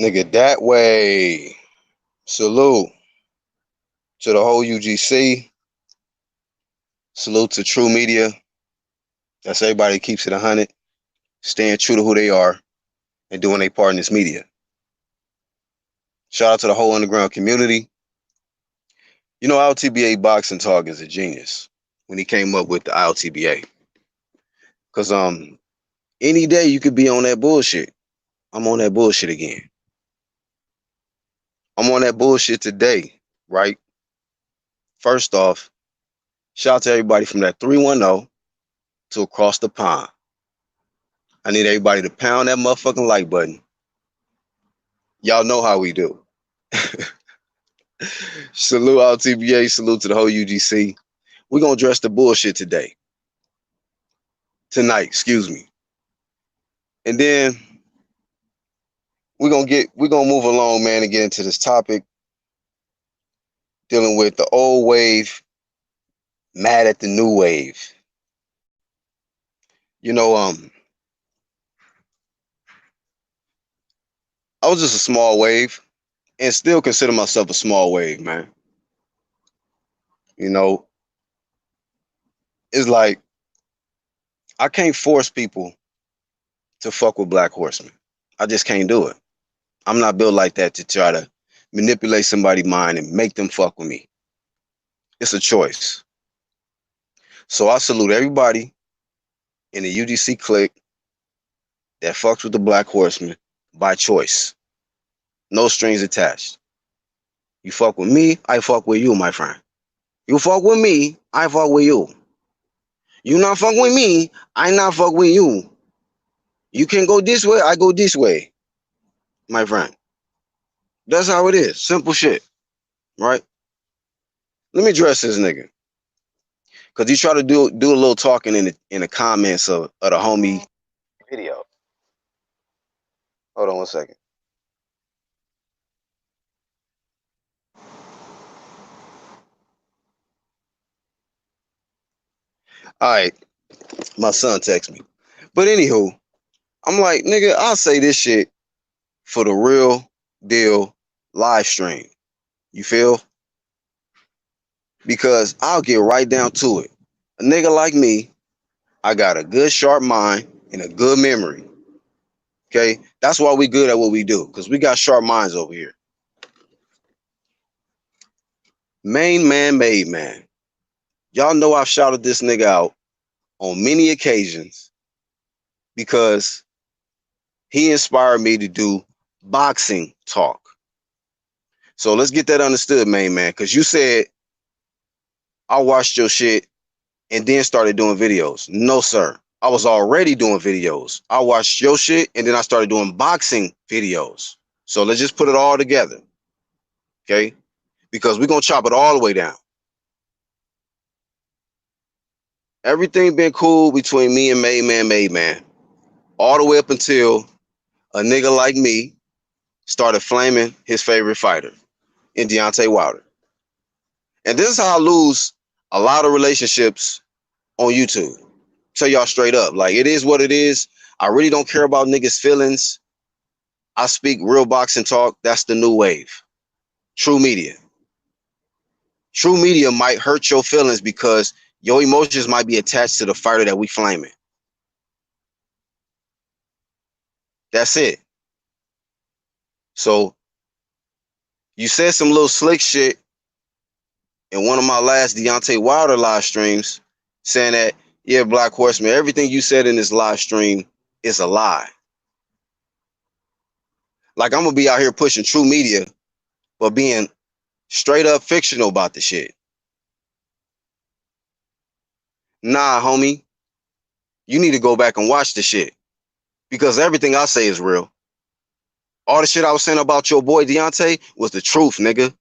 Nigga, that way. Salute to the whole UGC. Salute to True Media. That's everybody that keeps it 100, staying true to who they are and doing their part in this media. Shout out to the whole underground community. You know, LTBA Boxing Talk is a genius when he came up with the LTBA. Cause any day you could be on that bullshit. I'm on that bullshit again. I'm on that bullshit today, right? First off, shout out to everybody from that 310 to across the pond. I need everybody to pound that motherfucking like button. Y'all know how we do. Salute LTBA, salute to the whole UGC. We're gonna address the bullshit today. Tonight, excuse me. And then we're gonna move along, man, and get into this topic dealing with the old wave mad at the new wave. You know, I was just a small wave and still consider myself a small wave, man. You know, it's like I can't force people to fuck with Black Horsemen. I just can't do it. I'm not built like that to try to manipulate somebody's mind and make them fuck with me. It's a choice. So I salute everybody in the UGC clique that fucks with the Black Horsemen by choice. No strings attached. You fuck with me, I fuck with you, my friend. You fuck with me, I fuck with you. You not fuck with me, I not fuck with you. You can go this way, I go this way, my friend. That's how it is. Simple shit, right? Let me address this nigga. Cause he tried to do a little talking in the comments of the homie video. Hold on 1 second. All right, my son texts me. But anywho, I'm like, nigga, I'll say this shit for the real deal live stream. You feel? Because I'll get right down to it. A nigga like me, I got a good sharp mind and a good memory. Okay? That's why we good at what we do, because we got sharp minds over here. Main man, made man. Y'all know I've shouted this nigga out on many occasions because he inspired me to do boxing talk. So let's get that understood, main man, because you said I watched your shit and then started doing videos. No, sir. I was already doing videos. I watched your shit and then I started doing boxing videos. So let's just put it all together. Okay? Because we're going to chop it all the way down. Everything been cool between me and Made Man. All the way up until a nigga like me started flaming his favorite fighter in Deontay Wilder. And this is how I lose a lot of relationships on YouTube. Tell y'all straight up. Like, it is what it is. I really don't care about niggas' feelings. I speak real boxing talk. That's the new wave. True Media. True Media might hurt your feelings because your emotions might be attached to the fighter that we flaming. That's it. So you said some little slick shit in one of my last Deontay Wilder live streams saying that, yeah, Black Horseman, everything you said in this live stream is a lie. Like, I'm going to be out here pushing True Media, but being straight up fictional about the shit. Nah, homie, you need to go back and watch the shit because everything I say is real. All the shit I was saying about your boy Deontay was the truth, nigga.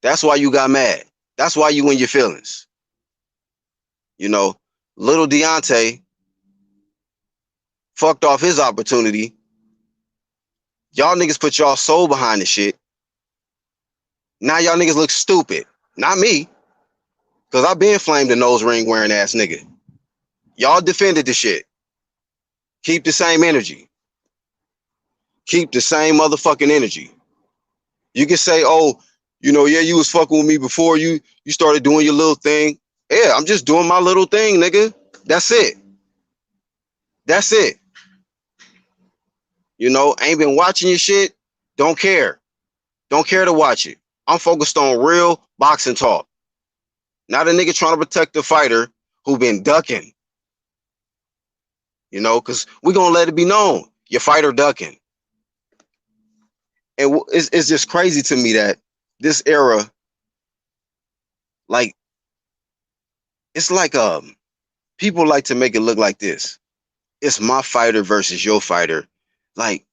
That's why you got mad. That's why you in your feelings. You know, little Deontay fucked off his opportunity. Y'all niggas put y'all soul behind the shit. Now y'all niggas look stupid. Not me. Because I've been flamed a nose ring wearing ass nigga. Y'all defended the shit. Keep the same energy. keep the same motherfucking energy. You can say, oh, yeah, you was fucking with me before you started doing your little thing. Yeah, I'm just doing my little thing, nigga. That's it. That's it. Ain't been watching your shit. Don't care. Don't care to watch it. I'm focused on real boxing talk. Not a nigga trying to protect the fighter who been ducking. Because we gonna let it be known. Your fighter ducking. And it's just crazy to me that this era, like, it's like people like to make it look like this. It's my fighter versus your fighter. Like,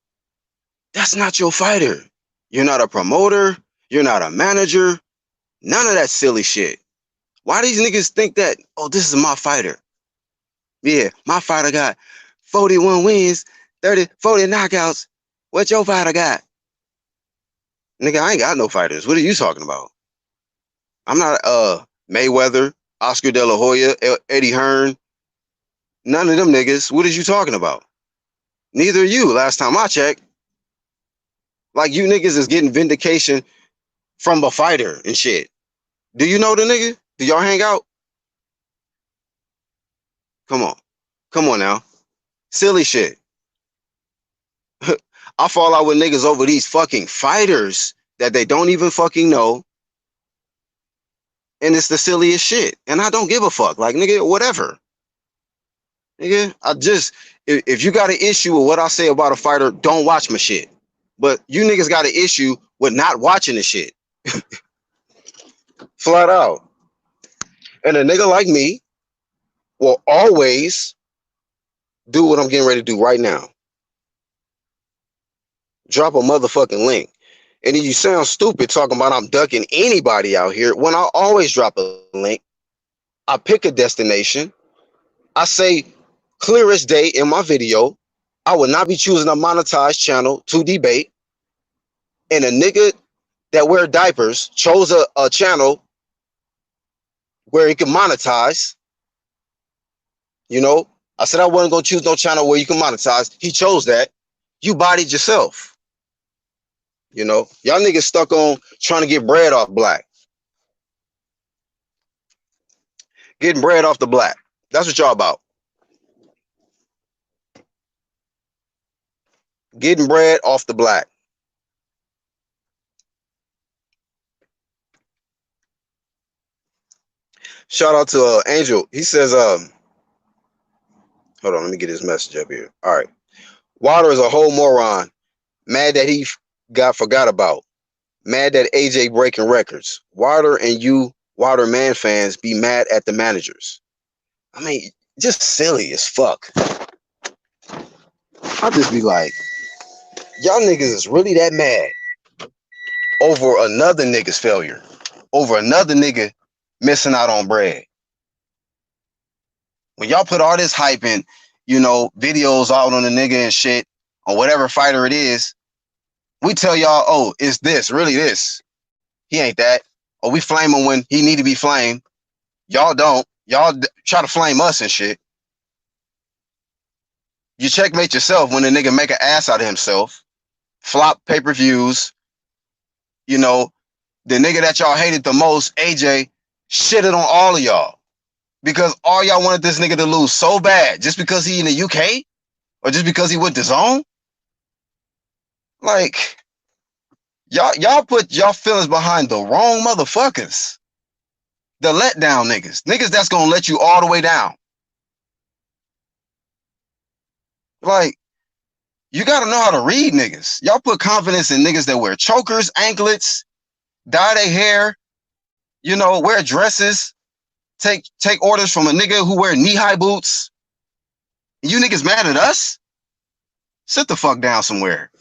that's not your fighter. You're not a promoter. You're not a manager. None of that silly shit. Why these niggas think that, oh, this is my fighter? Yeah, my fighter got 41 wins, 40 knockouts. What your fighter got? Nigga, I ain't got no fighters. What are you talking about? I'm not Mayweather, Oscar De La Hoya, Eddie Hearn. None of them niggas. What is you talking about? Neither are you, last time I checked. Like, you niggas is getting vindication from a fighter and shit. Do you know the nigga? Do y'all hang out? Come on. Come on now. Silly shit. I fall out with niggas over these fucking fighters that they don't even fucking know. And it's the silliest shit. And I don't give a fuck. Like, nigga, whatever. Nigga, if you got an issue with what I say about a fighter, don't watch my shit. But you niggas got an issue with not watching the shit. Flat out. And a nigga like me will always do what I'm getting ready to do right now. Drop a motherfucking link. And then you sound stupid talking about I'm ducking anybody out here when I always drop a link. I pick a destination. I say clear as day in my video, I would not be choosing a monetized channel to debate. And a nigga that wear diapers chose a channel where he can monetize. I said I wasn't going to choose no channel where you can monetize. He chose that. You bodied yourself. Y'all niggas stuck on trying to get bread off black. Getting bread off the black. That's what y'all about. Getting bread off the black. Shout out to Angel. He says, hold on, let me get his message up here. All right. Water is a whole moron. Mad that he got forgot about. Mad that AJ breaking records. Water and you, Water Man fans, be mad at the managers. I mean, just silly as fuck. I'll just be like, y'all niggas is really that mad over another nigga's failure, over another nigga missing out on bread. When y'all put all this hype in, videos out on the nigga and shit, on whatever fighter it is, we tell y'all, oh, it's this, really this. He ain't that. Or we flame him when he need to be flamed. Y'all don't. Y'all try to flame us and shit. You checkmate yourself when the nigga make an ass out of himself. Flop pay-per-views. The nigga that y'all hated the most, AJ, shitted on all of y'all. Because all y'all wanted this nigga to lose so bad. Just because he in the UK? Or just because he went to zone? Like, y'all put y'all feelings behind the wrong motherfuckers. The letdown niggas. Niggas that's gonna let you all the way down. Like, you gotta know how to read niggas. Y'all put confidence in niggas that wear chokers, anklets, dye their hair, wear dresses, take orders from a nigga who wear knee-high boots. You niggas mad at us? Sit the fuck down somewhere.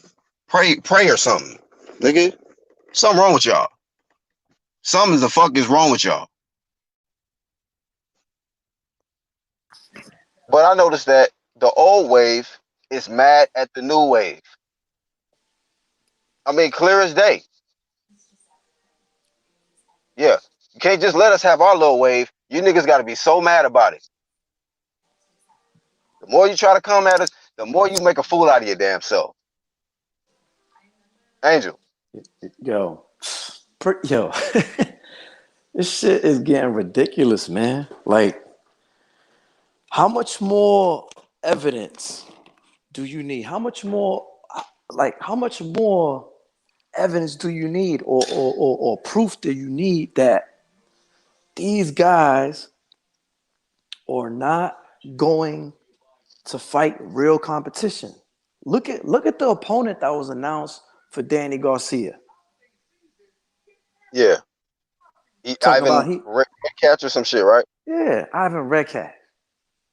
Pray or something. Nigga, something wrong with y'all. Something the fuck is wrong with y'all. But I noticed that the old wave is mad at the new wave. I mean, clear as day. Yeah. You can't just let us have our little wave. You niggas got to be so mad about it. The more you try to come at us, the more you make a fool out of your damn self. Angel. Yo, yo, this shit is getting ridiculous, man. Like, how much more evidence do you need? How much more evidence do you need, or proof do you need that these guys are not going to fight real competition? Look at the opponent that was announced for Danny Garcia. Yeah. Talking about Ivan Catch or some shit, right? Ivan Redcat.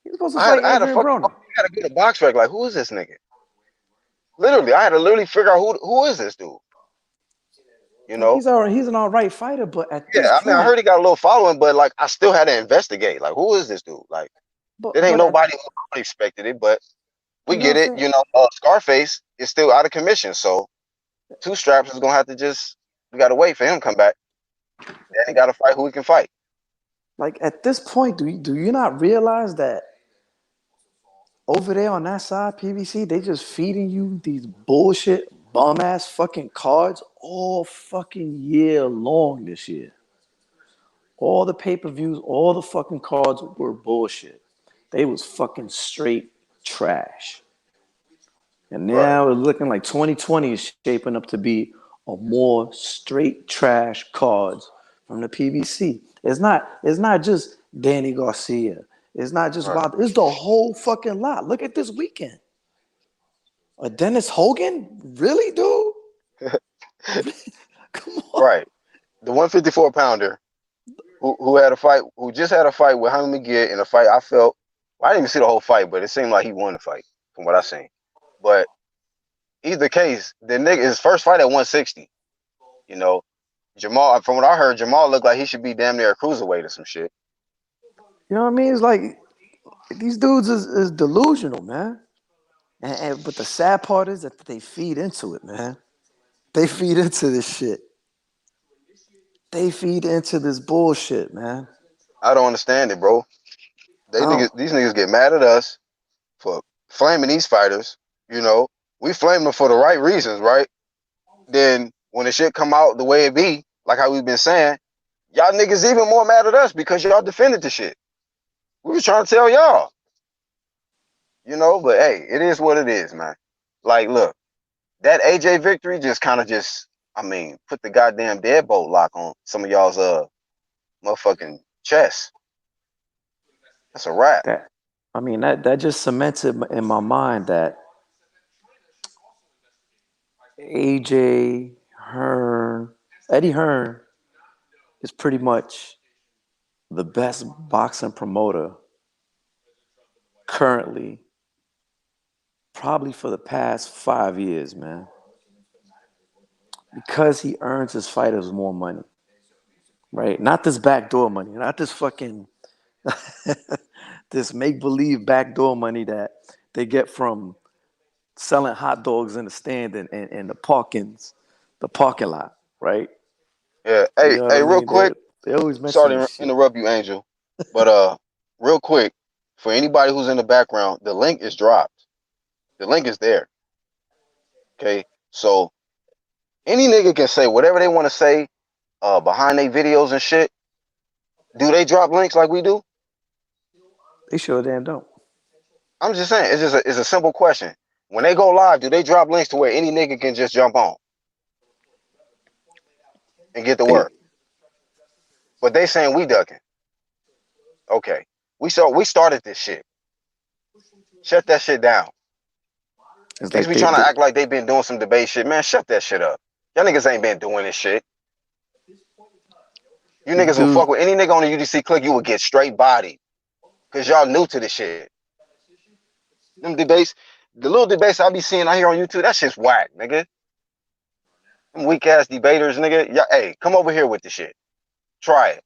He's supposed to I had fight I had a Adrian fucking Broner. I had to go to box rec. Like, who is this nigga? Literally, I had to literally figure out who is this dude. You Like know? he's an all right fighter, but at this Yeah, I mean, I point, heard he got a little following, but like, I still had to investigate. Like, who is this dude? Like, there ain't but at nobody who expected it, but we you know what get I'm it. saying? You know, Scarface is still out of commission, so Two Straps is gonna have to just we gotta wait for him to come back. Then he gotta fight who he can fight. Like at this point, do you not realize that over there on that side, PBC, they just feeding you these bullshit bum ass fucking cards all fucking year long this year. All the pay per views, all the fucking cards were bullshit. They was fucking straight trash. And Right. now it's looking like 2020 is shaping up to be a more straight trash cards from the PBC. It's not just Danny Garcia. It's not just Right. Wild. It's the whole fucking lot. Look at this weekend. A Dennis Hogan? Really, dude? Come on. Right. The 154 pounder who had a fight, who just had a fight with Hamid McGee in a fight. I felt, well, I didn't even see the whole fight, but it seemed like he won the fight from what I seen. But either case, the nigga his first fight at 160. You know, Jamal. From what I heard, Jamal looked like he should be damn near a cruiserweight or some shit. You know what I mean? It's like these dudes is delusional, man. But the sad part is that they feed into it, man. They feed into this shit. They feed into this bullshit, man. I don't understand it, bro. I don't. These niggas get mad at us for flaming these fighters. You know, we flame them for the right reasons, right? Then when the shit come out the way it be, like how we've been saying, y'all niggas even more mad at us because y'all defended the shit. We was trying to tell y'all, you know, but hey, it is what it is, man. Like, look, that AJ victory just kind of I mean, put the goddamn deadbolt lock on some of y'all's motherfucking chest. That's a wrap. That I mean that just cemented in my mind that AJ Hearn, Eddie Hearn, is pretty much the best boxing promoter currently, probably for the past 5 years, man. Because he earns his fighters more money, right? Not this backdoor money, not this fucking this make believe backdoor money that they get from selling hot dogs in the stand and the parking lot, right? Yeah. You Hey, know what I hey, real mean? quick. They always mention Sorry this to shit. interrupt you, Angel, but real quick, for anybody who's in the background, the link is dropped. The link is there. Okay, so any nigga can say whatever they want to say behind their videos and shit. Do they drop links like we do? They sure damn don't. I'm just saying, it's a simple question. When they go live, do they drop links to where any nigga can just jump on and get the They work? But they saying we ducking. Okay, we started this shit. Shut that shit down. it's Niggas like be they, trying to they act like they been doing some debate shit. Man, shut that shit up. Y'all niggas ain't been doing this shit. You these niggas will dudes fuck with any nigga on the UDC click, you will get straight bodied. Cause y'all new to this shit. Them debates, the little debates I be seeing out here on YouTube, that shit's whack, nigga. Them weak ass debaters, nigga. Yeah, hey, come over here with the shit. Try it.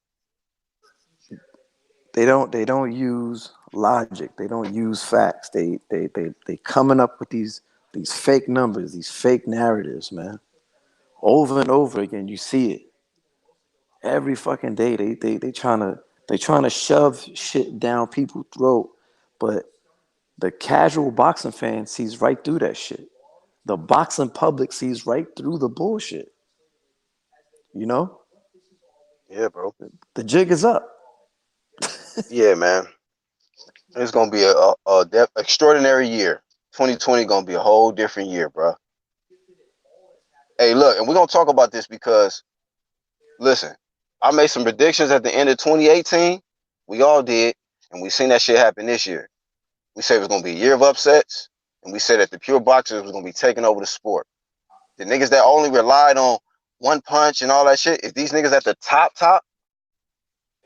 they don't use logic. They don't use facts. They coming up with these fake numbers, these fake narratives, man. Over and over again, you see it every fucking day. They trying to shove shit down people's throat, but the casual boxing fan sees right through that shit. The boxing public sees right through the bullshit. You know, Yeah, bro. the jig is up. Yeah, man. It's gonna be a extraordinary year. 2020 gonna be a whole different year, bro. Hey, look, and we're gonna talk about this because listen, I made some predictions at the end of 2018. We all did, and we seen that shit happen this year. We said it was gonna be a year of upsets, and we said that the pure boxers was gonna be taking over the sport. The niggas that only relied on one punch and all that shit, if these niggas at the top,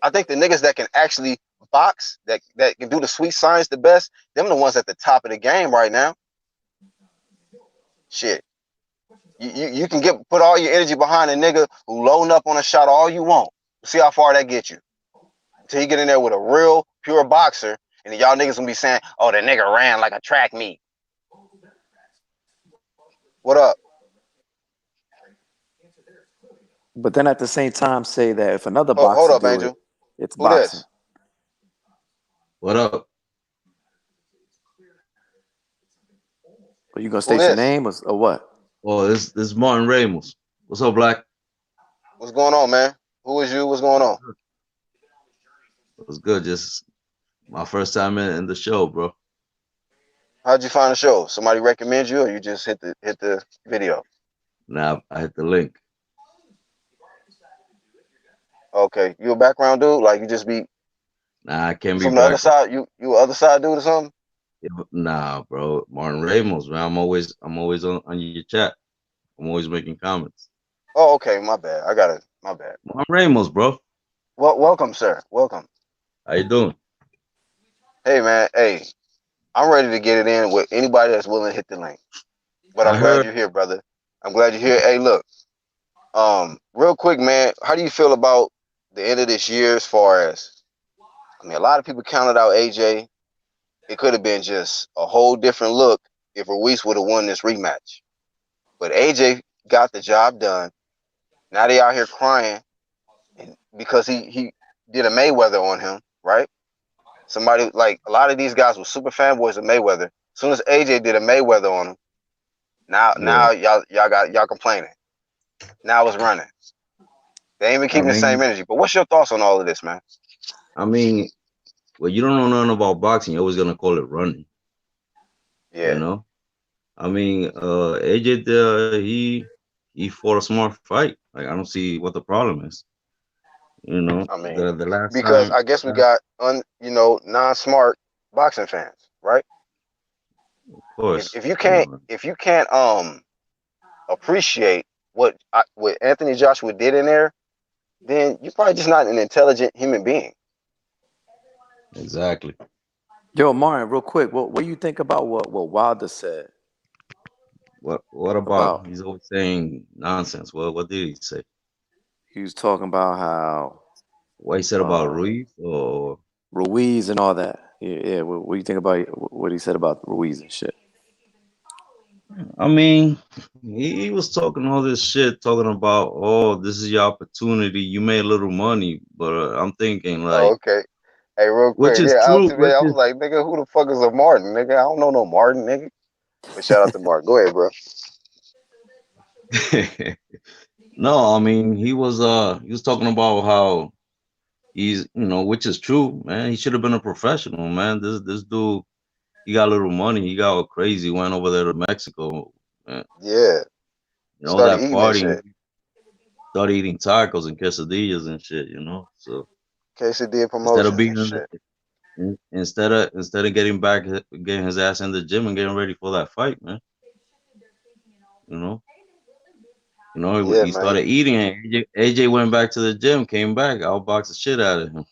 I think the niggas that can actually box, that can do the sweet science the best, them the ones at the top of the game right now. Shit. You can put all your energy behind a nigga who loading up on a shot all you want. See how far that gets you. Until you get in there with a real pure boxer, and then y'all niggas gonna be saying, "Oh, the nigga ran like a track meet." What up? But then at the same time, say that if another Hold boxer up, do it, Angel. it's Who boxing. this? What up? Are you gonna Who state your this? name or what? Oh, this is Martin Ramos. What's up, Black? What's going on, man? Who is you? What's going on? What's good? Just my first time in the show, bro. How'd you find the show? Somebody recommend you, or you just hit the video? Now I hit the link. Okay, you a background dude? Like you just be Nah, I can't you be from the other background. side? You other side dude or something? Nah, bro. Martin Ramos, man. I'm always on your chat. I'm always making comments. Oh, okay, my bad. I got it. My bad. Martin Ramos, bro. Well, welcome, sir. Welcome. How you doing? Hey, man. Hey, I'm ready to get it in with anybody that's willing to hit the link. But I'm I glad heard. you're here, brother. I'm glad you're here. Hey, look. Real quick, man. How do you feel about the end of this year? As far as, I mean, a lot of people counted out AJ. It could have been just a whole different look if Ruiz would have won this rematch. But AJ got the job done. Now they out here crying because he did a Mayweather on him, right? Somebody like a lot of these guys were super fanboys of Mayweather. As soon as AJ did a Mayweather on him, now Yeah. y'all complaining. Now it's running. They ain't even I keeping the same mean, energy. But what's your thoughts on all of this, man? I mean, well, you don't know nothing about boxing. You're always gonna call it running. You Yeah, know. I mean, AJ, he fought a smart fight. Like I don't see what the problem is. You know, I mean, the last because time, I guess we got non-smart boxing fans, right? of If course, if you you can't know, if you can't appreciate what Anthony Joshua did in there, then you're probably just not an intelligent human being. exactly. Yo, Martin, real quick, what do you think about what Wilder said What about? about? He's always saying nonsense. What did he say? He was talking about how What he said about Ruiz? Or Ruiz and all that. Yeah, yeah. What do you think about what he said about Ruiz and shit? I mean, he was talking all this shit, talking about, oh, this is your opportunity. You made a little money, but I'm thinking Oh, like, okay. Hey, real which quick, is yeah, true, I which was like, nigga, who the fuck is a Martin, nigga? I don't know no Martin, nigga. But shout out to Martin. Go ahead, bro. is no. I mean, he was talking about how he's, which is true, man. He should have been a professional, man. This dude, he got a little money. He got all crazy. Went over there to Mexico, man. Yeah, started That eating that partying. shit. Started eating tacos and quesadillas and shit. So Quesadilla instead of promotions being and shit. instead of getting his ass in the gym and getting ready for that fight, man. You know, Yeah, he man. started eating and AJ went back to the gym, came back, outboxed the shit out of him.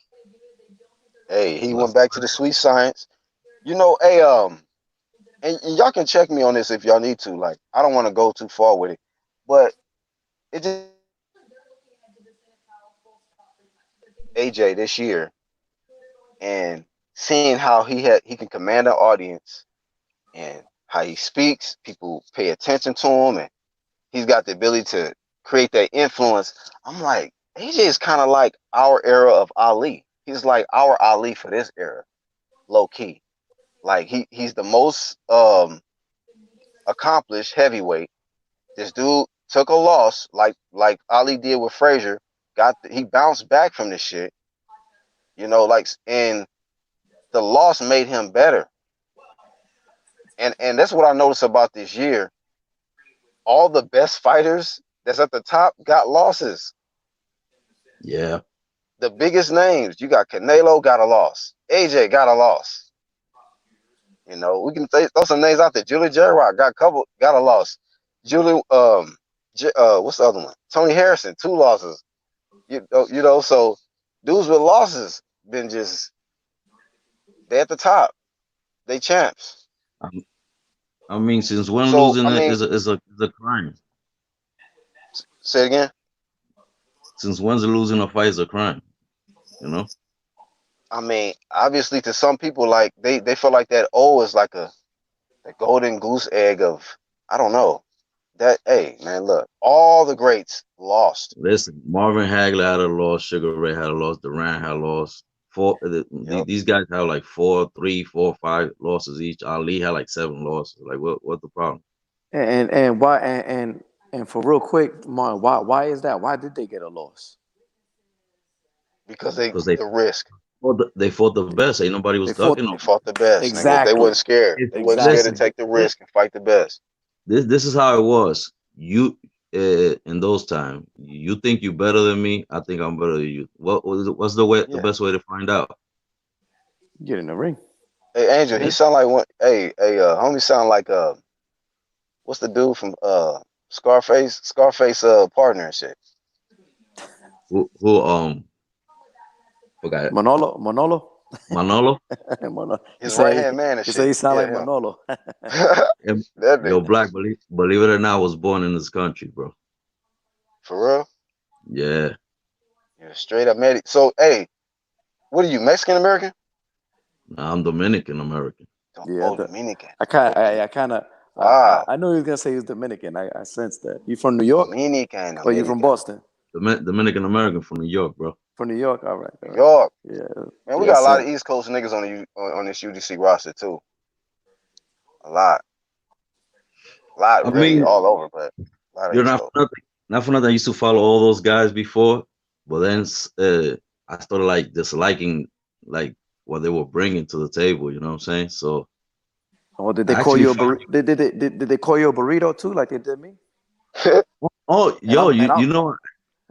Hey, he Lost went the back to the sweet science. Hey, and y'all can check me on this if y'all need to. Like, I don't want to go too far with it, but it just AJ this year and seeing how he can command an audience and how he speaks, people pay attention to him, and he's got the ability to create that influence. I'm like, AJ is kind of like our era of Ali. He's like our Ali for this era, low key. Like he's the most accomplished heavyweight. This dude took a loss like Ali did with Frazier. He bounced back from this shit. And the loss made him better. And that's what I noticed about this year. All the best fighters that's at the top got losses. Yeah. The biggest names, you got Canelo got a loss. AJ got a loss. We can throw some names out there. Julie J-Rock got a loss. Julie, what's the other one? Tony Harrison, 2 losses. So dudes with losses been they at the top. They champs. I mean, since when losing is a crime? Say it again. Since when's losing a fight is a crime? I mean, obviously, to some people, like they feel like that is like the golden goose egg of, I don't know. Hey man, look, all the greats lost. Listen, Marvin Hagler had a loss, Sugar Ray had a loss, Durant had a loss. These guys have like 4, 3, 4, 5 losses each. Ali had like 7 losses. Like, what's the problem? And why and for real quick, Martin, why is that? Why did they get a loss? Because the risk. They fought the best. Ain't nobody was ducking them. They fought the best. Exactly. They wasn't scared. They wasn't scared to take the risk and fight the best. This is how it was. You in those times, you think you better than me. I think I'm better than you. What's the best way to find out? Get in the ring. Hey Angel, he sound like one. Hey, homie, sound like what's the dude from Scarface partner and shit. Who forgot it. Manolo. Manolo? His right hand man and shit. He sound like Manolo. Yo, Black, believe it or not, I was born in this country, bro. For real? Yeah. Yeah, straight up made it. So, hey, what are you, Mexican American? Nah, I'm Dominican American. Yeah, Dominican. I kind of. Wow. I knew he was gonna say he was Dominican. I sensed that. You from New York? Dominican. Or you from Boston? Dominican American from New York, bro. From New York, all right. New York. Yeah. Man, we got a lot of East Coast niggas on this UGC roster too. A lot. I mean, all over, but a lot of you're not for nothing. I used to follow all those guys before, but then I started like disliking like what they were bringing to the table. You know what I'm saying? So. Oh, did they call you a burrito? Did they call you a burrito too, like they did me? Oh, yo, you know.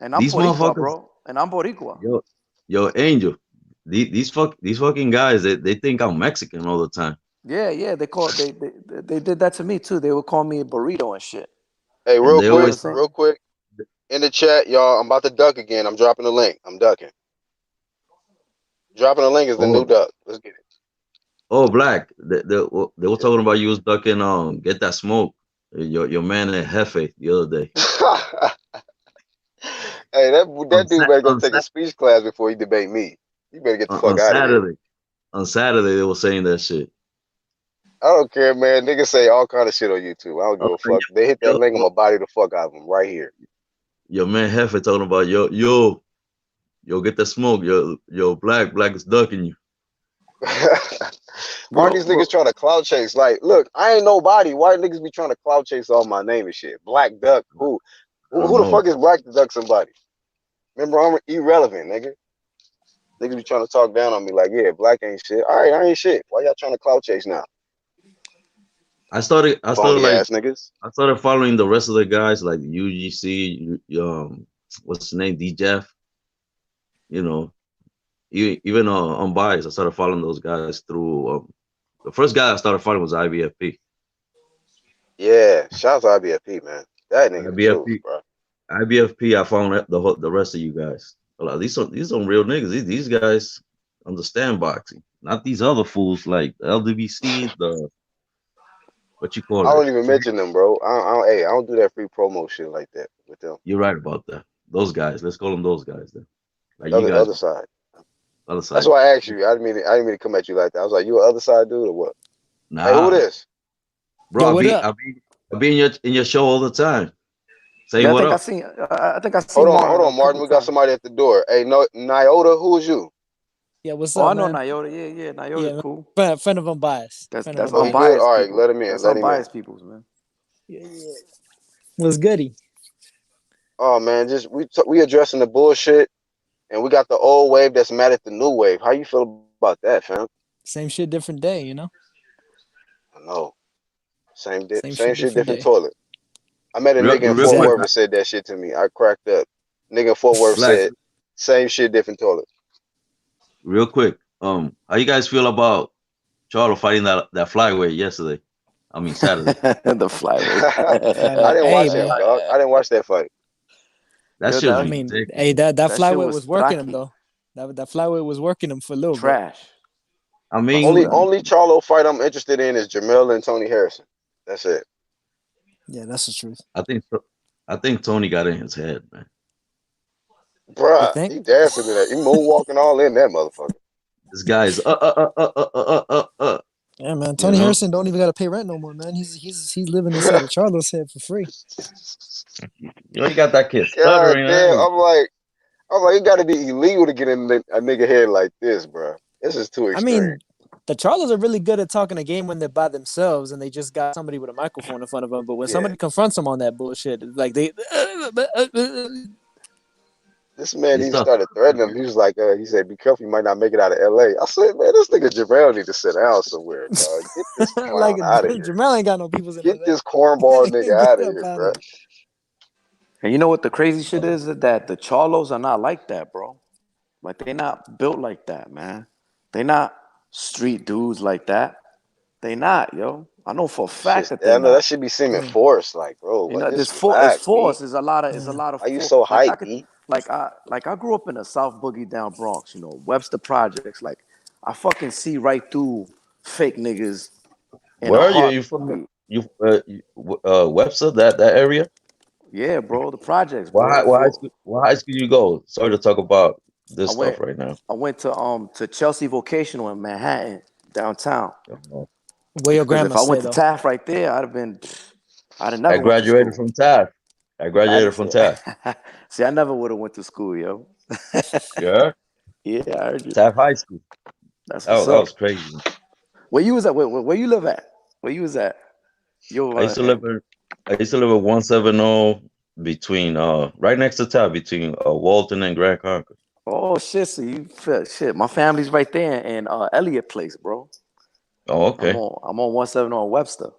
And I'm Boricua, bro. And I'm Boricua. Yo, Angel. These fucking guys, they think I'm Mexican all the time. Yeah. They did that to me too. They would call me a burrito and shit. Hey, real quick. In the chat, y'all, I'm about to duck again. I'm dropping the link. I'm ducking. Dropping the link is the new duck. Let's get it. Oh, Black. They were talking about you was ducking Get That Smoke. Your man at Jefe the other day. Hey, that dude better go take a speech class before he debate me. You better get the fuck out of here. On Saturday, they were saying that shit. I don't care, man. Niggas say all kind of shit on YouTube. I don't give a fuck. They hit that link, I'm gonna body the fuck out of them right here. Your man Jefe talking about yo, Get That Smoke. Yo, Black is ducking you. Why these niggas trying to cloud chase? Like, look, I ain't nobody. Why niggas be trying to cloud chase all my name and shit? Black Duck. Who the fuck is Black to duck somebody? Remember, I'm irrelevant, nigga. Niggas be trying to talk down on me like, yeah, Black ain't shit. All right, I ain't shit. Why y'all trying to cloud chase now? I started niggas. I started following the rest of the guys like UGC, what's his name, DJF. You know, even Unbiased. I started following those guys through. The first guy I started following was IBFP. Yeah, shout out to IBFP, man. That nigga IBFP, bro. IBFP. I found the rest of you guys. These are real niggas. These guys understand boxing, not these other fools like the LDBC, what you call it? I don't even mention them, bro. I don't do that free promo shit like that with them. You're right about that. Those guys. Let's call them those guys then. Like other side. Other side. That's why I asked you. I didn't mean to come at you like that. I was like, you an other side dude or what? Nah. Hey, who this? Bro, I be in your show all the time. Say what up. I think I seen. Hold on, Martin. We got somebody at the door. Hey, no, Nyota, who is you? Yeah, what's up? I know Nyota. Yeah, Nyota cool. Friend of Unbiased. That's Unbiased. All right, let him in. That's Unbiased peoples, man. Yeah. What's goody? Oh man, just we addressing the bullshit, and we got the old wave that's mad at the new wave. How you feel about that, fam? Same shit, different day. You know, I know. same Same shit, shit, different different day. toilet. I met a nigga in Real Fort quick, Worth Exactly. and said that shit to me. I cracked up. Nigga in Fort Worth Black. said, same shit, different toilet. Real quick. How you guys feel about Charlo fighting that flyweight yesterday? I mean Saturday. The flyweight. I didn't Hey watch him, man, dog. I didn't watch that fight. That Yo, shit I was that mean, ridiculous. hey, that that shit flyweight was was working him traki. though. That flyweight was working him for a little bit. Trash. I I mean, swear. Only Charlo fight I'm interested in is Jamel and Tony Harrison. That's it. Yeah, that's the truth. I think I think Tony got in his head, man. You Bruh, think? he dancing to that. He moonwalking all in that motherfucker. This guy is Yeah, man. you Tony know. Harrison don't even got to pay rent no more, man. He's living inside of Charlo's head for free. You know, you got that kid God stuttering and damn. everything. It gotta be illegal to get in a nigga head like this, bruh. This is too I extreme. mean, the Charlos are really good at talking a game when they're by themselves and they just got somebody with a microphone in front of them. But when Yeah. somebody confronts them on that bullshit, it's like they. This man They even start started threatening him. He was like, he said, be careful, you might not make it out of LA. I said, man, this nigga Jamel need to sit down somewhere, dog. Get this like clown out of here. Jamel ain't got no peoples in Get LA. this cornball nigga Get out of up here, out of bruh. here. And you know what the crazy shit is? That the Charlos are not like that, bro. Like they not built like that, man. They not street dudes like that. They not, yo. I know for a fact that they I know that not. should be seeming Yeah. forced. Like, bro, You what? know, Just it's relax, B. force. There's a lot of Yeah. of Why you force. so Like I hype, could B? I grew up in the South Boogie Down Bronx, you know, Webster Projects. Like I fucking see right through fake niggas in where a are you? You from heartbeat. Webster, that area? Yeah, bro, the projects, Why bro. why high school, why high school you go? Sorry to talk about I this went stuff right now. I went to Chelsea Vocational in Manhattan, downtown. Where your Because if grandma I stay went to though? Taft right there, I'd have I never went to graduated school. from Taft. I I graduated didn't from say. Taft. See, I never would have went to school, yo. Yeah, Yeah, I heard you. Taft High School. That's That what's was, that up. was crazy. Where you was at? Where you live at? Where you was at? Yo, I used to live in I used to live at 170 between right next to Taft between Walton and Grand Concourse. oh shit, so you feel shit. My family's right there in Elliott Place, bro. Oh, okay. I'm on 170 on Webster.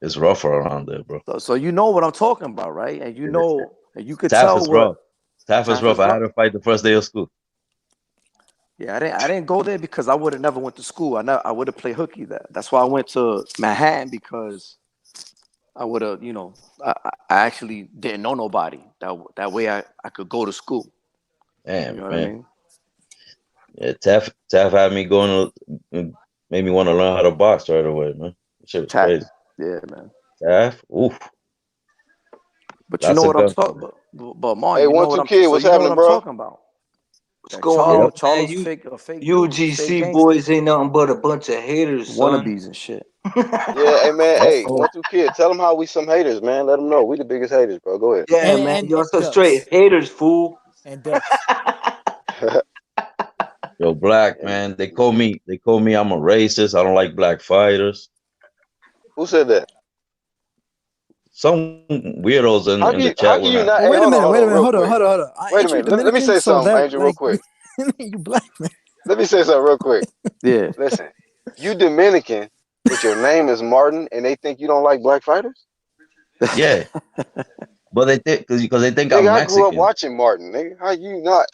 It's rougher around there, bro. So you know what I'm talking about, right? And you know, and you could Taft tell is rough. what Taft is Taft rough. is I had rough. to fight the first day of school. Yeah, I didn't go there because I would have never went to school. I would have played hooky there. That's why I went to Manhattan because I would have, I actually didn't know nobody. That way I could go to school. You Damn, know what I man. mean? Yeah, Taft had me going to made me want to learn how to box right away, man. That shit was Taft, crazy. yeah, man. Taft, oof, But you know lots of what I'm guns. talking about. But Martin, Hey, you know one what two I'm kid, so what's you know what happening, I'm bro? talking about. What's That going on, Yep. man? Charlo's a fake dude, fake UGC gangster, boys ain't nothing but a bunch of haters, son. wannabes and shit. Yeah, hey man, hey, Uh-oh. one two kid, tell them how we some haters, man. Let them know we the biggest haters, bro. Go ahead. Yeah, man, And y'all some straight ducks. haters, fool. And ducks. Yo, black And man, they call me I'm a racist. I don't like black fighters. Who said that? Some weirdos in the How chat can when you I not? Well, Hey, wait a minute, wait a minute, real hold on, quick. hold on, hold on. Wait a Ain't you minute. Let me Dominican? say So something, that Angel, real like quick. you black man. Let me say something real quick. yeah, Listen, you Dominican, but your name is Martin, and they think you don't like black fighters? yeah, but they think because they think Nigga, I'm I grew up Mexican. watching Martin. Nigga, how you not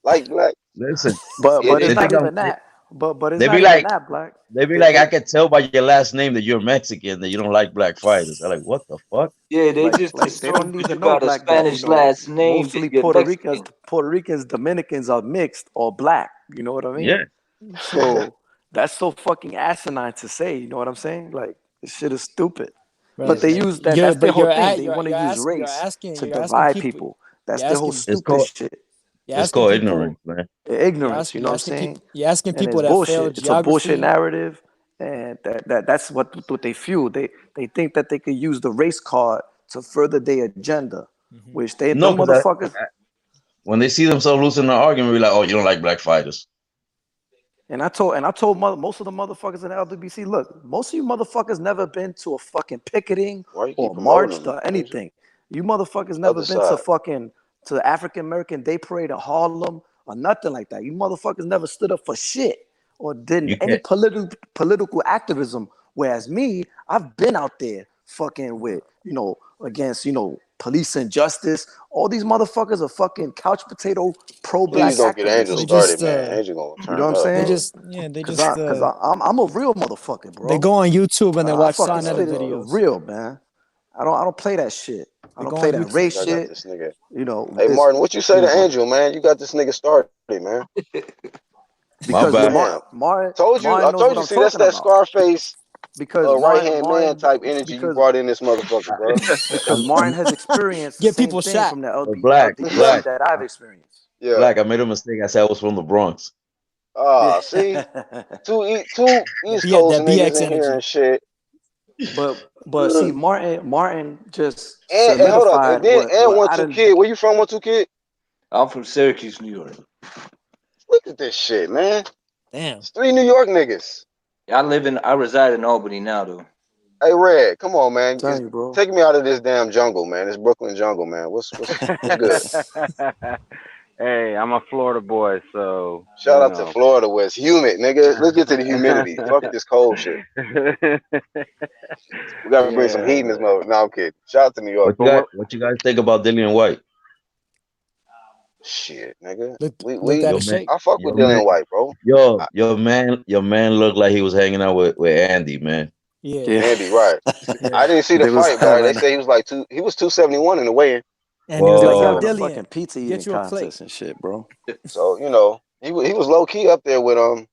like black? Listen, but Yeah, but it's they they not think do. I'm even that. But it's they not be even like that, black. they be like They I can tell by your last name that you're Mexican that you don't like black fighters. I'm like, what the fuck? Yeah, they just like they assume don't because you even know, got a black, that Spanish last name that mostly you're Mexican. Puerto Ricans, Dominicans are mixed or black. You know what I mean? Yeah, So that's so fucking asinine to say. You know what I'm saying? Like this shit is stupid. But Right. they Listen, use that. That's their But whole thing. They want to use you're race asking to you're asking divide people people. That's you're their whole asking it's stupid called shit. you're it's asking called people ignorance, man. Ignorance. You know what I'm saying? you're asking And people it's that failed bullshit. It's a bullshit geography. narrative, and that's what they fuel. They think that they could use the race card to further their agenda, Mhm. which they No, them because motherfuckers. when they see themselves losing an argument, we like, oh, you don't like black fighters. And I told most of the motherfuckers in the LWBC, look, most of you motherfuckers never been to a fucking picketing Why you or keep promoting marched them, or Angel? anything. You motherfuckers never Other been to side. the African American Day Parade in Harlem or nothing like that. You motherfuckers never stood up for shit or did You any can't. political activism. Whereas me, I've been out there fucking with, against, police injustice. All these motherfuckers are fucking couch potato pro-black Please don't get activists. Angel They started, just man. Angel gonna You know what turn I'm up, they saying? bro. just yeah they Cause just I'm a real motherfucker, they bro. go on YouTube and they I watch fucking Sonetta spit it videos. real, man. I don't play that shit. I They don't go play on that YouTube. I race got shit. this nigga. You know, Hey it's Martin, what you say you to know Angel, man? You got this nigga started, man. My because bad. Damn. I Martin knows told what you, I'm see, that's talking that about. Scarface Because right hand man Martin type energy you because brought in this motherfucker, bro. because Martin has experienced the Get same people thing shot. from the Black, LDBC black, that I've experienced. Yeah. black. I made a mistake. I said I was from the Bronx. Ah, see? Yeah. Two That East Coast that niggas BX in here energy. and shit. But see, Martin just And hold up, and solidified then and what one I two didn't. kid. Where you from, one two kid? I'm from Syracuse, New York. Look at this shit, man. Damn. It's 3 New York niggas. I reside in Albany now, though. Hey Red, come on, man. Tell you, bro. Take me out of this damn jungle, man. This Brooklyn jungle, man. What's good? Hey, I'm a Florida boy, so Shout out to Florida where it's humid, nigga. Let's get to the humidity. Fuck this cold shit. We gotta bring some heat in this Yeah, mother. No, I'm kidding. Shout out to New York. but what? What you guys think about Dillian White? Shit, nigga. Looked at Your a man, shake. I fuck with your man, Dillian White, bro. your man looked like he was hanging out with Andy, man. Yeah. Yeah. Andy, right. Yeah. I didn't see the They was fight, but they having say he was like he was 271 in the weigh-in. And he was they like, was yo, Whoa. having a Dillian, fucking pizza eating get you a plate. contest and shit, bro. So, he was low key up there with Talking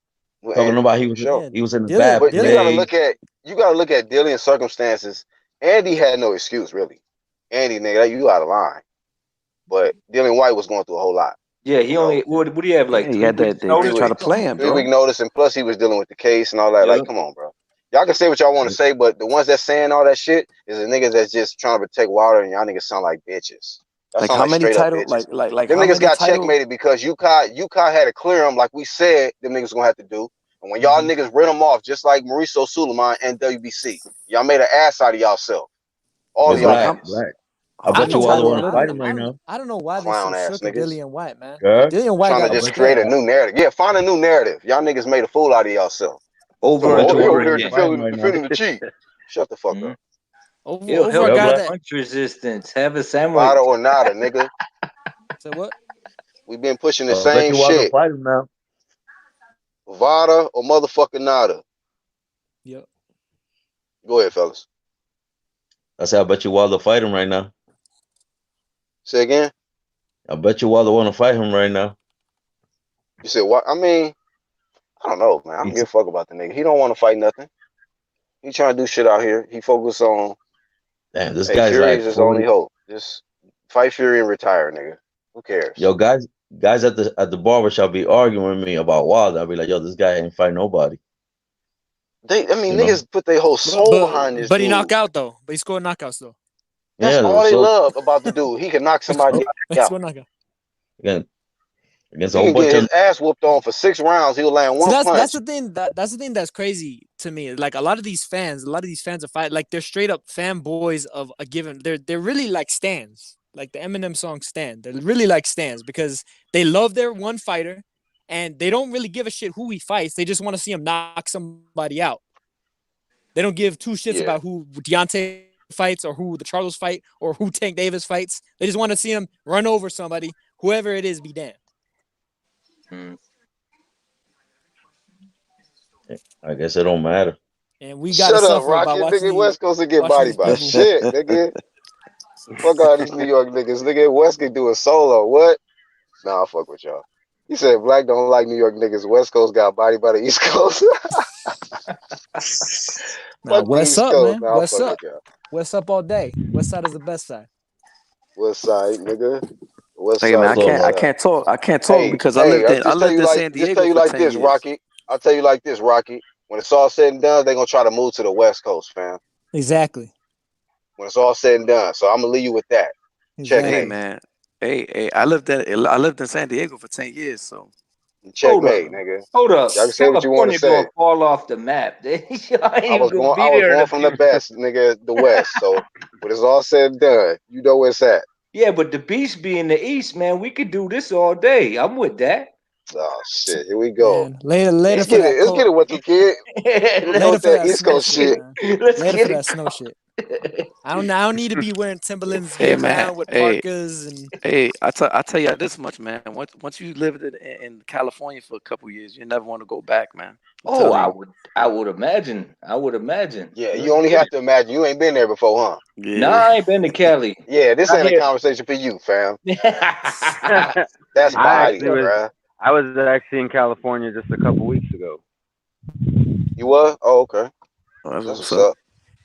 Andy, about for sure. Yeah. he was in a bad But you gotta Dillian. place. look at Dillian's circumstances. Andy had no excuse, really. Andy, nigga, you out of line. But Dillian White was going through a whole lot. Yeah, he only what do you have, Yeah, like he 3 had weeks that. They 3 notice try or to weeks. play something? him, 3 week bro. notice, and plus he was dealing with the case and all that. Like, Yep. come on, bro. Y'all can say what y'all want to say, but the ones that's saying all that shit is the niggas that's just trying to protect water, and y'all niggas sound like bitches. Y'all Like sound how like many straight up title? bitches. Like Them how niggas many got title? checkmated because UConn had to clear them like we said them niggas gonna have to do. And when y'all Mhm. niggas ran them off, just like Mauricio Suleiman and WBC, y'all made an ass out of y'allself. All Yo, of It's y'all like black, how niggas. black. I how I don't bet many know you why Waldo they. title want I to don't. fight winners? him I right don't. now. I don't know why they so Clown ass shook at niggas. Dillian White, man. Yeah. Dillian White Trying to got just bet you. create a respect. new narrative. Yeah, find a new narrative. Y'all niggas made a fool out of y'allself. I Over Talking and about, bet oh, you he over Waldo over here want to again. fight him right now. defending the cheat. Shut the fuck Mhm. up. Over He'll over a help Yo, you guy with black. that punch resistance. Have a Vada sandwich. or nada, nigga. said what? We been pushing the I bet same you Waldo shit. fight him now. Vada or motherfucking nada. Yep. Go ahead, fellas. I said I bet you Waldo fight him right now. Say again. I bet you Waldo want to fight him right now. You said what? I mean, I don't know, man. I don't He's, give a fuck about the nigga. He don't want to fight nothing. He trying to do shit out here. He focus on, damn, this hey, guy's Fury like is his 40. only hope. Just fight Fury and retire, nigga. Who cares? Yo, guys at the barbershop be arguing with me about Wilder. I'll be like, yo, this guy ain't fight nobody. You know? Niggas put their whole soul behind this But he dude. knocked out though. But he scored knockouts though. That's Yeah, all they so love about the dude. He can knock somebody He out. scored knockout. again against a He whole can get bunch his of ass whooped on for 6 rounds. He'll land So one that's punch. the thing that's the thing that's crazy to me. Like a lot of these fans, are fight like they're straight up fanboys of a given. They're really like stans, like the Eminem song "Stan." They're really like stans because they love their one fighter, and they don't really give a shit who he fights. They just want to see him knock somebody out. They don't give two shits Yeah. about who Deontay fights or who the Charles fight or who Tank Davis fights. They just want to see him run over somebody, whoever it is, be damned. Mhm. I guess it don't matter. And we got to Shut up, suffer by Rocket. Nigga, West Coast will get watching body these by people. shit, nigga. Fuck all these New York niggas. Nigga, West can do a solo. What? Nah, I'll fuck with y'all. He said black don't like New York niggas. West Coast got body by the East Coast. Nah, Fuck the West East up, Coast. man. Nah, I'll West fuck up. with y'all. West up all day. West side is the best side. West side, nigga. West Hey man, side I is the can't So I best side. can't talk. I can't talk Hey, because hey, I lived in San just tell Diego you for like 10 this, years. Rocky. I'll tell you like this, Rocky. When it's all said and done, they're gonna try to move to the West Coast, fam. Exactly. When it's all said and done. So I'm gonna leave you with that. Hey Checkmate. Exactly. man. Hey, I lived in San Diego for 10 years, so Checkmate, nigga. Hold up. Y'all can say what you want to California say. gonna fall off the map. I ain't I was even gonna be there. going from the best, nigga, the west. So when it's all said and done, you know where it's at. Yeah, but the beast be in the east, man. We could do this all day. I'm with that. Oh shit, here we go. Man, later Let's for get that it. Let's get it with you, kid. Let's go later with for that that East snow Coast shit, shit. man. Let's Later get for it. that snow shit. I don't need to be wearing Timberlands Hey year man, round with hey, parkas and hey, I tell you this much, man. Once you lived in California for a couple years, you never want to go back, man. I'm Oh, telling you. I would imagine. I would imagine. Yeah, Let's you only get have to imagine. You ain't been there before, huh? Nah, Yeah. I ain't been to Cali. Yeah, this I ain't a hear. conversation for you, fam. I That's body, actually was bruh. I was actually in California just a couple weeks ago. You was? Oh, okay. Oh, that's That's what's what's up. up.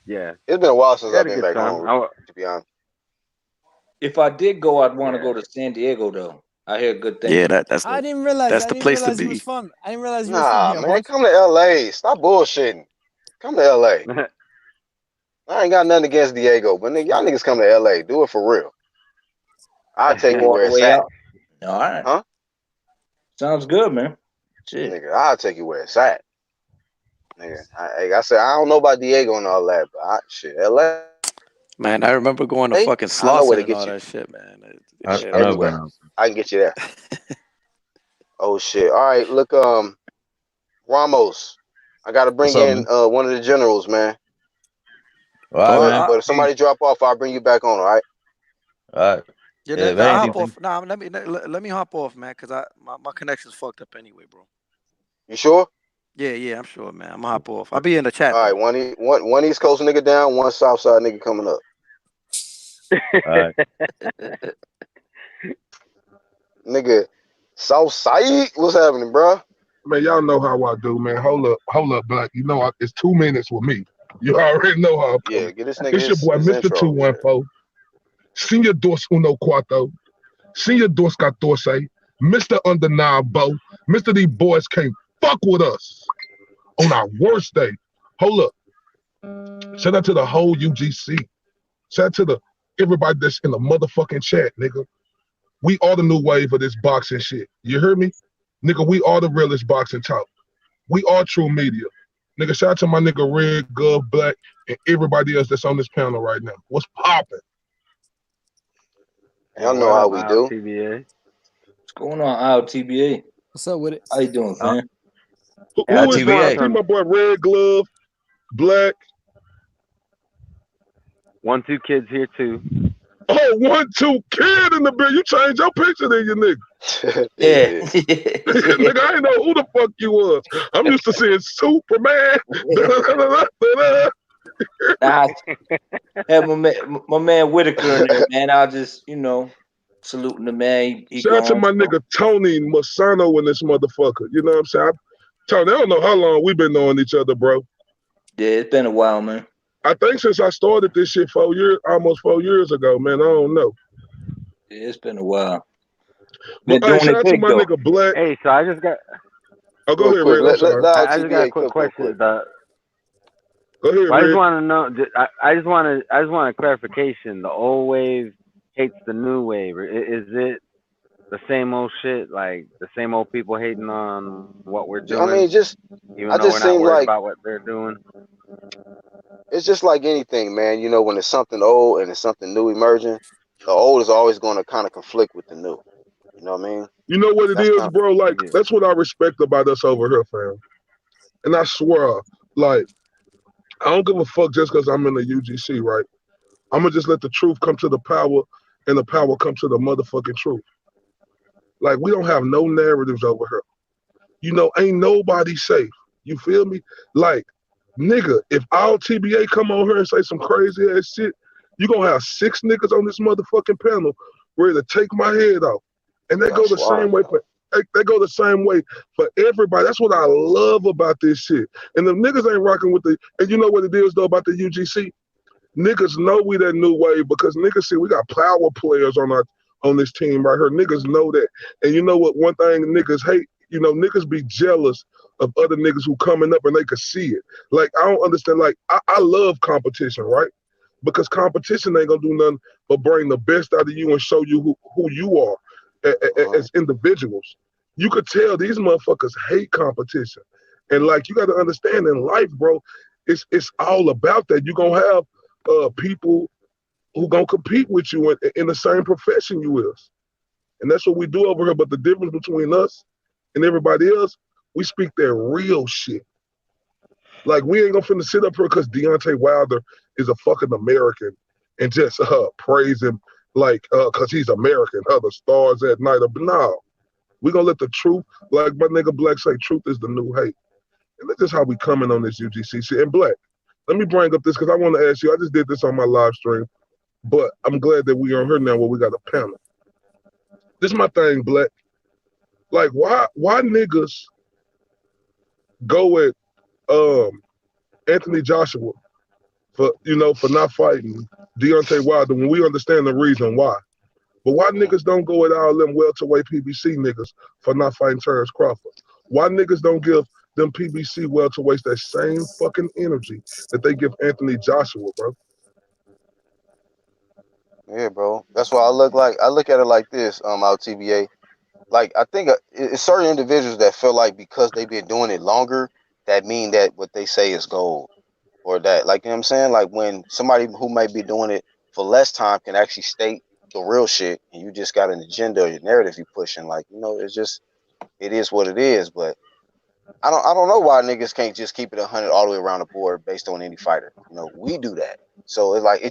Yeah, It's been a while since we I've had a been good back time. home, to be honest. If I did go, I'd want to Yeah. go to San Diego though. I hear good things. Yeah, that's I the didn't realize that's the place to he was be. from. I didn't realize he was from Nah, here, man, Horse. come to LA. Stop bullshitting. Come to LA. I ain't got nothing against Diego, but nigga, y'all niggas come to LA. Do it for real. I'll take Go you all where the it's way at. out. All right. Huh? Sounds good, man. Shit. Nigga, I'll take you where it's at. Nigga, I said, I don't know about Diego and all that, but shit, LA, Man, I remember going to fucking I know where Slauson to and get all you. that shit, man. Shit, I never been everywhere. out. I can get you there. Oh shit. All right, look, Ramos. I gotta What's bring up, in man? one of the generals, man. All right, Oh, man. But if somebody drop off, I'll bring you back on, all right? All right. yeah, If I'll hop anything, off. Nah, let me hop off, man, cause my connection's fucked up anyway, bro. You sure? Yeah, I'm sure, man. I'm gonna hop off. I'll be in the chat All right, though. one East Coast nigga down, one South Side nigga coming up. all right. Nigga, South Side, what's happening, bro? Man, y'all know how I do, man. Hold up, Black. You know it's 2 minutes with me. You already know how I'm Yeah, coming. get this nigga It's your boy, his Mr. intro. Yeah. 214. Senor Dos Uno Cuarto. Senor Dos Catorce. Mr. Undeniable. Mr. These boys can't fuck with us on our worst day. Hold up. Shout out to the whole UGC. Shout out to everybody that's in the motherfucking chat, nigga. We are the new wave of this boxing shit. You hear me? Nigga, we are the realest boxing talk. We are true media. Nigga, shout out to my nigga Red, Gov, Black, and everybody else that's on this panel right now. What's popping? Y'all know What how up, we do. TBA? What's going on, ILTBA? What's up with it? How you doing, fam? Who is that? I LTBA. see my boy Red Glove, Black. 1, 2 kids here too. Oh, 1, 2 kid in the bill. You changed your picture then, you nigga. Yeah. Nigga, I didn't know who the fuck you was. I'm used to seeing Superman. Nah, I have my man Whitaker in there, man. I'll just, saluting the man. He Shout out to gone. my So. nigga Tony Masano in this motherfucker. You know what I'm saying? Tony, I don't know how long we've been knowing each other, bro. Yeah, it's been a while, man. I think since I started this shit almost 4 years ago, man. I don't know. Yeah, it's been a while. But Been hey, doing shout it out to big my though. nigga Black. Hey, so I just got Oh, go Real ahead, quick, Red. I'm let sorry. the I just got a TBA quick cook real question. quick. Go ahead, Well, I just Red. want to know. I just want a clarification. The old wave hates the new wave. Is it the same old shit? Like the same old people hating on what we're I mean, doing, even I though we're just not seem worried like about what they're doing. it's just like anything, man. You know, when it's something old and it's something new emerging, the old is always going to kind of conflict with the new. You know what I mean? You know what it That's is, kind bro? Like, Yeah. that's what I respect about us over here, fam. And I swear, like, I don't give a fuck just because I'm in the UGC, right? I'm going to just let the truth come to the power and the power come to the motherfucking truth. Like, we don't have no narratives over here. You know, ain't nobody safe. You feel me? Like, nigga, if all TBA come on here and say some crazy ass shit, you going to have 6 niggas on this motherfucking panel ready to take my head off. And they go the same way for they go the same way for everybody. That's what I love about this shit. And the niggas ain't rocking with and you know what it is though about the UGC? Niggas know we that new wave because niggas see we got power players on this team right here. Niggas know that. And you know what one thing niggas hate? You know, niggas be jealous of other niggas who coming up and they can see it. Like, I don't understand. Like, I love competition, right? Because competition ain't gonna do nothing but bring the best out of you and show you who you are as individuals. You could tell these motherfuckers hate competition. And like you got to understand in life, bro, it's all about that. You're gonna have people who gonna compete with you in the same profession you is. And that's what we do over here. But the difference between us and everybody else, we speak that real shit. Like we ain't gonna finna sit up here because Deontay Wilder is a fucking American and just praise him like cause he's American, the stars at night. But no, we gonna let the truth, like my nigga Black say, truth is the new hate. And that's just how we coming on this UGC shit. And Black, let me bring up this because I want to ask you. I just did this on my live stream, but I'm glad that we are here now where we got a panel. This is my thing, Black. Like why niggas go at Anthony Joshua for not fighting Deontay Wilder when we understand the reason why. But why niggas don't go at all them welterweight PBC niggas for not fighting Terrence Crawford? Why niggas don't give them PBC welterweights that same fucking energy that they give Anthony Joshua, bro? Yeah, bro. That's why I look at it like this, out TBA. Like I think it's certain individuals that feel like because they've been doing it longer, that mean that what they say is gold. Or that, like, you know what I'm saying? Like when somebody who might be doing it for less time can actually state the real shit, and you just got an agenda or your narrative you pushing. Like, it is what it is. But I don't know why niggas can't just keep it 100 all the way around the board based on any fighter. We do that. So it's like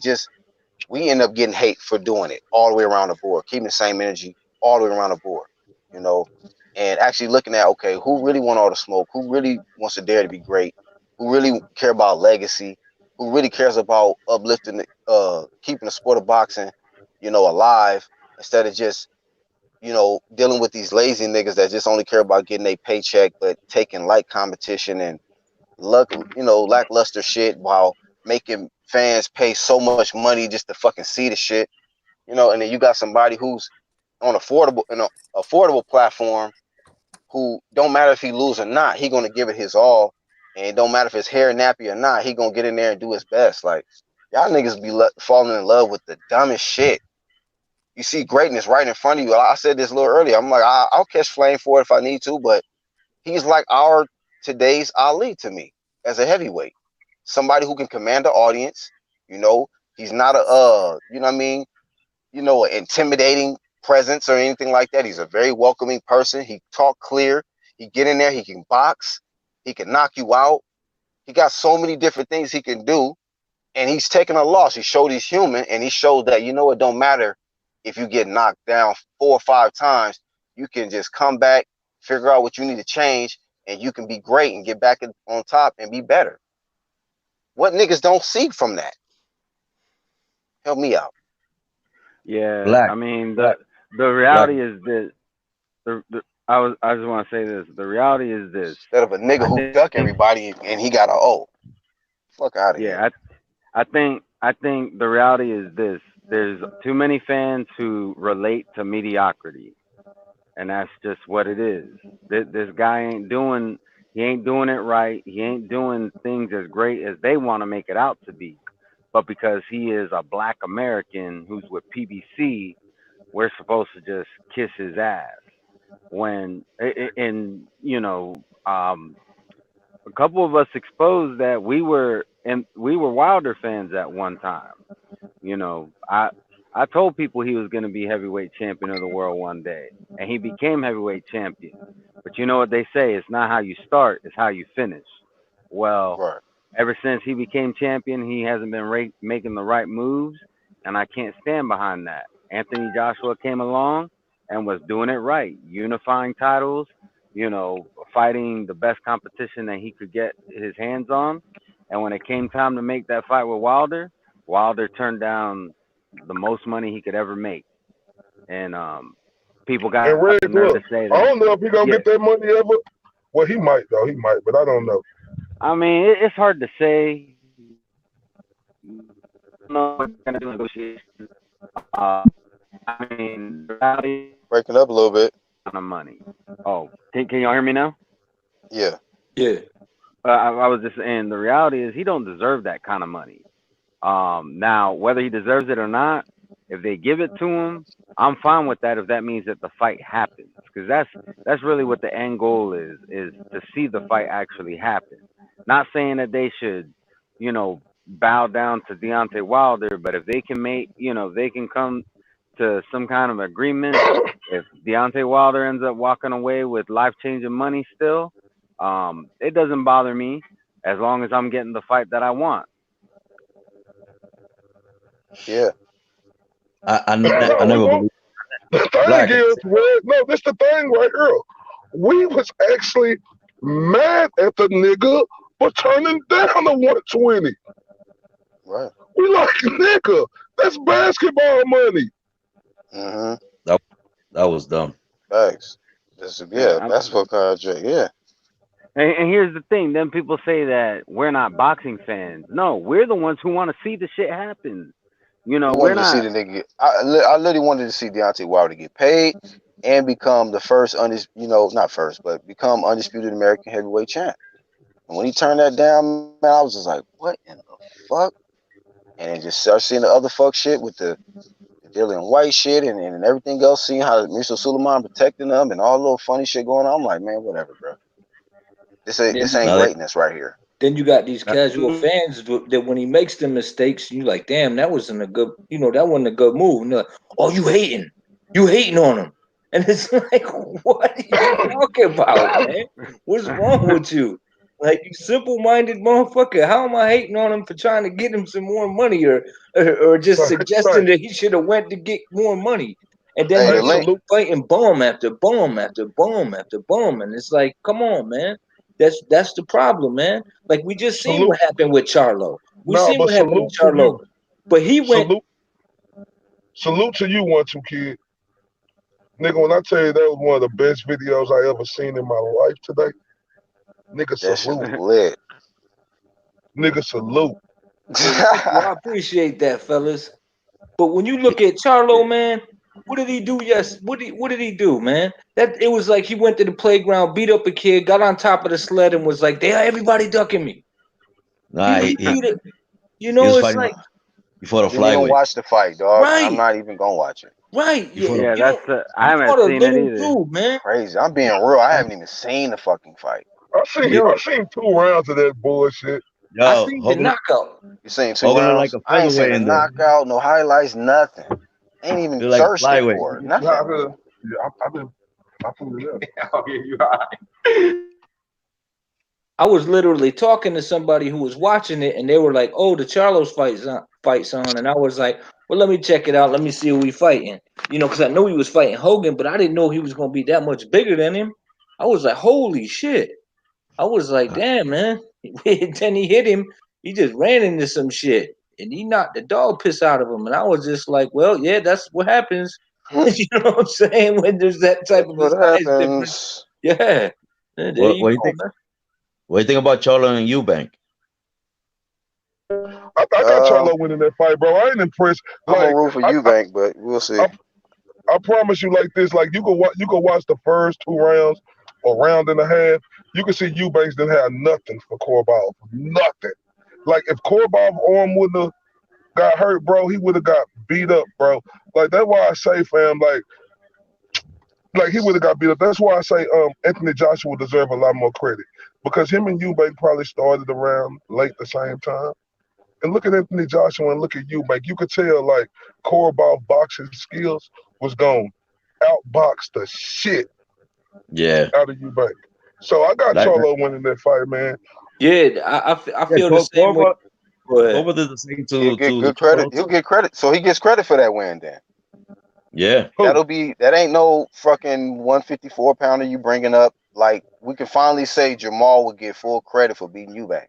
we end up getting hate for doing it all the way around the board, keeping the same energy all the way around the board. And actually looking at, okay, who really want all the smoke? Who really wants to dare to be great? Who really care about legacy? Who really cares about uplifting, keeping the sport of boxing, alive, instead of just, dealing with these lazy niggas that just only care about getting a paycheck, but taking light competition and lackluster shit while making fans pay so much money just to fucking see the shit, and then you got somebody who's on affordable platform who don't matter if he lose or not, he gonna give it his all, and it don't matter if his hair nappy or not, he gonna get in there and do his best. Like y'all niggas be falling in love with the dumbest shit. You see greatness right in front of you. I said this a little earlier. I'm like, I'll catch flame for it if I need to, but he's like our today's Ali to me as a heavyweight, somebody who can command the audience. He's not an intimidating presence or anything like that. He's a very welcoming person. He talk clear. He get in there. He can box. He can knock you out. He got so many different things he can do, and he's taken a loss. He showed he's human, and he showed that it don't matter if you get knocked down 4 or 5 times. You can just come back, figure out what you need to change, and you can be great and get back on top and be better. What niggas don't see from that? Help me out. Yeah, Black. I mean the reality is this. I just want to say this. The reality is this. Instead of a nigga who duck everybody and he got a fuck out of here. Yeah, I think the reality is this. There's too many fans who relate to mediocrity, and that's just what it is. This guy ain't doing it right. He ain't doing things as great as they want to make it out to be. But because he is a black American who's with PBC, we're supposed to just kiss his ass. When a couple of us exposed that we were Wilder fans at one time. I told people he was going to be heavyweight champion of the world one day, and he became heavyweight champion. But you know what they say? It's not how you start, it's how you finish. Well, right. Ever since he became champion, he hasn't been making the right moves, and I can't stand behind that. Anthony Joshua came along and was doing it right, unifying titles, fighting the best competition that he could get his hands on. And when it came time to make that fight with Wilder, Wilder turned down the most money he could ever make. And people got And Red the nerve to Glove, say I that. don't know if he gonna get that money ever. Well, he might though. He might, but I don't know. I mean, it's hard to say. No, we're gonna do negotiations. I mean, breaking up a little bit. Of money. Oh, can y'all hear me now? Yeah. Yeah. I was just saying the reality is he don't deserve that kind of money. Now whether he deserves it or not, if they give it to him, I'm fine with that. If that means that the fight happens, because that's really what the end goal is to see the fight actually happen. Not saying that they should, bow down to Deontay Wilder, but if they can they can come to some kind of agreement. If Deontay Wilder ends up walking away with life-changing money still, it doesn't bother me as long as I'm getting the fight that I want. Yeah. I never believed The thing Black. is, no, this the thing right here. We was actually mad at the nigga for turning down the 120. Right. We like, nigga, that's basketball money. Mm-hmm. That was dumb. Thanks. That's what contract. Yeah. And here's the thing: then people say that we're not boxing fans. No, we're the ones who want to see the shit happen. I We're wanted to see not. the nigga. I literally wanted to see Deontay Wilder get paid and become the first not first, but become undisputed American heavyweight champ. And when he turned that down, man, I was just like, what in the fuck? And then just start seeing the other fuck shit with the Dillian White shit and everything else, seeing how Mr. Suleiman protecting them and all the little funny shit going on. I'm like, man, whatever, bro. This ain't greatness right here. Then you got these casual fans that when he makes the mistakes, you like, damn, that wasn't a good, that wasn't a good move. And they're like, oh, you hating on him. And it's like, what are you talking about, man? What's wrong with you? Like, you simple-minded motherfucker. How am I hating on him for trying to get him some more money or just suggesting that he should have went to get more money? And then he's fighting bomb after bomb after bomb after bomb. And it's like, come on, man. That's the problem, man. Like, we just seen what happened with Charlo. We seen what happened with Charlo. But he went. Salute to you, 1-2 kid. Nigga, when I tell you that was one of the best videos I ever seen in my life today, nigga, salute. Lit. Nigga, salute. I appreciate that, fellas. But when you look at Charlo, man, what did he do? What did he do, man? That it was like he went to the playground, beat up a kid, got on top of the sled, and was like, everybody ducking me." Nah, he it's like before the flyweight. You don't watch the fight, dog. Right. I'm not even gonna watch it. Right. I haven't seen it either. Dude, man. Crazy. I'm being real. I haven't even seen the fucking fight. I seen 2 rounds of that bullshit. Yo, I seen the knockout. You seen 2 rounds? Like a I ain't seen the knockout, no highlights, nothing. Ain't even thirsty for it. Nothing. I've been putting it up. I'll give you high. I was literally talking to somebody who was watching it, and they were like, "Oh, the Charlo's fight's on," and I was like, "Well, let me check it out. Let me see who we fighting." Because I know he was fighting Hogan, but I didn't know he was gonna be that much bigger than him. I was like, "Holy shit!" I was like, "Damn, man!" Then he hit him. He just ran into some shit, and he knocked the dog piss out of him. And I was just like, "Well, yeah, that's what happens." You know what I'm saying? When there's that type of size difference. Yeah. What do you think about Charlo and Eubank? I got Charlo winning that fight, bro. I ain't impressed. I'm gonna root for Eubank, but we'll see. I promise you, like this, like you go watch the first 2 rounds or round and a half. You can see Eubanks didn't have nothing for Korobov. Nothing. Like if Korbov's arm wouldn't have got hurt, bro, he would have got beat up, bro. Like that's why I say, fam, like he would have got beat up. That's why I say Anthony Joshua deserve a lot more credit. Because him and Eubank probably started around late the same time. And look at Anthony Joshua and look at Eubank. You could tell like Korobov boxing skills was going to outbox the shit out of Eubank. So I got Charlo winning that fight, man. Yeah, I feel the same way. Korobov did the same He'll get good credit. He'll get credit. So he gets credit for that win then. Yeah. That ain't no fucking 154 pounder you bringing up. Like we can finally say Jamal would get full credit for beating Eubank.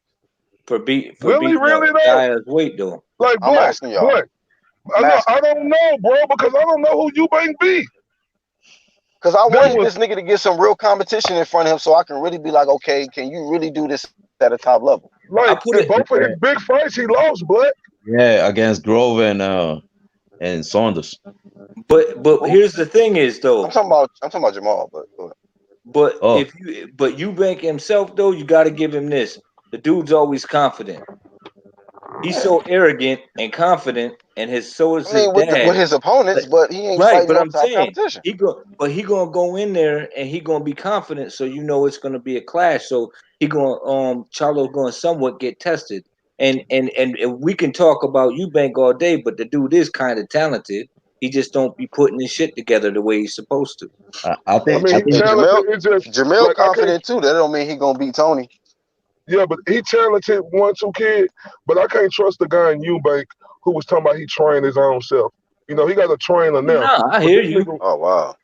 Will he really though? Wait though. Like I'm asking y'all. I don't know, bro, because I don't know who Eubank beat. Because I wanted this nigga to get some real competition in front of him so I can really be like, okay, can you really do this at a top level? Like both of his big fights he lost, Black. Yeah, against Grove and Saunders. But here's the thing is though. I'm talking about Jamal, but Eubank himself though, you got to give him this. The dude's always confident. He's so arrogant and confident, and so is I his mean, with dad. his opponents, but he ain't Right, fighting but no I'm top saying competition. he gonna go in there and he gonna be confident, so you know it's gonna be a clash. So he gonna Charlo's gonna somewhat get tested, and we can talk about Eubank all day, but the dude is kind of talented. He just don't be putting his shit together the way he's supposed to. I I think mean, I he's And think talented. It's just Jamel like I can't. confident too. That don't mean he gonna beat Tony. Yeah, but he talented 1-2 kid. But I can't trust the guy in Eubank who was talking about he trained his own self. You know, he got a trainer now. Nah, I But hear this you. nigga, Oh wow.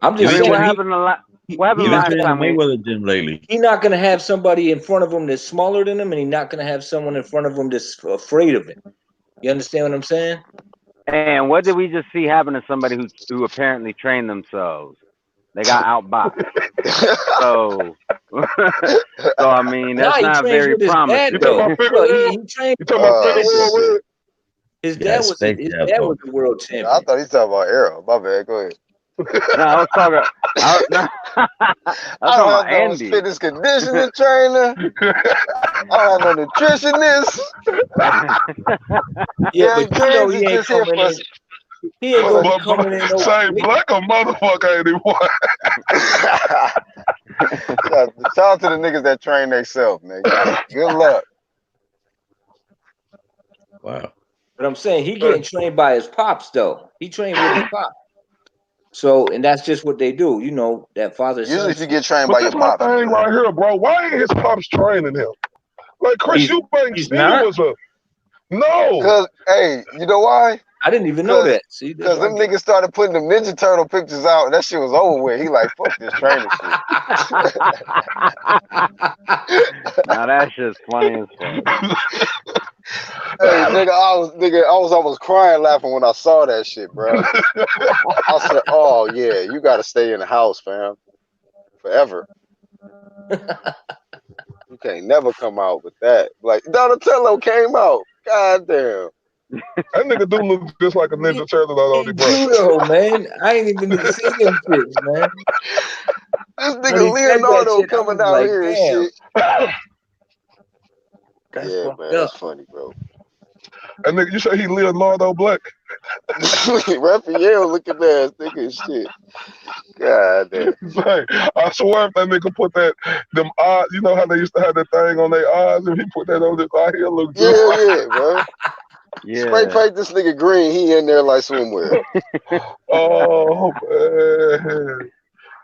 I'm I just mean, saying what happened what happened he you've been not last training time we Mayweather gym lately. he not gonna have somebody in front of him that's smaller than him, and he's not gonna have someone in front of him that's afraid of him. You understand what I'm saying? and what did we just see happen to somebody who apparently trained themselves? They got outboxed. So so I mean Nah, that's he not trains very with his dad you promising. talking though. about Figure Look, World? he trained You talking with about his Figure dad. World? Shit. Red? His Yeah, dad it's was fake his that dad though. was the world I champion. thought he talking about Arrow. My bad. Go ahead. No, I was talking I was I talking don't about have no Andy. fitness conditioning trainer. I don't have no nutritionist. Yeah, but Derek you know James he is ain't just here coming for. in. He ain't gonna be But coming in no. say black a motherfucker ain't he? What? Shout out to the niggas that train themselves, nigga. Good luck. Wow. But I'm saying he getting trained by his pops though. He trained with his pop. So and that's just what they do. You know that father son. Usually, if you get trained But by your this my pops, you thing good. right here, bro. Why ain't his pops training him? Like Chris Eubank He's Sr. not. was a no. Cause hey, you know why? I didn't even know that. See, that's Cause them niggas started putting them Ninja Turtle pictures out, and that shit was over with. He like, fuck this training shit. Now that shit's funny as fuck. Hey, nigga, I was almost crying laughing when I saw that shit, bro. I said, oh yeah, you gotta stay in the house, fam, forever. You can't never come out with that. Like Donatello came out. God damn. That nigga do look just like a Ninja Turtle out on the brother. Judo, man. I ain't even seen them shits, man. This When he nigga said that Leonardo shit, I coming was out like, here and damn. shit. That's Yeah, fucked man, up. that's funny, bro. And nigga, you say he Leonardo Black? Raphael looking ass nigga and shit. God damn. Say, I swear if that nigga put them eyes, you know how they used to have that thing on their eyes? If he put that on his eye, he'll look just Yeah, like yeah, bro. Spray Yeah. paint this nigga green. He in there like swimwear. oh man.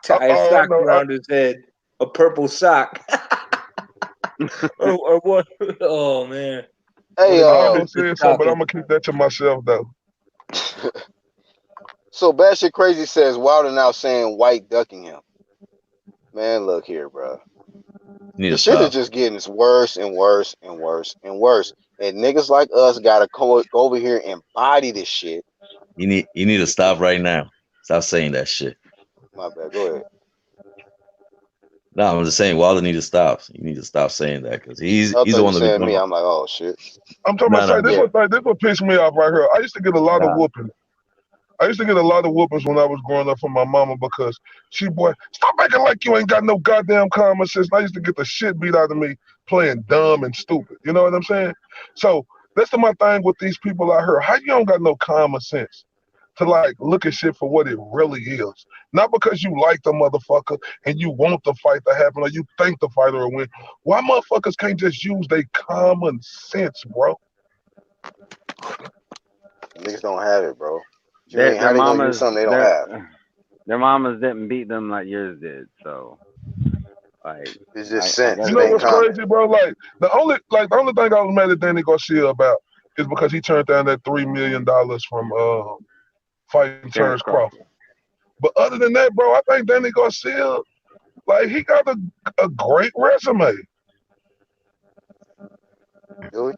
Tie a I sock know. around his head. A purple sock. or what? Oh, man. Hey, I almost said something, but I'm gonna keep that to myself though. So Batshit Crazy says Wilder now saying White ducking him. Man, look here, bro. You need This to shit is stop. just getting worse and worse and worse and worse. And niggas like us gotta go over here and body this shit. You need to stop right now. Stop saying that shit. My bad. Go ahead. No, I'm just saying Wilder need to stop. You need to stop saying that because he's I the thought you one that be saying me. doing. I'm like, oh shit. I'm talking No, about say no, this what pissed me off right here. I used to get a lot of whoopings. I used to get a lot of whoopings when I was growing up from my mama because she stop acting like you ain't got no goddamn common sense. And I used to get the shit beat out of me playing dumb and stupid. You know what I'm saying? So that's my thing with these people out here. How you don't got no common sense to like look at shit for what it really is? Not because you like the motherfucker and you want the fight to happen or you think the fighter will win. Why motherfuckers can't just use their common sense, bro? Niggas don't have it, bro. Their How they gonna mamas use something they don't have? their mamas didn't beat them like yours did, so like It's just I sense. guess You It know ain't what's common. crazy, bro? Like the only thing I was mad at Danny Garcia about is because he turned down that $3 million from fighting Terrence Crawford. But other than that, bro, I think Danny Garcia, like he got a great resume. Do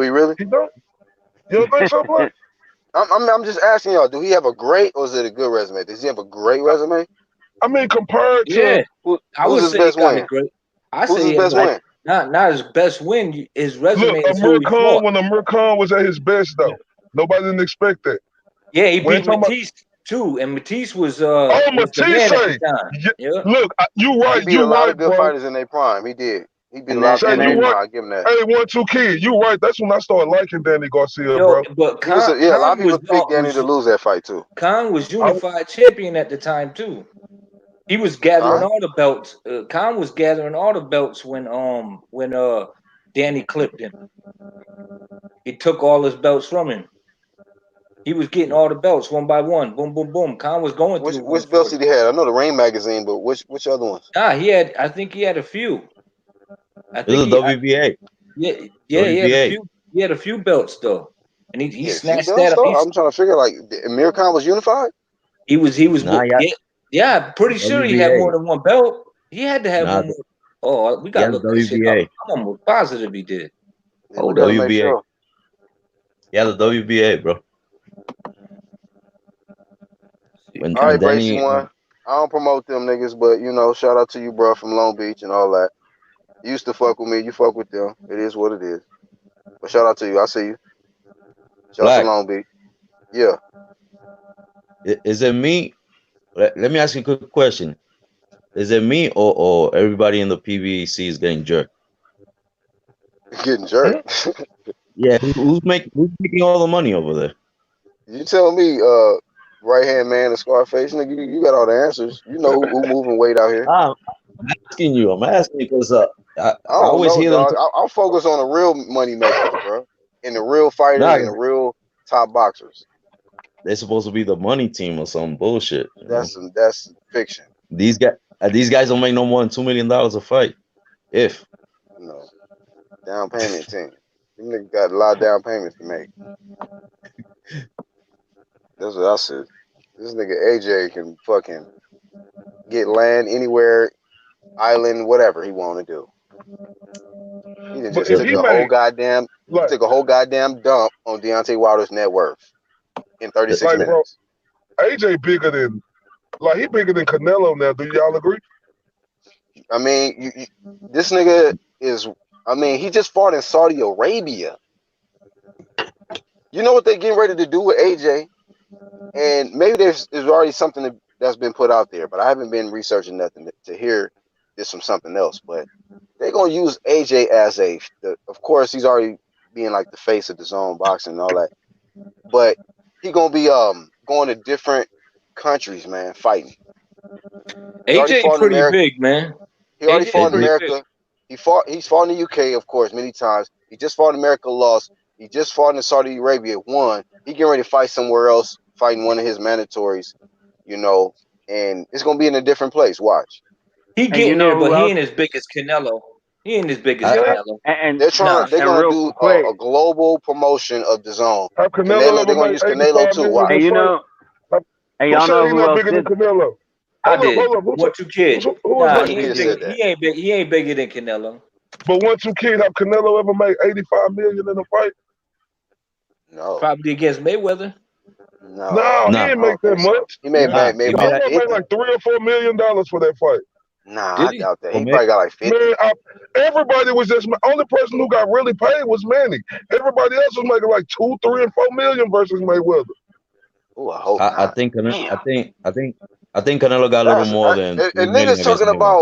he really? He don't. You don't think so, bro? I'm just asking y'all. Do he have a great or is it a good resume? Does he have a great resume? I mean, compared to I would who's his say best he got win? a great. I Who's say his he has best win? not his best win. His resume look, is who he fought. when Amir Khan was at his best, though, nobody didn't expect that. Yeah, he When beat Matisse too, and Matisse was was the Matisse, man at the time. Yeah. look, you He right, beat a lot of good bro. fighters in their prime. He did. He beat a And lot then of Shay, people. and you then right. I give him that. Hey, 1-2 Kid, you right. That's when I started liking Danny Garcia, Yo, bro. but He was a lot of Khan was people picked Danny to lose that fight too. Khan was I, unified champion at the time too. He was gathering Huh? all the belts. Khan was gathering all the belts when Danny clipped him. He took all his belts from him. He was getting all the belts one by one. Boom, boom, boom. Khan was going through Which belts 140. did he have? I know the Rain magazine, but which other ones? I think he had a few. I This think is WBA. he had a WBA. few. He had a few belts though, and he Yeah, a few snatched belts that up. though. I'm trying to figure like Amir Khan was unified. He was Nah, yeah, yeah. Pretty sure he had more WBA. than one belt. He had to have Nah, one more. Oh, we he gotta has look that shit up. WBA. I'm almost positive he did. Yeah, we Hold gotta up. make WBA. sure. Yeah, the WBA, bro. When All right, Bracy Danny, one. I don't promote them niggas, but you know, shout out to you, bro, from Long Beach and all that. You used to fuck with me, you fuck with them. It is what it is. But shout out to you. I see you. Shout out to Black, Long Beach. Yeah. is it me? Let me ask you a quick question. Is it me or everybody in the PBC is getting jerked? Getting jerked. Yeah, who's making all the money over there? You tell me, right hand man and Scarface, nigga, you got all the answers. You know who moving weight out here. I'm asking you. I'm asking because I I don't always know, hear them. dog. I'll focus on the real money makers, bro. And the real fighters Nah, and the real top boxers. they're supposed to be the money team or some bullshit. You know? That's fiction. These guys don't make no more than $2 million a fight. If No. Down payment team. Them niggas got a lot of down payments to make. That's what I said. This nigga AJ can fucking get land anywhere, island, whatever he want to do. He done but just if took he a whole made goddamn like dump on Deontay Wilder's net worth in 36 like bro, minutes. AJ bigger than he bigger than Canelo now. Do y'all agree? I mean, this nigga is. I mean, he just fought in Saudi Arabia. You know what they're getting ready to do with AJ, and maybe there's already something that's been put out there, but I haven't been researching nothing to hear this from something else. But they're gonna use AJ as of course, he's already being like the face of the zone boxing and all that, but he gonna be going to different countries, man, fighting. He already AJ fought in pretty America. big, man. He already AJ fought in pretty big. America. He's fought in the UK, of course, many times. He just fought in America, lost. He just fought in Saudi Arabia, won. He getting ready to fight somewhere else, fighting one of his mandatories, you know, and it's gonna be in a different place. Watch. He And you getting know there, but who he else? ain't as big as Canelo. He ain't as big as I, Canelo. And They're Nah. gonna real do quick, a global promotion of the zone. Have Canelo Canelo, ever they're gonna made use Canelo 85 too. million and Watch. in you fight? know, and Who y'all said know he who not else bigger than did. Canelo? I Hold up, did. hold up. What two kids? Who is Nah, One that? two he ain't kids big. said that. He ain't bigger than Canelo. But 1-2 Kid, have Canelo ever made 85 million in a fight? No, Probably against Mayweather. no, No, he nah, ain't I make don't that think so. much. He made Nah. he maybe made like I that. thought made 50. like $3 or $4 million for that fight. Nah, Did I he? doubt that. For He me, probably got like 50. Man, everybody was just only person who got really paid was Manny. Everybody else was making like 2, 3, and 4 million versus Mayweather. Oh, I hope I not. think Damn. I think Canelo got a little That's more than and 3 million niggas against talking Mayweather.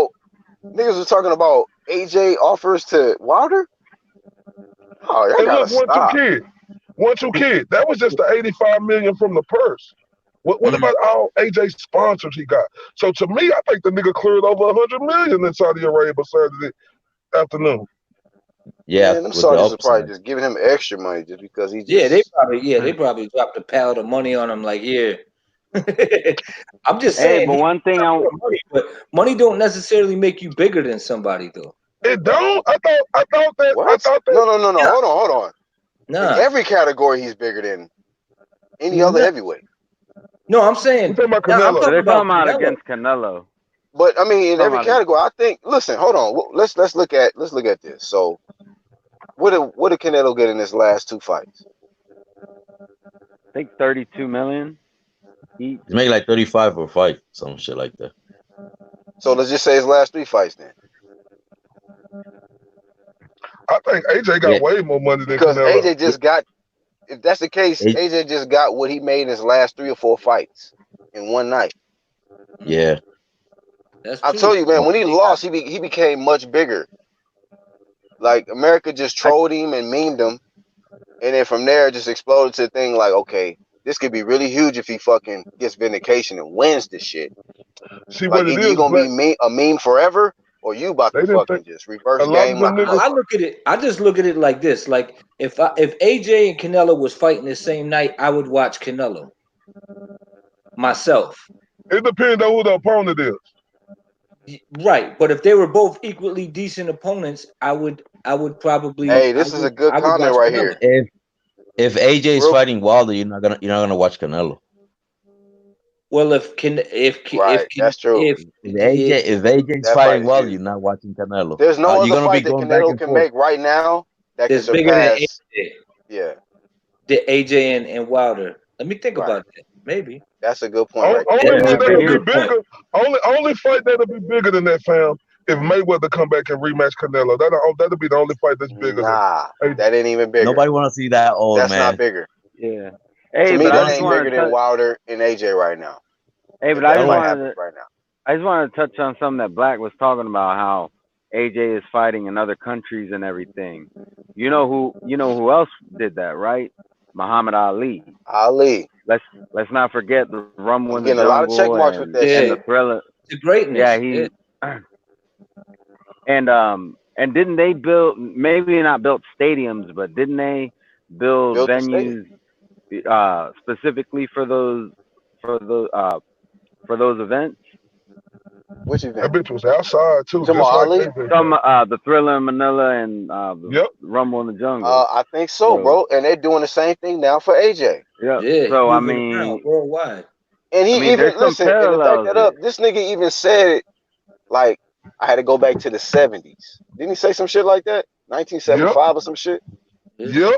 about AJ offers to Wilder. Oh, y'all And gotta look, 1-2 stop. Kid, 1-2 Kid, that was just the 85 million from the purse. What about all AJ sponsors he got? So to me, I think the nigga cleared over 100 million in Saudi Arabia Saturday afternoon. Yeah, Man, them with the Saudis are probably upside. just giving him extra money just because he Yeah, just. they probably dropped a pile of money on him. Like, yeah. I'm just Hey, saying, but one thing money, but money don't necessarily make you bigger than somebody, though. It don't. I thought that. What? No. Yeah. Hold on. In Nah, every category, he's bigger than any other no, heavyweight. no. I'm we saying, talking about nah, I'm Canelo. so talking they're about talking about Canelo. against Canelo. But I mean, in Talking every about category, I think. Listen, hold on. Let's look at this. So, what did Canelo get in his last 2 fights? I think 32 million each. He's making like 35 for a fight, some shit like that. So let's just say his last 3 fights then, I think AJ got Yeah, way more money than because Canelo. AJ just got. If that's the case, it- AJ just got what he made in his last 3 or 4 fights in one night. yeah. That's I true. tell you, man, when he lost, he became much bigger. Like America just trolled him and memed him, and then from there it just exploded to the thing like, okay, this could be really huge if he fucking gets vindication and wins this shit. See Like what it either you is, gonna Black. be a meme forever, or you about They to didn't think fucking just a reverse lot of game like them a niggas. I motherfucker. look at it. I just look at it like this: like if AJ and Canelo was fighting the same night, I would watch Canelo myself. It depends on who the opponent is. Right, but if they were both equally decent opponents, I would probably Hey, this is a good I would comment watch right Canelo. here. If AJ is Real fighting Wilder, you're not gonna watch Canelo. Well, if right, that's true. If AJ's That fight fighting is Wilder, huge. you're not watching Canelo. There's no You're other gonna be fight that going back Canelo and can forth. make right now that can it's bigger than surpass. AJ, Yeah, and Wilder. Let me think right. about that. Maybe That's a good point right Only there. Yeah, one that's a that'll real be good point. bigger. Only fight that'll be bigger than that, fam. If Mayweather come back and rematch Canelo, that'll be the only fight that's bigger Nah, than AJ. that ain't even bigger. nobody want to see that old That's not man. bigger. Yeah. To Hey, me, but I that just ain't wanted bigger to than touch. Wilder and AJ right now. Hey, If but I that just fight wanted happens to. right now. I just wanted to touch on something that Black was talking about, how AJ is fighting in other countries and everything. You know who else did that, right? Muhammad Ali. Ali, Let's not forget the Rumble he's in the getting a lot of check Jungle marks with that and the shit. Thriller. The greatness. Yeah, he and didn't they build, maybe not built stadiums, but didn't they build Built the stadium. venues specifically for those events? Which That event? bitch was outside too, You talking just about like Ali? AJ. Some the Thriller in Manila and the Yep. Rumble in the Jungle. I think so, So bro. And they're doing the same thing now for AJ. yeah. Yeah, So I moving around mean, worldwide. And he even there's some listen, and to back parallels that here. up, this nigga even said it like I had to go back to the 70s. Didn't he say some shit like that? 1975 or some shit? Yep.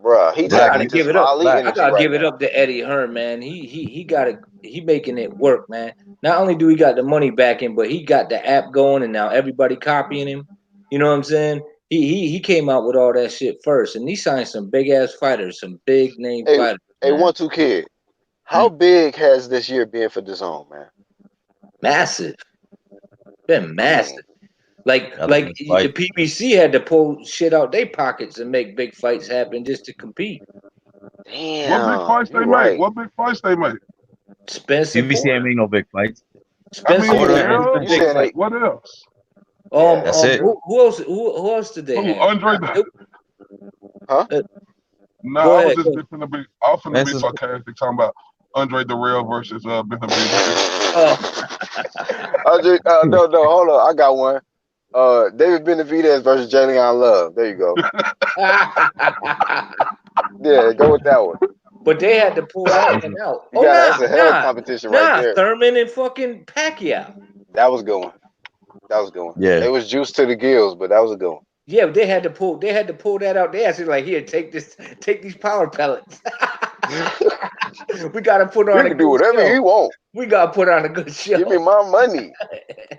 Bruh, he I Black, tapping gotta you, into give it some up. Ali Black. I energy gotta right give it now. up to Eddie Hearn, man. He got it. He making it work, man. Not only do he got the money backing, but he got the app going, and now everybody copying him. You know what I'm saying? He came out with all that shit first, and he signed some big ass fighters, some big name Hey, fighters. hey, Man. 1-2 kid. How big has this year been for DAZN, man? Massive, been massive. Like Got the best the fight. PBC had to pull shit out their pockets and make big fights happen just to compete. What big Damn, fights you they right. make? What big fights they make? Spence and PBC ain't Porter. make no big fights. I Spence mean, and Porter Porter was and yeah, a You big saying fight. they? what else? Yeah. That's it. Who else? Who else did they Who, have? Andre the Huh? No, Go I was ahead. just Go. finna be off finna be Spencer's sarcastic talking about Andre Darrell versus Benavidez. No, hold on. I got one. David Benavidez versus Jalen Love. There you go. Yeah, go with that one. But they had to pull that one out. You got that's a hell of competition right there. Thurman and fucking Pacquiao. That was going. That was going. Yeah. It was juice to the gills, but that was a good one. Yeah, they had to pull that out. They actually like, here, take these power pellets. We gotta put on You a can do good whatever show. you want. We gotta put on a good show. Give me my money.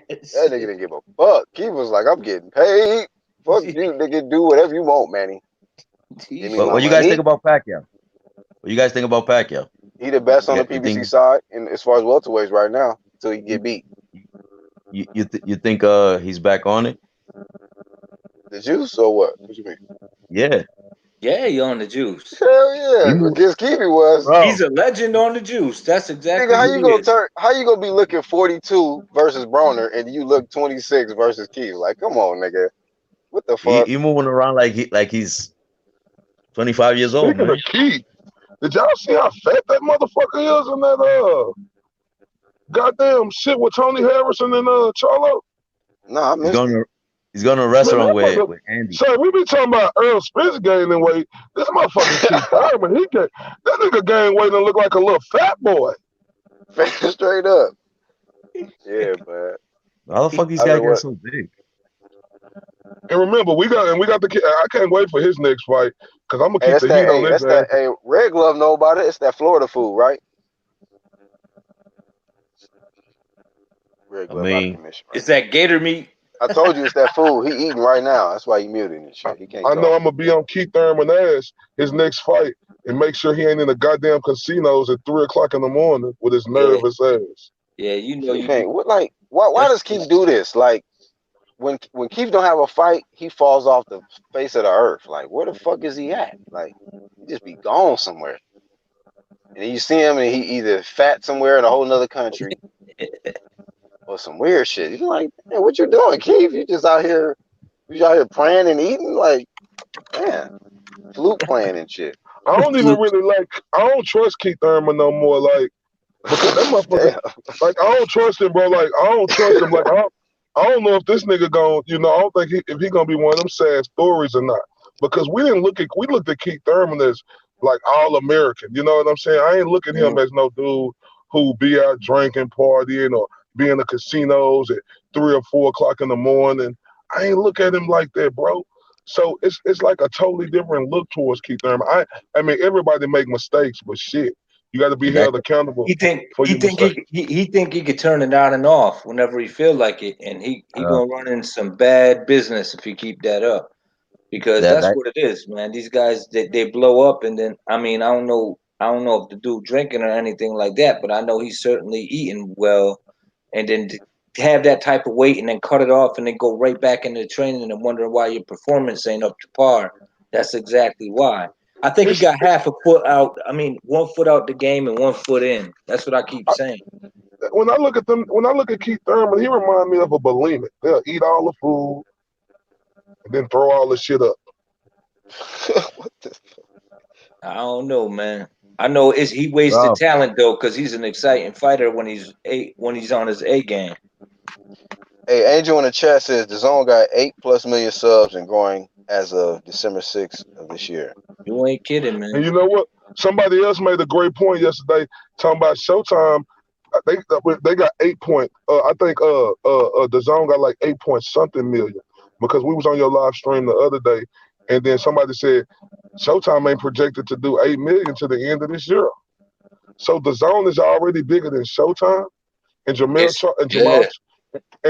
That nigga didn't give a fuck. He was like, I'm getting paid. Fuck you, nigga. Do whatever you want, Manny. Give me But my what you money. guys think about Pacquiao? What you guys think about Pacquiao? He the best on the You PBC think- side, and as far as welterweights right now, until he get beat. You think he's back on it? The juice or what? What you mean? Yeah. Yeah, he on the juice. Hell yeah. You- Against Kiwi was. Bro, He's a legend on the juice. That's exactly Nigga, how who you he gonna is. turn? How you gonna be looking 42 versus Broner and you look 26 versus Kiwi? Like, come on, nigga. What the fuck? he moving around like he's 25 years old, Speaking man. of Keith, did y'all see how fat that motherfucker is in that goddamn shit with Tony Harrison and Charlo? Nah, I missed it. He's going to a restaurant Man, that with Andy. So we be talking about Earl Spence gaining weight. This motherfucker Keith Thurman, that nigga gained weight and look like a little fat boy. Straight up. Yeah, man. How the fuck these I guys mean, get what- so big? And remember, we got the kid. I can't wait for his next fight because I'm gonna Hey, keep the heat on that's his that. ass. Hey, Red Glove know about it. It's that Florida food, right? Red I Glove out mean- of commission. Right? It's that gator meat. I told you it's that food. He eating right now. That's why he muted and shit. He can't I talk. know I'm gonna be on Keith Thurman ass his next fight and make sure he ain't in the goddamn casinos at 3:00 in the morning with his nervous ass. Yeah, you know He you. can't. What like? Why does Keith do this? Like, when Keith don't have a fight, he falls off the face of the earth. Like, where the fuck is he at? Like, he just be gone somewhere. And then you see him, and he either fat somewhere in a whole nother country, or some weird shit. You're like, man, what you doing, Keith? You out here praying and eating? Like, man, flute playing and shit. I don't even really I don't trust Keith Thurman no more. Like, because that motherfucker, like, I don't trust him, bro. Like, I don't trust him. Like, I don't know if this nigga I don't think if he gonna be one of them sad stories or not. Because we looked at Keith Thurman as like all American. You know what I'm saying? I ain't look at him as no dude who be out drinking, partying, or be in the casinos at 3 or 4 o'clock in the morning. I ain't look at him like that, bro. So it's like a totally different look towards Keith Thurman. I mean, everybody make mistakes, but shit, you got to be held accountable. He think he could turn it on and off whenever he feel like it, and he gonna run in some bad business if he keep that up. Because that's what it is, man. These guys they blow up, and then I mean I don't know if the dude drinking or anything like that, but I know he's certainly eating well, and then to have that type of weight and then cut it off and then go right back into training and wondering why your performance ain't up to par. That's exactly why. I think he got half a foot out. I mean, 1 foot out the game and 1 foot in. That's what I keep saying. When I look at Keith Thurman, he reminds me of a bulimic. They'll eat all the food and then throw all the shit up. What the fuck? I don't know, man. I know he wasted talent though, because he's an exciting fighter when he's on his A game. Hey, Angel in the chat says the zone got 8+ million subs and growing as of December 6th of this year. You ain't kidding, man. And you know what? Somebody else made a great point yesterday talking about Showtime. They got 8 point. I think the zone got like 8 point something million, because we was on your live stream the other day, and then somebody said Showtime ain't projected to do 8 million to the end of this year. So the zone is already bigger than Showtime, and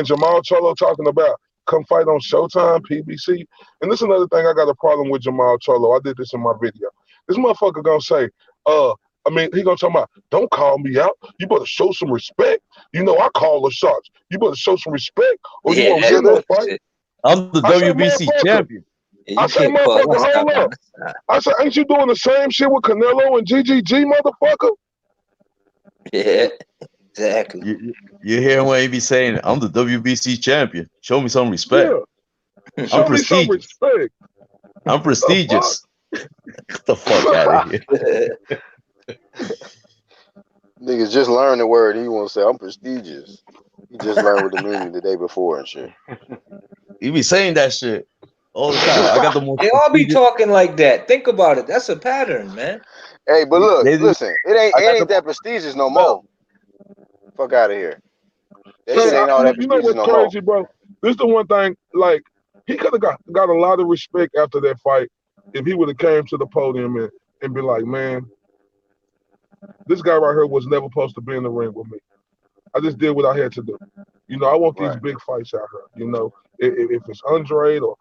Jamal Cholo talking about come fight on Showtime, PBC. And this is another thing I got a problem with Jamal Cholo. I did this in my video. This motherfucker gonna say, he gonna talk about, don't call me out. You better show some respect. You know I call the shots. You better show some respect, or you won't get no fight. I'm the WBC champion. I say, motherfucker, hold up. I said, ain't you doing the same shit with Canelo and GGG, motherfucker? Yeah, exactly. You hear what he be saying? I'm the WBC champion. Show me some respect. Yeah. Show me some respect. I'm prestigious. Get the fuck out of here. Niggas just learned the word. He won't say I'm prestigious. He just learned what the meaning the day before and shit. He be saying that shit all the time. I got the most. They all be talking like that. Think about it. That's a pattern, man. Hey, but look, listen. It ain't that prestigious no more. Fuck out of here. That shit ain't all that you know prestigious what's no crazy, bro? This is the one thing. Like, he could have got a lot of respect after that fight if he would have came to the podium and be like, man, this guy right here was never supposed to be in the ring with me. I just did what I had to do. You know, I want these big fights out here. You know, if it's Andrade or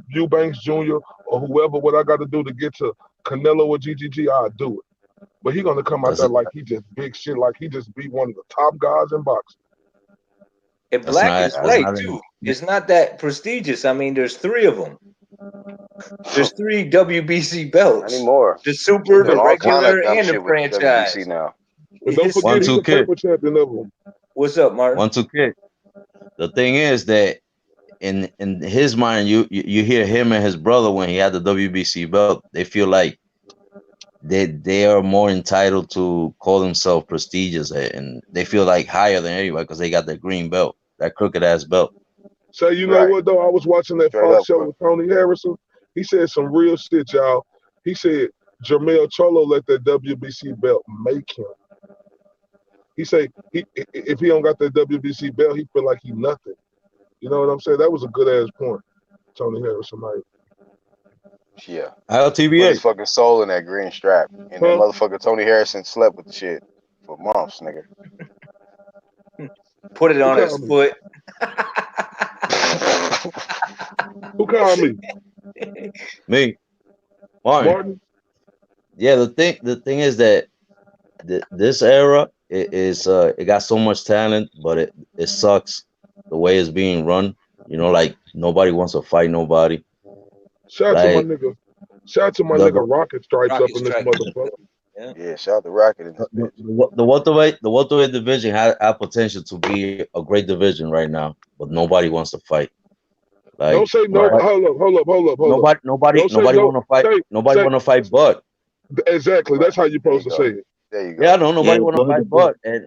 Eubanks Jr. or whoever, what I got to do to get to Canelo or GGG, I'll do it. But he gonna come out there like he just big shit, like he just beat one of the top guys in boxing. And Black is right too. It's not that prestigious. I mean, there's 3 of them. There's 3 WBC belts. I need more. The super, the regular, and the franchise. Now. But don't forget, he's a paper champion of them. What's up, Martin? 1-2 kid. The thing is that in his mind, you hear him and his brother when he had the WBC belt, they feel like they are more entitled to call themselves prestigious, and they feel like higher than anybody because they got that green belt, that crooked ass belt. So you know what though? I was watching that Fox show with Tony Harrison. He said some real shit, y'all. He said Jermell Charlo let that WBC belt make him. He said if he don't got that WBC belt, he feel like he nothing. You know what I'm saying? That was a good ass point, Tony Harrison. Like, yeah. LTBA. His fucking soul in that green strap. And that motherfucker Tony Harrison slept with the shit for months, nigga. Put it on his foot. Who called me? Me. Martin. Yeah, the thing is that this era it got so much talent, but it sucks the way it's being run. You know, like nobody wants to fight nobody. Shout out to my Like nigga. Shout out to my the nigga Rocket Stripes up Rocket in this Strike. motherfucker. Yeah. Yeah, shout out to Rocket in this the, bitch. the welterweight division had potential to be a great division right now, but nobody wants to fight. Don't Like say no. right, Hold up. nobody Don't say no. want to fight. Nobody Say want to fight, but exactly. That's Right. how you're There you supposed to go. say it. There you go. yeah, no, nobody Yeah, want to but fight, but and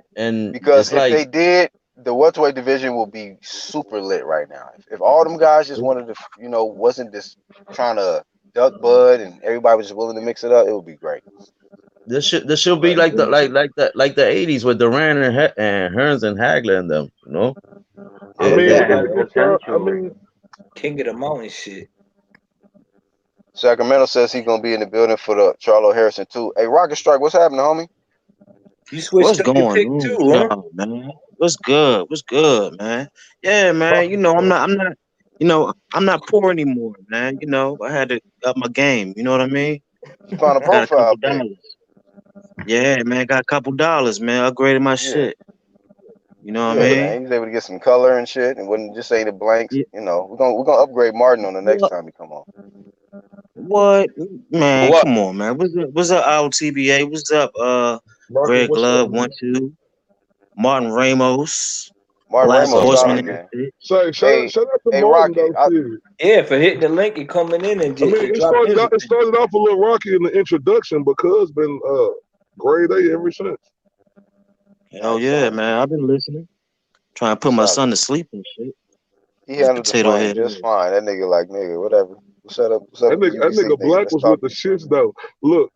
Because it's if they like did, the welterweight division will be super lit right now. If all them guys just wanted to, wasn't just trying to duck Bud and everybody was just willing to mix it up, it would be great. this should be But like the 80s with Duran and Hearns and Hagler and them. You know, I It- mean, yeah, we it- gotta and it- get y'all. I potential. mean, King of the Mountain shit. Sacramento says he's gonna be in the building for the Charlo Harrison too. Hey, Rocket Strike, what's happening, homie? You switched What's up your going pick on too, with huh? y'all, man? What's good? What's good, man? Yeah, man. I'm not poor anymore, man. I had to up my game. You know what I mean? You found a Got a profile couple pic. dollars. Yeah, man. Got a couple dollars, man. Upgraded my Yeah, shit. You know what I yeah, mean? man. He was able to get some color and shit, and wouldn't just say the blanks. Yeah. We're gonna upgrade Martin on the next What? time he come on. What? Man, what? come on, man. What's up, LTBA? What's up, Rocket, Greg what's up, Glove, man? 1-2, Martin Ramos, Martin Black What's Ramos up, solid, Horseman, man. and shit. Say, Hey, shout out to hey, Martin Rocket. though. Shit. Yeah, for hitting the link and coming in and I just mean, to it drop his opinion. started off a little rocky in the introduction, but cuz been grade A ever since. Hell Nice, yeah, solid. man. I've been listening. Trying to He's put my solid. son to sleep and shit. He This handled the potato flame head. just fine. That nigga like nigga, whatever. What's up with That the nigga UBC nigga? Black Let's was talk. with the shits though. Look,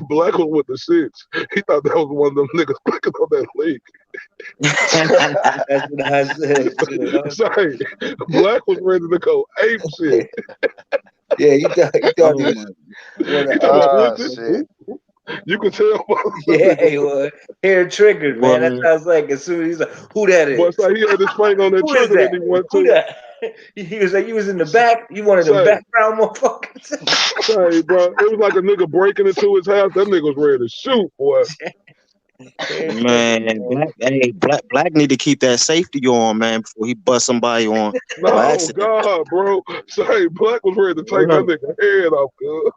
Black was with the shits. He thought that was one of them niggas clicking on that link. That's what I said. Shit, huh? Sorry, Black was ready to go ape shit. Yeah, he thought Oh he was my. one He of talking about Shit. switching. You can tell. yeah, he was hair triggered, man. That What? sounds like as soon as he's like, who that But is? say he had his finger on that Who is trigger that that? he went Who to. that? He was like, you was in the back. You one of them Say, background motherfuckers. say, bro, it was like a nigga breaking into his house. That nigga was ready to shoot, boy. Hair triggered, Man, Black need to keep that safety on, man, before he bust somebody on by No, accident. God, bro. Say, Black was ready to take that nigga head off, cuz.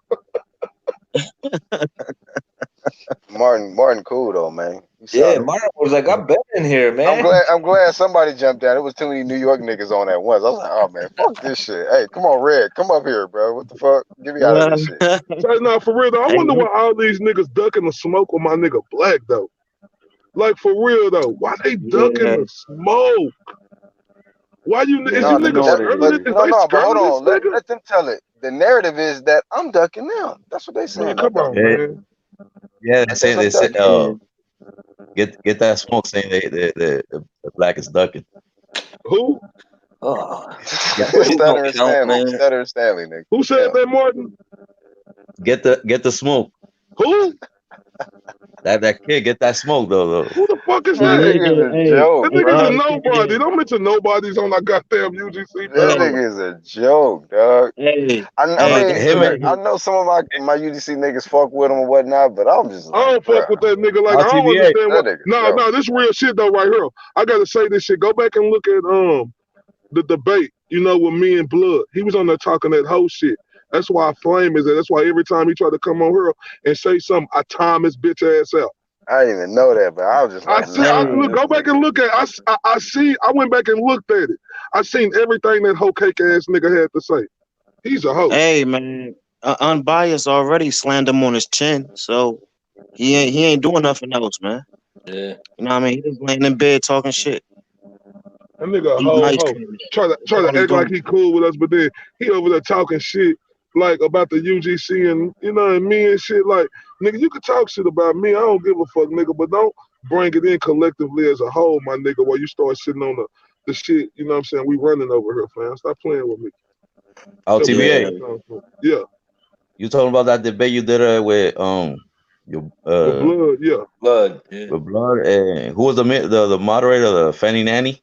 Martin cool though, man. He's Yeah, solid. Martin was like, I've been in here, man. I'm glad somebody jumped down. It was too many New York niggas on at once. I was like, oh man, fuck this shit. Hey, come on, Red, come up here, bro. What the fuck? Get me out of this shit. Say, nah, for real though, I Hey, wonder why all these niggas ducking the smoke with my nigga Black though. Like for real though, why they ducking Yeah. the smoke? Why is Yeah, you No, you know niggas what that, it but scared? is. Is no, they but scared hold of this on. Let nigga? them tell it. The narrative is that I'm ducking them. That's what they Man, saying. come on, Yeah, man. yeah. I guess I'm They say ducking. get that smoke saying the Black is ducking. Who? Oh, Get that don't count, Stutter man. and Stanley, nigga. Who said Yeah. that, Martin? get the smoke. Who? That kid get that smoke though. Who the fuck is That That that? nigga, nigga's a hey, joke, That nigga's a bro. nobody. yeah, Don't mention nobodies on that goddamn UGC That panel. nigga is a joke, dog. hey, I hey, mean, Him that and I nigga, know some of my UDC niggas fuck with him or whatnot, but I'm just I like, don't fuck with bro, that nigga. Like, I don't LTBA. understand that what. nigga No, joke. this real shit though, right here. I gotta say this shit. Go back and look at the debate. With me and Blood. He was on there talking that whole shit. That's why Flame is there. That's why every time he try to come on here and say something, I time his bitch ass out. I didn't even know that, but I was just I like, see. I nah. look. Go back and look at. I see. I went back and looked at it. I seen everything that whole cake ass nigga had to say. He's a hoe. hey, man, Unbiased already slammed him on his chin, so he ain't doing nothing else, man. Yeah. You know what I mean? He just laying in bed talking shit. That nigga a Eating hoe ice hoe. cream and shit. Try That's all to he act like doing. he cool with us, but then he over there talking shit like about the UGC and and me and shit. Like, nigga, you can talk shit about me. I don't give a fuck, nigga, but don't bring it in collectively as a whole, my nigga, while you start sitting on the shit, you know what I'm saying? We running over here, fam. Stop playing with me. Your bitch LTBA. ass on phone. Yeah, You talking about that debate you did with your with Blood, yeah. Blood. Yeah. with Blood and who was the moderator, the Fanny Nanny?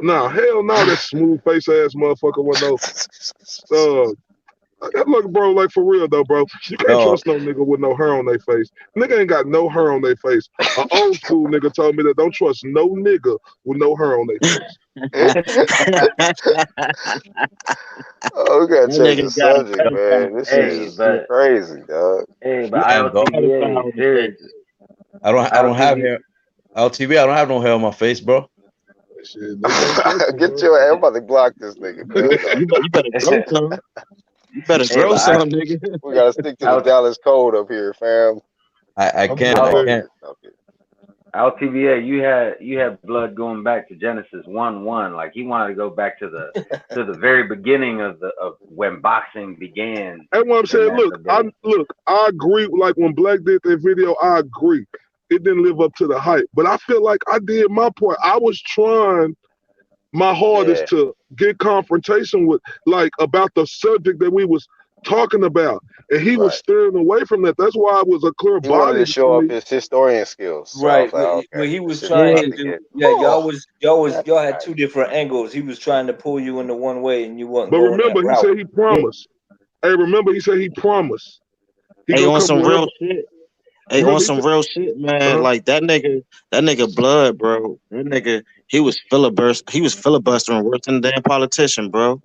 Nah, hell no, that smooth face ass motherfucker wasn't no Look, bro, like for real though, bro. You can't No, trust no nigga with no hair on their face. Nigga ain't got no hair on their face. An old school nigga told me that don't trust no nigga with no hair on their face. Oh, we gotta That change the nigga subject, gotta find man. This shit Hey, is but crazy, dog. man, dog. ILTBA, serious. I don't have ILTBA, hair. LTV, I don't have no hair on my face, bro. Shit, nigga, don't trust Get you, your ass. I'm about to block this nigga, man. you better grow some. You better hey, grow but some, nigga. We gotta stick to the I, Dallas code up here, fam. I I'm can't. just I I, saying. can't. Okay. LTBA, you had blood going back to Genesis 1-1. Like he wanted to go back to the very beginning of when boxing began That's what I'm in saying. that day. I agree. Like when Black did that video, I agree. It didn't live up to the hype, but I feel like I did my part. I was trying my hardest to get confrontation with, like, about the subject that we was talking about, and he was Right. steering away from that. That's why it was a clear He wanted body to show to off me. his historian skills. So I was Right. like, okay, What he this was shit trying about to to do, get. yeah, Oh, y'all had two different angles. He was trying to pull you into one way, and you wasn't But going that remember, he route. said he promised. Hey, remember, he said he promised. He Hey, gonna on come some with real him. shit. Hey, on Remember, he some said, real shit, man. uh-huh. Like that nigga blood, bro. That nigga, he was filibustering worse than a damn politician, bro.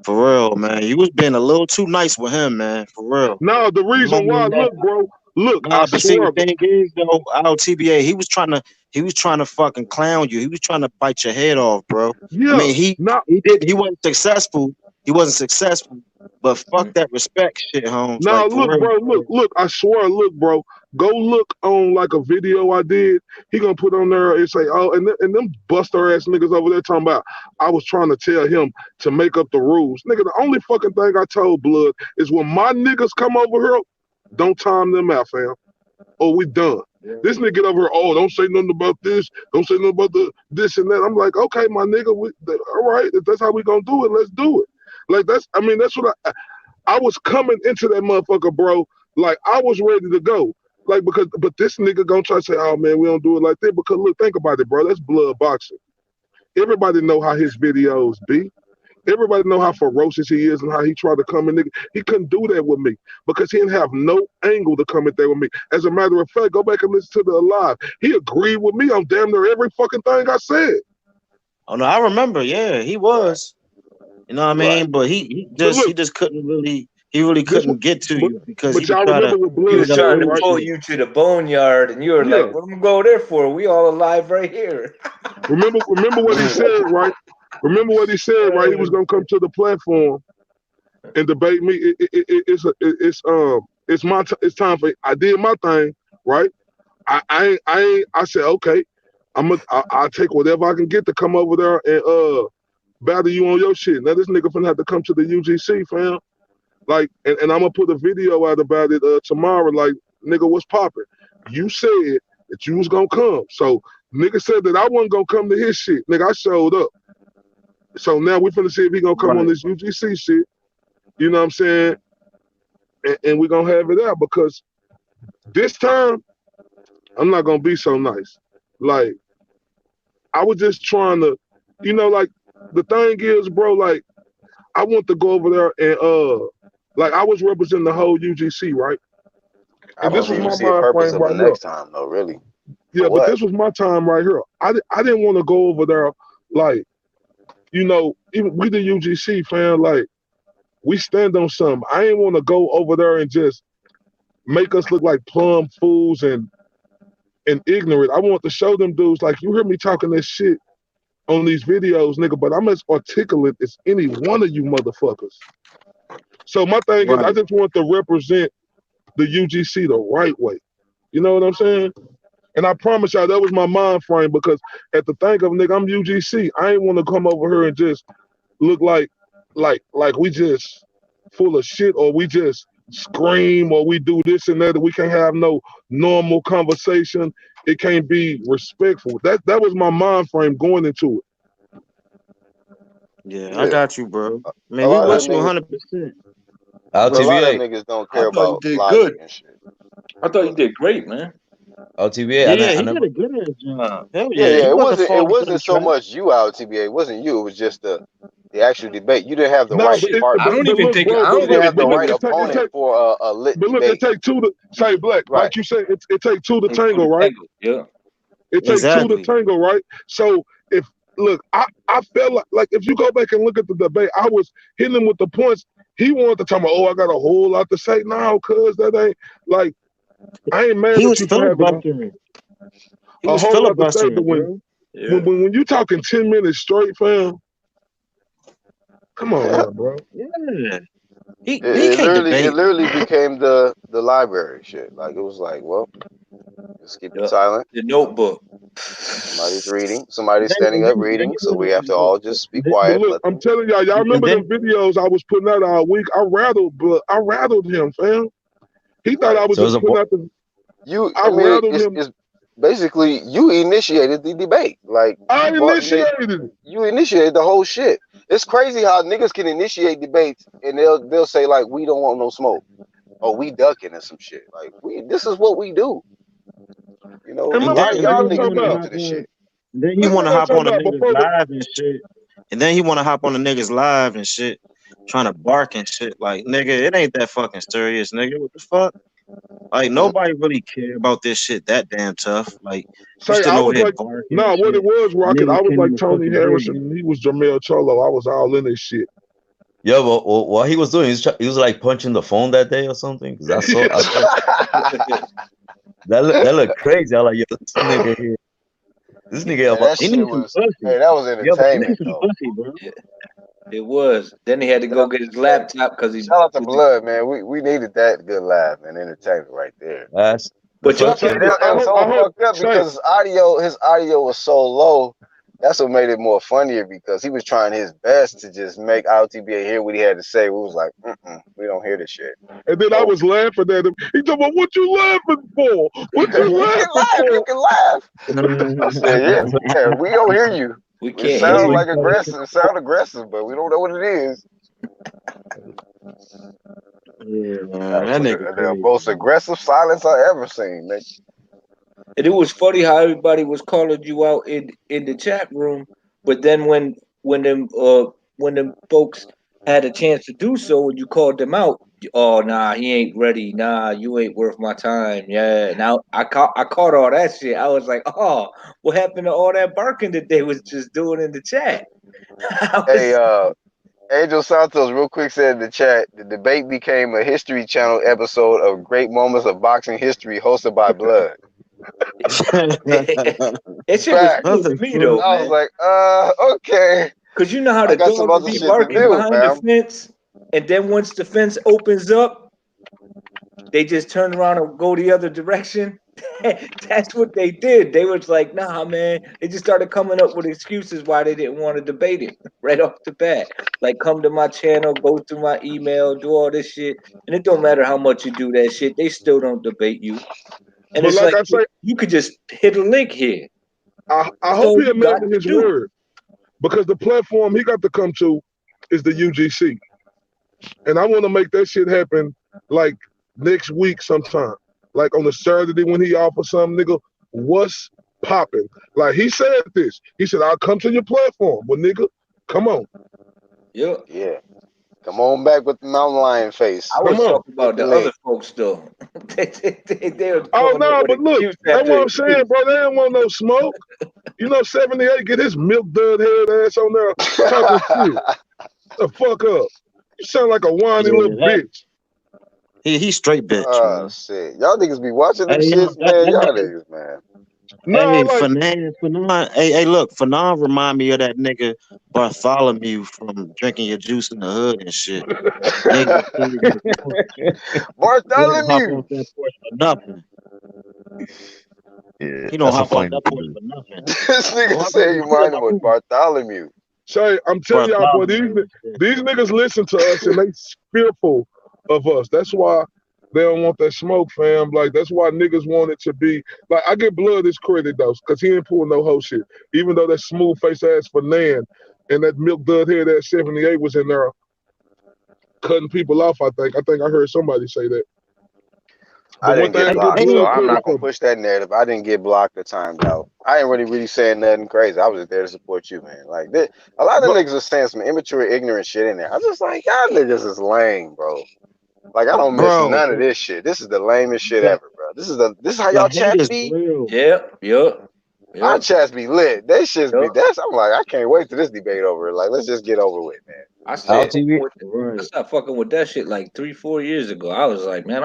For real, man. You was being a little too nice with him, man. For real. No, the You know what I reason why, mean? That, look, bro, look, I nah, but see, the swear, thing is, though, LTBA, he was trying to fucking clown you. He was trying to bite your head off, bro. I yeah, mean, he wasn't successful. He wasn't successful. But fuck that respect shit, Holmes. Now Like for look, real, bro, bro. look, I swear, look, bro. Go look on like a video I did. He gonna put on there and say, oh, and them buster ass niggas over there talking about I was trying to tell him to make up the rules. Nigga, the only fucking thing I told Blood is when my niggas come over here, don't time them out, fam. Or we done. This nigga get over here, oh, don't say nothing about this, don't say nothing about this and that. I'm like, okay, my nigga, all right, if that's how we gonna do it, let's do it. Like that's what I was coming into that motherfucker, bro. Like I was ready to go. Like but this nigga gonna try to say, oh man, we don't do it like that. Because look, think about it, bro. That's blood boxing. Everybody know how his videos be. Everybody know how ferocious he is and how he tried to come in. Nigga, he couldn't do that with me because he didn't have no angle to come in there with me. As a matter of fact, go back and listen to the Alive. He agreed with me on damn near every fucking thing I said. Oh no, I remember. Yeah, he was. You know what I mean? right. But he But look, just couldn't really couldn't get to but, you because he but would y'all try to remember what He Blood was bring up said, trying to old right? pull shit. you to the boneyard, and you were like, Yeah. "What am I go there for? We all alive right here." Remember what he said, right? Remember what he said, right? He was gonna come to the platform and debate me. It's time for. I did my thing, right? I said okay. I'll take whatever I can get to come over there and battle you on your shit. Now this nigga finna have to come to the UGC, fam. Like, and I'm gonna put a video out about it tomorrow. Like, nigga, what's popping? You said that you was gonna come, so nigga said that I wasn't gonna come to his shit. Nigga, I showed up. So now we finna see if he gonna come on Right. this UGC shit. You know what I'm saying? And we gonna have it out because this time I'm not gonna be so nice. Like, I was just trying to, like the thing is, bro, like I want to go over there and like I was representing the whole UGC, right? I And don't this was even my see a mind purpose frame of the right here. next time, though. Really, Yeah, for but what? this was my time right here. I didn't want to go over there like, even we the UGC fan, like we stand on something. I didn't want to go over there and just make us look like plum fools and ignorant. I want to show them dudes like you hear me talking this shit on these videos, nigga, but I'm as articulate as any one of you motherfuckers. So my thing is I Right. just want to represent the UGC the right way. You know what I'm saying? And I promise y'all that was my mind frame because at the think of nigga, I'm UGC. I ain't want to come over here and just look like we just full of shit or we just scream or we do this and that. We can't have no normal conversation. It can't be respectful. That was my mind frame going into it. Yeah, I Yeah, got you, bro. I a mean, we lot of with them you niggas, 100%. but a lot of LTVA, them niggas don't I care thought you about did logic good. and shit. I thought you But did great, man. LTVA. Yeah, I he did never. a good ass job. Hell yeah, yeah, he it wasn't wasn't falling for the so trap. much you out TBA. It wasn't you. It was just the actual debate. You didn't have the No, right but I don't partner. but even look, think bro, I You don't didn't really have the but think look, right it. it opponent take, for a lit but look, it debate. take two to say Black, Right. like you said, it take two to Take two tango, to right? tango. Yeah. It take two to Exactly. tango, right? So if look, I felt like if you go back and look at the debate, I was hitting him with the points. He wanted to tell me, oh, I got a whole lot to say now, cuz that ain't like I ain't mad He at was you for having filibustering. He a was whole lot to say, filibustering, but bro. Yeah. when you talking 10 minutes straight, fam, come on now, bro. Yeah. He It can't literally debate. became the library shit. Like it was like, well, just keep it Yeah. silent. The Notebook. Somebody's reading. Somebody's Then standing and up then reading. you So we wanna have to all just be then, But quiet and look, let I'm them. telling y'all and remember then them videos I was putting out all week? I rattled him, fam. He thought Right. I was So it's just a putting out the. I I mean, rattled him. it's basically you initiated the debate. Like I you brought initiated it. you initiated the whole shit. It's crazy how niggas can initiate debates and they'll say like we don't want no smoke or we ducking and some shit. Like this is what we do. You know, And and remember, then why this and then y'all nigga he talking niggas wanna get about. into hop this on shit? then he This wanna nigga hop talking on the about niggas before the. live and shit. And then he wanna hop on the niggas live and shit, trying to bark and shit. Like, nigga, it ain't that fucking serious, nigga. What the fuck? Like, nobody really care about this shit that damn tough. Like, you Say sitting I over was here like, barking and nah, what it shit. was, Rocket. I Niggas was can't like even Tony fucking hear Harrison, you. and he was Jamel Cholo. I was all in this shit. Yeah, but what he was doing, he was like punching the phone that day or something. Because I saw that looked crazy. I was like, yo, this nigga Man, about that He shit needs some was. pussy. Hey, that was yeah, but He needs entertainment some though. pussy, bro. It was. Then he had to go get his laptop because he. Shout out to Blood, man. We needed that good laugh and entertainment right there. that's the But y'all first Say, can. thing. It was I so hope. fucked up Say, because his audio was so low. That's what made it more funnier because he was trying his best to just make LTBA hear what he had to say. We was like, we don't hear this shit. and then I So was laughing at him. He told me, "What you laughing for? What you you can laughing laugh, you for?" can laugh. I said, yeah, we don't hear you. We It can't That's hear sounds what you. he like started. aggressive. It sounds aggressive, but we don't know what it is. Yeah, man, That that was nigga the crazy, most man. aggressive silence I ever seen, man. And it was funny how everybody was calling you out in the chat room, but then when them folks had a chance to do so and you called them out, oh nah, he ain't ready. Nah, you ain't worth my time. Yeah. Now I caught all that shit. I was like, oh, what happened to all that barking that they was just doing in the chat? I Hey, was Angel Santos, real quick, said in the chat, the debate became a History Channel episode of Great Moments of Boxing History hosted by Blood. that shit was Fact. funny What to the me fuck? though, I was man. like, okay. Cause you know how I the got some dogs other be shit to barking do, behind the fam. fence, and then once the fence opens up, they just turn around and go the other direction. That's what they did. They was like, nah, man. They just started coming up with excuses why they didn't want to debate it right off the bat. Like, come to my channel, go through my email, do all this shit. And it don't matter how much you do that shit, they still don't debate you. And But it's like like, I say, you could just hit a link here. I That's hope all he a you man got of to his do. word because the platform he got to come to is the UGC, and I want to make that shit happen like next week sometime, like on a Saturday when he offers some nigga. What's popping? Like he said this. He said, "I'll come to your platform." Well, nigga, come on, Yeah. Yeah. Come on back with the mountain lion face. I come was on. talking Hit about the the other link. folks though. they were Oh coming up no, with but look, excuse that's after what I'm saying, excuse. bro. They don't want no smoke. You know, 78 get his milk dud head ass on there talking shit. The fuck up. You sound like a whiny Yeah, little that bitch. he straight bitch, Oh man. shit. Y'all niggas be watching them Hey, yo, shits, that man. Y'all nigga. niggas, man. No, Hey, like, Fanon. Hey, look, Fanon remind me of that nigga Bartholomew from Drinking Your Juice in the Hood and shit. Nigga, he don't hop Bartholomew. off that porch for nothing. Yeah, He don't that's a hop off funny that porch dude. for nothing. This nigga Oh, I said you mind him with remember Bartholomew. Shay, I'm telling y'all, boy, Bartholomew and shit. these niggas listen to us and they fearful of us. That's why they don't want that smoke, fam. Like, that's why niggas want it to be. Like, I give Blood his credit, though, because he ain't pulling no whole shit. Even though that smooth face ass Fanon and that milk dud head ass 78 was in there cutting people off, I think. I heard somebody say that. I But one didn't get thing Hey, good blocked, hey, so blood I'm clear not gonna for me. push that narrative. I didn't get blocked or timed out. I ain't really saying nothing crazy. I was just there to support you, man. Like this, a lot of But niggas are saying some immature, ignorant shit in there. I just like y'all niggas is lame, bro. Like I don't miss bro, none of this shit. This is the lamest shit the, ever, bro. This is how the y'all hate chats is be. real. Yep, yep, Our yep, chats be lit. They shits be. yep. That's. I'm like, I can't wait till this debate over. Like, let's just get over with, man. I stopped Shit. fucking LTV. with I Right. stopped fucking with that shit like 3-4 years ago. I was like, man,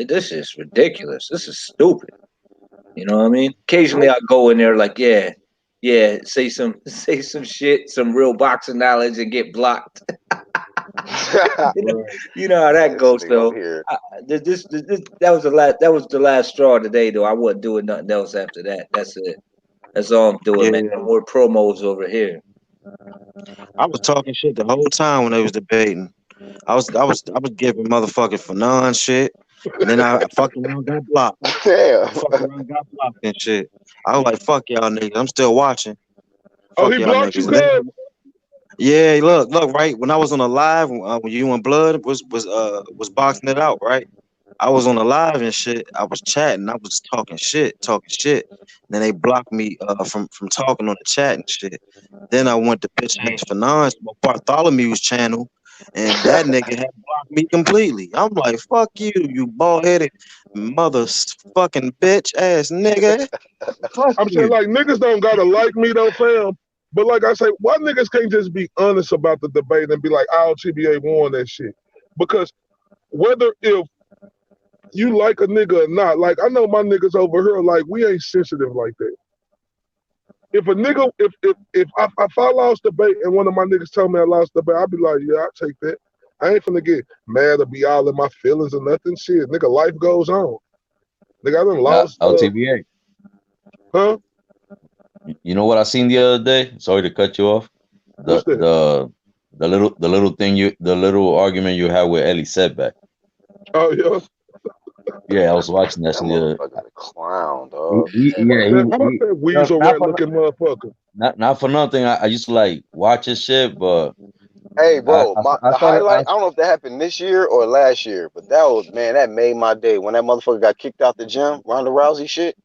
this is ridiculous. This is stupid. You know what I mean? Occasionally I go in there like, yeah, say some shit, some real boxing knowledge and get blocked. Right. You know how that This goes. nigga over So here. that was the last straw today. Though I wasn't doing nothing else after that. That's it. That's all I'm doing, man. Yeah. No more promos over here. I was talking shit the whole time when they was debating. I was giving motherfucking Fanon shit, and then I fucking around got blocked. Damn. I fucking around got blocked and shit. I was like, fuck y'all niggas. I'm still watching. oh, Fuck he y'all blocked you, niggas. And then, cuz? yeah, look, right. When I was on a live, when you and Blood was boxing it out, right? I was on a live and shit. I was chatting. I was just talking shit. And then they blocked me from talking on the chat and shit. Then I went to bitch ass Fanon's Bartholomew's channel, and that nigga had blocked me completely. I'm like, fuck you, you bald headed motherfucking bitch ass nigga. Fuck I'm saying you. like niggas don't gotta like me though, fam. But like I say, why niggas can't just be honest about the debate and be like, "I'll TBA won that shit"? Because whether if you like a nigga or not, like I know my niggas over here, like we ain't sensitive like that. If a nigga, if I lost debate and one of my niggas tell me I lost debate, I'd be like, yeah, I'll take that. I ain't finna get mad or be all in my feelings or nothing. Shit, nigga, life goes on. Nigga, I done lost. LTVA. Huh? You know what I seen the other day? Sorry to cut you off. The What's that? the little thing the little argument you had with Ellie Setback. Oh yeah. Yeah, I was watching that. That So, motherfucker's a clown, dog. How about that weasel rat looking motherfucker? not for nothing. I used to like watch his shit, but Hey, bro, I the started. highlight. I don't know if that happened this year or last year, but that was, man, that made my day when that motherfucker got kicked out the gym. Ronda Rousey shit.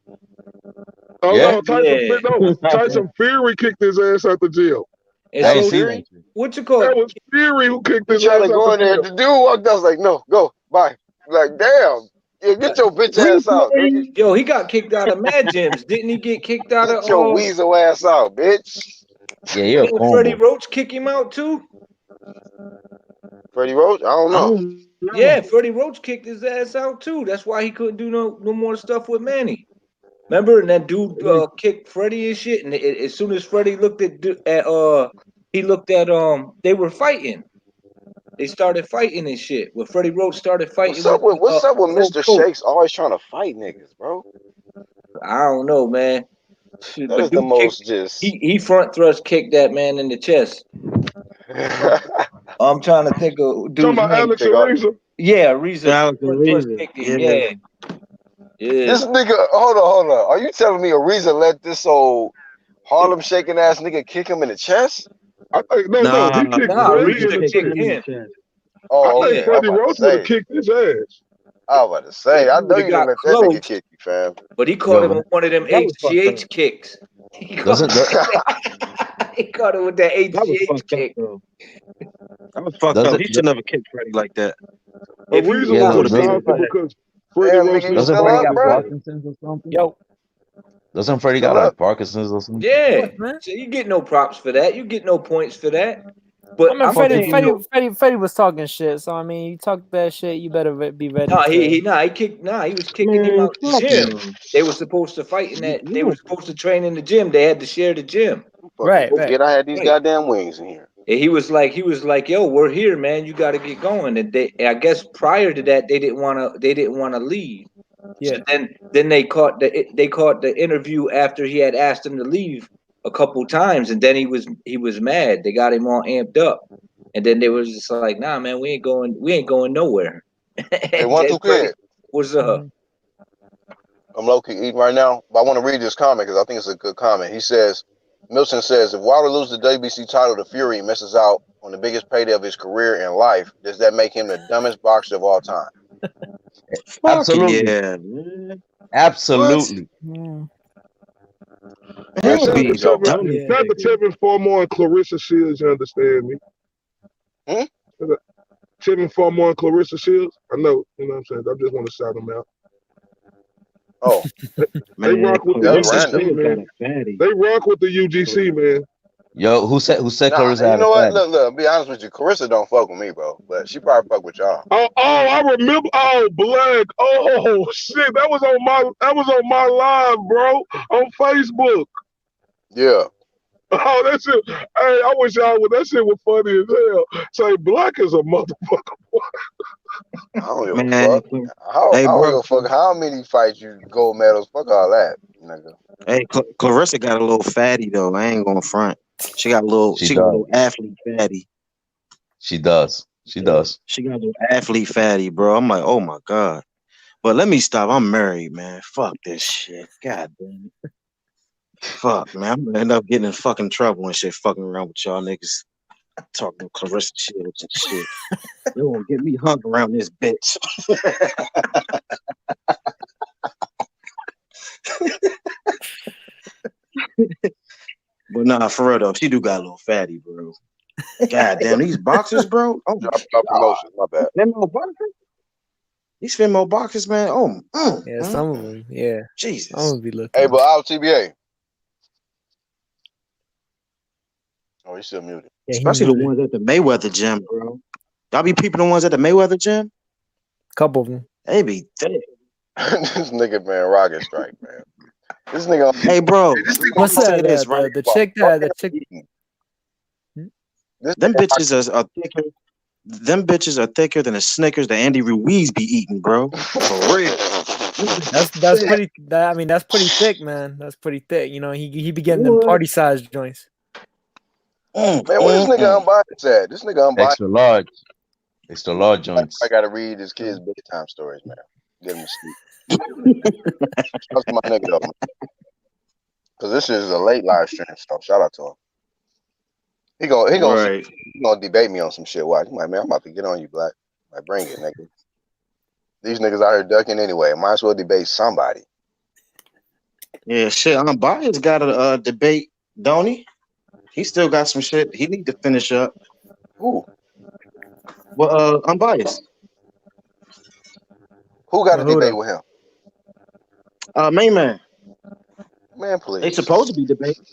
Oh Yeah, no, Yeah. Tyson Fury kicked his ass out the jail. And I That ain't was so see Fury. that shit. what you call That it? was Fury who kicked He his tried to ass out go the in there. jail. The dude walked out. I was like, no, go, bye. Like, damn. Yeah, get your bitch ass out, nigga. Yo, he got kicked out of Mad Gyms. Didn't he get kicked out Get your of weasel ass out, bitch. Yeah, you're a didn't Freddie cornball. Roach kick him out too? Freddie Roach. I don't I know. don't know. Yeah, Freddie Roach kicked his ass out too. That's why he couldn't do no more stuff with Manny. Remember, and that dude kicked Freddie and shit. And as soon as Freddie looked at he looked at they were fighting. They started fighting and shit. When Freddie Roach started fighting with What's up with Coach Mr. Coach. Shakes always trying to fight niggas, bro? I don't know, man. That But is the dude kicked. most just. He front thrust kicked that man in the chest. I'm trying to think of Talking dude's about name. Alex Ariza. Yeah, Reza That was the front thrust reason. kicked him. Yeah. Yeah. This nigga, hold on. Are you telling me a reason let this old Harlem shaking ass nigga kick him in the chest? I think no, he kicked Nah, Freddie Reza in the kicked kicked chest. him in the him. chest. I Oh, think okay. Yeah. I was Freddie about to Roach would have say. kicked his ass. I was about to say. I He know would've you didn't got let that nigga close, kick you, fam. but he caught Yo, him with one of them That was fucked HGH up. kicks. He caught, doesn't he caught him with that That was HGH fucked up kick. though. That was fucked does up. it He should never kick Freddie like that. If he Ariza would yeah was got just doesn't talking because Freddie Damn, Roach nigga, you didn't doesn't still Freddie fight up, got his bro? ass. Parkinson's or something? Yo, Doesn't Freddie got Still like up? Parkinson's or something? Yeah. what, man? So you get no props for that. You get no points for that. I But mean, I'm saying, yo, Freddie was talking shit. So I mean, you talk that shit, you better be ready no, to. he was kicking him Man, out the fuck gym. him. They were supposed to fight in that. They were You supposed to train in the gym. They had to share the gym. Fucking Right. forget I had these Right. goddamn wings in here. And he was like, yo, we're here, man. You got to get going. And I guess prior to that, they didn't want to leave. Yeah. So then they caught the interview after he had asked them to leave a couple times, and then he was mad. They got him all amped up, and then they was just like, nah, man, we ain't going nowhere. Hey, And one, then two, Freddie, kid. what's up? I'm low-key eating right now, but I want to read this comment because I think it's a good comment. He says, Milton says, if Wilder loses the WBC title to Fury and misses out on the biggest payday of his career and life, does that make him the dumbest boxer of all time? Fuck Absolutely. yeah, man. Absolutely. Mm. It would Shout out be to Tevin, dumb if Yeah. shout out they to did. Tevin Farmore and Clarissa Shields. You understand me? Hmm? Tevin Farmore and Clarissa Shields. I know. You know what I'm saying. I just want to shout them out. Oh, They Man, rock with the that's Clarissa random. UGC, Shields got man. a fatty. They rock with the UGC, man. Yo, who said Nah, Clarissa you had a know what? fatty? Look, be honest with you. Carissa don't fuck with me, bro. But she probably fuck with y'all. Oh, I remember. Oh, Black. Oh shit, that was on my live, bro, on Facebook. Yeah. Oh, that shit. Hey, I wish y'all would. That shit was funny as hell. Say Black is a motherfucker. I don't give a Man, fuck. I hey, don't give bro. a fuck how many fights you gold medals. Fuck all that, nigga. Hey, Clarissa got a little fatty though. I ain't gonna front. She got a little. She She got a does. little athlete fatty. She does. She does. She got a little athlete fatty, bro. I'm like, oh my god. But let me stop. I'm married, man. Fuck this shit. God damn it. Fuck, man. I'm gonna end up getting in fucking trouble and shit. Fucking around with y'all niggas. Talking to Clarissa Shields and shit. They won't get me hung around this bitch. But nah, for real though, she do got a little fatty, bro. God damn, these boxers, bro. Oh Drop our promotions. My bad. female boxers? These female boxers, man. Oh, Yeah, some of them. Yeah, I'm Jesus. gonna be looking. Hey, but out TBA. Oh, he's still muted. Yeah, he Especially the muted. ones at the Mayweather gym, bro. Y'all be peeping the ones at the Mayweather gym? Couple of them. They be thick. This nigga, man, rocket strike, man. This nigga. Hey, bro. This nigga What's gonna say that? this, right? The chick that the chick. This Them nigga bitches are thicker. Them bitches are thicker than the Snickers that Andy Ruiz be eating, bro. For real. That's pretty. I mean, that's pretty thick, man. That's pretty thick. You know, he be getting them What? party size joints. man, where this nigga unbiased at? This nigga unbiased. Extra large. Extra large joints. I gotta read his kids' bedtime stories, man. Get him to sleep. Shout out to my nigga though, man. Cause this is a late live stream, so shout out to him. He gonna debate me on some shit. Watch, like, man, I'm about to get on you, Black. Like, bring it, nigga. These niggas out here ducking anyway. Might as well debate somebody. Yeah, shit. Unbiased got a debate, don't he? He still got some shit. He need to finish up. Who? Well, Unbiased. Who got a Who debate though? with him? Main man. Man, please. They supposed to be debating.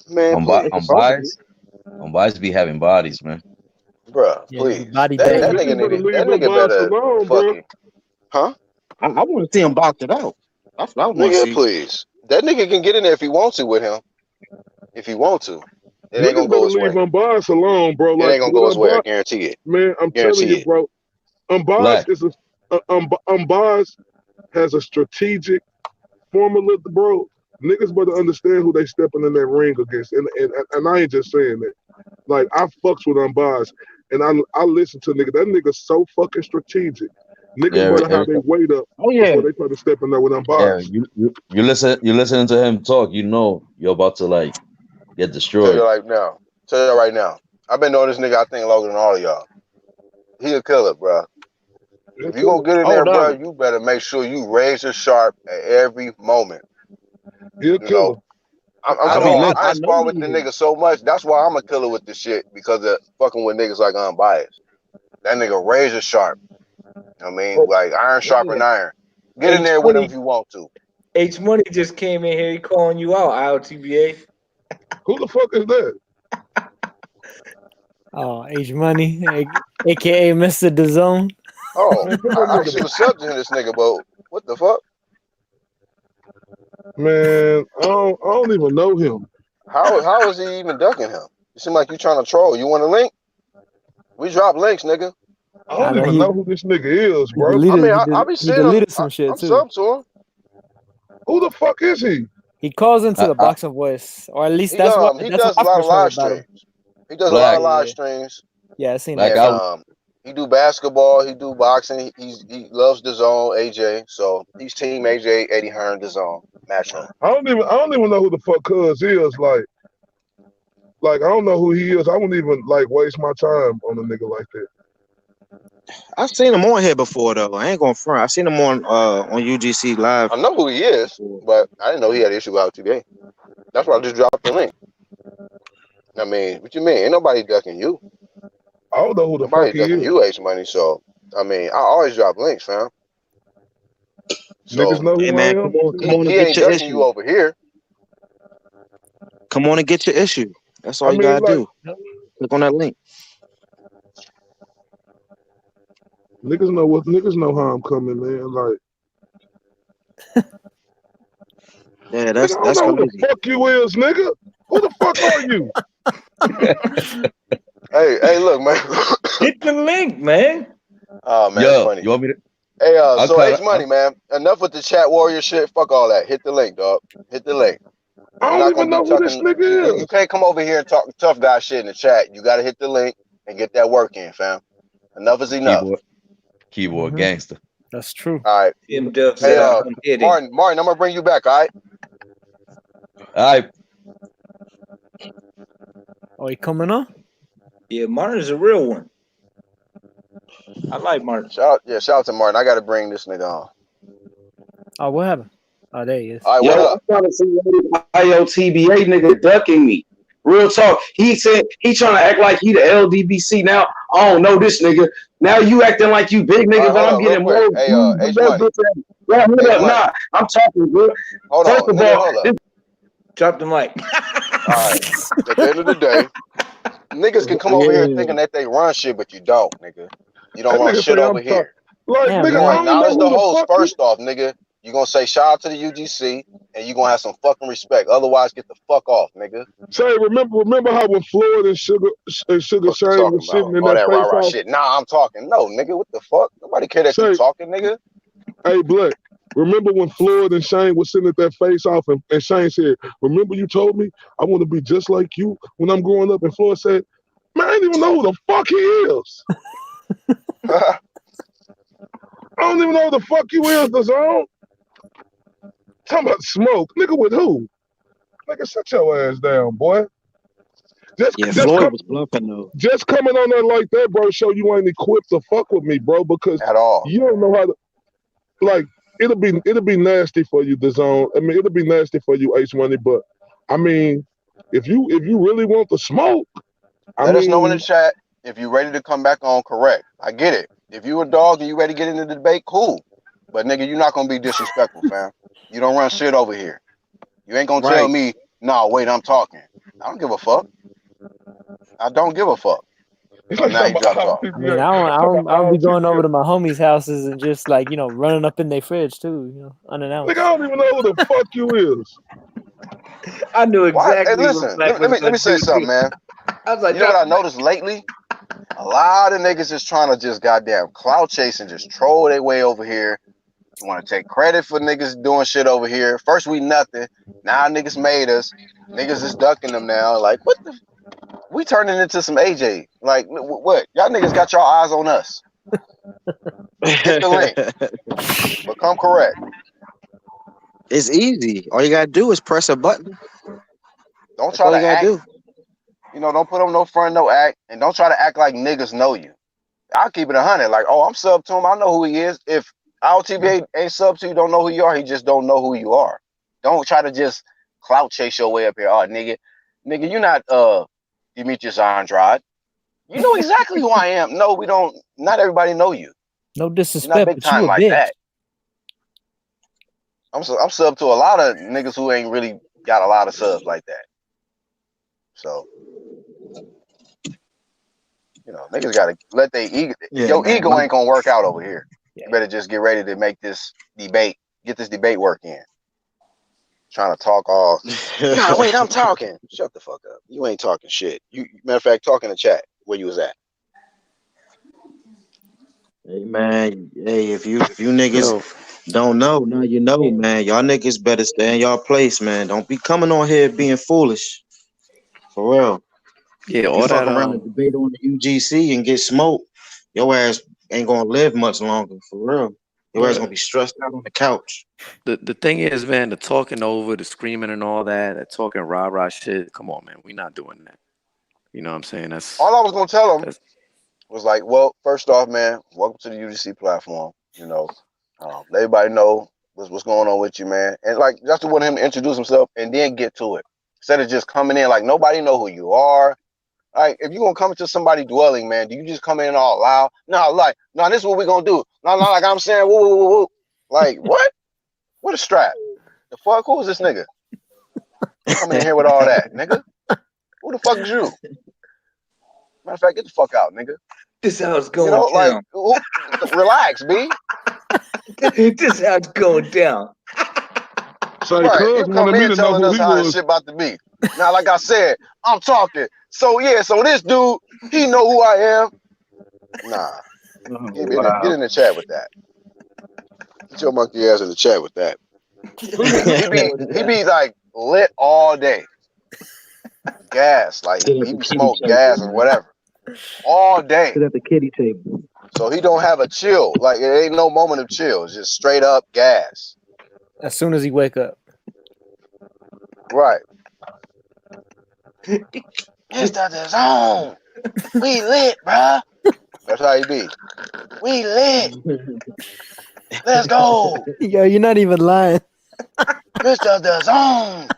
Man, please. Unbiased be having bodies, man. Bruh, Yeah, please. body That day. nigga better fucking. Huh? I want to see him box it out. That's what I want to Nigga, see. please. That nigga can get in there if he wants to with him. If he want to. It ain't gonna go his way. Leave Unbiased alone, bro. It ain't gonna go his way. I guarantee it. Man, I'm telling Guarantee you, it. bro. Unbiased is Unbiased has a strategic formula, bro. Niggas better understand who they stepping in that ring against, and I ain't just saying that. Like, I fucks with Unbiased, and I listen to nigga. That nigga's so fucking strategic. Niggas better have their weight up before they try to step in there with Unbiased. Yeah, you listening to him talk, you know you're about to like get destroyed. Tell you right now. I've been knowing this nigga, I think, longer than all of y'all. He a killer, bro. If you gonna get in there, bro, you better make sure you razor sharp at every moment. He a killer. I spar with the nigga so much. That's why I'm a killer with this shit, because of fucking with niggas like Unbiased. That nigga razor sharp. I mean, like iron sharpen iron. Get in there with him if you want to. H Money just came in here. He calling you out, IOTBA. Who the fuck is that? Oh, H Money, aka Mr. DAZN. Oh, I actually was subbed to this nigga, but what the fuck? Man, I don't even know him. How is he even ducking him? You seem like you trying to troll. You want a link? We drop links, nigga. I don't even know who this nigga is, bro. I be seeing him. Some shit I'm too. subbed to him. Who the fuck is he? He calls into the Boxing Voice, or at least that's what he does a lot of live streams. He does a lot of live streams. Yeah, I seen that. And, he do basketball. He do boxing. He loves DAZN, AJ. So he's Team AJ, Eddie Hearn, DAZN matchup. I don't even know who the fuck Cuz is. Like I don't know who he is. I wouldn't even like waste my time on a nigga like that. I've seen him on here before though. I ain't gonna front. I seen him on UGC live. I know who he is, but I didn't know he had an issue with LTBA. That's why I just dropped the link. I mean, what you mean? Ain't nobody ducking you. I don't know who the Nobody fuck he ducking is. you, H Money. So, I mean, I always drop links, fam. Niggas So, know Hey who man, I come am. on he and ain't get your ducking you issue. over here. Come on and get your issue. That's all I you mean, gotta like, do. Click on that link. niggas know how I'm coming, man. Like, Yeah, nigga, I don't that's know who the crazy. fuck you is, nigga. Who the fuck are you? Hey, look, man. Hit the link, man. Oh man, it's Yo, funny. you want me to? Hey, I'll so cut. H Money, man. Enough with the chat warrior shit. Fuck all that. Hit the link, dog. Hit the link. I We're don't not even gonna know be who this talking. nigga You is. can't come over here and talk tough guy shit in the chat. You gotta hit the link and get that work in, fam. Enough is enough. Keyboard Mhm. gangster. That's true. All right. Tim Duff Hey, said, "I'm hit it." Martin, I'm gonna bring you back. All right. All right. Oh, he coming on? Yeah, Martin's a real one. I like Martin. Shout out to Martin. I gotta bring this nigga on. Oh, what happened? Oh, there he is. All right, what Yo, up? I'm trying to see why IOTBA nigga ducking me. Real talk. He said he trying to act like he the LDBC. Now I don't know this nigga. Now you acting like you big All nigga, right, but hold I'm up, real getting quick. more Hey, views than H your Money. bitch ass. Yeah, hold H up. Money. Nah, I'm talking good. Hold First on, of nigga. all, Hold up. Drop the mic. All right. At the end of the day, niggas can come over here thinking that they run shit, but you don't, nigga. You don't That run nigga shit say over I'm talking. here. Like, Damn, You nigga, gonna I man. don't know acknowledge who the the host fuck you. first off, nigga. You gonna say shout out to the UGC, and you gonna have some fucking respect. Otherwise, get the fuck off, nigga. Say, remember how when Floyd and Sugar Fuck you Shane talking was sitting about? in All that that face rah-rah off? shit. Nah, I'm talking. No, nigga, what the fuck? Nobody care that you Say, talking, nigga. hey, Black, remember when Floyd and Shane was sitting at that face off and Shane said, remember you told me I want to be just like you when I'm growing up? And Floyd said, man, I didn't even know who the fuck he is. I don't even know who the fuck you is, the zone. Talking about smoke. Nigga with who? Nigga, shut your ass down, boy. Yeah, Floyd was bluffing though. Just coming on there like that, bro, show you ain't equipped to fuck with me, bro, because At all. you don't know how to, like, it'll be nasty for you, the zone. I mean, it'll be nasty for you, H Money, but I mean, if you really want the smoke, Let us know in the chat if you ready to come back on. Correct. I get it. If you a dog and you ready to get into the debate, cool. But nigga, you're not gonna be disrespectful, fam. You don't run shit over here. You ain't gonna tell me, nah, wait, I'm talking. I don't give a fuck. I don't give a fuck. Oh, now he dropped off. I mean, I don't be going over to my homies' houses and just like, you know, running up in their fridge too, you know, unannounced. Nigga, I don't even know who the fuck you is. I knew Why? exactly Hey, what listen, Black was let gonna me say do. something, man. I was like, You know what I drop the mic. noticed lately? A lot of niggas is trying to just goddamn clout chase and just troll their way over here. You want to take credit for niggas doing shit over here. First we nothing. Now niggas made us. Niggas is ducking them now. Like, what the? We turning into some AJ. Like, what? Y'all niggas got your eyes on us. Hit the link. Become correct. It's easy. All you gotta do is press a button. Don't That's try all to you gotta act. do. You know, don't put on no front, no act, and don't try to act like niggas know you. I'll keep it 100. Like, oh, I'm sub to him. I know who he is. If IOTBA ain't sub to you, don't know who you are. He just don't know who you are. Don't try to just clout chase your way up here. Oh, nigga, you're not Demetrius Andrade. You know exactly who I am. No, we don't. Not everybody know you. No You're not disrespect, big but you time a like bitch. that. I'm sub to a lot of niggas who ain't really got a lot of subs like that. So, you know, niggas gotta let their ego. Yeah, Your man. ego ain't gonna work out over here. Yeah. You better just get ready to make this debate. Get this debate work in. Trying to talk all. Nah, wait, I'm talking. Shut the fuck up. You ain't talking shit. You matter of fact, talk in the chat where you was at. Hey man, hey, if you niggas don't know, now you know, man. Y'all niggas better stay in y'all place, man. Don't be coming on here being foolish. For real. Yeah, If you all fuck that around and debate on the UGC and get smoked, your ass ain't gonna live much longer. For real. Your ass Yeah. gonna be stressed out on the couch. The thing is, man, the talking over, the screaming and all that, that talking rah-rah shit. Come on, man. We not doing that. You know what I'm saying? That's All I was gonna tell him that's was like, well, first off, man, welcome to the UGC platform. You know, let everybody know what's going on with you, man. And like, just want him to introduce himself and then get to it. Instead of just coming in like nobody know who you are. Like, if you're gonna come into somebody dwelling, man, do you just come in all loud? No, this is what we're gonna do. No, like I'm saying, woo, woo, woo, woo. Like, what? What a strap. The fuck? Who is this nigga? Coming in here with all that, nigga. Who the fuck is you? Matter of fact, get the fuck out, nigga. This is how it's going down. Like, relax, B. This is how it's going down. So right, Cuz you come wanted me in to know telling who us he how this was. shit about to be. Now, like I said, I'm talking. So this dude, he know who I am. Nah, get in the chat with that. Get your monkey ass in the chat with that. He be like lit all day. Gas, like he be smoke gas or whatever. All day. Sit at the kitty table. So he don't have a chill. Like it ain't no moment of chill. It's just straight up gas. As soon as he wake up. Right. Mr. The Zone. We lit, bruh. That's how he be. We lit. Let's go. Yo, you're not even lying. Mr. The Zone.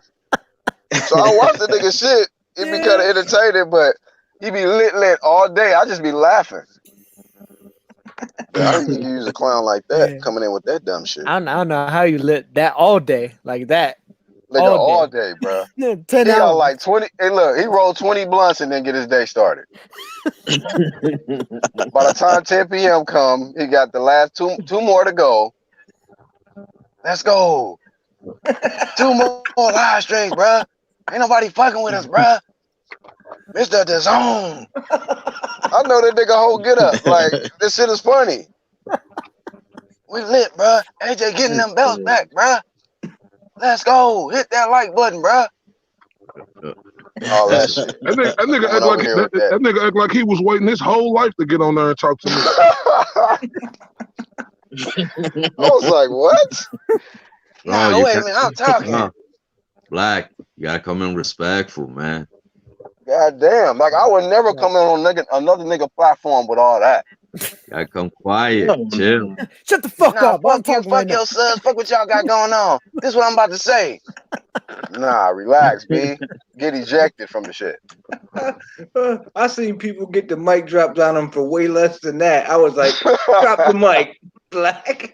So I watch the nigga shit. It be kind of entertaining, but he be lit all day. I just be laughing. I didn't think you use a clown like that coming in with that dumb shit. I don't know how you lit that all day like that. Nigga, all day, bro. 10 he hours. got like 20. Hey, look, he rolled 20 blunts and then get his day started. By the time 10 p.m. come, he got the last two more to go. Let's go. 2 more live streams, bro. Ain't nobody fucking with us, bro. Mr. The Zone. I know that nigga whole get up. Like, this shit is funny. We lit, bro. AJ getting them belts back, bro. Let's go. Hit that like button, bro. All that shit. That nigga act like he was waiting his whole life to get on there and talk to me. I was like, what? Nah, wait a minute, I'm talking. Black, you gotta come in respectful, man. God damn. Like, I would never come in on another nigga platform with all that. Gotta come quiet, chill. Shut the fuck up. Fuck you, fuck your subs, fuck what y'all got going on. This is what I'm about to say. Nah, relax, B. Get ejected from the shit. I seen people get the mic dropped on them for way less than that. I was like, drop the mic, Black.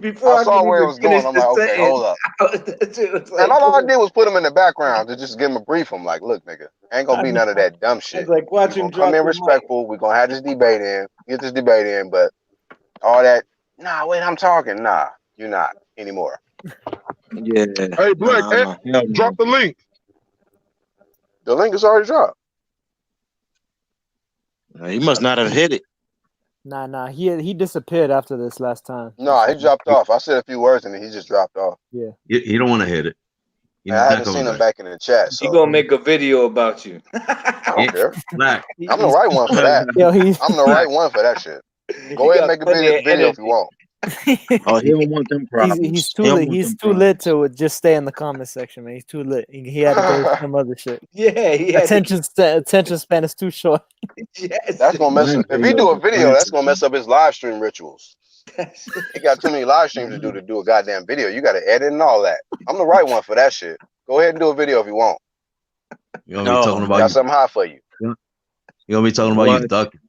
Before I saw where it was going. I'm like, okay, hold up. And all I did was put him in the background to just give him a brief. I'm like, look, nigga, ain't gonna be none of that dumb shit. Like, watch him come in respectful. We're gonna have this debate in, but all that, nah, wait, I'm talking. Nah, you're not anymore. Yeah. Hey, Black, drop the link. The link is already dropped. He must not have hit it. Nah. He disappeared after this last time. Nah, he dropped off. I said a few words and then he just dropped off. Yeah. He don't want to hit it. I haven't seen him back in the chat. So. He gonna make a video about you. I don't care. Black. I'm the right one for that. Yo, I'm the right one for that shit. Go ahead and make a video if you want. Oh, he don't want them problems. He's too lit to just stay in the comment section, man. He's too lit. He had to go with some other shit. Yeah, attention span is too short. Yes. That's gonna mess up. If he do a video, that's gonna mess up his live stream rituals. He got too many live streams to do a goddamn video. You got to edit and all that. I'm the right one for that shit. Go ahead and do a video if you want. You gonna be talking about got something hot for you. You gonna be talking about you ducking.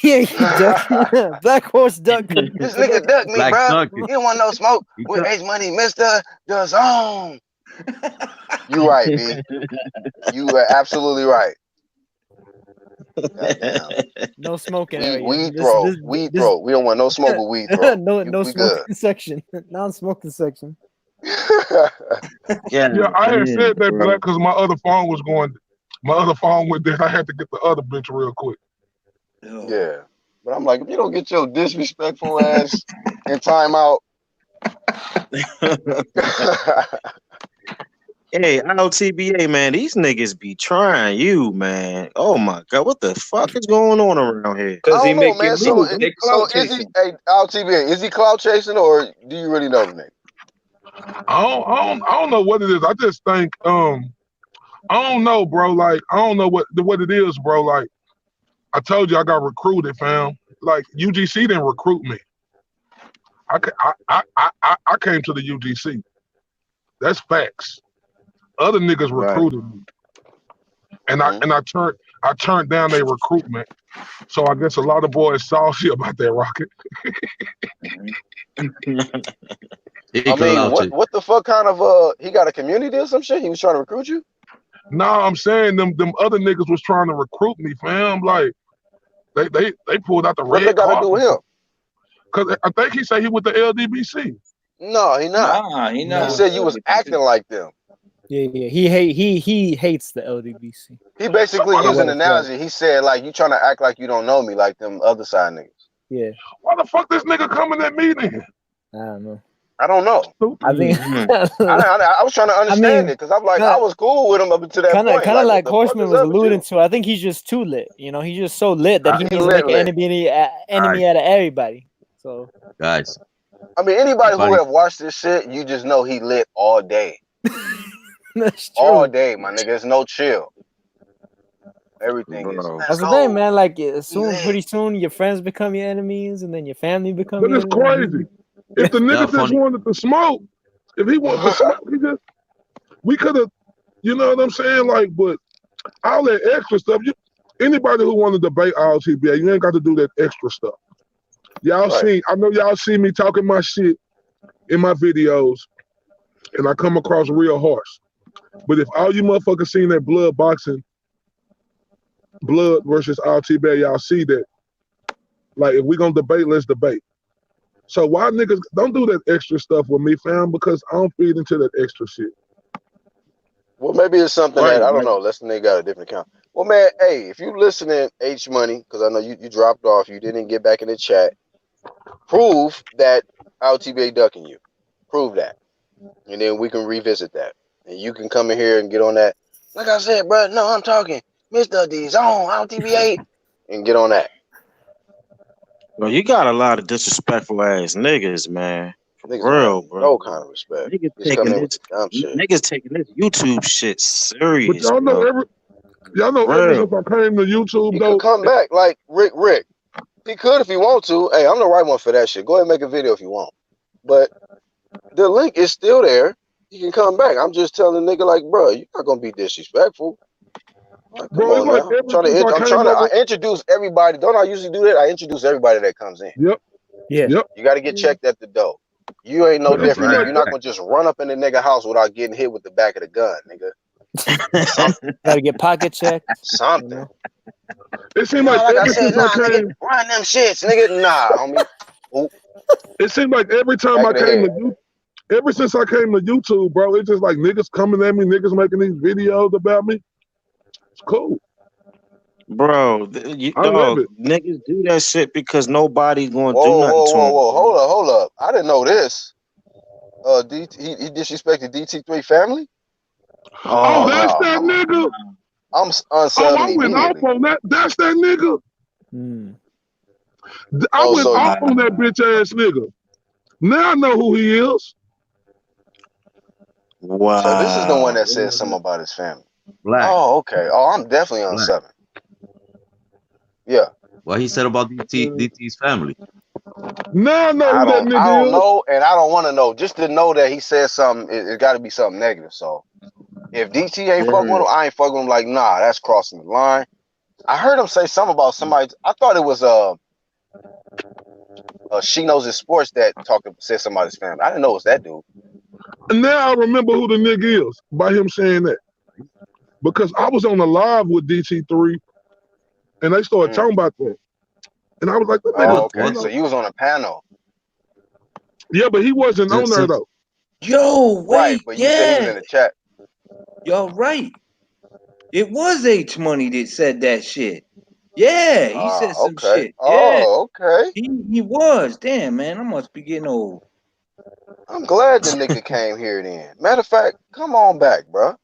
Yeah, you duck. Black horse duck. This nigga duck me, bro. He don't want no smoke with H Money, Mr. The Zone. You right, B. You are absolutely right. No smoking area. Weed throw. We don't want no smoke with weed throw. no smoking section. Non-smoking section. Yeah, I had said that, Black, because my other phone was going. My other phone went dead. I had to get the other bitch real quick. Yeah, but I'm like, if you don't get your disrespectful ass in timeout. Hey, LTBA, man, these niggas be trying you, man. Oh my god, what the fuck is going on around here? Because he making man. So is he? Hey, LTBA, is he clout chasing or do you really know the nigga? I don't know what it is. I just think I don't know, bro. Like I don't know what it is, bro. Like I told you I got recruited, fam. Like UGC didn't recruit me. I came to the UGC. That's facts. Other niggas Right. recruited me, and Mhm. I turned down their recruitment. So I guess a lot of boys salty about that Rocket. He I mean, clout what the fuck kind of he got a community or some shit? He was trying to recruit you? No, I'm saying them other niggas was trying to recruit me, fam. Like they pulled out the What they red got to do with carpet. him? Cause I think he said he with the LDBC. No, he not. Nah, he He not. said you was acting like them. Yeah. He hates the LDBC. He basically Why the used an Well, analogy. He said like you trying to act like you don't know me, like them other side niggas. Yeah, Why the fuck this nigga coming at me then? I don't know. I don't know. I think I was trying to understand it because I'm like I was cool with him up until that kind of point. like what the fuck Horseman is was up with alluding you? to. I think he's just too lit. You know, he's just so lit that he He needs to lit, make an enemy out of everybody. So guys. I mean, anybody who Buddy. have watched this shit, you just know he lit all day. that's true. All day, my nigga. It's no chill. Everything is. Bro. That's the thing, man. Like pretty soon, your friends become your enemies, and then your family become But your it's enemies. crazy. If the nigga just wanted to smoke, if he wanted to smoke, we could have, you know what I'm saying? Like, but all that extra stuff, anybody who want to debate RLTBA, you ain't got to do that extra stuff. Y'all Right. I know y'all see me talking my shit in my videos, and I come across real harsh. But if all you motherfuckers seen that blood boxing, blood versus RTBA, y'all see that. Like, if we gonna debate, let's debate. So why niggas don't do that extra stuff with me, fam? Because I don't feed into that extra shit. Well, maybe it's something Right, that I don't right. know. Let's nigga got a different account. Well, man, hey, if you listening, H Money, because I know you dropped off, you didn't get back in the chat. Prove that LTBA ducking you. Prove that, and then we can revisit that, and you can come in here and get on that. Like I said, bro, no, I'm talking Mr. D Zone LTBA, and get on that. Bro, you got a lot of disrespectful ass niggas, man. For Niggas real, don't have bro. no kind of respect. Niggas Just come taking in with this, the dumb shit. niggas taking this YouTube shit But serious, y'all know bro. ever Real. since I came to YouTube, He though, could come back like Rick. He could if he want to. Hey, I'm the right one for that shit. Go ahead and make a video if you want. But the link is still there. You can come back. I'm just telling the nigga like, bro, you're not gonna be disrespectful. Like, come bro, it's on like now. ever since I came I over. introduce everybody. Don't I usually do that? I introduce everybody that comes in. Yep. Yeah. Yep. You got to get checked at the door. You ain't no But it different. seem You're not gonna just run up in the nigga house without getting hit with the back of the gun, nigga. Gotta get pocket checked. Something. It seemed No, like like I ever said, since I nigga, came, run them shits, nigga. Nah, homie. Oop, it seemed like every time back I of the came head. to YouTube, ever since I came to YouTube, bro, it's just like niggas coming at me, niggas making these videos about me. It's cool. Bro, I love it. niggas do that shit because nobody's gonna do Whoa, nothing whoa, to whoa, them. whoa. Hold up. I didn't know this. He disrespected DT3 family? Oh, that's no. that nigga. I'm Oh, unsubbing I went off immediately. on that. That's that nigga. I Oh, went so off on that bitch ass nigga. Now I know who he is. Wow. So this is the one that said something about his family. Black. Oh, okay. Oh, I'm definitely on Black. 7. Yeah. What he said about DT's family. Now I know I who that don't nigga is. know, and I don't want to know. Just to know that he said something, it got to be something negative. So if DT ain't fucking with him, I ain't fucking with him. Like, nah, that's crossing the line. I heard him say something about somebody. I thought it was She Knows His Sports that said somebody's family. I didn't know it was that dude. And now I remember who the nigga is by him saying that. Because I was on the live with DT3 and they started talking about that. And I was like, that nigga, Oh, okay. So you was on a panel. Yeah, but he wasn't on there though. Yo, wait, right, but you said he was in the chat. Y'all right. It was H Money that said that shit. Yeah, he said some shit. Oh, okay. He was. Damn, man, I must be getting old. I'm glad the nigga came here then. Matter of fact, come on back, bro.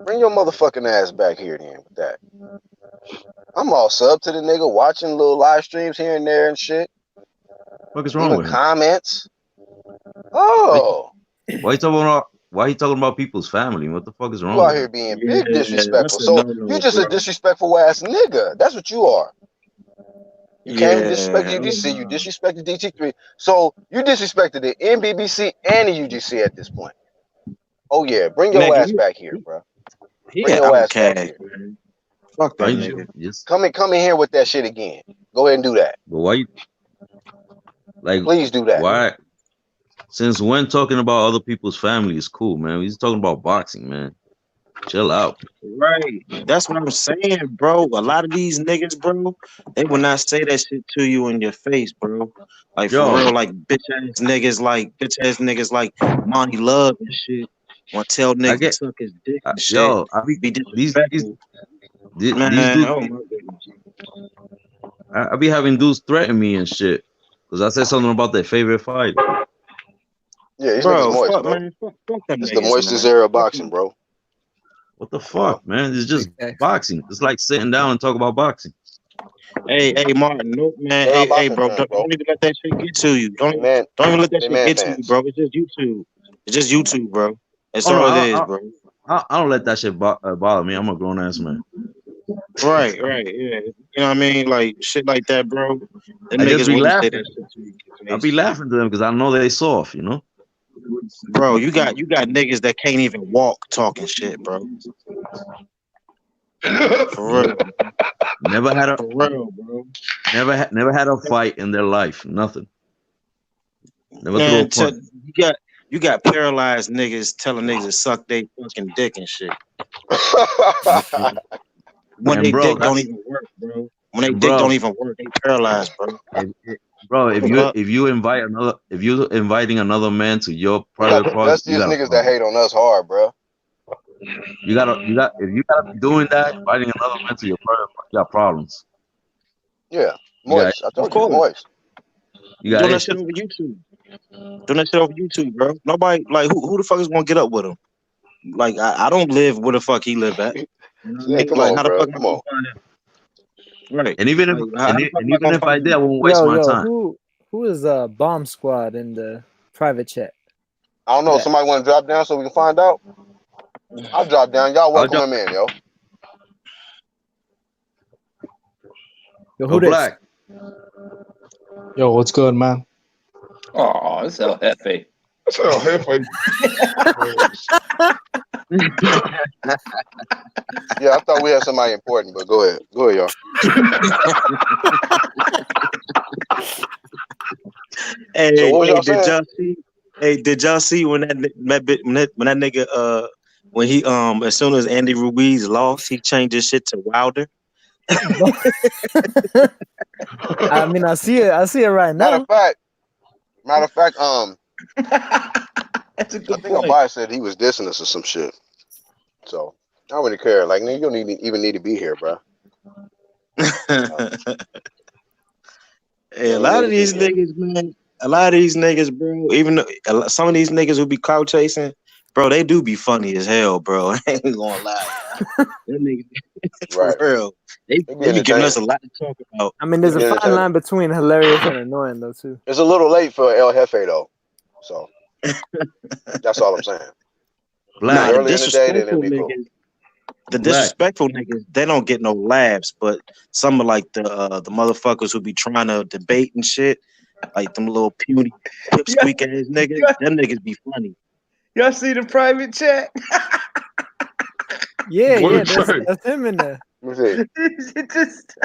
Bring your motherfucking ass back here then with that. I'm all sub to the nigga, watching little live streams here and there and shit. What is wrong with him? Comments. Oh. Why you talking about why he talking about people's family? What the fuck is wrong You out with here him? being Yeah, big disrespectful. that's a So no-no, you just a bro. disrespectful ass nigga. That's what you are. You came and disrespected Yeah, UGC. You disrespected DT3. So you disrespected the NBBC and the UGC at this point. Oh yeah, bring your nigga, ass back here, bro. he Bring an your ass back outcast, here. man. Fuck that Aren't nigga. you just? Come in here with that shit again. Go ahead and do that. But why? Like, Please do that. why? Since when talking about other people's family is cool, man? We're just talking about boxing, man. Chill out. Right. That's what I'm saying, bro. A lot of these niggas, bro, they will not say that shit to you in your face, bro. Like for Yo, real, like bitch ass niggas like Monty Love and shit. Want to tell I niggas get, suck his dick and shit. yo, Be these disrespectful. these Man, dudes, oh my goodness. I be having dudes threaten me and shit because I said something about their favorite fighter. Yeah, these niggas Bro, moist, fuck bro. man, fuck them It's the niggas, moistest man. era of boxing, bro. What the fuck, man? It's just Okay. boxing. It's like sitting down and talk about boxing. Hey, Martin, no man. They're not Hey, boxing bro, fans, don't bro. even let that shit get to you. They man, Don't even let that they shit man get to you, fans. bro. It's just YouTube. It's just YouTube, bro. That's Oh no, all it is, bro. I don't let that shit bother me. I'm a grown ass man. Right, yeah. You know what I mean? Like shit like that, bro. Them I just niggas be wouldn't say laughing. that shit to you. I be laughing to them because I know they soft, you know. Bro, you got niggas that can't even walk talking shit, bro. For real. Never had For real, bro. never had a fight in their life. Nothing. Never threw a Man, punch. you got paralyzed niggas telling niggas to suck they fucking dick and shit. When And they bro, dick don't even work, bro. When they and dick bro, don't even work, they paralyzed, bro. if you inviting another man to your private party, That's you just got a niggas that problem. hate on us hard, bro. If you gotta be doing that, inviting another man to your private party, you got problems. Yeah, You got moist. I Of told you, course. moist. you got Doing that issues. shit over YouTube. Doing that shit over YouTube, bro. Nobody like who the fuck is gonna get up with him? Like I don't live where the fuck he live at. You know what I Yeah, mean? come Like on, how the bro. fuck am I Come gonna on. find him? Right. And even if Like how the fuck am I even gonna if I find did, I him? won't waste my time. Who is Bomb Squad in the private chat? I don't know. That Somebody want to drop down so we can find out? I'll drop down. Y'all I'll welcome drop. him in, yo. Yo, Go who this? Black. Yo, what's good, man? Oh, it's El Jefe. That's how halfway. Yeah, I thought we had somebody important, but go ahead. Go ahead, y'all. Hey, So what was y'all did saying? y'all see? Hey, did y'all see when that nigga when he as soon as Andy Ruiz lost, he changed his shit to Wilder. I mean, I see it right Matter now. of fact, That's a I good think point. Abaya said he was dissing us or some shit. So I don't really care. Like, nigga, you don't even need to be here, bro. Hey, a lot of these niggas, man. A lot of these niggas, bro. Even though, some of these niggas who be clout chasing, bro, they do be funny as hell, bro. I ain't gonna lie. Them niggas, for Right. real. They It be be giving us a entertaining. lot to talk about. I mean, there's It be a fine entertaining. line between hilarious and annoying, though, too. It's a little late for El Jefe though. So that's all I'm saying. Black. Nah, the Early in the day, then it'll disrespectful be cool. niggas, the Black. disrespectful niggas, they don't get no laughs. But some of like the motherfuckers who be trying to debate and shit, like them little puny pipsqueak ass niggas, them niggas be funny. Y'all see the private chat? Yeah, What yeah, it say? that's him in there. Let me see. It just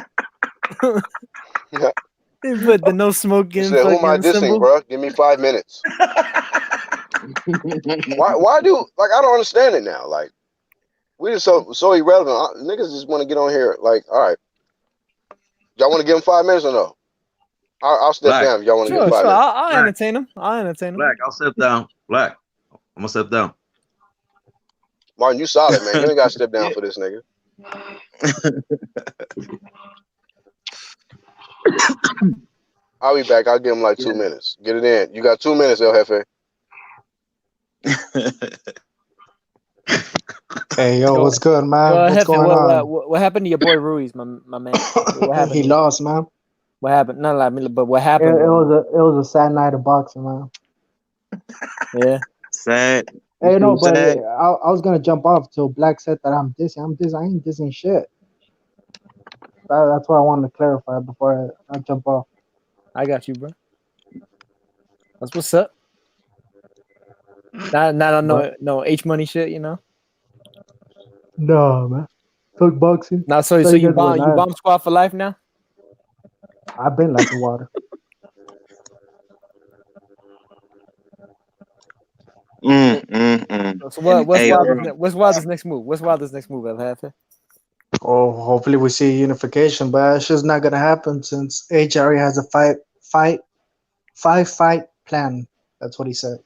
He put the no He smoking said, "Who am I fucking dissing, symbol. bro? Give me 5 minutes." Why do like I don't understand it now? Like we just so irrelevant. Niggas just want to get on here. Like, all right, y'all want to give him 5 minutes or no? I'll step Black. down if y'all want to give him Sure, 5 sure. minutes. I'll Black. entertain him. I'll entertain him. Black. I'll step down. Black. I'm gonna step down. Martin, you solid, man. You ain't got to step down for this nigga. I'll be back. I'll give him like 2 minutes. Get it in. You got 2 minutes, El Jefe. Hey, yo, what's good, man? Yo, What's Hefe, going on? what happened to your boy Ruiz, my man? What happened? He lost, man. What happened? Not like me, but what It happened? was a sad night of boxing, man. Yeah. Sad. You Hey, see no, what I'm but saying? I was gonna jump off till Black said that I'm dissing. I ain't dissing shit. That's why I wanted to clarify before I jump off. I got you, bro. That's what's up. Not no H money shit, you know. No, man. Took boxing. Now, so So you guys were live. bomb squad for life now. I've been like the water. So what's Hey, Wilder's next move? What's Wilder's next move, El Jefe? Oh, hopefully we see unification, but it's just not gonna happen since H already has a five-fight plan. That's what he said.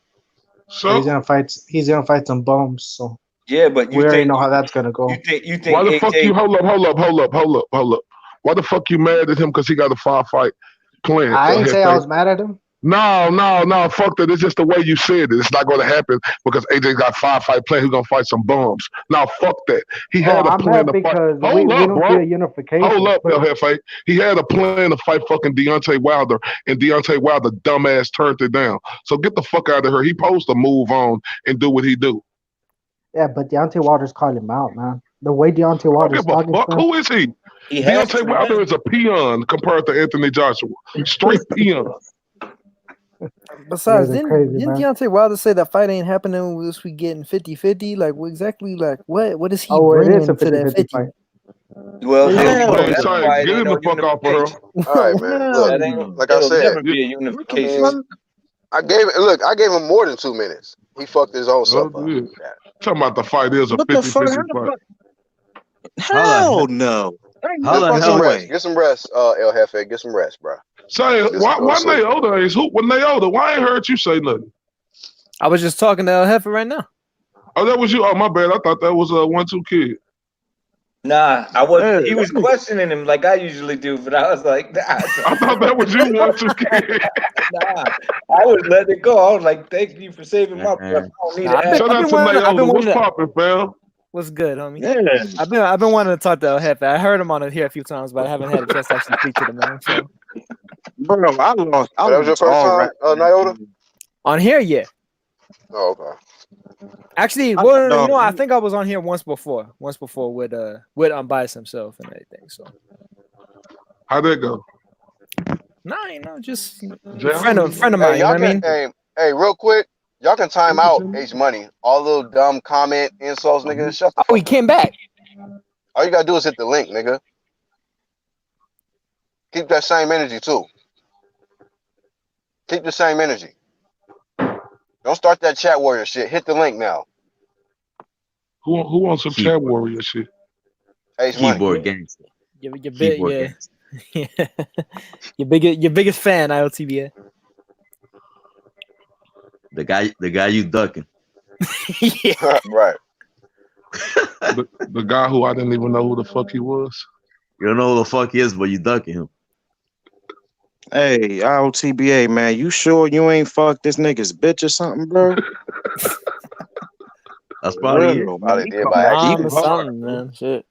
So he's So gonna fight some bums. So Yeah, but we you already think know how that's gonna go. you think why the fuck AJ? you hold up? Why the fuck you mad at him because he got a 5-fight plan? I ain't say I Jefe? was mad at him. No, fuck that. It's just the way you said it. It's not going to happen because AJ got 5-fight plan. He's going to fight some bums. Now, fuck that. He had a I'm plan mad to fight. because we Hold up, don't bro. see a unification. Hold up, But El Jefe. He had a plan to fight fucking Deontay Wilder, and Deontay Wilder dumbass turned it down. So get the fuck out of here. He supposed to move on and do what he do. yeah, but Deontay Wilder's calling him out, man. The way Deontay Don't Wilder's give a talking fuck. to him, Who is he? He has Deontay to Wilder win. is a peon compared to Anthony Joshua. Straight peon. Besides, You guys are crazy, didn't man. Deontay Wilder say that fight ain't happening unless we getting 50-50? Like, what exactly? Like, what is he Oh, it bringing is a to that 50-50 50? fight. Well, It is there a you go. Hell Hey, That's no. Say, why it get ain't him no the fuck off of her. unification. All right, man. Hell Look, That ain't. no. like I It'll said, never be a unification. I gave him more than 2 minutes. He fucked his own Oh, self up. yeah. Talking about the fight is a What the fuck? 50-50 How the fight. fuck? How the Hell hell? no. Ain't How no the Get some fucking hell? rest. way. Get some rest, El Jefe. Get some rest, bro. Say, Just why go to sleep. Naoda is who? When Naoda, why I ain't heard you say nothing? I was just talking to El Jefe right now. Oh, that was you. Oh, my bad. I thought that was a 1-2 kid. Nah, I was. Hey, He was that nigga- questioning him like I usually do, but I was like, nah, I thought that was you, 1-2 kid. nah. I was letting it go. I was like, thank you for saving my breath. I don't need Nah, to ask. Shout out to I've Naoda. been What's wanting to. poppin', fam? What's good, homie? Yeah. I've been wanting to talk to El Jefe. I heard him on it here a few times, but I haven't had a chance to actually speak to the man. So Bro, I lost That was your first all time, rap. Nyota? on here, yeah. Oh, okay. Actually, I- well, dog, I think I was on here once before with Unbiased himself and everything. So How'd that go? no, just Jam? friend of mine. Hey, You know y'all what I can, mean? hey, real quick, y'all can time out H Money. All little dumb comment, insults, nigga. Shut the Oh, he fuck up. came back. All you gotta do is hit the link, nigga. Keep that same energy, too. Keep the same energy. Don't start that chat warrior shit. Hit the link now. Who wants some chat warrior shit? H Money. Keyboard gangster. Your Keyboard gangster. your biggest fan, IOTBA. The guy you ducking. Yeah. Right. The guy who I didn't even know who the fuck he was. You don't know who the fuck he is, but you ducking him. Hey, IOTBA, man, you sure you ain't fucked this nigga's bitch or something, bro? That's probably it. Real, Probably man. did by accident. Mom or something, man. Shit.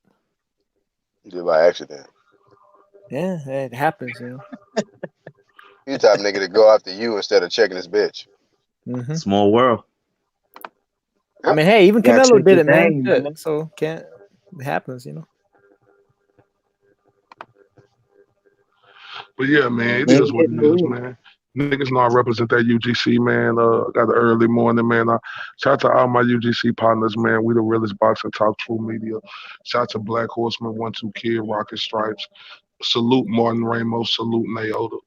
Did by accident. Yeah, it happens, you know. You the type of nigga to go after you instead of checking his bitch. Mm-hmm. Small world. I mean, hey, even Gotta Canelo check did your it, man. name, Shit. man. So it happens, you know. But yeah, man, it Ain't is what it getting is, no- man. Niggas know I represent that UGC, man. Got the early morning, man. Shout out to all my UGC partners, man. We the realest boxing talk, True Media. Shout out to Black Horseman, 1-2 Kid, Rocket Stripes. Salute Martin Ramos. Salute Naoda.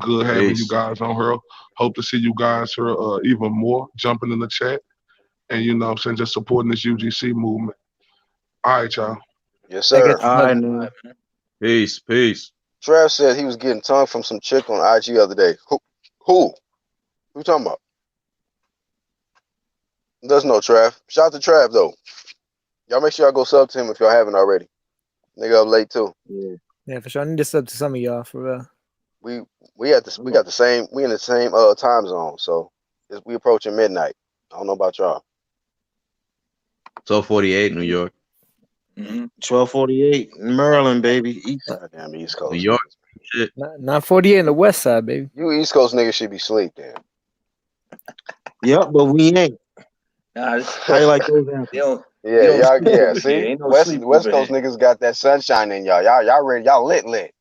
Good having you Peace. guys on here. Hope to see you guys here even more. Jumping in the chat. And you know what I'm saying, just supporting this UGC movement. All right, y'all. Yes, sir. All right, man. Peace. Trav said he was getting tongue from some chick on IG the other day. Who? Who you talking about? Does know Trav. Shout out to Trav though. Y'all make sure y'all go sub to him if y'all haven't already. Nigga up late too. Yeah, for sure. I need to sub to some of y'all for real. We got the same. We in the same time zone, so we approaching midnight. I don't know about y'all. 12:48, New York. 12:48, Maryland, baby. Goddamn East Coast. New York. Shit. 948 in the West Side, baby. You East Coast niggas should be asleep then. Yep, but we ain't. Nah, How you like those answers? they don't. Yeah, You don't y'all. sleep Yeah, over here. see, Ain't no West sleep West over Coast here. niggas got that sunshine in y'all. Y'all ready? Y'all lit.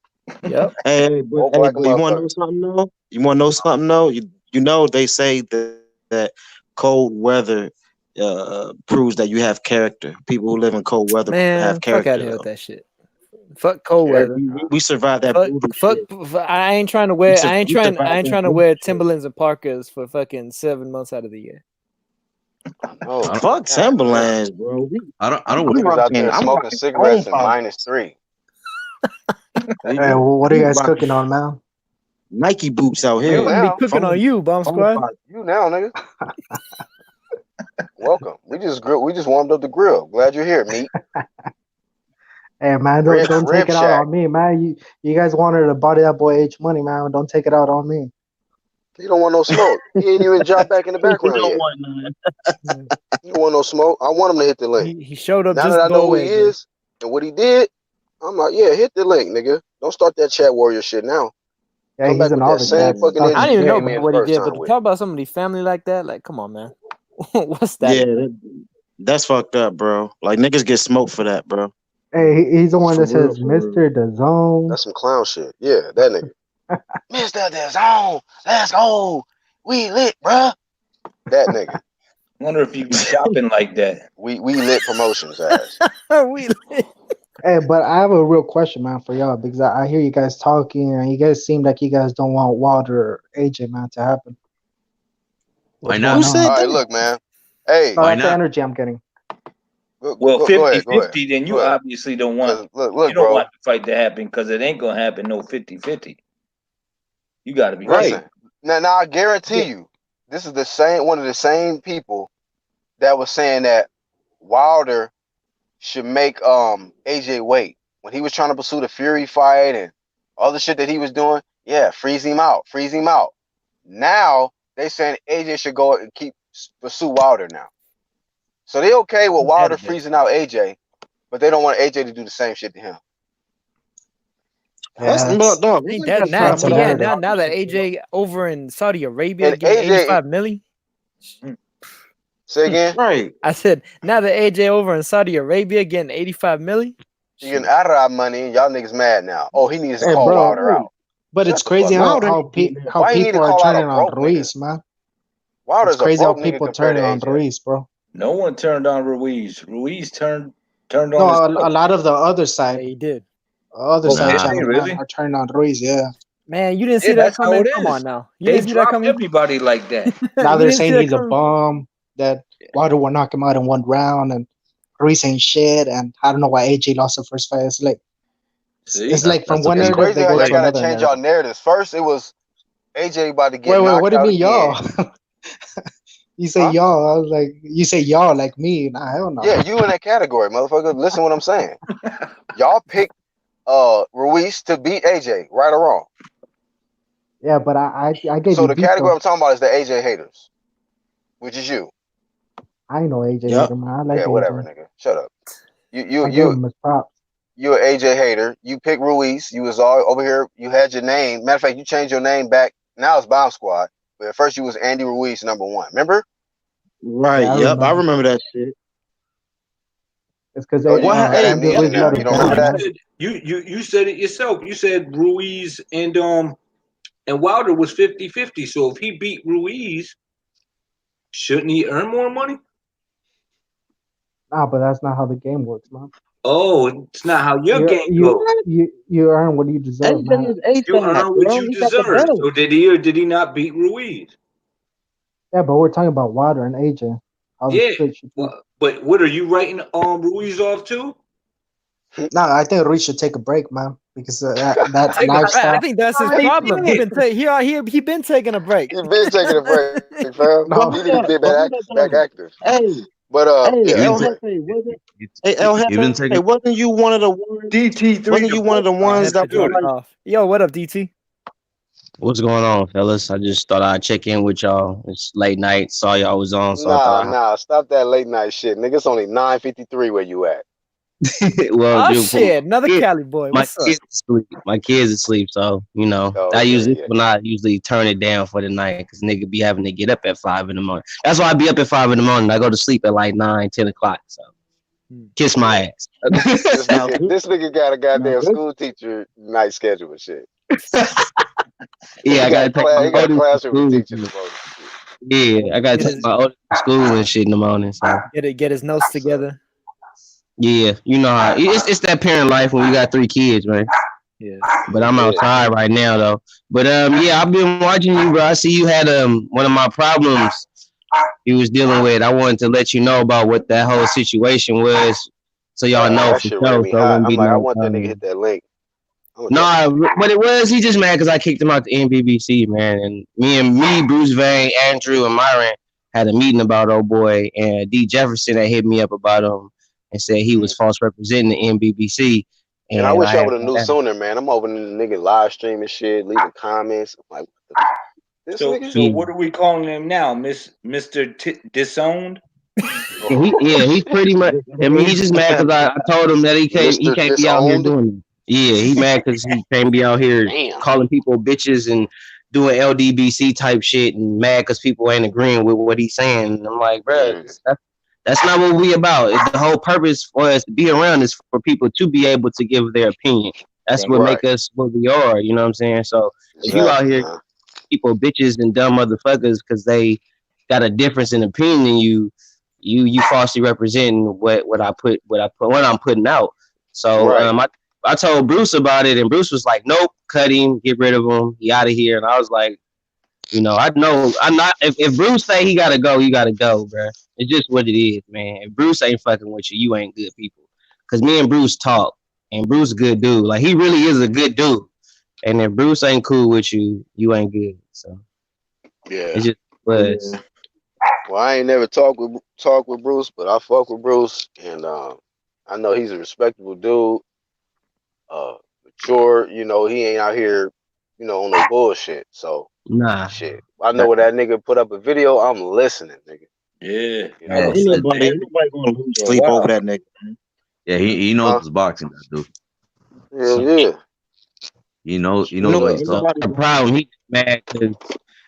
Yep. Hey, Woke but like a you want to motherfucker. know something? Though you want to know something? Though you know they say that cold weather proves that you have character. People who live in cold weather have Man, fuck out of character. here with Though that shit. Fuck cold Yeah. weather. we survived that Fuck, brutal fuck, shit. I ain't trying to We, wear. sur- I ain't we trying. I survived ain't that trying to brutal wear shit. Timberlands and Parkers for fucking 7 months out of the year. No. I don't, Fuck God damn. Timberlands, bro. I don't wear. Niggas out there I'm smoking rocking Own cigarettes in Power. -3. Hey, what are We you guys rocking cooking on, man? Nike boots out We You here. wouldn't be now. cooking Phone, on you, Bomb phone Squad. fire. You now, nigga. Welcome. We just warmed up the grill. Glad you're here, meat. Hey, man, Rib don't take it out shack. on me, man. You guys wanted to body that boy H Money, man. Don't take it out on me. You don't want no smoke. He ain't even dropped back in the You background don't yet. want none. You don't want no smoke. I want him to hit the link. He showed up Now just that I to know go who away he again. is and what he did, I'm like, yeah, hit the link, nigga. Don't start that chat warrior shit now. Yeah, Come he's back an with that artist, same man. fucking Talk energy I his don't you even know shit. came in what he first did, but time to with. talk about somebody's family like that, like, come on, man. What's that? Yeah, about? that's fucked up, bro. Like niggas get smoked for that, bro. Hey, he's the one For that real, says for real. Mr. The Zone. That's some clown shit. Yeah, that nigga. Mr. The Zone, let's go. We lit, bruh. That nigga. Wonder if you be shopping like that. We lit promotions ass. We Hey, but I have a real question, man, for y'all because I hear you guys talking and you guys seem like you guys don't want Wilder or AJ, man, to happen. Why What's not? going Who on? said All right, that? look, man. Hey, No, Why that's the not? energy I'm getting. Well, go ahead. 50-50, then you obviously don't want 'Cause look, you don't bro. want the fight to happen because it ain't gonna happen no 50-50. You got to be Right. Listen, now I guarantee you, this is one of the same people that was saying that Wilder should make AJ wait when he was trying to pursue the Fury fight and all the shit that he was doing. Yeah, freeze him out. Now they saying AJ should go and pursue Wilder now. So they okay with Wilder freezing out AJ, but they don't want AJ to do the same shit to him. Yeah, That's dog. Ain't We that got now? that's a But yeah, narrative. now that AJ over in Saudi Arabia And getting AJ, 85 million. say again, right. I said now that AJ over in Saudi Arabia getting 85 million. you getting out of our money, y'all niggas mad now. Oh, he needs to Hey, call bro, Wilder out. but Shut it's the crazy fuck up. how Why he need to people are call out a turning on broke nigga? Ruiz, man. It's Wilder's a crazy how broke nigga people compared to turning on AJ. Ruiz, bro. No one turned on Ruiz. Ruiz turned on No, his a lot of the other side, Yeah, he did. other Oh, side did they channels, man, really? are turning on Ruiz. Yeah. Man, you didn't see Yeah, that that's how coming? it Come is. on now. You They didn't see that drop coming? everybody like that. Now You they're didn't see saying that he's a coming? bum, that Wilder will knock him out in one round, and Ruiz ain't shit, and I don't know why AJ lost the first fight. It's like See? it's like from That's a one It's big. narrative crazy they how go y'all to gotta another change y'all narrative. narratives. First, it was AJ about to get Wait, what knocked do you out mean, again. y'all? You say Huh? y'all. I was like, you say y'all like me. Nah, hell no. Yeah, you in that category, motherfucker. Listen what I'm saying. Y'all picked Ruiz to beat AJ, right or wrong. Yeah, but I gave So you the beat category though. I'm talking about is the AJ haters, which is you. I ain't no AJ Yep. hater, man. I like Yeah, whatever, AJ. nigga. Shut up. I gave him his props. You an AJ hater. You pick Ruiz. You was all over here. You had your name. Matter of fact, you changed your name back. Now it's Bomb Squad. But at first you was Andy Ruiz, #1. Remember? Right. Yeah, I Yep. I remember. remember that shit. It's because Oh, you What? got Hey, Andy amnesia Ruiz now. let You him don't down, remember that? man. You said it yourself. You said Ruiz and Wilder was 50-50. So if he beat Ruiz, shouldn't he earn more money? Nah, but that's not how the game works, man. Oh, it's not how your game goes. You earn what you deserve, AJ man. is AJ, You earn what bro. you He got the deserve. belt. So did he or did he not beat Ruiz? Yeah, but we're talking about Wilder and AJ. How the Yeah. split should be. But what are you writing Ruiz off too? Nah, I think Ruiz should take a break, man, because that Take a break. I lifestyle. think that's his problem. He been taking a break. He been taking a break, fam. No, He need to get But hold back on. active. Hey, But hey, yeah, El anyway. Jefe, wasn't hey El Even Jefe? taking. Wasn't you one of the ones? DT3. Wasn't you one of the ones that was dropped like? off. Yo, what up, DT? What's going on, fellas? I just thought I'd check in with y'all. It's late night. Saw y'all was on, so I thought Nah, stop that late night shit. Nigga, it's only 9:53 where you at. Well, Oh dude, shit, another kid- Cali boy. my What's up? kids asleep. My kids asleep, so you know Oh, I yeah, usually yeah. when I usually turn it down for the night because nigga be having to get up at 5 in the morning. That's why I be up at 5 in the morning. I go to sleep at like 9, 10 o'clock. So kiss my ass. This Now, nigga got a now goddamn this, school teacher night schedule and shit. Yeah, I gotta take my He got a oldest to classroom school. to teach in the morning. Yeah, I gotta Get take his my oldest to school and shit in the morning. So get his notes together. yeah, you know how it's that parent life when you got 3 kids, man. Yeah. But I'm Yeah. outside right now though. But yeah, I've been watching you, bro. I see you had one of my problems you was dealing with. I wanted to let you know about what that whole situation was, so y'all know That for shit ran sure. me So it hot. wouldn't I'm be like, I no. want that nigga to hit that link. Nah, but it was he just mad because I kicked him out the NBBC, man. And me, Bruce Vane, Andrew, and Myron had a meeting about old boy, and D Jefferson had hit me up about him and said he was false representing the NBBC. And I And wish I I would have knew sooner, man. I'm over in the nigga live streaming shit, leaving comments. I'm like, what the, this so nigga? what are we calling him now, Mr. Disowned? he's pretty much. I mean, he's just mad because I told him that he Mr. can't be out here Disowned? doing it. Yeah, he mad because he can't be out here Damn. calling people bitches and doing LDBC type shit, and mad because people ain't agreeing with what he's saying. And I'm like, bro, that's not what we about. The whole purpose for us to be around is for people to be able to give their opinion. That's what make us what we are. You know what I'm saying? So if you out here, people bitches and dumb motherfuckers because they got a difference in opinion than you falsely representing what I'm putting out. So I told Bruce about it, and Bruce was like, "Nope, cut him, get rid of him, he out of here." And I was like, you know, I know I'm not. If Bruce say he gotta go, you gotta go, bro. It's just what it is, man. If Bruce ain't fucking with you, you ain't good people. Cause me and Bruce talk, and Bruce a good dude. Like he really is a good dude. And if Bruce ain't cool with you, you ain't good. So yeah, it's just was. Well, I ain't never talk with Bruce, but I fuck with Bruce, and I know he's a respectable dude, mature. You know, he ain't out here, you know, on no bullshit. So nah, shit. I know when that nigga put up a video, I'm listening, nigga. Yeah, You know, Ain't nobody gonna lose sleep over that nigga. Yeah, he knows his boxing, that dude. Hell yeah. He knows You know what what? he's talking. The problem, he's mad because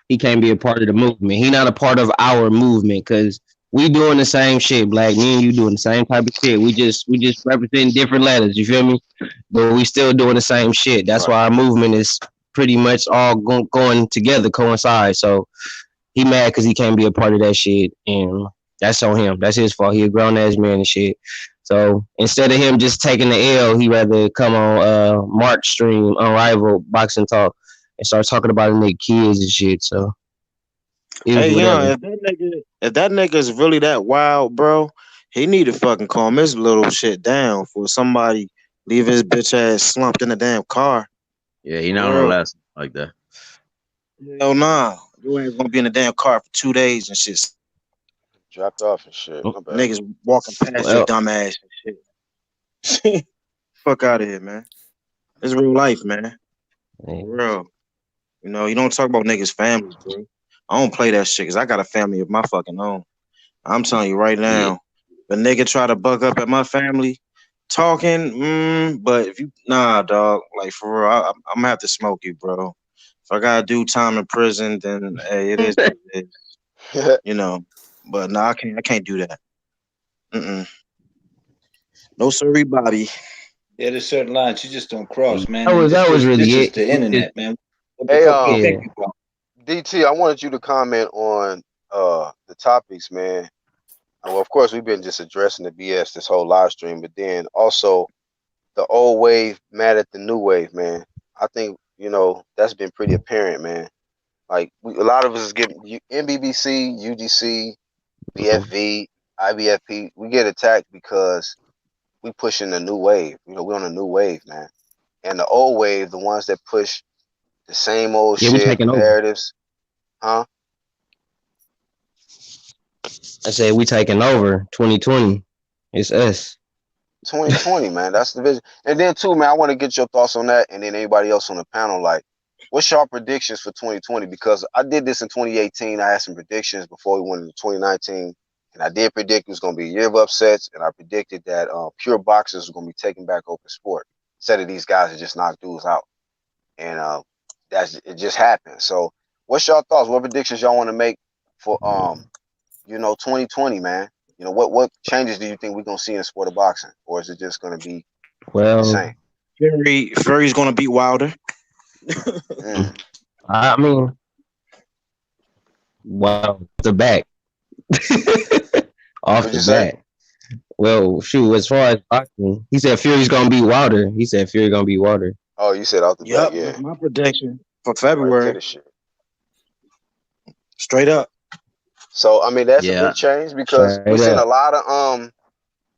he can't be a part of the movement. He not a part of our movement because we doing the same shit, Black. Me and you doing the same type of shit. We just representing different letters. You feel me? But we still doing the same shit. That's why our movement is pretty much all going together, coincide. So he mad because he can't be a part of that shit, and that's on him. That's his fault. He a grown ass man and shit. So instead of him just taking the L, he rather come on Mark's stream, Unrivaled Boxing Talk, and start talking about the nigga kids and shit. So hey, yeah, if that nigga is really that wild, bro, he need to fucking calm his little shit down for somebody leave his bitch ass slumped in the damn car. Yeah, he not gonna last like that. Hell nah. You ain't gonna be in the damn car for 2 days and shit. Dropped off and shit. My bad. Niggas walking past your dumb ass and shit. Fuck out of here, man. It's real life, man. For real. You know, you don't talk about niggas' families, bro. I don't play that shit because I got a family of my fucking own. I'm telling you right now, the nigga try to buck up at my family talking, but if you, nah, dog, like for real, I'm gonna have to smoke you, bro. If I gotta do time in prison, then hey, it is what it is. You know, but nah, I can't do that. No sorry, Bobby. Yeah, there's certain lines you just don't cross, man. That was really this it. is the internet, man. What the Hey, fuck you think about? DT, I wanted you to comment on the topics, man. Well, of course, we've been just addressing the BS this whole live stream, but then also the old wave mad at the new wave, man. I think, you know, that's been pretty apparent, man. Like, a lot of us is getting NBBC, UGC, BFV, IBFP. We get attacked because we pushing the new wave. You know, we're on a new wave, man. And the old wave, the ones that push the same old shit, narratives, huh? I said we taking over 2020. It's us. 2020, man. That's the vision. And then too, man, I want to get your thoughts on that, and then anybody else on the panel. Like, what's your predictions for 2020? Because I did this in 2018. I had some predictions before we went into 2019, and And I did predict it was going to be a year of upsets, and I predicted that pure boxers were going to be taking back open sport. Instead of these guys that just knock dudes out. And it just happened. So what's y'all thoughts? What predictions y'all want to make for 2020, man? You know, what changes do you think we're going to see in the sport of boxing? Or is it just going to be the Well, same? Fury's gonna beat Wilder. I mean, wow, the back off What'd the you say? bat. Well, shoot, as far as boxing, he said Fury's gonna beat Wilder. He said Fury gonna beat Wilder. Oh, you said off the Yep, bat, yeah. that's my prediction for Right to February. the shit. Straight up. So I mean, that's a Yeah, big change because Straight we've seen a up. lot of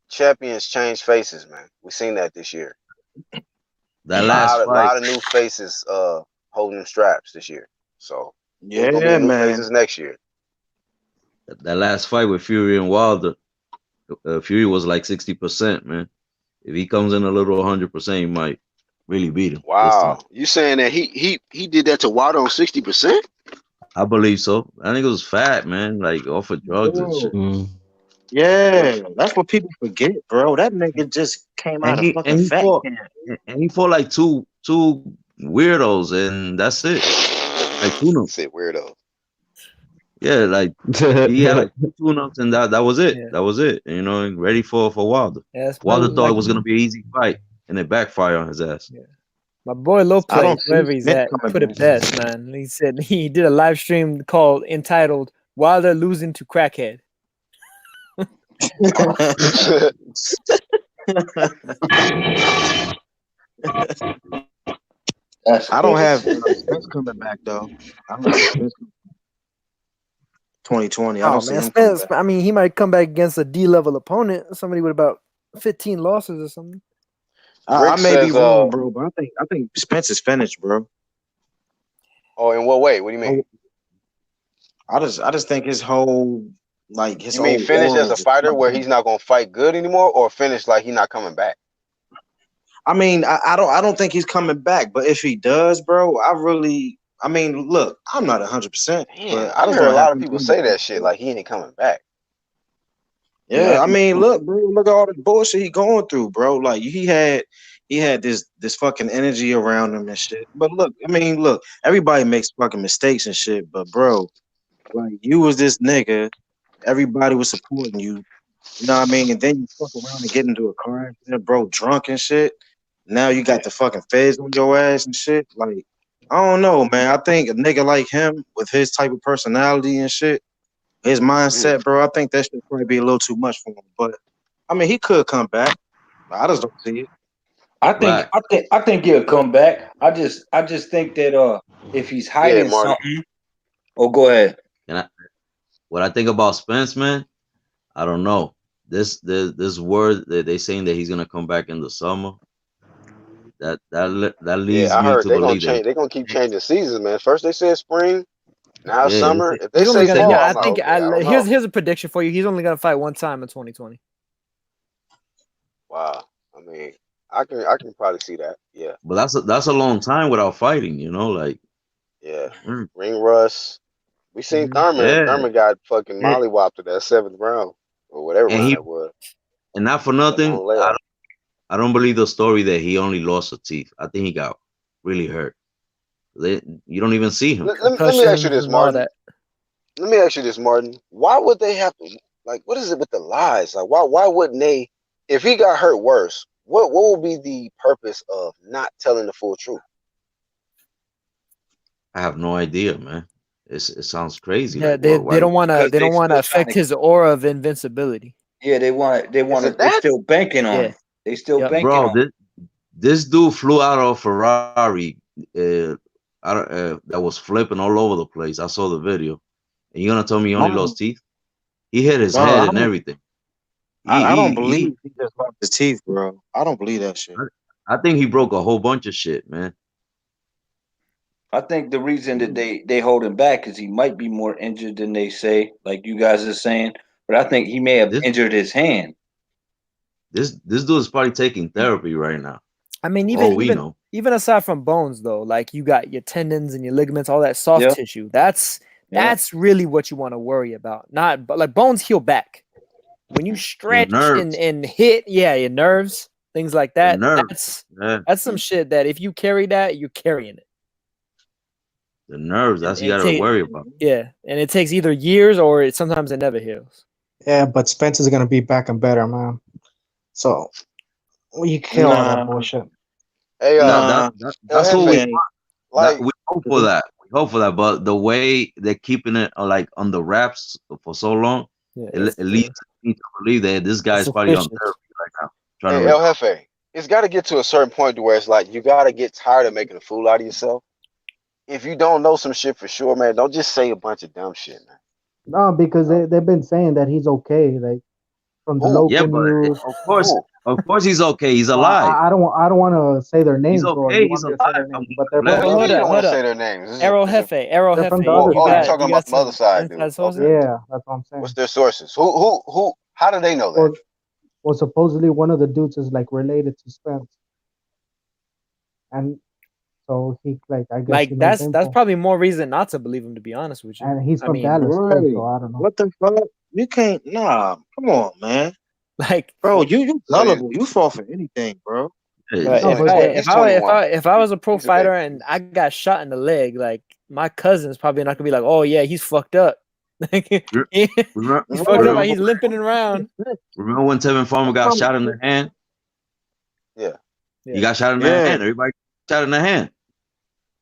champions change faces, man. We've seen that this year. that A last fight. lot of new faces holding them straps this year. So there's gonna Yeah, be new man. faces next year. That last fight with Fury and Wilder, Fury was like 60%, man. If he comes in a little 100%, he might really beat him this time. Wow, you saying that he did that to Wilder on 60%? I believe so. I think it was fat, man, like off of drugs and shit. Mm. Yeah, that's what people forget, bro. That nigga just came out And of he fucking fat camp. like two weirdos, and that's it. Like tune-ups. Say weirdo. Yeah, like he had like 2 tune-ups, and that was it. Yeah. That was it. You know, ready for Wilder. Yeah, that's Wilder probably thought like it was gonna be an easy fight, and it backfired on his ass. my boy I Lopez, don't see wherever he's Smith at, coming put it back. best, man. He said he did a live stream called entitled "Wilder Losing to Crackhead." That's I don't have crazy. Spence coming back though. I don't have Spence 2020. I Oh don't see man, him coming Spence. back. I mean, he might come back against a D-level opponent, somebody with about 15 losses or something. I Rick may be says, wrong, bro, but I think Spence is finished, bro. oh, in what way? What do you mean? I just think his whole his You mean whole finish aura as a is fighter where fucked he's up. not gonna fight good anymore, or finish like he's not coming back? I mean, I don't think he's coming back, but if he does, bro, I mean, look, I'm not 100%, Man, but I I just heard a don't have lot of him people in say there. that shit, like he ain't coming back. Yeah, I mean, look, bro, look at all the bullshit he going through, bro. Like he had this fucking energy around him and shit. But look, I mean, look, everybody makes fucking mistakes and shit, but bro, like you was this nigga, everybody was supporting you. You know what I mean? And then you fuck around and get into a car accident, bro, drunk and shit. Now you got the fucking feds on your ass and shit. Like, I don't know, man. I think a nigga like him with his type of personality and shit, his mindset, bro, I think that should probably be a little too much for him. But I mean, he could come back. I just don't see it. I think he'll come back. I just think that if he's hiding Marty. something. Oh, go ahead. And what I think about Spence, man, I don't know. This word that they saying that he's gonna come back in the summer. That leads Yeah, I me heard to they're gonna believe change. that. They're gonna keep changing seasons, man. First they said spring, now Yeah, summer. If they He's only say gonna. fall, Yeah, I I'm like, think. okay, I don't know. Here's a prediction for you. He's only gonna fight one time in 2020. Wow. I mean, I can probably see that. Yeah. But that's a long time without fighting, you know, like Yeah. Ring rust. We seen Thurman. Yeah. Thurman got fucking Yeah. mollywopped at that 7th round or whatever And round he- it was. and not for nothing, long layoff. I don't believe the story that he only lost a teeth. I think he got really hurt. You don't even see him. Let me ask you this, Martin. Let me ask you this, Martin. Why would they have to, like, what is it with the lies? Like, why wouldn't they, if he got hurt worse, what would be the purpose of not telling the full truth? I have no idea, man. It sounds crazy. Yeah, like, they why- don't want to. Because They they don't want to still trying affect to- his aura of invincibility. Yeah, they want it to. They're that? still banking on Yeah. it. They still banking Bro, on it. this dude flew out of Ferrari. That was flipping all over the place. I saw the video. And you're gonna tell me he only lost teeth? He hit his Bro, head I and don't- everything. I don't believe he just lost his teeth, bro. I don't believe that shit. I think he broke a whole bunch of shit, man. I think the reason that they hold him back is he might be more injured than they say, like you guys are saying. But I think he may have injured his hand. This dude is probably taking therapy right now. I mean, Oh, we know. even aside from bones, though, like you got your tendons and your ligaments, all that soft Yeah. tissue. That's Yeah. really what you want to worry about. Not, but like bones heal back. when you Your stretch nerves. and hit, yeah, your nerves, things like Your that. nerves. Yeah. That's some shit that if you carry that, you're carrying it. The nerves. And That's you gotta worry about. yeah, and it takes either years or sometimes it never heals. Yeah, but Spence is gonna be back and better, man. So you kill all that Nah, bullshit. Hey, nah. That's what we Hefe, want. like, We hope for that. We hope for that. But the way they're keeping it like on the wraps for so long, Yeah, it leads me to believe that this guy's probably on suspicious. therapy right now, trying hey, to El recover. Jefe, it's got to get to a certain point to where it's like you got to get tired of making a fool out of yourself. If you don't know some shit for sure, man, don't just say a bunch of dumb shit, man. No, because they've been saying that he's okay, like from the Who? local Yeah, but news. of course he's okay. He's Well, alive. I don't want to say their names, He's or okay. you He's want me to say their alive. names, but they're What from do you Hold mean you up, don't want hold to say up. their names? Arrow Jefe, Arrow they're from Jefe. the Oh, other you're side. talking You about got some other some side, dude. inside sources? Okay. Yeah, that's what I'm saying. What's their sources? Who? How do they know that? Well, supposedly one of the dudes is like related to Spence, and so he I guess he Like knows that's info. probably more reason not to believe him, to be honest with you. And he's I from mean, Dallas too, Right. so I don't know. What the fuck? You can't. Nah. Come on, man. like, Bro, you So gullible. You fall for anything, bro. Hey, but No, if but I the, He's if I if 21. I if I was a pro He's a baby. fighter and I got shot in the leg, like my cousin's probably not gonna be like, oh yeah, he's fucked up. Like he's remember, fucked up. remember, Like he's limping around. remember when Tevin Farmer got shot in the hand? Yeah. He got shot in the Yeah. hand. Everybody got shot in the hand.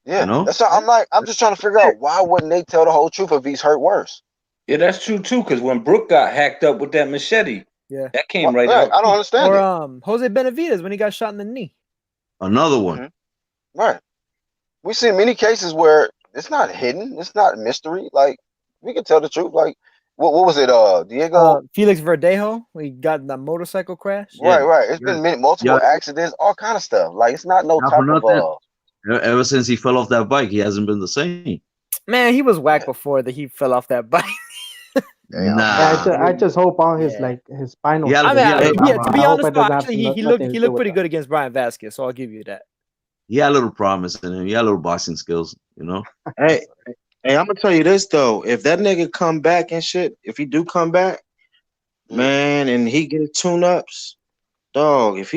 Yeah. You know? That's what I'm like. I'm just trying to figure out why wouldn't they tell the whole truth if he's hurt worse? Yeah, that's true too. Because when Brooke got hacked up with that machete, Yeah. that came right Right. out. I don't understand Or it. Jose Benavidez when he got shot in the knee. Another one. Right. We see many cases where it's not hidden. It's not mystery. Like we can tell the truth. Like what was it? Diego. Felix Verdejo, when he got in that motorcycle crash. Right. It's been multiple accidents, all kind of stuff. Like it's not no Not type for of nothing. Ever since he fell off that bike, he hasn't been the same. Man, he was whack before that he fell off that bike. Nah. I just hope all his his spinal. Yeah, I mean, to be I hope honest, it though, doesn't have actually, he nothing to looked do with pretty that. good against Brian Vasquez, so I'll give you that. He had a little promise in him. He had a little boxing skills, you know? Hey, I'm gonna tell you this though. If that nigga come back and shit, if he do come back, man, and he get tune-ups, dog, if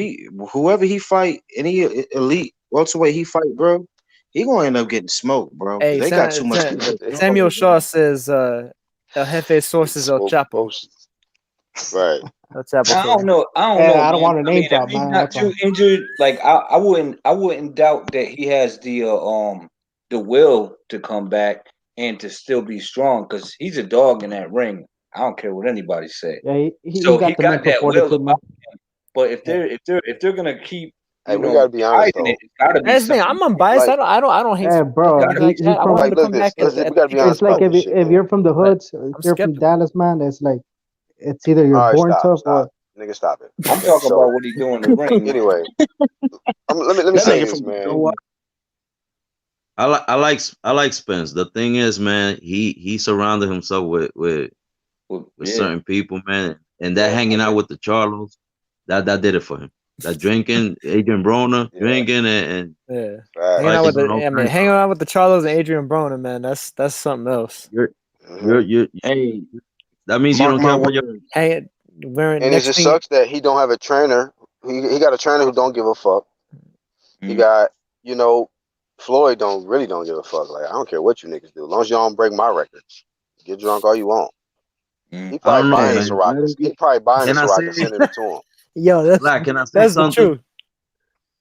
whoever he fight, any elite welterweight he fight, bro, he gonna end up getting smoked, bro. 'cause Hey, they got too much. Samuel Shaw says El Jefe sources El Chapo. Right. El Chapo. I don't know. I don't Hey, know. I don't man. want to name if drop, he's man. not That's too all. injured, like I wouldn't doubt that he has the will to come back and to still be strong because he's a dog in that ring. I don't care what anybody say. Yeah, he So got he the got mental that will fortitude, man. about him. But if they're gonna keep, Hey, we gotta be honest though. it, it's gotta be That's the thing. something. I'm unbiased. Like, I don't hate. Yeah, bro. Like He's that. I from. want him to look come this. back at We the gotta be peak of honest It's like about if this shit, if man. you're from the hoods, if you're from skeptical. Dallas, man, it's like it's either you're All right, born tough stop. or. Nigga, stop it. I'm talking So, about what he do in the ring. anyway, let me That say nigga this, from man. I like Spence. The thing is, man, he surrounded himself with certain people, man. And that hanging out with the Charlos, that did it for him. That drinking, Adrian Broner, drinking and hanging out with hanging out with the Charlos and Adrian Broner, man. That's something else. Hey, that means you don't care about your. Hey, wearing And it just sucks that he don't have a trainer. He got a trainer who don't give a fuck. He got, Floyd don't give a fuck. Like, I don't care what you niggas do. As long as you don't break my records. Get drunk all you want. He probably buying the Ciroc. He probably buying the Ciroc and sending it to him. Yo, that's Black, can I say that's something? the truth.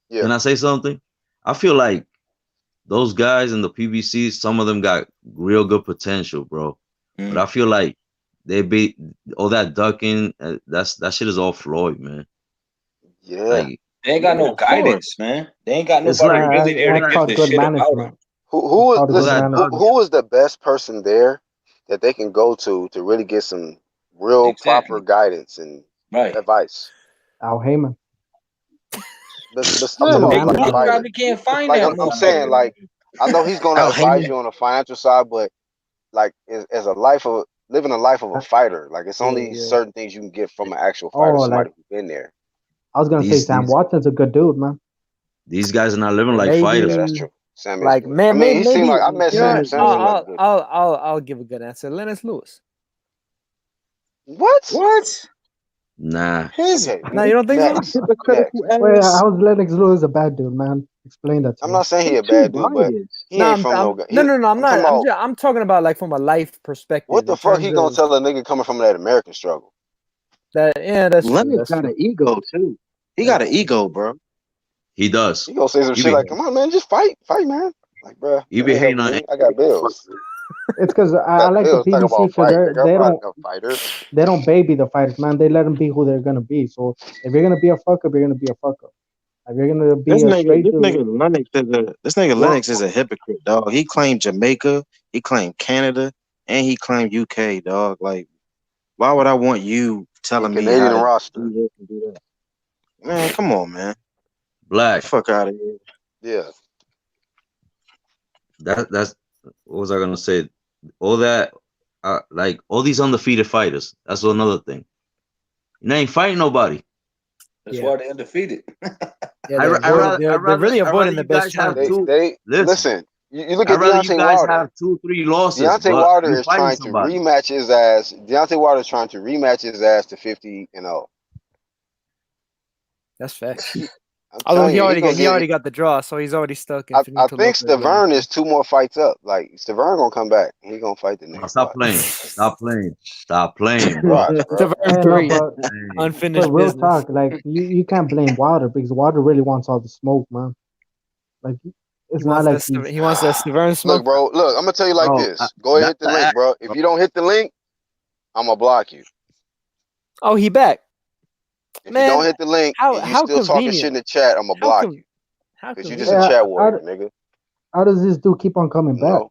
Yeah. Can I say something? I feel like those guys in the PBC, some of them got real good potential, bro. But I feel like they be all that ducking. That shit is all Floyd, man. Yeah. Like, They ain't got no guidance, man. They ain't got It's nobody like- really there to That's give called the good shit about management. him. Who is the best person there that they can go to really get some real proper guidance and advice? Al Heyman. I'm talking about like You fighter. probably can't find Like that. I'm saying, like I know he's gonna Al advise Heyman. you on the financial side, but like as living a life of a fighter, like it's only certain things you can get from an actual fighter, Oh, somebody like- who's been there. I was gonna say Sam Watson's a good dude, man. These guys are not living like Maybe- fighters. Yeah, that's true. Sam is Like good. man, I mean, he maybe seemed like I met you know Sam. what? Sam seemed like a good. I'll give a good answer. Lennox Lewis. What? What? Nah. Is it? No, you don't think so? Next. Hypocritical Wait, ass. how's Lennox Lewis a bad dude, man? Explain that to I'm me. not saying he a What you bad dude, but biased? he No, ain't I'm, from no. I'm no, no, no. I'm I'm not. talking about I'm talking about like from a life what perspective the in fuck he terms gonna of tell a nigga coming from that American struggle. that. Yeah, that's true. Lennox That's got true. an ego too. He got an ego, bro. He does. He gonna say some He shit be like, "Come on, man, just fight, man." Like, bruh, he that be ain't hating helping on me. I got bills. It's because I Got like the bills. Talk PBC about because fight, nigga. I'm not a fighter. they don't baby the fighters, man. They let them be who they're gonna be. So if you're gonna be a fuck up, you're gonna be a fuck up. If you're gonna be a straight This dude, nigga Lennox is a hypocrite, dog. He claimed Jamaica, he claimed Canada, and he claimed UK, dog. Like, why would I want you telling me how Canadian to roster. do this and do that? Man, come on, man. Black. Get the fuck out of here. Yeah. That's what was I gonna say? All that, like all these undefeated fighters. That's another thing. You ain't fighting nobody. That's why they're undefeated. Yeah, they're really avoiding the best challenges. They listen. You look I'd at rather Deontay you guys Wilder. have 2-3 losses, Deontay but Wilder you is fighting trying to somebody. rematch his ass. Deontay Wilder is trying to rematch his ass to 50-0. That's facts. I'm Although telling he you, already got the draw, so he's already stuck. I Finito think Lopez with him. Stavern is 2 more fights up. Like Stavern gonna come back. He gonna fight the No, next stop fight. playing. Stop playing. Stop playing, bro. Watch, bro. Stavern no, 3, but unfinished real business. talk, like you can't blame Wilder because Wilder really wants all the smoke, man. Like it's He not wants like that. He wants that Stavern Look, smoke. bro. Look, I'm gonna tell you like Bro, this. Go ahead, hit the link, bro. If you don't hit the link, I'm gonna block you. Oh, he back. If Man, you don't hit the link and you how still talking shit in the chat, I'm gonna block you. How Because you just a Yeah, chat warrior, nigga. how does this dude keep on coming You back? know?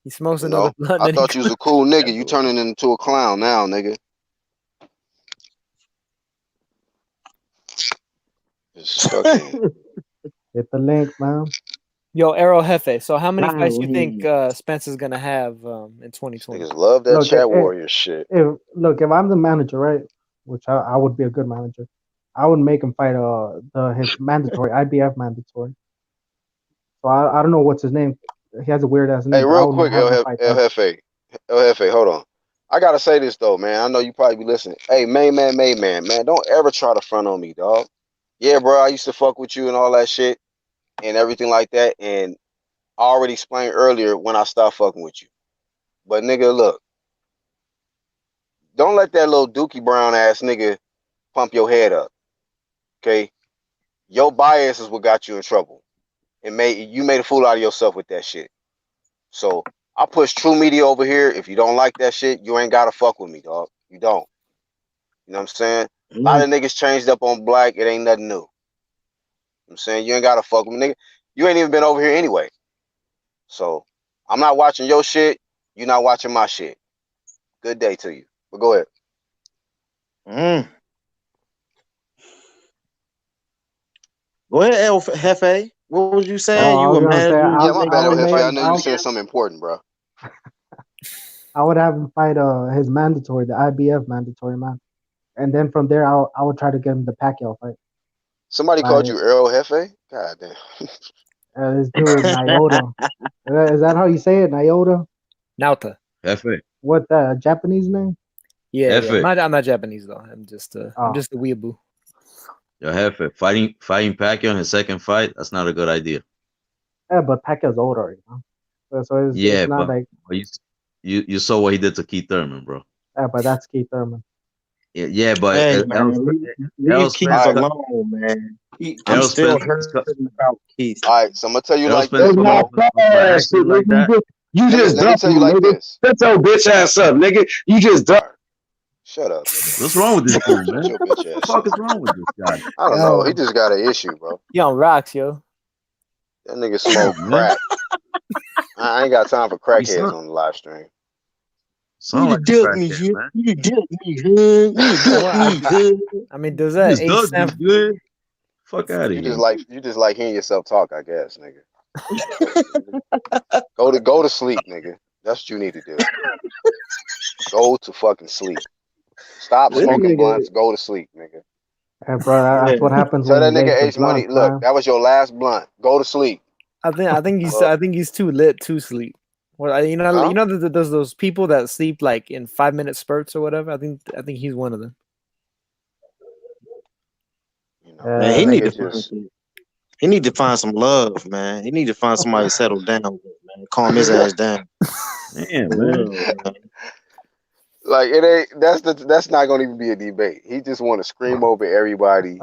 He smokes You another know? blunt. I Then thought you was a cool nigga. You turning into a clown now, nigga. Just fucking. Hit the link, man. Yo, Arrow Jefe. So how many fights you Golly. think Spencer's gonna have in 2020? Niggas love that Look, chat warrior shit. If I'm the manager, right, which I would be a good manager, I would make him fight his mandatory IBF mandatory. So I don't know what's his name. He has a weird ass name. Hey, but I real would quick, have him El fight that. Jefe. El Jefe, hold on. I gotta say this though, man. I know you probably be listening. Hey, man, don't ever try to front on me, dog. Yeah, bro, I used to fuck with you and all that shit and everything like that. And I already explained earlier when I stopped fucking with you. But nigga, look, don't let that little Dookie Brown ass nigga pump your head up. Okay? Your bias is what got you in trouble. And you made a fool out of yourself with that shit. So I push True Media over here. If you don't like that shit, you ain't gotta fuck with me, dog. You don't. You know what I'm saying? A lot of niggas changed up on black. It ain't nothing new. You know what I'm saying? You ain't gotta fuck with me, nigga. You ain't even been over here anyway. So I'm not watching your shit. You're not watching my shit. Good day to you. But go ahead. Go ahead, El Jefe. What was you saying? I You was a gonna say, manager? Yeah, my bad, El Jefe. I know you I'll- saying something important, bro. I would have him fight his mandatory, the IBF mandatory, man. And then from there, I would try to get him the Pacquiao fight. Somebody called you Earl Jefe? God damn. This dude, Nyota. Is that how you say it, Nyota? Nauta. Jefe. What, that Japanese name? Yeah. Jefe. I'm not Japanese though. I'm just a weeaboo. Yo, Jefe, fighting Pacquiao in his second fight, that's not a good idea. Yeah, but Pacquiao's old already, man. So it's not like, you saw what he did to Keith Thurman, bro. yeah, but that's Keith Thurman. Yeah, but Hey, man, leave Keith alone, man. I'm still hurting about Keith. All right, so I'm gonna tell you like That's this, not bro. fair, shit, nigga. You just Let me dumped tell me, you like nigga. this. Shut your bitch ass up, nigga. You just dumped. Shut up, nigga. What's wrong with this dude, man? Shut your bitch ass What the fuck up. is wrong with this guy? I don't know. He just got an issue, bro. You on rocks, yo. That nigga smoke crack. I ain't got time for crackheads on the live stream. Sound like a crackhead, man. You dumped me, hood. You dumped me, hood. I mean, does that You just stand dug me, good. Fuck out of You here. just like hearing yourself talk, I guess, nigga. Go to sleep, nigga. That's what you need to do. Go to fucking sleep. Stop smoking blunts. Go to sleep, nigga. Hey, bro, that's what happens Tell when that you nigga lace the Ace Money, blunt, look, man. that was your last blunt. Go to sleep. I think he's too lit to sleep. Well, you know, Huh? there's those people that sleep like in 5-minute spurts or whatever. I think he's one of them. You know, Man, that he need to nigga find just some. He need to find some love, man. He need to find somebody to settle down with, man. Calm his ass down. Damn, For man. real, man. like it ain't. That's not gonna even be a debate. He just want to scream over everybody,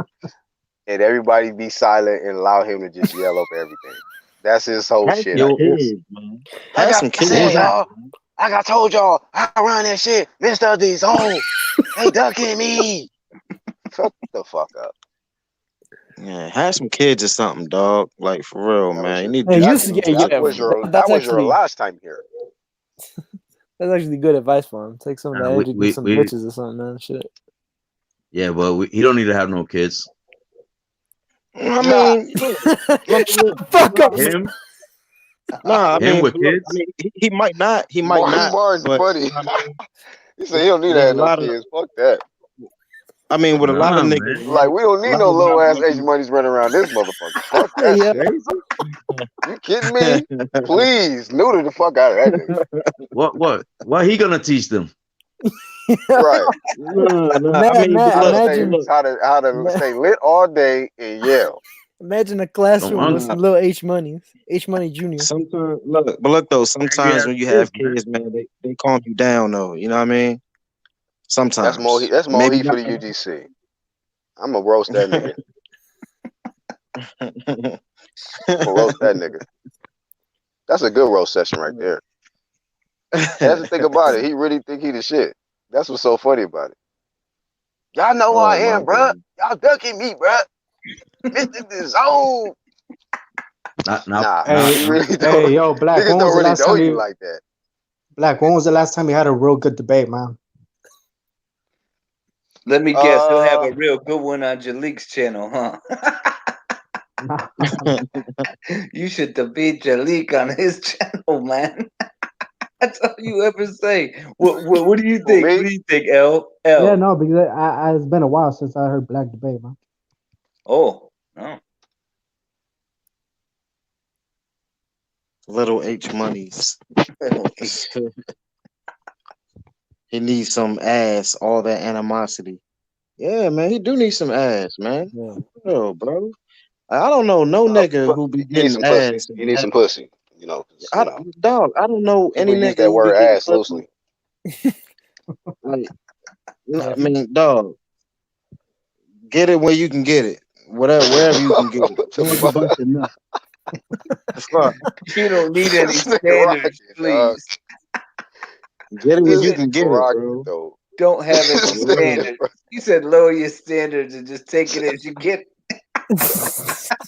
and everybody be silent and allow him to just yell over everything. That's his whole Have shit, some I Yo, guess. kids, man. Like Have I some said, kids. what? y'all. Like I told y'all, I run that shit. Mr. D Zone. They ducking me. Shut the fuck up. Yeah, have some kids or something, dog. Like for real, That was man. You your need to Hey, do you something. that was your that's actually last time here. that's actually good advice for him. Take some of that We, energy, get we, some we, bitches or something, man. Shit. yeah, but he don't need to have no kids. I Nah, mean, look, Fuck up. Him, nah. I him mean, with but look, I kids. mean, he might not. He might not. Martin But funny. you know what I mean? He said he don't need to With a have no lot of, kids. Fuck that. I mean, with a lot of Nah, niggas, man. Like right? we don't A need lot no of them little not ass Asian making. money's running around this motherfucker. Fuck that Yeah. shit. You kidding me? Please, neuter the fuck out of that nigga. What he gonna teach them? Right. No. I mean, but How to look, stay Imagine, how to stay lit all day and yell. imagine a Don't classroom with want. some little H Money Junior. sometimes look though. Sometimes when you have kids, man, they calm you down though. You know what I mean? That's more Sometimes, that's more maybe heat for not. the UGC. I'm gonna roast that nigga. I'm gonna roast that nigga. That's a good roast session right there. That's the thing about it. He really think he the shit. That's what's so funny about it. Y'all know who I Oh my am, bruh. god. Y'all ducking me, bruh. Mr. The Zone. Nah, Hey, he really don't. hey, yo, Black. Niggas When was don't the really last know time you you like that. Black? When was the last time you had a real good debate, man? Let me guess, he'll have a real good one on Jalik's channel, huh? You should debate Jalik on his channel, man. That's all you ever say. What do you think? What do you think, L? Yeah, no, because it's been a while since I heard Black debate, man. Oh, no. Little H monies. He needs some ass. All that animosity. Yeah, man. He do need some ass, man. Yeah. Bro, bro. I don't know no nigga who be He needs getting some pussy. ass. He needs some pussy. You know, Dog, I don't know any people use nigga that who be word getting ass pussy. loosely. Like, I mean, dog, get it where you can get it. Wherever you can get it. Georgia busted nothing. Fuck. You don't need any This nigga rocking, standards, dog. please. Get it where This you can get it, rocking, bro. though. Don't have any This nigga standards. He said lower your standards and just take it as you get. Hey,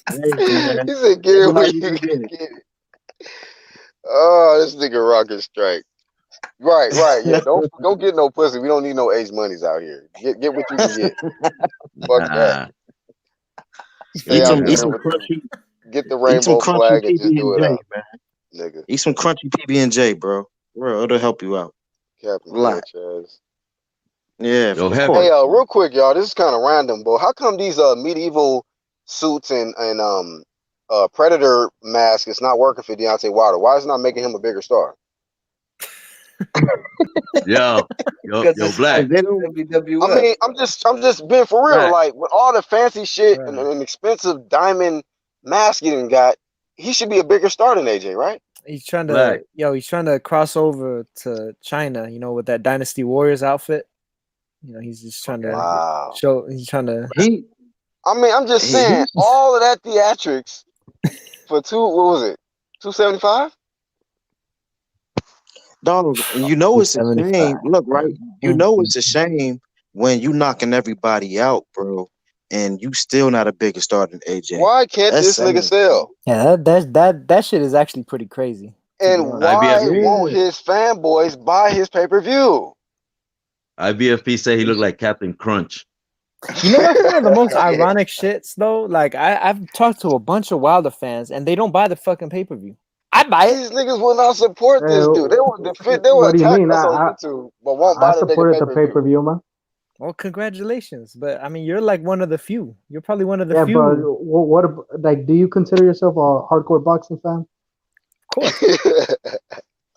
man. He said, get Get it it how where you you can can get it. get it. Oh, this nigga rocking strike. Right. Yeah, don't get no pussy. We don't need no age monies out here. Get what you can get. Fuck that. Stay Eat out some there crunchy, get the eat some rainbow crunchy flag and just PB do and it J, up, man. nigga. Eat some crunchy PB and J, bro. Bro, it'll help you out. Captain A lot. Sanchez. Yeah, Yo, of heavy. course. Hey, real quick, y'all. This is kind of random, but how come these medieval suits and Predator mask is not working for Deontay Wilder? Why is it not making him a bigger star? Yo, Black. WWF. I mean, I'm just being for real. Right. Like with all the fancy shit and an expensive diamond mask he done got, he should be a bigger star than AJ, right? He's trying Black. to, he's trying to cross over to China, with that Dynasty Warriors outfit. He's just trying to show. He's trying to. I mean, I'm just saying, all of that theatrics for what was it, $275? Dog, you know it's a shame. Look, right? You know it's a shame when you knocking everybody out, bro, and you still not a bigger star than AJ. Why can't That's this nigga sad. sell? Yeah, that shit is actually pretty crazy. And why won't his fanboys buy his pay-per-view? IBFP say he looked like Captain Crunch. That's one of the most ironic shits though. Like I've talked to a bunch of Wilder fans and they don't buy the fucking pay-per-view. I buy it. These niggas will not support this dude. They will What do you attack mean? us on YouTube, but won't I buy the nigga supported the pay-per-view. pay-per-view, man. Well, congratulations, but I mean, you're like one of the few. You're probably one of the Yeah, few. but what like? Do you consider yourself a hardcore boxing fan? Of course.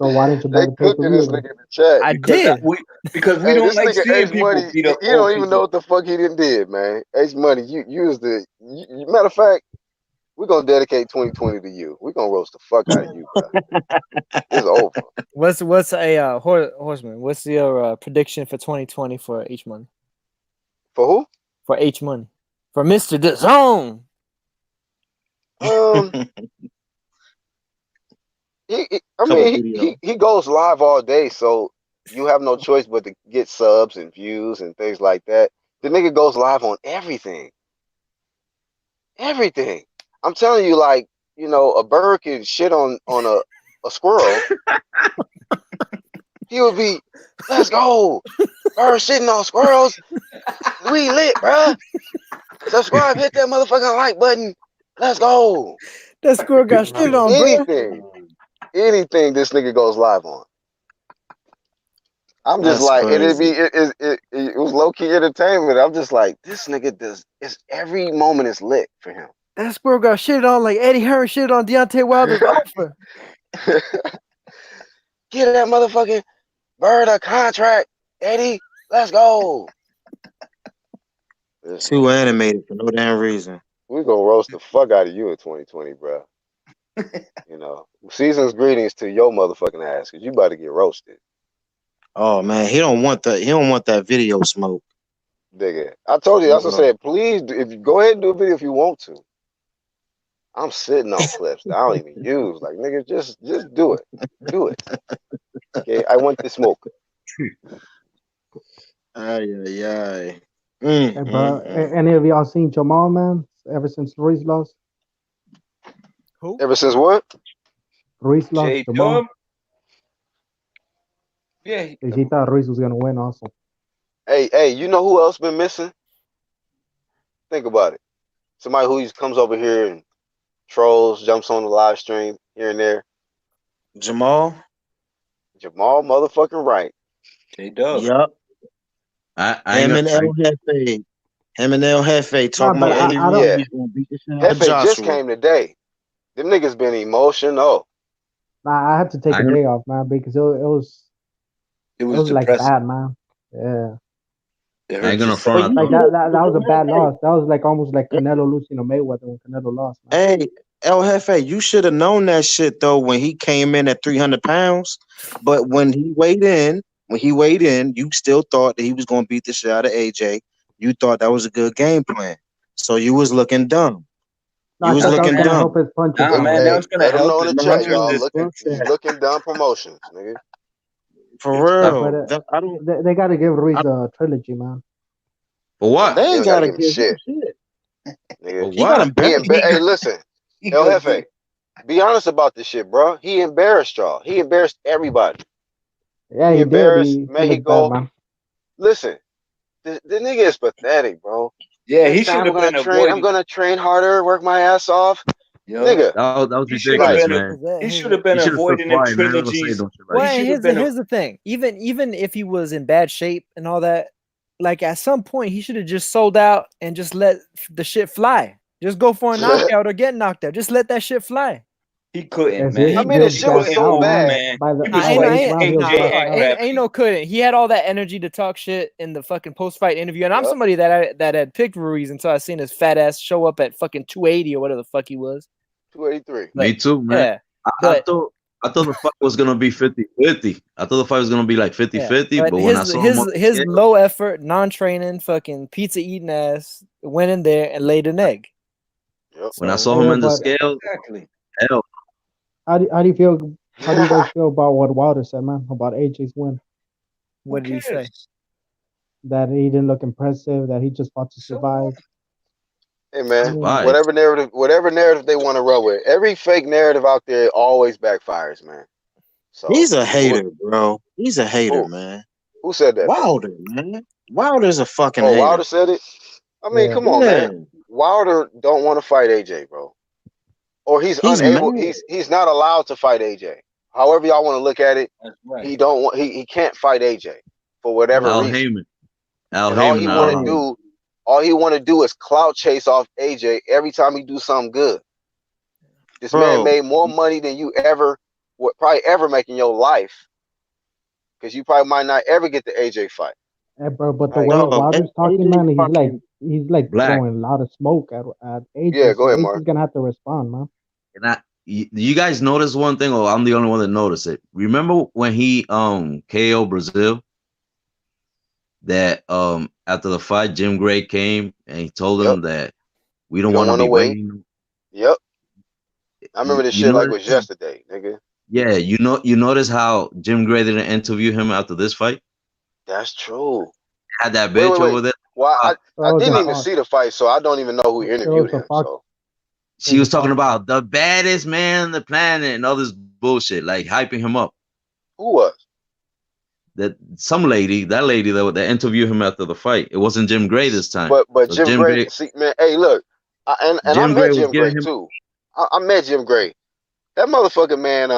So why didn't you buy They the pay per cooking this view? nigga in the chat. I because did. we Hey, don't this like nigga seeing H people Money, beat he up don't old even know people. what the fuck he done did, man. H Money, you was the matter of fact, we're gonna dedicate 2020 to you. We're gonna roast the fuck out of you, bro. It's over. What's a horseman? What's your prediction for 2020 for H Money? For who? For H Money. For Mr. DAZN. I mean, he goes live all day, so you have no choice but to get subs and views and things like that. The nigga goes live on everything. Everything. I'm telling you, like, you know, a bird can shit on a squirrel. He would be, let's go. Bird shitting on squirrels. We lit, bruh. Subscribe, hit that motherfucking like button. Let's go. That squirrel got shit on, bro. Anything this nigga goes live on. I'm just That's like, crazy. it was low key entertainment. I'm just like, this nigga does. It's every moment is lit for him. That squirrel got shit on like Eddie Hearn shit on Deontay Wilder's offer. Get that motherfucking bird a contract, Eddie. Let's go. Too animated for no damn reason. We're gonna roast the fuck out of you in 2020, bro. You know, season's greetings to your motherfucking ass, cause you about to get roasted. Oh man, he don't want that video smoke. Nigga, I told you, that's what I said. Please, if you go ahead and do a video if you want to. I'm sitting on clips that I don't even use. Like, nigga, just do it. Do it. Okay, I want the smoke. Hey, bro, any of y'all seen Jamal, man? Ever since Ruiz lost? Who? Ever since what? Ruiz lost, J Jamal. Dub? Yeah. He thought Ruiz was gonna win also. Hey, you know who else been missing? Think about it. Somebody who comes over here and trolls, jumps on the live stream here and there. Jamal motherfucking right. J Dub. Yup. Him and El Jefe talking but about Eddie I Ruiz Yeah. gonna beat the shit out of Hefe just Joshua. came today. Them niggas been emotional. Nah, I had to take a day off, man, because it was like depressing. bad, man. Yeah. I ain't gonna front. Like that was a bad loss. That was like almost like Canelo losing to Mayweather when Canelo lost, man. Hey, El Jefe, you should have known that shit though when he came in at 300 pounds. But when he weighed in, you still thought that he was gonna beat the shit out of AJ. You thought that was a good game plan. So you was looking dumb. No, You was I thought that looking was gonna dumb. help his punches. Nah, man, Hey, that was gonna let him help know in his the chat, punches. y'all. He's looking dumb promotions, nigga. For real. But I don't. they got to give Ruiz a trilogy, man. For what? They They ain't don't gotta gotta give him give him shit. shit. Nigga. For He got what? embarrassed. Hey, listen, El Jefe, be honest about this shit, bro. He embarrassed y'all. He embarrassed everybody. Yeah, He he did. embarrassed He looked bad, Mexico. man. Listen, the nigga is pathetic, bro. Yeah, he Next time should have been I'm avoiding. gonna train harder, work my ass off. Yo, Nigga, That was he should have ridiculous, been. man. He should have been He should have stood avoiding them quiet, man. Never say trilogies. no shit like Well, that. He should have here's been. the thing. Even if he was in bad shape and all that, like at some point he should have just sold out and just let the shit fly. Just go for a knockout or get knocked out. Just let that shit fly. He couldn't, Yes, man. he I mean, the just shit was gassed so out, bad. man. By the He was by the fighting eighth round, he was AJ gassed and out. crap. Ain't no couldn't. He had all that energy to talk shit in the fucking post fight interview, and I'm Yup. somebody that had picked Ruiz until I seen his fat ass show up at fucking 280 or whatever the fuck he was. 283. Me too, man. Yeah, I but thought the fight was gonna be 50-50. I thought the fight was gonna be like 50-50, but but when I saw him on the his scale, low effort, non-training, fucking pizza eating ass went in there and laid an egg. Yep. when I So saw Hey, him yo, on the but scale, Exactly. hell, how do you feel? How do you guys feel about what Wilder said, man, about AJ's win? what did he say? That he didn't look impressive. That he just fought to survive. Hey man, survive. whatever narrative they want to run with, every fake narrative out there always backfires, man. So He's a hater, bro. He's a hater, Who? man. Who said that? Wilder, man. Wilder's a fucking Oh, hater. Wilder said it. I mean, Yeah. come on, Yeah. man. Wilder don't want to fight AJ, bro, or he's unable. mad. He's not allowed to fight AJ. However y'all want to look at it, That's right. he don't want. He can't fight AJ for whatever Al reason. Heyman. Al And all he Heyman. want to do, is clout chase off AJ every time he do something good. This man Bro. made more money than you ever would probably ever make in your life, because you probably might not ever get the AJ fight. Yeah, bro, but the Like, way Dog, Wilder's talking, AJ man, fucking he's like Black. throwing a lot of smoke at yeah, AJ, go so ahead, AJ's Mark. gonna have to respond, man. And you guys notice one thing, or I'm the only one that noticed it? Remember when he KO Brazil? That after the fight, Jim Gray came and he told Yep. him that we You don't don't want to want to be wait. waiting. Yep. I remember this You shit like it was notice? yesterday, nigga. Yeah, you notice how Jim Gray didn't interview him after this fight? That's true. Had that Wait, bitch wait, wait. over there. Well, I Throws didn't the even Fox. see the fight, so I don't even know who Throws interviewed the him. Fox. So She was talking about the baddest man on the planet and all this bullshit, like hyping him up. who was? That lady that interviewed him after the fight. It wasn't Jim Gray this time. But So Jim Jim Gray, Gray, see, man, hey, look, and I Jim met Gray was Jim Gray giving him. too. I met Jim Gray. That motherfucker, man,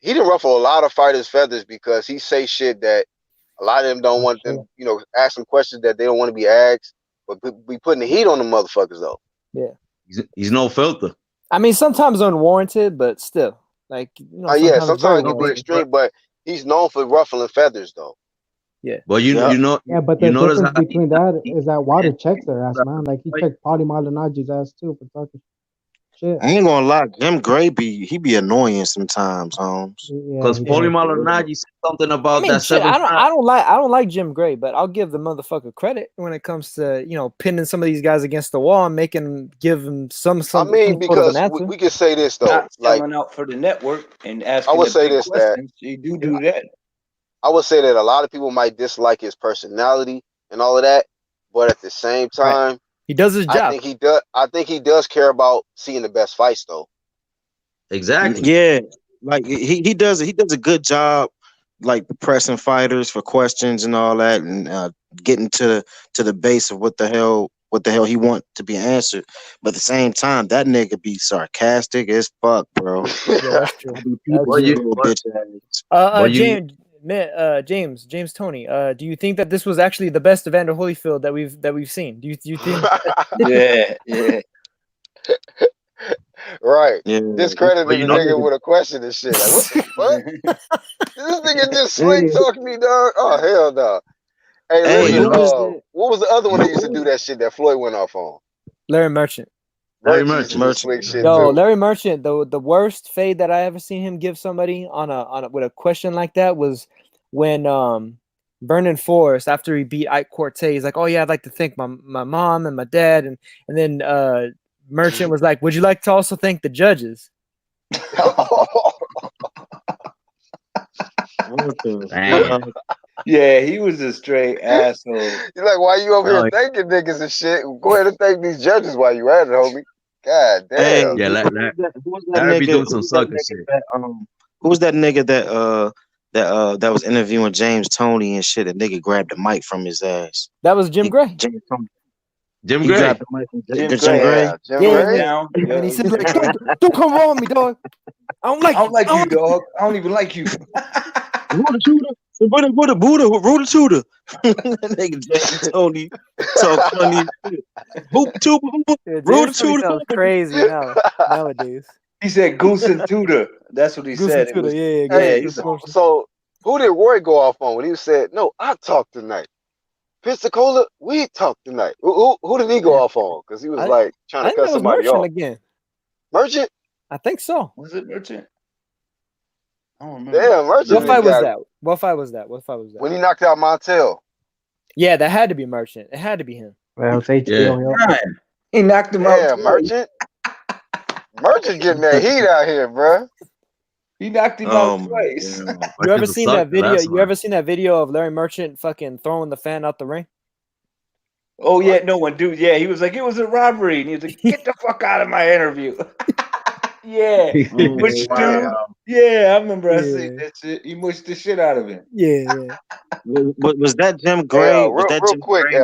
he didn't ruffle a lot of fighters' feathers because he say shit that a lot of them don't want Sure. them, ask them questions that they don't want to be asked. But we putting the heat on the motherfuckers though. Yeah. He's no filter. I mean, sometimes unwarranted, but still, like Yeah, sometimes very sometimes it can be warranted. extreme, but he's known for ruffling feathers though. Yeah. But you know Yeah, but you the notice difference how between that is that Wilder checks their ass, man. Like he checked Paulie Malignaggi's ass too for talking shit. I ain't gonna lie, Jim Gray be annoying sometimes, Holmes. Yeah, because he Paulie does. Malignaggi said something I about mean, that shit. seventh round. I don't like Jim Gray, but I'll give the motherfucker credit when it comes to pinning some of these guys against the wall and give them some I sort mean, of an because answer. we can say this though, Not like selling out for the network and I asking would the say big this that questions. You do that. I would say that a lot of people might dislike his personality and all of that, but at the same Right. time, He does his I job. think he does. I think he does care about seeing the best fights though. Exactly. Yeah, like he does a good job, like pressing fighters for questions and all that, and getting to the base of what the hell he want to be answered. But at the same time, that nigga be sarcastic as fuck, bro. Yeah, that's true. I be That's peeping But his you, little but, bitch ass. but you James, man, James Tony, do you think that this was actually the best Evander Holyfield that we've seen? Do you think? Yeah. Right. Yeah, Discrediting but the you know nigga with a question and shit. Like, what the fuck? This nigga just slick hey, talk me, dog. Oh hell no. Hey, hey, but you listen. who know was that? What was the other one that used to Who do that shit that Floyd went off on? Larry Merchant. Larry Merchant used to Merchant. do slick shit Yo, too. Larry Merchant, the worst fade that I ever seen him give somebody on a with a question like that was when Vernon Forrest, after he beat Ike Cortez, he's like, "Oh yeah, I'd like to thank my mom and my dad," and then Merchant was like, "Would you like to also thank the judges?" what the Damn. fuck? Yeah, he was a straight asshole. You're like, why you over No, here thanking niggas and shit? Go ahead and thank these judges while you at it, homie. God Hey, damn. yeah, who was that Larry be nigga? doing Who some was that sucker nigga shit. that who was that nigga that was interviewing James Tony and shit? The nigga grabbed the mic from his ass. That was Jim Gray. James Tony. Jim He Gray. grabbed the mic from Jim Jim Gray. Gray. Yeah, Jim Yeah, Gray. Down. and he Yeah, said like, Jim Gray. don't come wrong with me, dog. I don't like I don't you. like I you, don't like dog. I don't even like you. Ruda Tuda. Ruda Tuda. Nigga James Tony talk funny as shit. Hoop tuba, Yeah, Ruda James Tony sounds Tuda. crazy nowadays. He said Goose and Tudor. That's what he Goose said. and It Tudor, was yeah, yeah. Hey, He's so who did Roy go off on when he said, "No, I talked tonight"? Pensacola, we talked tonight. Who did he go off on? Because he was like trying I to think cut that was somebody Merchant off. again. Merchant? I think so. Was it Merchant? I don't remember. Damn, Merchant What just fight was got that? What fight was that? when he knocked out Montel. Yeah, that had to be Merchant. It had to be him. Well, it's HBO. Yeah. Hill. Man, he knocked him out Damn, twice. Merchant. Merchant getting that heat out here, bruh. He knocked him Oh out my twice. god. You ever Merchant's a seen that sucker, video? that's You why. ever seen that video of Larry Merchant fucking throwing the fan out the ring? Oh yeah, no one dude. Yeah, he was like, it was a robbery, and he was like, get the fuck out of my interview. Yeah, he Oh, mushed dude. Wow. Yeah, I remember I seen Yeah. that shit. He mushed the shit out of him. Yeah. Was that Jim Hey, Gray? Was that real Jim quick, Gray?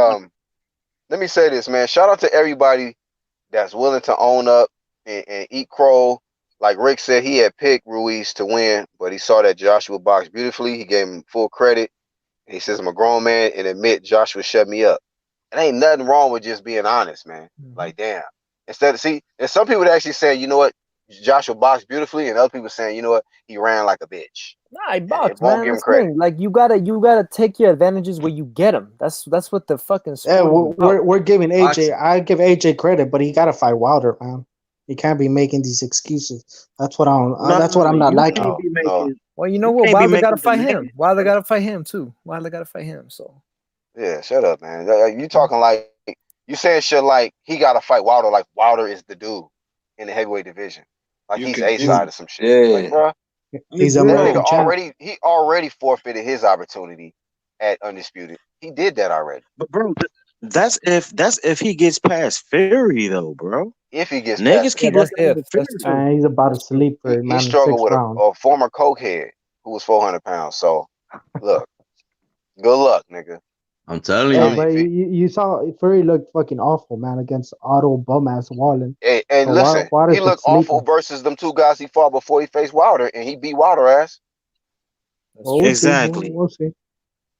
let me say this, man. Shout out to everybody that's willing to own up and eat crow. Like Rick said, he had picked Ruiz to win, but he saw that Joshua boxed beautifully. He gave him full credit. He says, I'm a grown man and admit Joshua shut me up. It ain't nothing wrong with just being honest, man. Like, damn. Instead of, see, and some people that actually say, you know what? Joshua boxed beautifully, and other people saying, you know what, he ran like a bitch. Nah, he And boxed, it won't man. give him That's the credit. thing. Like you gotta take your advantages where you get them. That's what the fucking Yeah, sport is about. we're giving AJ. Boxing. I give AJ credit, but he gotta fight Wilder, man. He can't be making these excuses. That's what I'm. No, That's what I'm not you liking. can't be No. making. Well, you know You what? can't be Wilder gotta making fight him. demands. Wilder gotta fight him too. Wilder gotta fight him. So Yeah, shut up, man. You talking like you saying shit like he got to fight Wilder, like Wilder is the dude in the heavyweight division, like You he's could A do, side or some shit. Like, yeah. bro, He's that American nigga champ. already forfeited his opportunity at Undisputed. He did that already. But bro, that's if he gets past Fury though, bro. If he gets Niggas past keep Fury, that's looking at if. the Fury. That's So He's about to sleep for he man in struggled 6 with rounds. a former cokehead who was 400 pounds. So look, good luck, nigga. I'm telling Hey, Telling you. but you, you saw Fury looked fucking awful, man, against Otto bum ass Wallen. hey, So listen, Wilder's he been looked awful sleeping. versus them two guys he fought before he faced Wilder, and he beat Wilder ass. That's Well, true. we'll see. exactly. We'll see.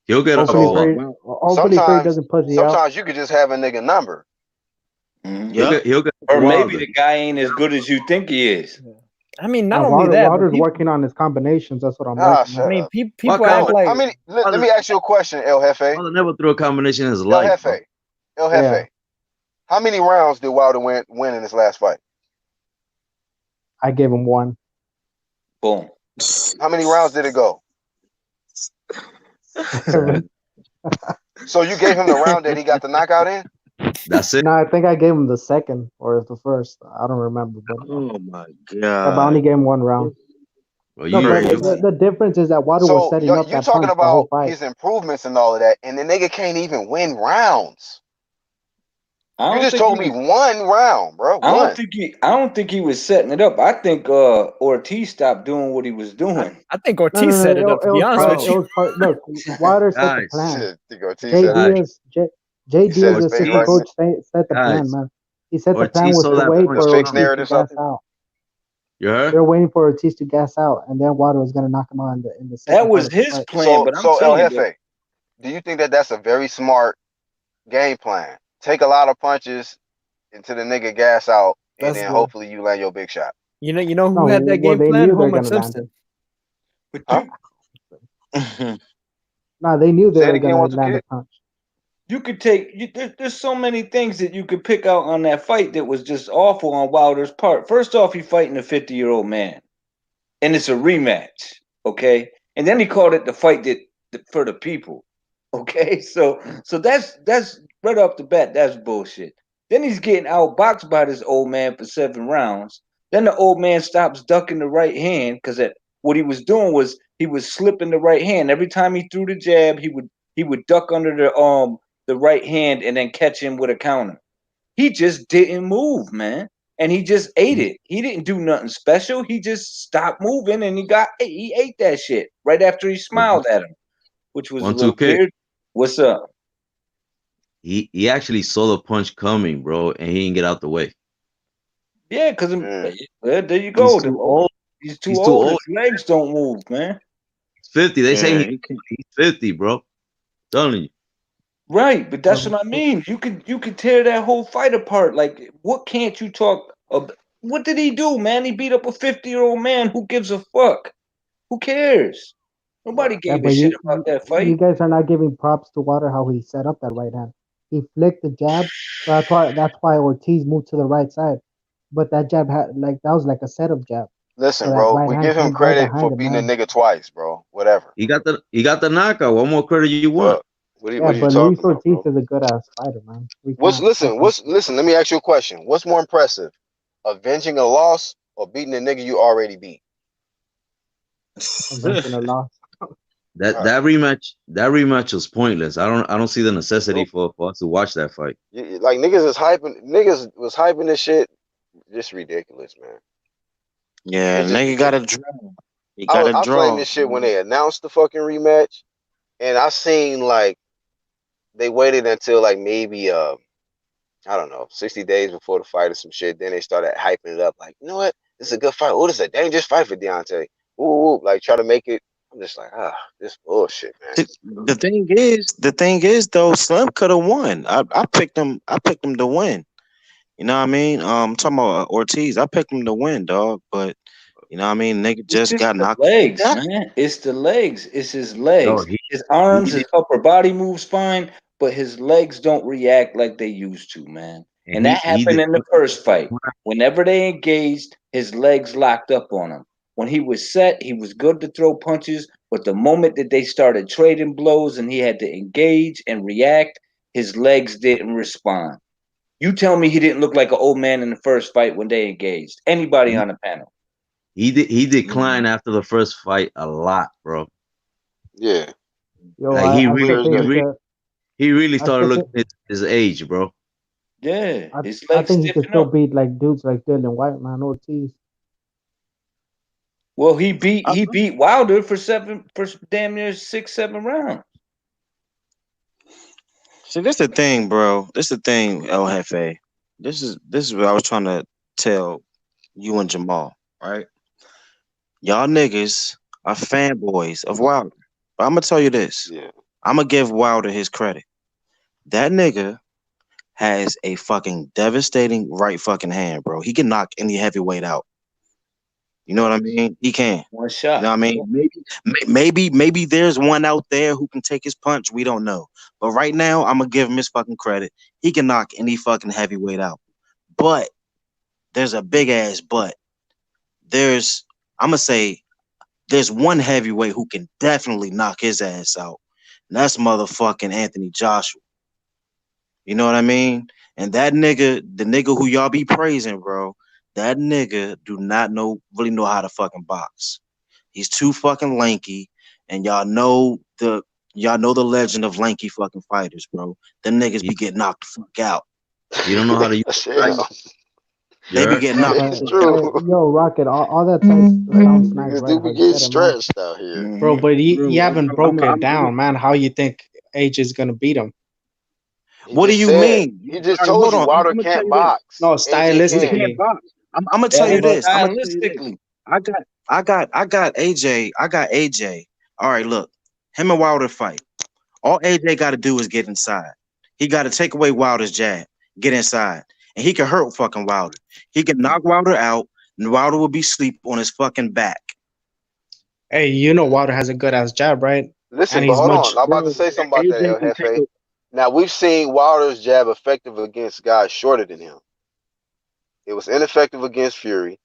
He'll get up Hopefully for So it. Fury. Well, Hopefully Fury doesn't pussy out. sometimes you could just have a nigga number. Mhm. He'll yep. get Or maybe Wilder. the guy ain't as good as you think he is. Yeah. I mean, not And only that, but Wilder's people. working on his combinations. That's what I'm Ah, liking, I shut man. mean, up. people Fuck act out. like. How many? Let me ask you a question, El Jefe. Wilder never threw a combination in his El life, bro. Jefe. El Yeah, Jefe. How many rounds did Wilder win in his last fight? I gave him one. Boom. How many rounds did it go? So you gave him the round that he got the knockout in? That's it. No, I think I gave him the second or the first. I don't remember, but Oh my yeah, but I only god. gave him one round. Bro, No, but Crazy. the difference is that Wilder was So setting up you that talking punch the whole about fight. his improvements and all of that, and the nigga can't even win rounds. I You don't just think told he me was. one round, bro. I One. don't think he was setting it up. I think Ortiz stopped doing what he was doing. I think No, Ortiz set it up. To it be was honest part. with It you. was part. Look, Wilder set the Guys, plan. Shit, think Ortiz Jay said it. Diaz, Jay He said Diaz, his the face assistant right. coach, set the plan, guys, man. He said the plan Ortiz was saw to that wait punch His for fixed Ortiz coming. to narrative, gas something. out. You heard? They're waiting for Ortiz to gas out, and then Wilder was gonna knock him out in the That second part was of the his fight. plan, but I'm So El telling you, Jefe, do you think that that's a very smart game plan? Take a lot of punches until the nigga gas out, and That's then the. hopefully you land your big shot. You know who No, had that well, game they plan? knew they're Homer gonna land it. Simpson. but Huh? No, they knew they Say it were again gonna once land again. the punch. you could take. There's so many things that you could pick out on that fight that was just awful on Wilder's part. First off, he's fighting a 50-year-old man, and it's a rematch. Okay, and then he called it the fight for the people. Okay, so that's right off the bat, that's bullshit. Then he's getting outboxed by this old man for 7 rounds. Then the old man stops ducking the right hand because what he was doing was he was slipping the right hand. Every time he threw the jab, he would duck under the right hand and then catch him with a counter. He just didn't move, man. And he just ate it. He didn't do nothing special. He just stopped moving and he ate that shit right after he smiled at him, which was a 1-2 little kick. weird. What's up? He actually saw the punch coming, bro, and he didn't get out the way. Yeah, because Mm. there you go. He's too old. He's too He's too old. old. His legs don't move, man. 50. They say Yeah, he's 50, bro. Telling you. Right, but that's what I mean. You could tear that whole fight apart. Like, what can't you talk about? What did he do, man? He beat up a 50-year-old man. Who gives a fuck? Who cares? Nobody Yeah, gave a but shit about that you fight. guys are not giving props to Wilder how he set up that right hand. He flicked the jab, so that's why Ortiz moved to the right side. But that jab had that was like a setup jab. Listen, So that bro, right we hand give him came right credit for behind the beating a man. nigga twice, bro. Whatever. He got the knockout. What more credit you want? Fuck. What Yeah, are you but talking Luis about, Ortiz bro? is a good ass fighter, man. We can't. Listen, let me ask you a question. What's more impressive? Avenging a loss or beating a nigga you already beat? Avenging a loss. That rematch was pointless. I don't see the necessity for us to watch that fight. Like niggas was hyping this shit. Just ridiculous, man. yeah, It's just nigga got a ridiculous. draw. He got a I draw. blamed this shit when they announced the fucking rematch, and I seen like they waited until like maybe I don't know, 60 days before the fight or some shit. Then they started hyping it up, like, you know what? This is a good fight. Oh, this is a dangerous fight for Deontay. Ooh, like try to make it. I'm just like, this bullshit, man. The thing is though, Slim could have won. I picked him to win. You know what I mean? I'm talking about Ortiz. I picked him to win, dog. But you know what I mean? Nigga It's just just got the knocked. legs, Yeah. man. It's the legs. It's his Yo, legs. His arms, he his upper body moves fine, but his legs don't react like they used to, man. and And that he happened did. in the first fight. Whenever they engaged, his legs locked up on him. When he was set, he was good to throw punches, but the moment that they started trading blows and he had to engage and react, his legs didn't respond. You tell me he didn't look like an old man in the first fight when they engaged. Anybody on the panel? He declined after the first fight a lot, bro. Yeah. Yo, Like I still think it's a, he really I started still looking think, at his age, bro. Yeah, I, his I legs think he could stiffen still up. beat like dudes like Dylan White, man, Ortiz. Well, he beat Wilder for damn near 6-7 rounds. See, this the thing, bro. This the thing, El Jefe. This is what I was trying to tell you and Jamal, right? Y'all niggas are fanboys of Wilder. But I'm gonna tell you this. Yeah. I'm gonna give Wilder his credit. That nigga has a fucking devastating right fucking hand, bro. He can knock any heavyweight out. You know what I mean? He can. One shot. You know what I mean? Maybe there's one out there who can take his punch. We don't know. But right now, I'm gonna give him his fucking credit. He can knock any fucking heavyweight out. But there's a big ass but. I'm gonna say there's one heavyweight who can definitely knock his ass out. And that's motherfucking Anthony Joshua. You know what I mean? And that nigga, the nigga who y'all be praising, bro, that nigga do not really know how to fucking box. He's too fucking lanky, and y'all know the legend of lanky fucking fighters, bro. Them niggas be getting knocked the fuck out. You don't know how to use They be getting knocked. It's true. Yo, Rocket, all that sounds nice, Because right? they How be you getting said it, man. stretched out here. Bro, but you Bro, haven't broke I'm- it down, man. How you think AJ is gonna beat him? What do you mean? He just All right, told hold you on. Wilder I'm gonna tell can't you this. box. No, AJ can. stylistically. Can't box. I'm gonna tell Yeah, you this. but I'm gonna tell you this. stylistically. I got AJ. I got AJ. All right, look. Him and Wilder fight. All AJ got to do is get inside. He got to take away Wilder's jab, get inside, and he can hurt fucking Wilder. He can knock Wilder out, and Wilder will be asleep on his fucking back. Hey, you know Wilder has a good ass jab, right? Listen, And but he's hold much. on. I'm about to say something about that, AJ El can take Jefe. Now, we've seen Wilder's jab effective against guys shorter than him. It was ineffective against Fury.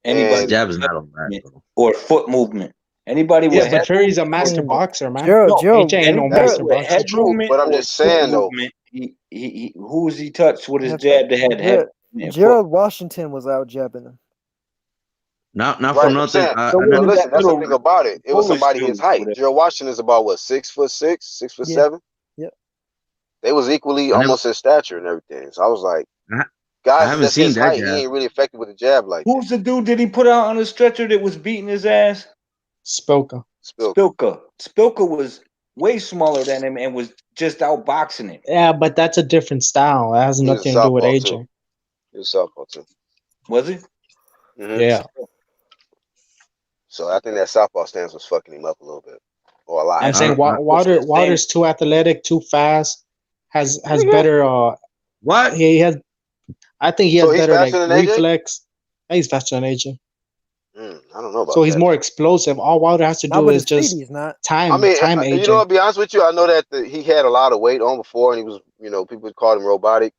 Anybody And jab is not on that, bro. or foot movement. Anybody Yeah, with but head Fury's a movement, master Man, boxer, man. Gerald, AJ ain't no anybody master with boxer. head true, movement but I'm or just foot saying, though. movement, who was he touched with his Have- jab that had head movement? Gerald Washington was out jabbing him. Not for Right, I'm nothing. saying. So But was listen, that that's the little thing about it. It was Polish somebody dude his height. with it? Gerald Washington is about what, 6'6", 6'7"? Yep. They was equally I never- almost in stature and everything. So I was like, I guys, haven't that's seen his that height. He jab. ain't really effective with a jab like that. Who's the dude that he put out on the stretcher that was beating his ass? Spilka. Spilka was way smaller than him and was just outboxing him. Yeah, but that's a different style. It has He was a nothing to do with southpaw, AJ. too. He was southpaw, too. Was he? Mhm. Yeah. So I think that southpaw stance was fucking him up a little bit. Or a lot. I'm saying Wilder's too athletic, too fast, has better What? he has I think he So has he's better like faster than AJ? reflex. He's faster than AJ. I don't know about So he's that. more explosive. All Wilder has to Not do with is his feet, just he's not. time I mean, time you AJ. know, to be honest with you, I know that he had a lot of weight on before, and he was, people called him robotic.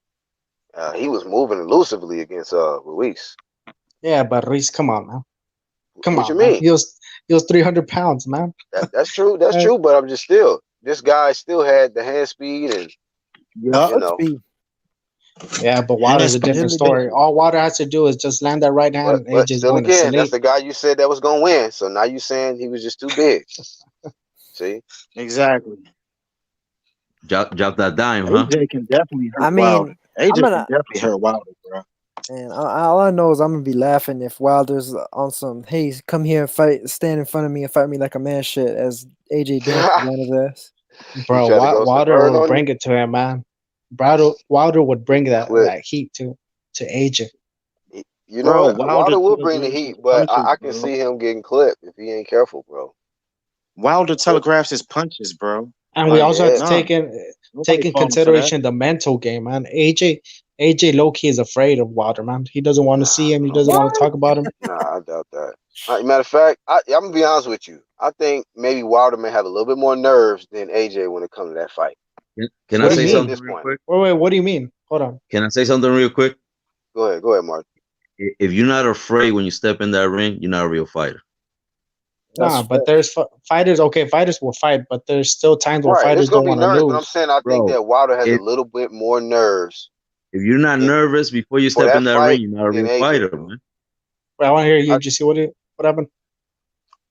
He was moving elusively against Ruiz. Yeah, but Reese, come on, man. Come What on, you man. mean? He was 300 pounds, man. That's true. That's true. But I'm just still. This guy still had the hand speed, and Speed. Yeah, but Wilder's a different story. All Wilder has to do is just land that right hand, and But AJ's still, going to again, that's sleep. the guy you said that was gonna win. So now you saying he was just too big. See? Exactly. Drop that dime, huh? AJ can definitely hurt I mean, Wilder. AJ I'm can gonna. definitely hurt Wilder, bro. And all I know is I'm gonna be laughing if Wilder's on some, hey, come here and fight, stand in front of me and fight me like a man shit as AJ dances on his ass. Bro, Wilder will bring it to him, man. Wilder would bring that heat to AJ. You know what? Wilder will bring the heat, but I can see him getting clipped if he ain't careful, bro. Wilder telegraphs his punches, bro. And we also have to take in consideration the mental game, man. AJ AJ low-key is afraid of Wilder, man. He doesn't want to see him. He doesn't want to talk about him. Nah, I doubt that. Matter of fact, I'm gonna be honest with you. I think maybe Wilder may have a little bit more nerves than AJ when it comes to that fight. Can I What do say you something mean? This real point. quick? Wait, what do you mean? Hold on. Can I say something real quick? Go ahead, Mark. If you're not afraid when you step in that ring, you're not a real fighter. Nah, but there's fighters. Okay, fighters will fight, but there's still times where Right, fighters it's gonna don't be want to nerves, but I'm lose. saying I think Bro, that Wilder has a if little bit more nerves if you're not nervous before you for step that in that fight ring, you're not a than real AJ. fighter, man. Wait, I want to hear you. I, Just see what happened.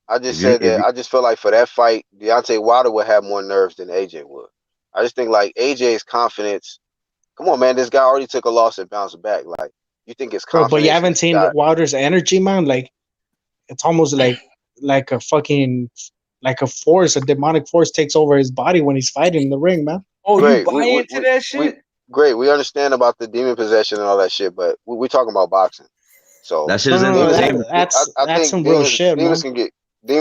I just If you said if that you, I just feel like for that fight, Deontay Wilder would have more nerves than AJ would. I just think like AJ's confidence. Come on, man, this guy already took a loss and bounced back. Like you think his Bro, but you confidence haven't is seen got Wilder's energy, man. Like it's almost like a fucking like a force, a demonic force takes over his body when he's fighting in the ring, man. Oh, you great. buy into that shit? Great. We understand about the demon possession and all that shit, but we're talking about boxing. So that shit is No, entertainment. that's I that's think some real shit, demons man.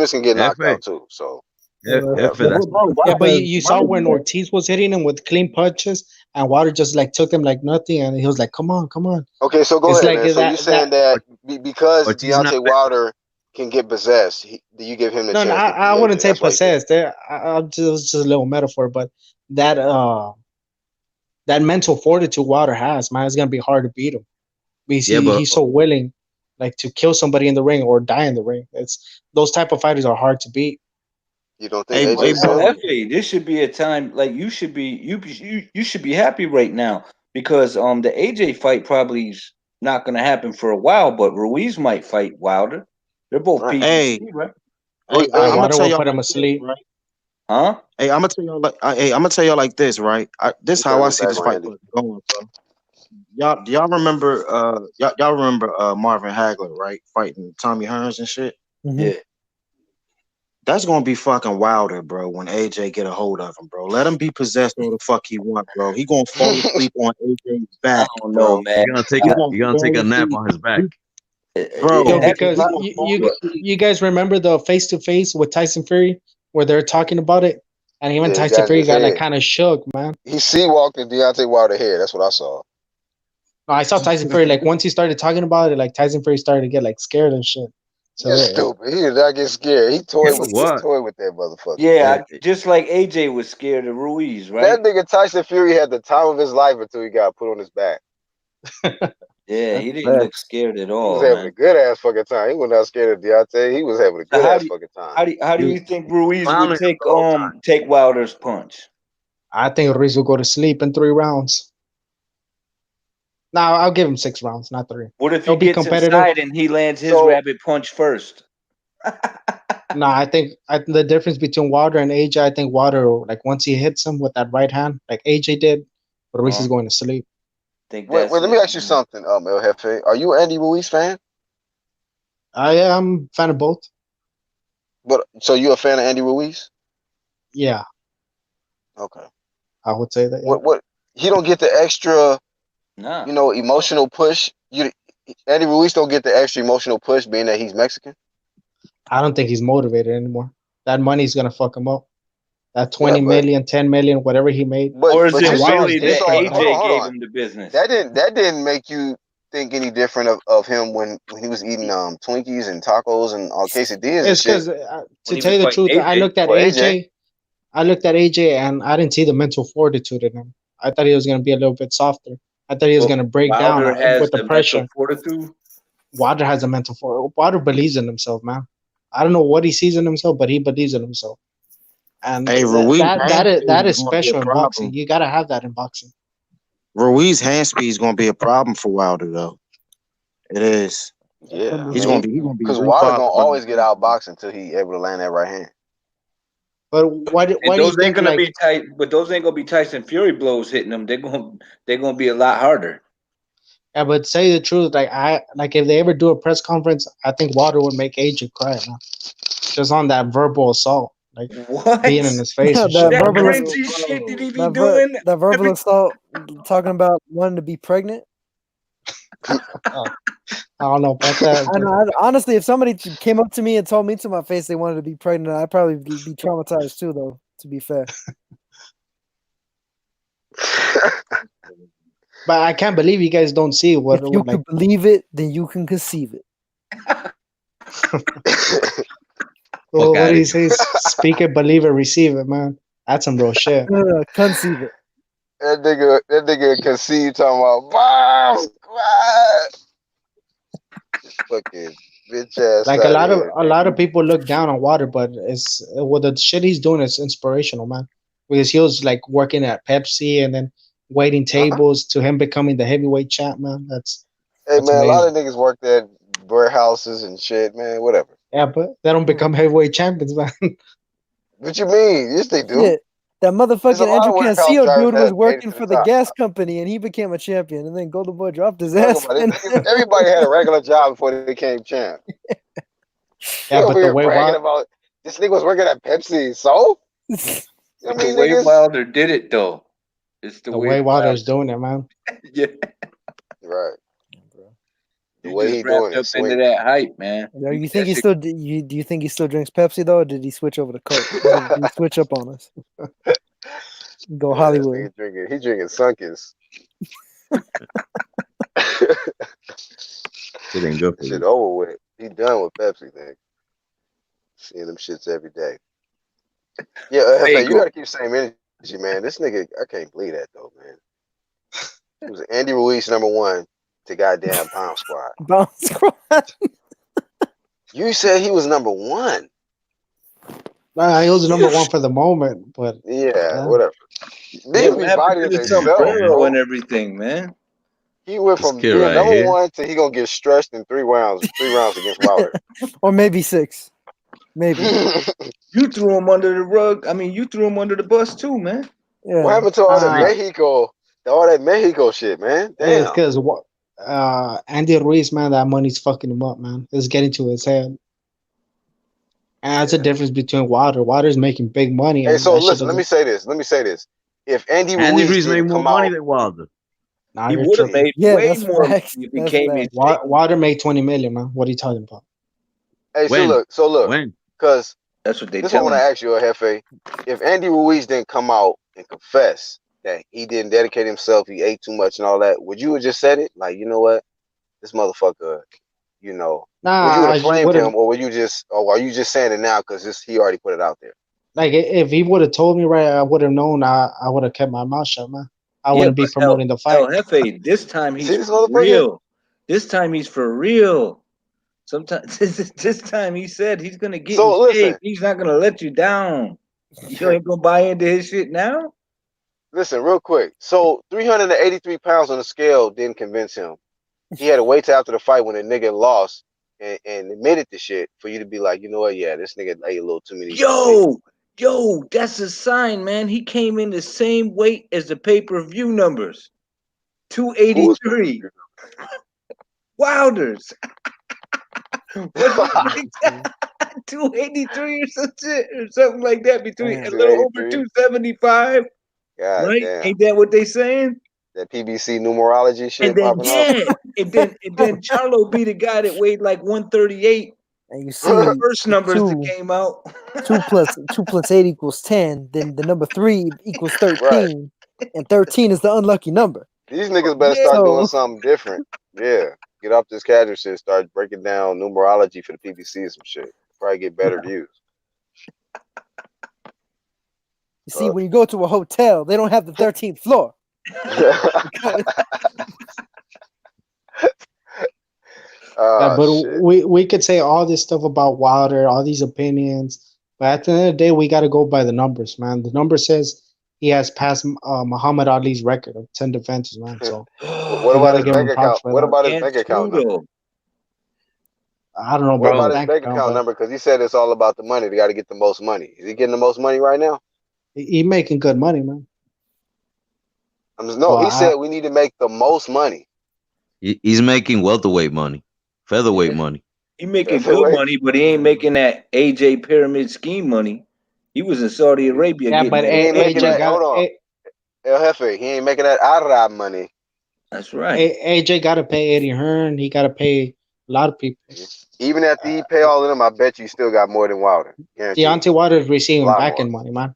can get knocked F.A. out too. So F.A. whatever. That's Yeah, but you saw when Ortiz was hitting him with clean punches, and Wilder just like took him like nothing, and he was like, "Come on, come on." Okay, so go It's ahead, like man. So you're saying that because Ortiz not Deontay Wilder can get possessed, do you give him the No, chance to beat I wouldn't AJ? say That's why you say possessed. Just a little metaphor, but that that mental fortitude Wilder has, man, it's gonna be hard to beat him because yeah, but he's so willing, like to kill somebody in the ring or die in the ring. It's those type of fighters are hard to beat. You don't think Hey, AJ bro. will? FA, this should be a time like you should be you should be happy right now because the AJ fight probably is not going to happen for a while, but Ruiz might fight Wilder. They're both Right. Hey, PBC, right? hey, I'm gonna Wilder tell will y'all put him like this, asleep. right? Huh? Hey, I'm gonna tell y'all like this, right? This He how I turned his see back this on fight Andy. going, bro. Y'all remember y'all remember Marvin Hagler, right? Fighting Tommy Hearns and shit. Yeah. That's gonna be fucking Wilder, bro. When AJ get a hold of him, bro, let him be possessed all the fuck he want, bro. He gonna fall asleep on AJ's I back, don't know, bro. man. you're gonna take a nap on his back. Bro. Yo, Heck, because if I- you guys remember the face to face with Tyson Fury where they're talking about it, and even Yeah, he Tyson got in Fury his got like head. kind of shook, man. He walked in Deontay Wilder head. That's what I saw. No, I saw Tyson Fury like once he started talking about it, like Tyson Fury started to get like scared and shit. So You're stupid. He did not get scared. He toyed with that motherfucker. Yeah, just like AJ was scared of Ruiz, right? That nigga Tyson Fury had the time of his life until he got put on his back. Yeah, he didn't look scared at He all, was having man. a good ass fucking time. He was not scared of Deontay. He was having a So good ass fucking time. how do you think Ruiz clowning would him the whole time. take Wilder's punch? I think Ruiz will go to sleep in 3 rounds. Now I'll give him 6 rounds, not 3. What if he He'll be gets competitive. inside and he lands his rapid punch first? No, I think the difference between Wilder and AJ, I think Wilder, like once he hits him with that right hand, like AJ did, Ruiz is going to sleep. Think Wait, let me ask you something, El Jefe. Are you an Andy Ruiz fan? I am fan of both. But so you a fan of Andy Ruiz? Yeah, Okay. I would say that. Yeah. What he don't get the extra, Nah. emotional push. Andy Ruiz don't get the extra emotional push being that he's Mexican. I don't think he's motivated anymore. That money's gonna fuck him up. That 20 but- million, 10 million, whatever he made. Or is but it just so- really just that so- hold AJ on, hold gave on. him the business? That didn't make you think any different of him when he was eating Twinkies and tacos and quesadillas and It's shit. because, When to he tell you the was truth, fighting I AJ. looked at Or AJ. I looked at AJ, and I didn't see the mental fortitude in him. I thought he was gonna be a little bit softer. I thought he was Well, gonna break Wilder down has with the pressure. mental fortitude. Wilder has a mental fortitude. Wilder believes in himself, man. I don't know what he sees in himself, but he believes in himself. And Hey, Ruiz that is is gonna be special a in problem. boxing. You gotta have that in boxing. Ruiz hand speed is gonna be a problem for Wilder though. It is. Yeah, He's gonna be because real Wilder gonna bothered by always it. get outboxed until he able to land that right hand. But why do you Those ain't think gonna like be tight. But those ain't gonna be Tyson Fury blows hitting them. They're gonna be a lot harder. yeah, but say the truth, like if they ever do a press conference, I think Wilder would make AJ cry, man. Just on that verbal assault. Like What? being in his face and That shit. verbal cringy shit did he be that doing? verbal assault, talking about wanting to be pregnant. I don't know about that. I know. Honestly, if somebody came up to me and told me to my face they wanted to be pregnant, I'd probably be traumatized too. Though, to be fair. But I can't believe you guys don't see what If you like. can believe it, then you can conceive it. Well, what outta do you here. say? Speak it, believe it, receive it, man. That's some real shit. Conceive it. That nigga conceive talking about bomb squad. Fucking bitch ass Like out of here, a lot of people look down on Water, but it's what the shit he's doing is inspirational, man. Because he was like working at Pepsi and then waiting tables to him becoming the heavyweight champ, man. That's Hey man, amazing. a lot of niggas worked at warehouses and shit, man. Whatever. Yeah, but they don't become heavyweight champions, man. What you mean? Yes, they do. Yeah, that There's a motherfucking lot Andrew of warehouse Cancio drivers dude that was made it working to for the the top. gas company and he became a champion. And then Golden Boy dropped his Talk ass. about it. And Niggas, everybody had a regular job before they became champ. He Yeah, over but the here way bragging Wild, about this nigga was working at Pepsi. So you know what I But the mean, way niggas? Wilder did it, though, it's the the way way Wilder. Wilder's doing it, man. Yeah, Right. The you way just he doing wrapped it, up into swinging. that hype, man. Yo, You you think that he shit. still do you think he still drinks Pepsi though, or did he switch over to Coke? Did he switch up on us? Go Yeah, this Hollywood. nigga drinking. He drinking Sunkist. It ain't good for Shit you. over with. He done with Pepsi, nigga. Seeing them shits every day. Yeah, Hey, you go. gotta keep the same energy, man. This nigga, I can't believe that though, man. It was Andy Ruiz #1 to goddamn Pound Squad. Bounce squad. You said he was #1. Nah, he was number one for the moment, but Yeah, whatever. Yeah, Niggas what be happened bodying to the themselves, sombrero bro. and everything, man? He went This from kid being right number here. one to he gonna get stretched in 3 rounds against Wilder. Or maybe 6. Maybe. You threw him under the rug. I mean, you threw him under the bus too, man. What Yeah. happened to all that uh, Mexico? All that Mexico shit, man. it's Damn. because Andy Ruiz, man, that money's fucking him up, man. It's getting to his head. And that's the difference between Wilder. Wilder's making big money, Hey, and so that shit listen, let me doesn't. say this. If Andy Andy Ruiz Ruiz made didn't more come money out, than Wilder. Nah, He you're would have tripping. made Yeah, way that's more money facts. if he That's came in facts. shape. Wilder made 20 million, man. What are you talking about? hey, When? so look, When? because That's what they this is what I tell want to him. ask you, Jefe. If Andy Ruiz didn't come out and confess that he didn't dedicate himself, he ate too much and all that, would you have just said it? Like, you know what? This motherfucker, you know, would you Nah, have I flamed would have. him, or would you just, or are you just saying it now because he already put it out there? Like, if he would have told me right, I would have known. I would have kept my mouth shut, man. I Yeah, wouldn't be but promoting the fight. El Jefe, this time he's See this for motherfucker? real. This time he's for real. Sometimes this time he said he's gonna get So in shape. listen, He's not gonna let you down. You ain't gonna buy into his shit now? listen, real quick. So 383 pounds on the scale didn't convince him. He had to wait till after the fight when the nigga lost and admitted the shit for you to be like, you know what? Yeah, this nigga ate a little too many. Yo, that's a sign, man. He came in the same weight as the pay-per-view numbers. 283. Wilders. What's 283 or some shit or something like that, between a little over 275. God right? damn. Ain't that what they saying? That PBC numerology shit And then popping off. and then Charlo be the guy that weighed like 138. And you see The first numbers that 2 came out. 2 plus 8 equals 10. Then the number 3 equals 13. Right. And 13 is the unlucky number. These niggas better start doing something different. Yeah. Get off this casual shit. Start breaking down numerology for the PBC and some shit. Probably get better views. You see, when you go to a hotel, they don't have the 13th floor. But we could say all this stuff about Wilder, all these opinions, but at the end of the day, we got to go by the numbers, man. The number says he has passed Muhammad Ali's record of 10 defenses, man. So what about his bank account? What about his bank account number? I don't know What about about his bank account number? Because he said it's all about the money. They got to get the most money. Is he getting the most money right now? He making good money, man. He said we need to make the most money. He's making welterweight money, featherweight money. He making good money, but he ain't making that AJ pyramid scheme money. He was in Saudi Arabia. Yeah, getting but that AJ got hold on. El Jefe, he ain't making that Arab money. That's right. AJ got to pay Eddie Hearn. He got to pay a lot of people. Even after he pay all of them, I bet you still got more than Wilder. Deontay Wilder is receiving back end money, man.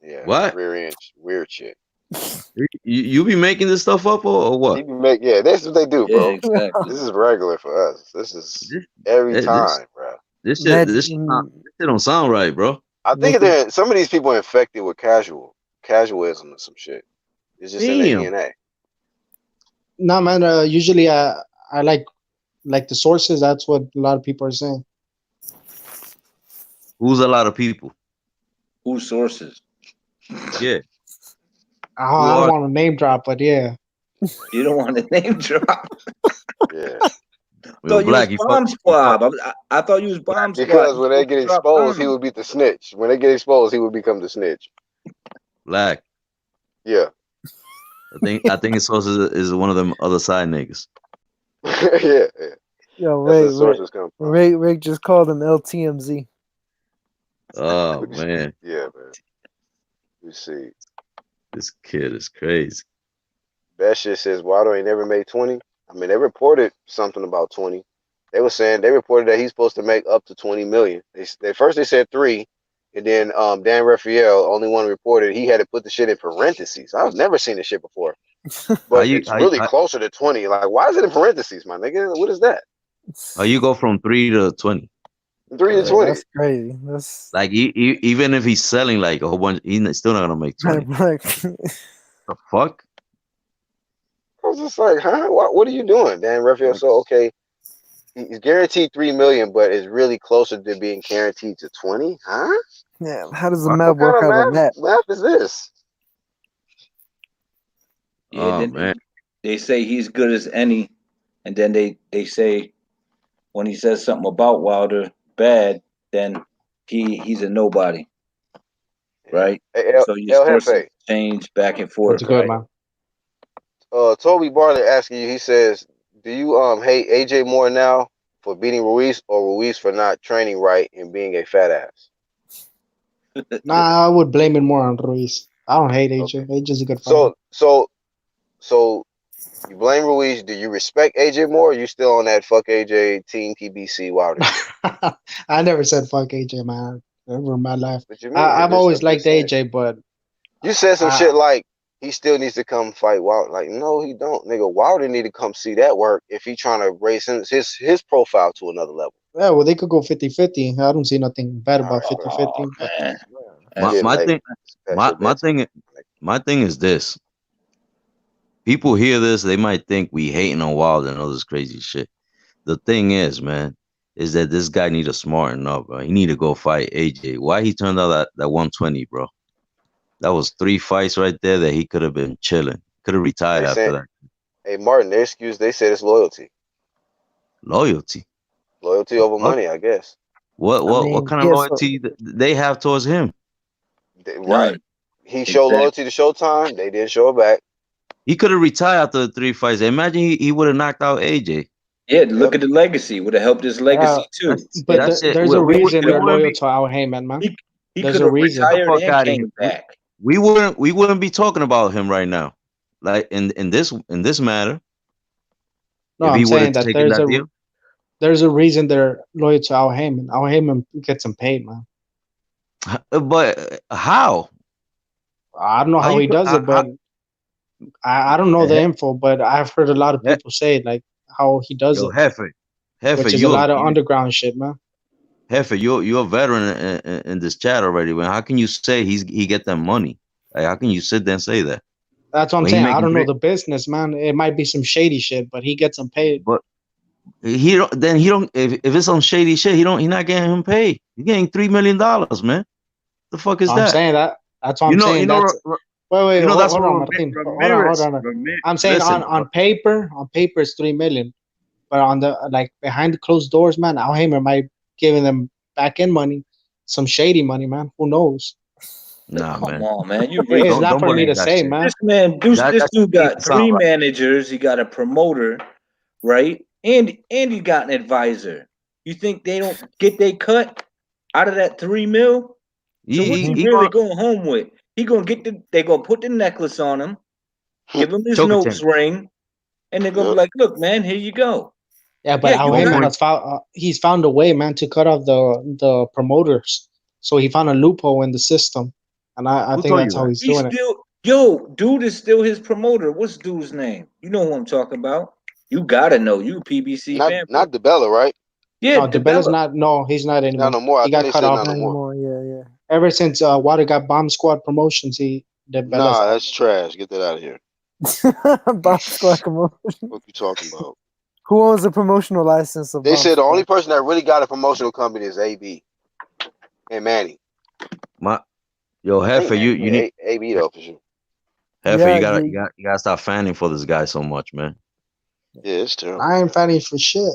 Yeah. What? Rear end weird shit. You be making this stuff up or He what? be yeah, that's what they do, Yeah, bro. exactly. This is regular for us. This is This every this time, bro. this shit Magic, this shit, this shit don't sound right, bro. I think Nick, some of these people are infected with casualism or some shit. It's just in their Damn. DNA. No, man. Usually, I like the sources. That's what a lot of people are saying. Who's a lot of people? Whose sources? Yeah. I don't want to name drop, but yeah. You don't want to name drop. Yeah. Thought you Black, was Bomb Squad. I thought you was Bomb Squad. Because You when they supposed get to drop exposed, he bombs. would be the snitch. When they get exposed, he would become the snitch. Black. Yeah. I think his source is one of them other side niggas. yeah. yo, That's where Rick, sources come from. Rick just called him LTMZ. Oh man. Yeah, man. You see. This kid is crazy. That shit says Waddle ain't never made 20. I mean, they reported something about 20. They reported that he's supposed to make up to 20 million. They first said 3, and then Dan Raphael, only one reported he had to put the shit in parentheses. I've never seen this shit before. But it's really closer to 20. Like, why is it in parentheses, my nigga? What is that? How you go from 3 to 20? 3 to 20. That's crazy. That's Like even if he's selling like a whole bunch, he's still not gonna make 20. The fuck? I was just like, huh? What are you doing, Dan Raphael? So okay, he's guaranteed 3 million, but it's really closer to being guaranteed to 20, huh? yeah. How does the What math work kind out of on that? math is this? Yeah, Oh then man. they say he's good as any, and then they say when he says something about Wilder bad, then he's a nobody, right? Hey, So your El sources Jefe, change back and forth, What's good, right? man? Toby Bartlett asking you, he says, do you hate AJ more now for beating Ruiz or Ruiz for not training right and being a fat ass? Nah, I would blame it more on Ruiz. I don't hate AJ. AJ's a good fighter. So you blame Ruiz. Do you respect AJ more, or you still on that fuck AJ team TBC Wilder? I never said fuck AJ, man. Never in my life. What you mean? I've always I'm liked just saying. AJ, but You said some shit like he still needs to come fight Wilder. Like, no, he don't, nigga. Wilder need to come see that work if he trying to raise his profile to another level. yeah, well, they could go 50-50. I don't see nothing bad about 50-50. My thing is this. People hear this, they might think we hating on Wilder and all this crazy shit. The thing is, man, is that this guy need to smarten up, bro. He need to go fight AJ. Why he turned out that 120, bro? That was 3 fights right there that he could have been chilling. Could have retired after that. Hey, Martin, they said it's loyalty. Loyalty. Loyalty over money, I guess. What kind of loyalty they have towards him? Right. He showed loyalty to Showtime. They didn't show it back. He could have retired after the 3 fights. Imagine he would have knocked out AJ. Yeah, look at the legacy. Would have helped his legacy too. But there's a reason they're loyal to Al Heyman, man. He There's could a have reason. retired and came back. We wouldn't be talking about him right now, like in this matter. No, if he I'm saying would've that taken there's a reason they're loyal to Al Heyman. Al Heyman gets them paid, man. But how? I don't know how he does it, but I don't know the info, but I've heard a lot of people say like how he does it. Heifer, which is a lot of underground shit, man. Heifer, you're a veteran in this chat already, man. How can you say he get that money? Like, how can you sit there and say that? That's what I'm saying. I don't know the business, man. It might be some shady shit, but he gets them paid. But he don't. If it's some shady shit, he not getting him paid. He's getting $3 million, man. The fuck is that? I'm saying that. That's what I'm saying. Wait, hold on, Martin. Hold on. I'm saying on paper, it's 3 million, but on the behind the closed doors, man, Al Heyman might giving them back end money, some shady money, man. Who knows? Nah, Come man. on, man. You it's not for me to say, man. This dude got 3 managers. He got a promoter, right? And he got an advisor. You think they don't get their cut out of that 3 mil? So what's he really going home with? He gonna they gonna put the necklace on him, give him his nose ring, and they're gonna be like, "Look, man, here you go." Yeah, but Al Heyman has found he's found a way, man, to cut off the promoters. So he found a loophole in the system, and I think that's how he's doing it. Yo, dude is still his promoter. What's dude's name? You know who I'm talking about. You gotta know. You a PBC fan. Not DeBella, right? Yeah, No, DeBella's DeBella. not. No, he's not Not anymore. no more. I He think got they cut said off. not no Not more. anymore. Yeah, yeah. Ever since Water got Bomb Squad promotions, DeBella's Nah, out. that's trash. Get that out of here. Bomb Squad promotion. What you talking about? Who owns the promotional license of They Bomb said the Squad? only person that really got a promotional company is AB and Manny. Yo, I think Heifer, you need AB though for sure. Heifer, Yeah, you gotta stop fanning for this guy so much, man. Yeah, it's terrible. I ain't fanning for shit.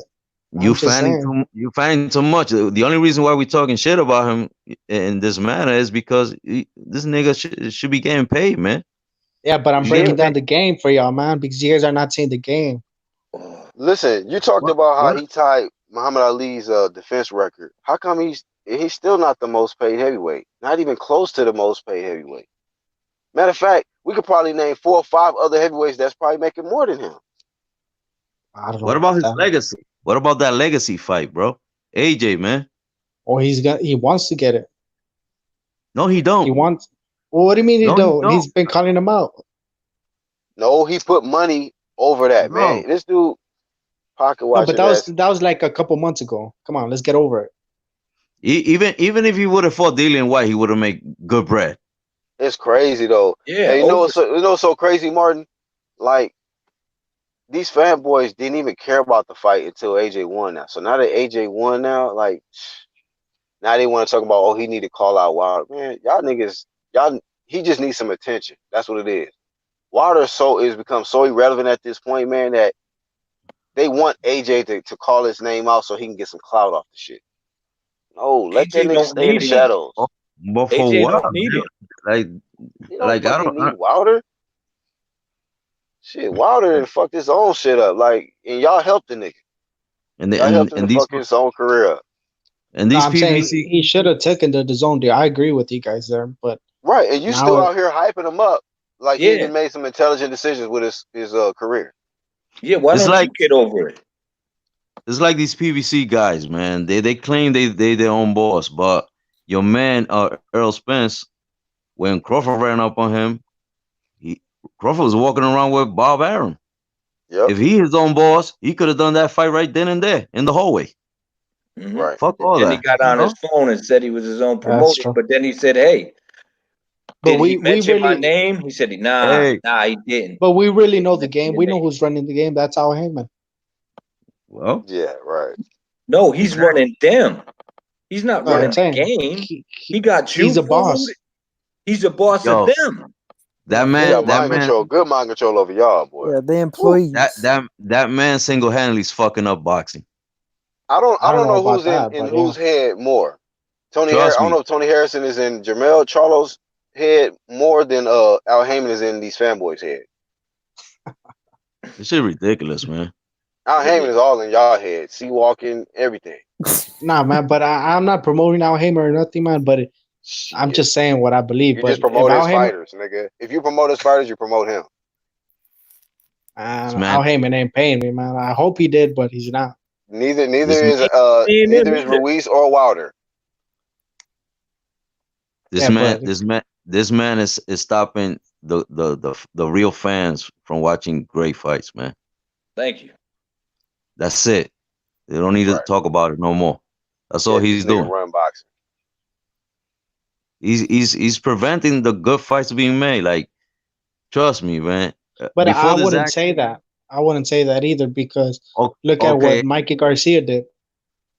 You I'm just fanning saying. you fanning too much. The only reason why we talking shit about him in this manner is because this nigga should be getting paid, man. Yeah, but I'm You breaking getting down paid. the game for y'all, man, because you guys are not seeing the game. Listen, you talked about how he tied Muhammad Ali's defense record. How come he's still not the most paid heavyweight? Not even close to the most paid heavyweight. Matter of fact, we could probably name 4 or 5 other heavyweights that's probably making more than him. I don't know What about his that. legacy? What about that legacy fight, bro? AJ, man. Or he wants to get it. No, he don't. He wants. Well, what do you mean he No, he don't? don't. He's been calling him out. No, he put money over that, No. man. This dude pocket No, watching but that was like a couple months ago. Come on, let's get over it. Even if he would have fought Dillian White, he would have made good bread. It's crazy though. Yeah. And you know what's so crazy, Martin? Like these fanboys didn't even care about the fight until AJ won now. So now that AJ won now, like now they want to talk about, oh, he need to call out Wilder. Man, y'all niggas, he just needs some attention. That's what it is. Wilder is become so irrelevant at this point, man, that they want AJ to call his name out so he can get some clout off the shit. No, let that AJ nigga don't stay in the need him. shadows. But for AJ what? don't need him. Like, You don't like I fucking don't. need Wilder. Shit, Wilder and fucked his own shit up. Like, and y'all helped the nigga. And Y'all helped him and to these fuck his own career up. and No, these I'm saying PBC. he should have taken the zone deal. I agree with you guys there, but Right, and you now still out here hyping him up like he Yeah. even made some intelligent decisions with his career. Yeah. Why It's don't like- you get over it? It's like these PBC guys, man. They claim they their own boss, but your man Earl Spence, when Crawford ran up on him, Crawford was walking around with Bob Arum. Yep. If he his own boss, he could have done that fight right then and there in the hallway. Mhm. Right. Fuck all Then that. he got on his phone and said he was his own That's promoter, true. but then he said, "Hey, But did he we mention my really, name?" He said, "Nah, Hey. he didn't." but we really know the game. Your We know name. who's running the game. That's Al Heyman. Well, Yeah, right. No, he's running them. He's not No, running I'm the saying game. he- He got you he's a boss. fooled. He's a boss Yo, of them. that He man, got that mind man, control, good mind control over y'all, boy. Yeah, they employees. that man single-handedly is fucking up boxing. I don't know about who's that, in but whose head more. Tony Trust I don't me. know if Tony Harrison is in Jermell Charlo's head more than Al Heyman is in these fanboys' head. This shit ridiculous, man. Al Heyman is all in y'all head, sea walking, everything. Nah, man. But I'm not promoting Al Heyman or nothing, man. But I'm Shit. just saying what I believe. You But just if promote Al his Heyman, fighters, nigga. If you promote his fighters, you promote him. This man, Al Heyman ain't paying me, man. I hope he did, but he's not. Neither this, is Ruiz or Wilder. this Yeah, man, but this man is stopping the real fans from watching great fights, man. Thank you. That's it. They don't need to Right. talk about it no more. That's all Yeah, he's this nigga doing. run boxing. He's preventing the good fights being made. Like, trust me, man. But Before I this wouldn't act, say that. I wouldn't say that either because look at okay. what Mikey Garcia did.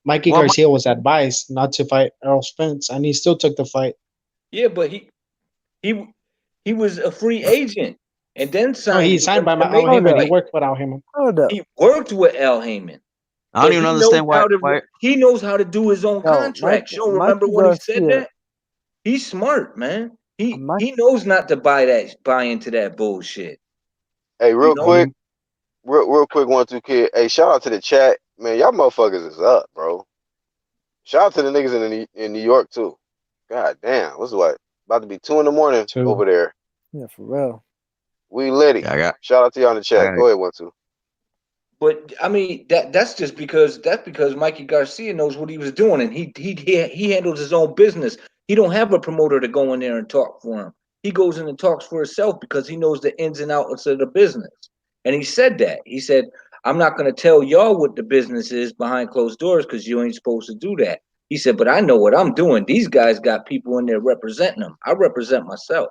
Mikey Well, Garcia was advised not to fight Errol Spence, and he still took the fight. Yeah, but he was a free agent and then No, signed. he with signed by them to Al make the Heyman. He fight. worked with Al Heyman. Hold up. He worked with Al Heyman. I don't But even he understand knows how to why. he knows how to do his own Yo, contracts. You don't remember Mikey when he said Garcia. that? He's smart, man. He Mikey, knows not to buy into that bullshit. Hey, You real know? quick, real quick, 1, 2 kid. Hey, shout out to the chat, man. Y'all motherfuckers is up, bro. Shout out to the niggas in New York too. God damn, what's what? About to be 2 in the morning over there. yeah, for real. We litty. Yeah, Shout out to y'all in the chat. Go ahead, 1, 2. But I mean that's just because Mikey Garcia knows what he was doing and he handles his own business. He don't have a promoter to go in there and talk for him. he goes in and talks for himself because he knows the ins and outs of the business. And he said that. He said, I'm not going to tell y'all what the business is behind closed doors because you ain't supposed to do that. He said, but I know what I'm doing. These guys got people in there representing them. I represent myself.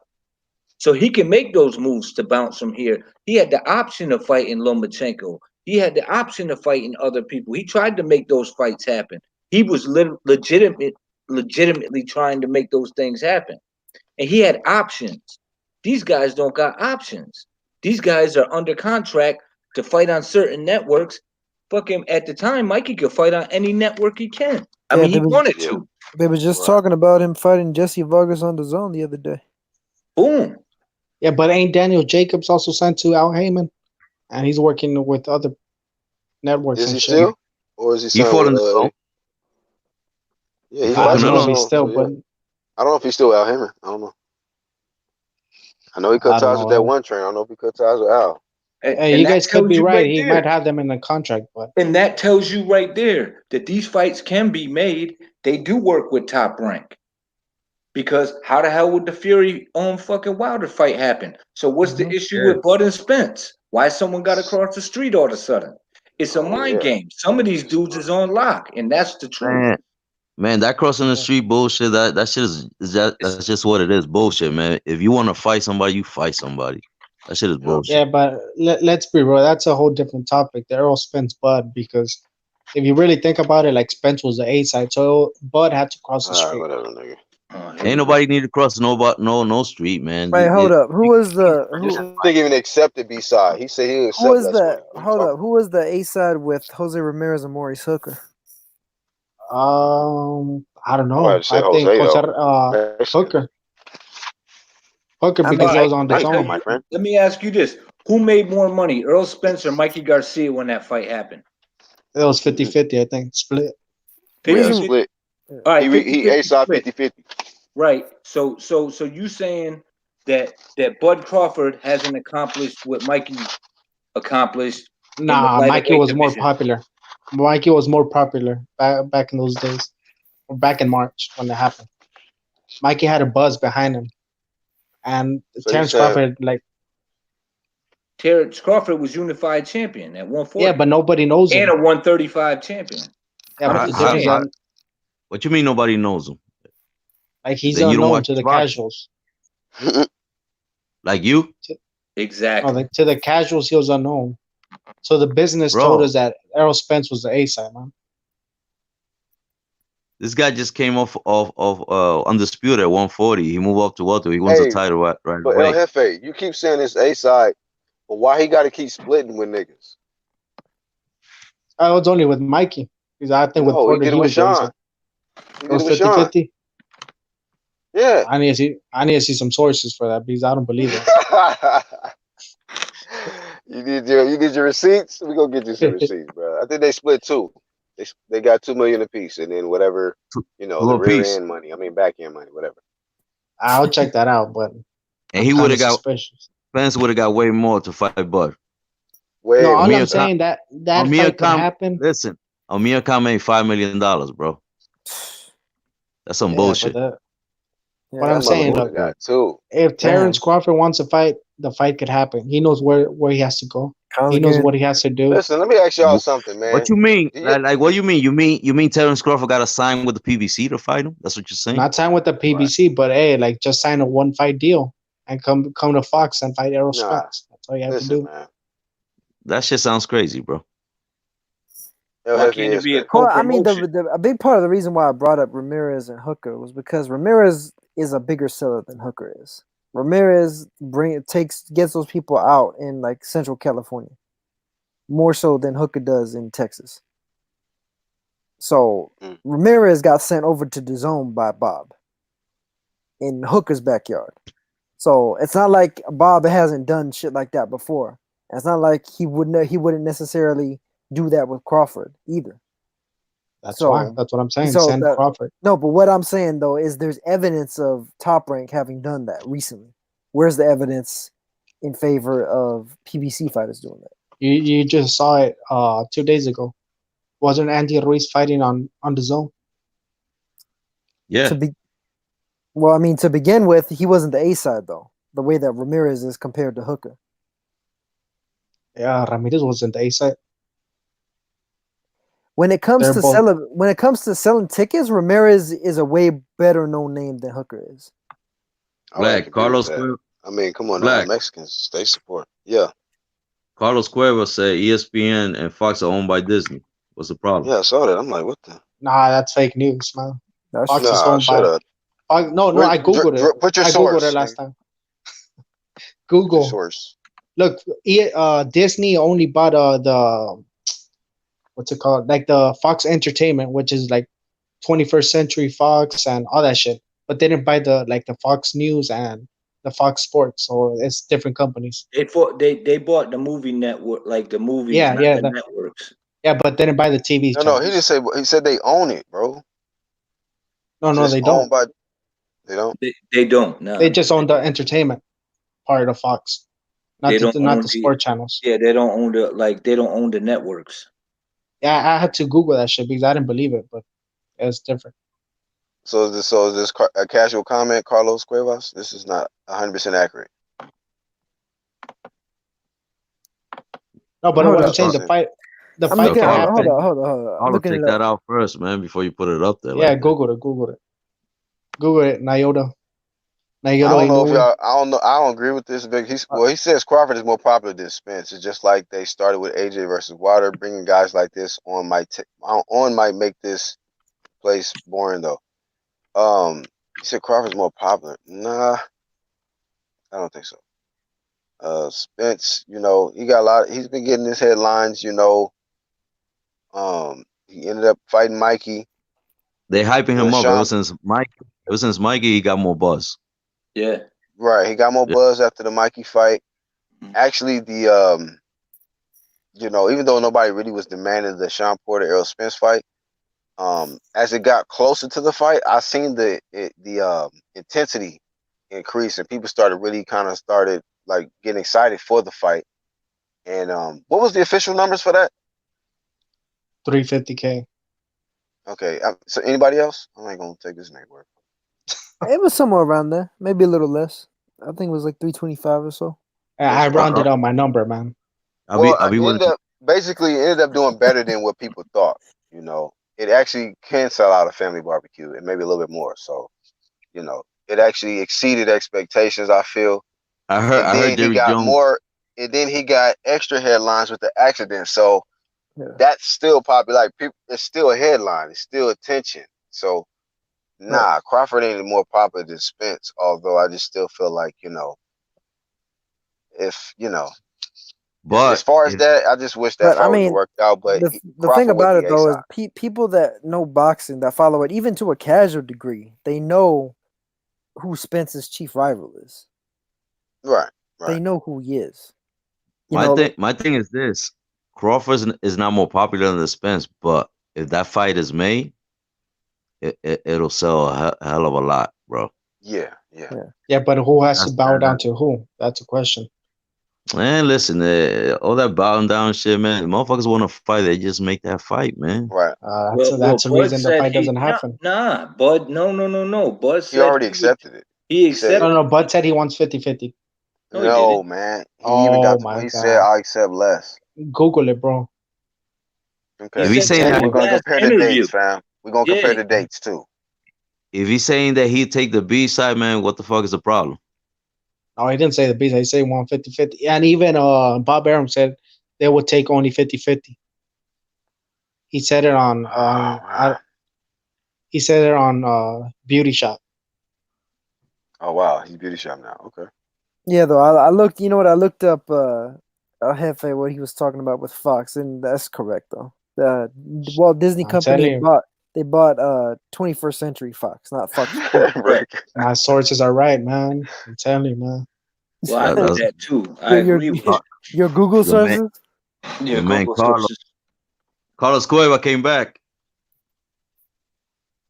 So he can make those moves to bounce from here. He had the option of fighting Lomachenko. He had the option of fighting other people. He tried to make those fights happen. He was legitimately trying to make those things happen. And he had options. These guys don't got options. These guys are under contract to fight on certain networks. Fucking at the time, Mikey could fight on any network he can. I mean, he wanted to. They were just talking about him fighting Jesse Vargas on the Zone the other day. Boom. Yeah, but ain't Daniel Jacobs also signed to Al Heyman? And he's working with other networks Is and he shit. still? Or is he He signed fought in with the Zone. Yeah, he I fights don't on know the if he's Zone. still, Yeah. but I don't know if he's still Al Heyman. I don't know. I know he cut I don't ties with that know. one train. I don't know if he cut ties with Al. Hey, And you that guys could tells be you right. right He there. might have them in a contract, but And that tells you right there that these fights can be made. They do work with Top Rank. Because how the hell would the Fury on fucking Wilder fight happen? So what's the issue Yeah. with Bud and Spence? Why someone got to cross the street all of a sudden? It's a mind game. Some of these dudes is on lock, and that's the truth. Man, that crossing the street bullshit, that shit that's just what it is. Bullshit, man. If you want to fight somebody, you fight somebody. That shit is bullshit. yeah, but let's be real. That's a whole different topic. The Errol Spence Bud, because if you really think about it, like Spence was the A side, so Bud had to cross the All right, street. whatever, nigga. Ain't nobody need to cross no street, man. Wait, hold up. Who was the This who? nigga even accepted B side. He said he'll Who accept was less the? money. What you Hold talking up. Who was the A side with Jose Ramirez and Maurice Hooker? I don't I'm know. about to say I think Jose Jose, though. Hooker I because mean, he was on the I tell zone. my you, friend. let me ask you this: who made more money, Earl Spence or Mikey Garcia, when that fight happened? It was 50-50, I think, split. Yeah, reason. split. All right, He 50-50 A side split. 50-50. Right. So you saying that Bud Crawford hasn't accomplished what Mikey accomplished in the Nah, Mikey lightweight was more division? popular. Mikey was more popular back in those days, or back in March when it happened. Mikey had a buzz behind him, and So you Terrence said Crawford, like, Terrence Crawford was unified champion at 140 yeah, but nobody knows and him. a 135 champion. Yeah, I'm but the just difference, saying. What you mean nobody knows him? like, he's Then you don't unknown watch to the boxing. casuals. Like you? Exactly. To the casuals, he was unknown. So the business told Bro, us that Errol Spence was the A side, man. this guy just came off Undisputed at 140. He moved up to welter. He wins the hey, title right but El away. Jefe, you keep saying this A side, but why he gotta keep splitting with niggas? I was only with Mikey because I think with No, he Porter did it he with was the A Sean. side. He It did was it with Sean. 50-50. Yeah. I need to see some sources for that because I don't believe it. You need your receipts? We gonna get you some receipts, bro. I think they split two. They got $2 million apiece, and then whatever, the Two rear apiece. end money. I mean back end money, whatever. I'll check that out, but And I'm he would kind have of got suspicious. Spence would have got way more to fight Bud. Way No, all more. I'm saying that Amir fight could Khan, happen. listen, Amir Khan made $5 million, bro. That's some Yeah, bullshit. but Yeah, what I'm That saying, motherfucker look, got two. if Terrence damn. Crawford wants to fight, the fight could happen. He knows where he has to go. Khan's He knows getting what he has to do. Listen, let me ask y'all Wh- something, man. What you mean? Do you- Like what you mean? You mean Terrence Crawford got to sign with the PBC to fight him? That's what you're saying? Not sign with the PBC, but hey, like just sign a 1-fight deal and come to Fox and fight Errol Nah, Spence. That's all you have to listen, do. man. That shit sounds crazy, bro. El Why Jefe can't it is be a Well, I mean, co-promotion? a big part of the reason why I brought up Ramirez and Hooker was because Ramirez is a bigger seller than Hooker is. Ramirez gets those people out in like Central California more so than Hooker does in Texas. So Ramirez got sent over to the zone by Bob in Hooker's backyard. So it's not like Bob hasn't done shit like that before. It's not like he wouldn't necessarily do that with Crawford either. That's So why. That's what I'm saying. so Send that, Crawford. no, but what I'm saying though is there's evidence of Top Rank having done that recently. Where's the evidence in favor of PBC fighters doing that? You just saw it 2 days ago. Wasn't Andy Ruiz fighting on the zone? Yeah. To be Well, I mean, to begin with, he wasn't the A side though. The way that Ramirez is compared to Hooker. Yeah, Ramirez wasn't the A side. When it comes They're to both. selling tickets, Ramirez is a way better known name than Hooker is. I would have to Black agree with Carlos that. Cuevas. I mean, come on now, Black Mexicans, they support. Yeah, Carlos Cuevas said ESPN and Fox are owned by Disney. What's the problem? yeah, I saw that. I'm like, what the? Nah, that's fake news, man. That's Fox is Nah, owned shut by. up. No, I googled it. Put your I googled source. it last Nigga. time. Put your Google. source. Look, Disney only bought the what's it called? Like the Fox Entertainment, which is like 21st Century Fox and all that shit. But they didn't buy the Fox News and the Fox Sports, so it's different companies. They bought the movie network, like the movies, Yeah, not yeah, the networks. yeah, but they didn't buy the TV No, he channels. just said he said they own it, bro. No, It's they owned don't. by. They don't. They don't. No, They just own the entertainment part of Fox, they don't not own the sport channels. Yeah, they don't own they don't own the networks. Yeah, I had to Google that shit because I didn't believe it, but it's different. So is this a casual comment, Carlos Cuevas? This is not 100% accurate. No, but Hold what up. I'm saying, the fight I'm can looking. Hold happen. on. I'm Carlos, looking take it that up. out first, man, before you put it up there. Yeah, like that. Google it. Google it, Nyota. I don't know if y'all. I don't know. I don't agree with this. Big. He says Crawford is more popular than Spence. It's just like they started with AJ versus Wilder. Bringing guys like this on might make this place boring though. He said Crawford's more popular. Nah, I don't think so. Spence, he got a lot. He's been getting his headlines. He ended up fighting Mikey. They hyping him up Sean, ever since Mikey, he got more buzz. Yeah. Right, he got more buzz after the Mikey fight. Actually, even though nobody really was demanding the Sean Porter Errol Spence fight, as it got closer to the fight, I seen the intensity increase, and people started like getting excited for the fight. And what was the official numbers for that? 350K. Okay, so anybody else? I ain't gonna take this name word. It was somewhere around there, maybe a little less. I think it was like 325 or so. I rounded up my number, man. Basically, it ended up doing better than what people thought. It actually can sell out a family barbecue and maybe a little bit more. So, it actually exceeded expectations, I feel. I heard Jerry Jones. And then he got extra headlines with the accident. So that's still popular. Like people, it's still a headline. It's still attention. So Crawford ain't more popular than Spence. Although I just still feel like but as far as that, I just wish that fight would have worked out. But the thing about it though is people that know boxing, that follow it, even to a casual degree, they know who Spence's chief rival is. Right. They know who he is. My thing is this: Crawford is not more popular than Spence, but if that fight is made, it'll sell a hell of a lot, bro. Yeah. But who has to bow down to who? That's a question. Man, listen, all that bowing down shit, man. Motherfuckers want to fight, they just make that fight, man. Right. That's the reason the fight doesn't happen. Nah, Bud, no. Bud said he already accepted it. He accepted. No, Bud said he wants 50-50. No, man. He even got to when he said I accept less. Google it, bro. Okay. If he's saying that, we're gonna compare the dates, fam. We're gonna compare the dates too. If he's saying that he'd take the B side, man, what the fuck is the problem? No, he didn't say the B side. He said 150-50. And even Bob Arum said they would take only 50-50. He said it on Beauty Shop. Oh wow, he's Beauty Shop now. Okay. Yeah, though I looked. You know what? I looked up Jefe, what he was talking about with Fox, and that's correct though. The Walt Disney Company bought 21st Century Fox, not Fox. Right. My sources are right, man. I'm telling you, man. Well, I know that too. I agree with your Google sources. Yeah, man, Google sources. Carlos Cueva came back.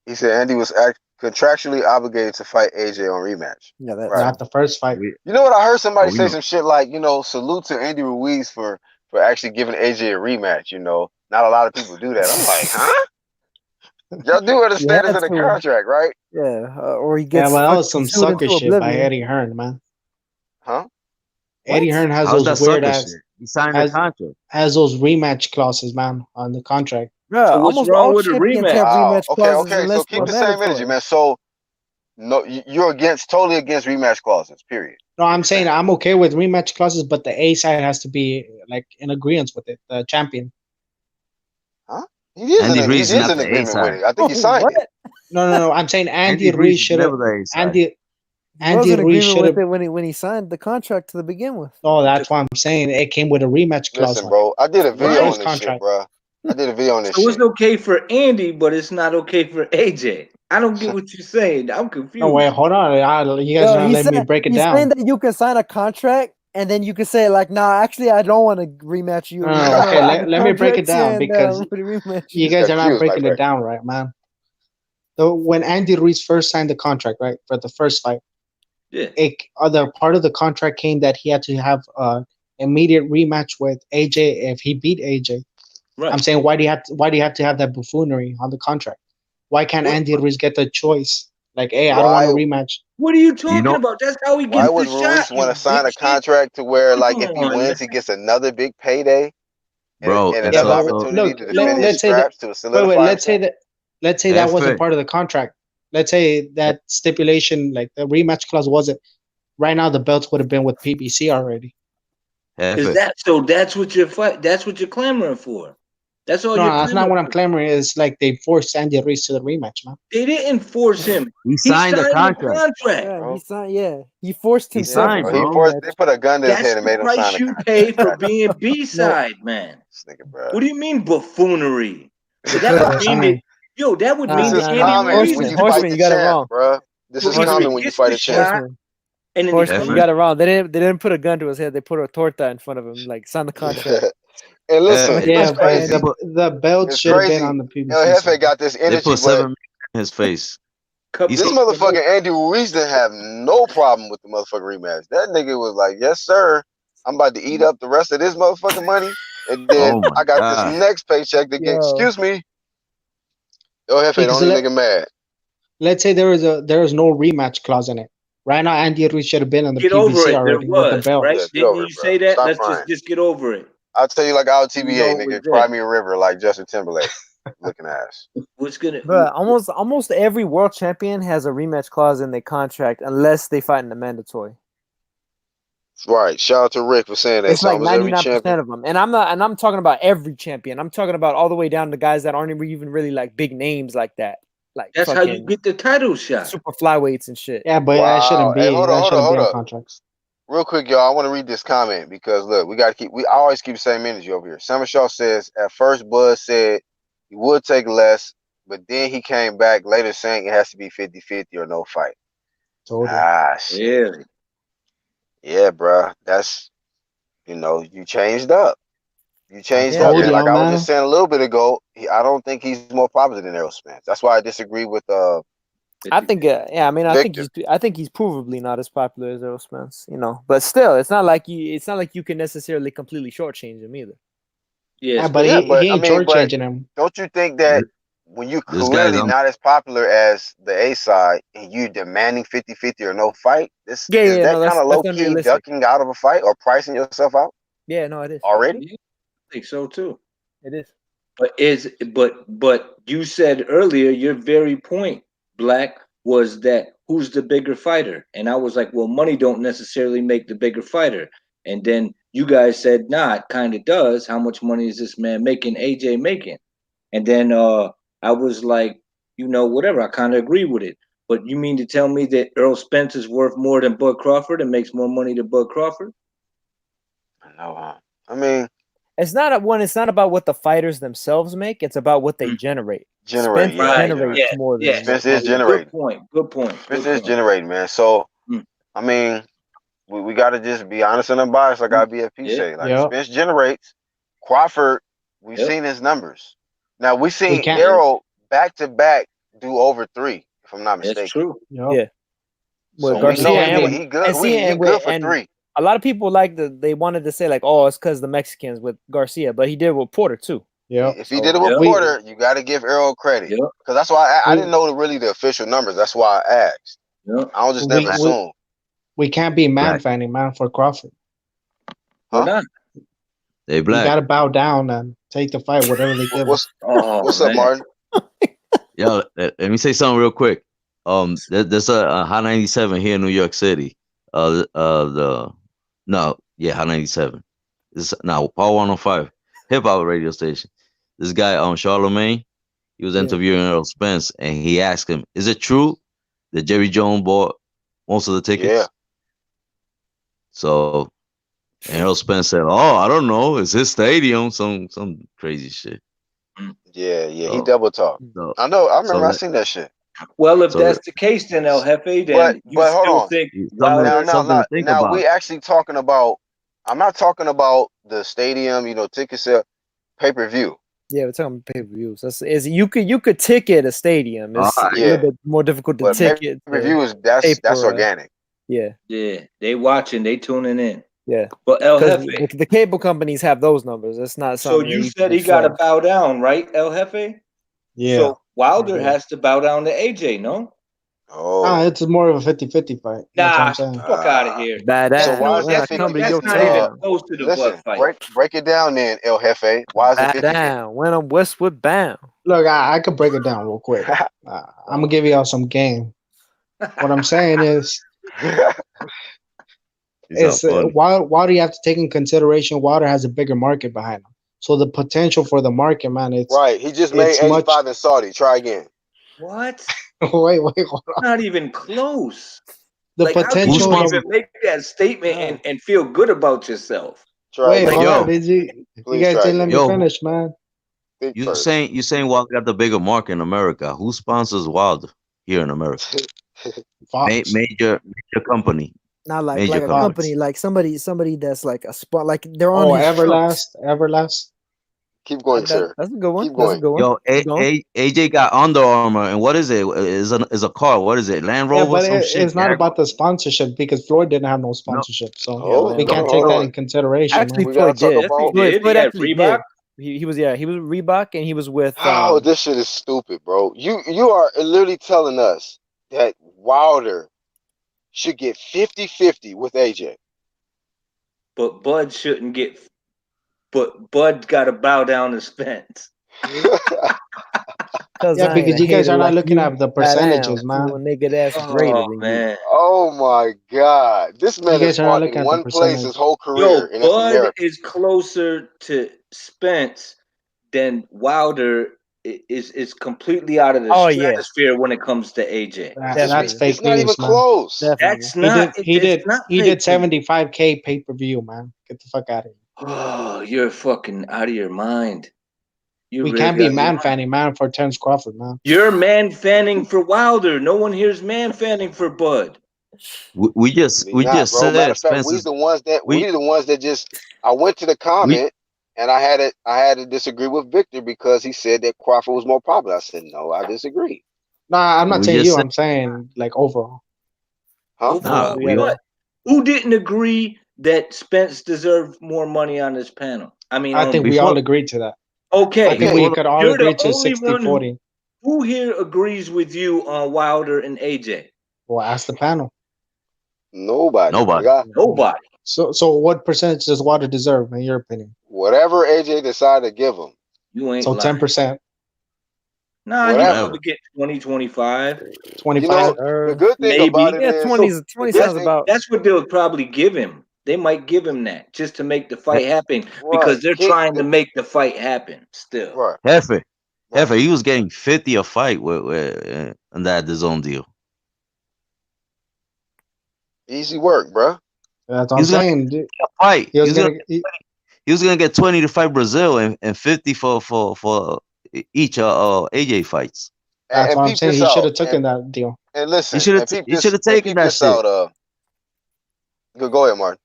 He said Andy was contractually obligated to fight AJ on rematch. Yeah, that's not the first fight. You know what? I heard somebody say some shit like, salute to Andy Ruiz for actually giving AJ a rematch. Not a lot of people do that. I'm like, huh? Y'all do You understand it's had in the to. contract, right? Yeah, or he Yeah, gets but that was fucking some sued sucker into shit by oblivion. Eddie Hearn, man. Huh? Eddie What? Hearn has How's those that weird sucker ass shit? He signed the has contract. has those rematch clauses, man, on the contract. Bruh, So what's almost wrong all with a champions rematch? have Wow. rematch Okay, clauses okay. So unless keep they're the same energy, mandatory. man. So no, you're totally against rematch clauses. Period. No, What I'm you're saying saying. I'm okay with rematch clauses, but the A side has to be like in agreement with it, the champion. Huh? He is Andy in Reid's not the A agreement with side. it. I think he signed What? it. No. I'm saying Andy Andy Reid Reid's should have never the A side. Andy He was Andy in Reid agreement should with have. it when he signed the contract to begin with. No, that's why I'm saying it came with a rematch clause Listen, on it. bro. I did a The video first on this shit, contract. bro. I did a video on this So it's shit. okay for Andy, but it's not okay for AJ. I don't get what you're saying. I'm No, wait, confused. hold on. You guys are Yo, not letting me break it he's saying down. that you can sign a contract and then you can say like, nah, actually, I don't want to rematch you. No, okay, let me break it down because rematch you you. guys are not Confused, my breaking it friend. down right, man. So when Andy Reid first signed the contract, right, for the first fight, Yeah. other part of the contract came that he had to have immediate rematch with AJ if he beat AJ. Right. I'm saying why do you have to have that buffoonery on the contract? Why can't What? Andy Ruiz get the choice? Like, hey, I don't want Why? to rematch. What are you talking You know, about? That's how he Why gets would the shot. Ruiz want You to sign a dipshit. contract to where, like, Come if he on, man. wins, he gets another big payday bro, and it's Yeah, another but also opportunity look, to defend his let's say that. scraps to Wait, solidify let's say himself? that wasn't F. part of the contract. Let's say that stipulation, like the rematch clause, wasn't. Right now, the belts would have been with PBC already. Is F. that so? That's what you're That's what you're clamoring for. That's all No, you're that's not clamoring what I'm for. clamoring. It's like they forced Andy Ruiz to the rematch, man. They didn't force him. He He signed the signed the contract. contract. Yeah, Bro. he forced He himself signed, into the He bro. forced. rematch. They put a gun to his That's head and the made him price sign a you contract. pay for being No, B-side, man. This nigga, bro. What do you mean buffoonery? So that That's what would I'm mean that, saying. yo, that would This mean is that Andy common Ruiz when is you the fight Horseman, the you got it champ, wrong. bro. This is either common he when you gets fight the a champ. shot Horseman, and then Horseman, you F. got it wrong. They didn't put a gun to his head. They put a torta in front of him, like sign the contract. And listen, Sign the it's Yeah, but contract. crazy. the belt It's should have been crazy. on the El PBC Jefe side. got this They energy, put but 7 million in his face. He's this Capri motherfucker Andy Ruiz didn't have no problem with the motherfucking rematch. That nigga was like, "Yes, sir. I'm about to eat up the rest of this motherfucking money, and then oh my I got this god. next paycheck to get." Yo, Excuse me, El Jefe, Because don't even nigga mad. let's say there is no rematch clause in it. Right now, Andy Ruiz should have been on the Get over PBC it. There already with the was, belt. right? Yeah, get Didn't over you it, bro. say that? Stop Let's crying. just get over it. I'll tell you like our You know TBA it was nigga, cry there. me a river like Justin Timberlake, looking ass. What's gonna but almost every world champion has a rematch clause in their contract unless they fight in the mandatory. Right. Shout out to Rick for saying that. It's So like almost every 99% champion. of them, and I'm talking about every champion. I'm talking about all the way down to guys that aren't even really like big names like that, like That's how you fucking get the title shot. super flyweights and shit. Yeah, but that Wow. shouldn't Hey, be. hold That shouldn't be on up. contracts. Real quick, y'all. I want to read this comment because look, I always keep the same energy over here. Summer Shaw says at first Bud said he would take less, but then he came back later saying it has to be 50-50 or no fight. Totally. Ah, shit. Really? Yeah, bruh. That's, you changed up. You I changed Yeah, up. told And but like y'all, I was man. just saying a little bit ago, I don't think he's more popular than Errol Spence. That's why I disagree with I think I mean I think Victor. he's provably not as popular as Errol Spence, but still it's not like you can necessarily completely shortchange him either. Yeah, Yeah, but Yeah, especially but he I ain't mean, but shortchanging him. don't you think that when you're This guy's clearly on. not as popular as the A side and you demanding 50-50 or no fight, is Yeah, no, that kind that's of low key unrealistic. ducking out of a fight or pricing yourself out Yeah, no, it is. already? yeah, I think so too. It is. But you said earlier your very point, Black, was that who's the bigger fighter? And I was like, well, money don't necessarily make the bigger fighter. And then you guys said, nah, it kind of does. How much money is this man making, AJ making? And then I was like, whatever, I kind of agree with it. But you mean to tell me that Earl Spence is worth more than Bud Crawford and makes more money than Bud Crawford? No, I mean, It's not about what the fighters themselves make, it's about what they generate. generate, Spence yeah, Right. generate. generates Yeah. more than Yes. Spence is most. generating. Good point. Spence is generating, man. So, Mm. I mean, we got to just be honest and unbiased, like our BFP Yeah. say. Like Yep. Spence generates. Crawford, we've Yep. seen his numbers. Now we We seen can't. Errol back to back do over 3, if I'm not That's mistaken. true. Yep. Yeah. With So we know Garcia he good. and see He good for 3. a lot of people they wanted to say like, oh, it's because the Mexicans with Garcia, but he did with Porter too. Yep. If he did a Yep. reporter, you got to give Errol credit. Yep. Because that's why I We didn't know really the official numbers. That's why I asked. Yep. I don't just we never we, assume. we can't be man Black. fanning man for Crawford. Why Huh? not? They You black. gotta bow down and take the fight, whatever they give us. What's Oh up, man. Martin? Yo, let me say something real quick. There's a Hot 97 here in New York City. Hot 97. This now Power 105 hip hop radio station. This guy Charlemagne, he was Yeah. interviewing Earl Spence, and he asked him, "Is it true that Jerry Jones bought most of the tickets?" Yeah. So, and Earl Spence said, "Oh, I don't know. It's his stadium. Some crazy shit." Yeah, he So, double talked. so, I know. I so remember I that, seen that shit. Well, if so that's that, the case, then El Jefe, then But you hold still on. think something Wilder? something to think Now about. we actually talking about. I'm not talking about the stadium. Ticket sale, pay-per-view. Yeah, we're talking pay-per-views. You could ticket a stadium. It's All a right. little Yeah, bit more difficult to but ticket pay-per-view to is that's paper. organic. Yeah, Yeah, they watching, they tuning in. yeah. But El Because Jefe, the cable companies have those numbers. It's not so something that you you said can he got to control. bow down, right, El Jefe? Yeah. So Wilder Yeah. has to bow down to AJ, no? Oh, It's more of a 50-50 fight. That's what Nah, I'm saying. fuck out of here. Bad That's so why no, is down. it When I come to your that's not even town, close to the listen, Bud fight. break it down then, El Jefe. Why is it bad 50-50? down. When I'm Westwood bound. Look, I could break it down real quick. I'm gonna give y'all some game. What I'm saying is, He's not funny. Wilder you have to take in consideration. Wilder has a bigger market behind him, so the potential for the market, man, it's Right. He just made it's much. 85 in Saudi. Try again. What? Wait, hold on. Not even close. The Like, how can potential. you Who's even make that statement and feel good about yourself? Try Wait, again. hold Yo, on. Did you Please guys try didn't let again. me yo, finish, man? Think you first. saying Wilder got the bigger market in America? Who sponsors Wilder here in America? Fox. Major company. Not like Major a company. company, like somebody that's like a spot, like they're on Oh, his trunks. Everlast. Keep going, sir. That's a good one. Keep That's a going. good one. Yo, Keep going. AJ got Under Armour, and what is it? Is a car? What is it? Land Yeah, Rover? but Some shit? it's not Jaguar? about the sponsorship because Floyd didn't have no No, sponsorship, so Yeah, Oh, we Land can't Rover. take hold that on. in consideration, Actually, man. We gotta Floyd talk did. Yes, he about. did. He Floyd had actually Reebok. did. He was he was Reebok and he was with Oh, this shit is stupid, bro. You are literally telling us that Wilder should get 50-50 with AJ. But Bud shouldn't get. But Bud got to bow down to Spence. Cause Yeah, I ain't because a you guys hater are not like looking you. at the Bow percentages, down to a man. nigga that's greater Oh than you. man. Oh my God. This You man has guys are not fought looking in at the one place his percentage. whole career, Yo, and that's Bud America. is closer to Spence than Wilder is completely out of the Oh yeah, stratosphere when it comes to AJ. That's definitely, fake It's not even news, man. close. definitely. That's not. It's not He fake did news. 75K pay-per-view, man. Get the fuck out of here. Oh, you're fucking out of your mind. You We really can't be out of your man mind. fanning man for Terence Crawford, man. You're man fanning for Wilder. No one here's man fanning for Bud. we just Me not, bro. Matter said of fact, Spence is we the ones that just. I went to the we comment and I had to disagree with Victor because he said that Crawford was more popular. I said no, I disagree. Nah, I'm not we saying just you. said I'm saying like overall. Huh? Overall, we all what? Who didn't agree that Spence deserved more money on this panel? I mean, I think we before all agreed to that. okay. I think Okay. we could all You're the agree to only one 60-40. who here agrees with you on Wilder and AJ. Well, ask the panel. Nobody. nobody. Nobody. So what percentage does Wilder deserve, in your opinion? Whatever AJ decided to give him. You ain't So lying. 10%, Nah, he Whatever. probably get 20, 25. 25. The good thing Maybe. about it Yeah, is 20 the 20 good sounds thing, about. That's what they'll probably give him. They might give him that just to make the fight happen because right. they're trying to make the fight happen still. Right. Heifer, he was getting 50 a fight with and that the zone deal. Easy work, bro. That's what He I'm was gonna saying. get Dude. a fight. He was gonna. He was gonna get 20 to fight Brazil and 50 for each AJ fights. That's And what I'm peep saying. this He should out. have taken that deal. And He listen, should have and he should have taken peep that this shit. out. Go ahead, Martin.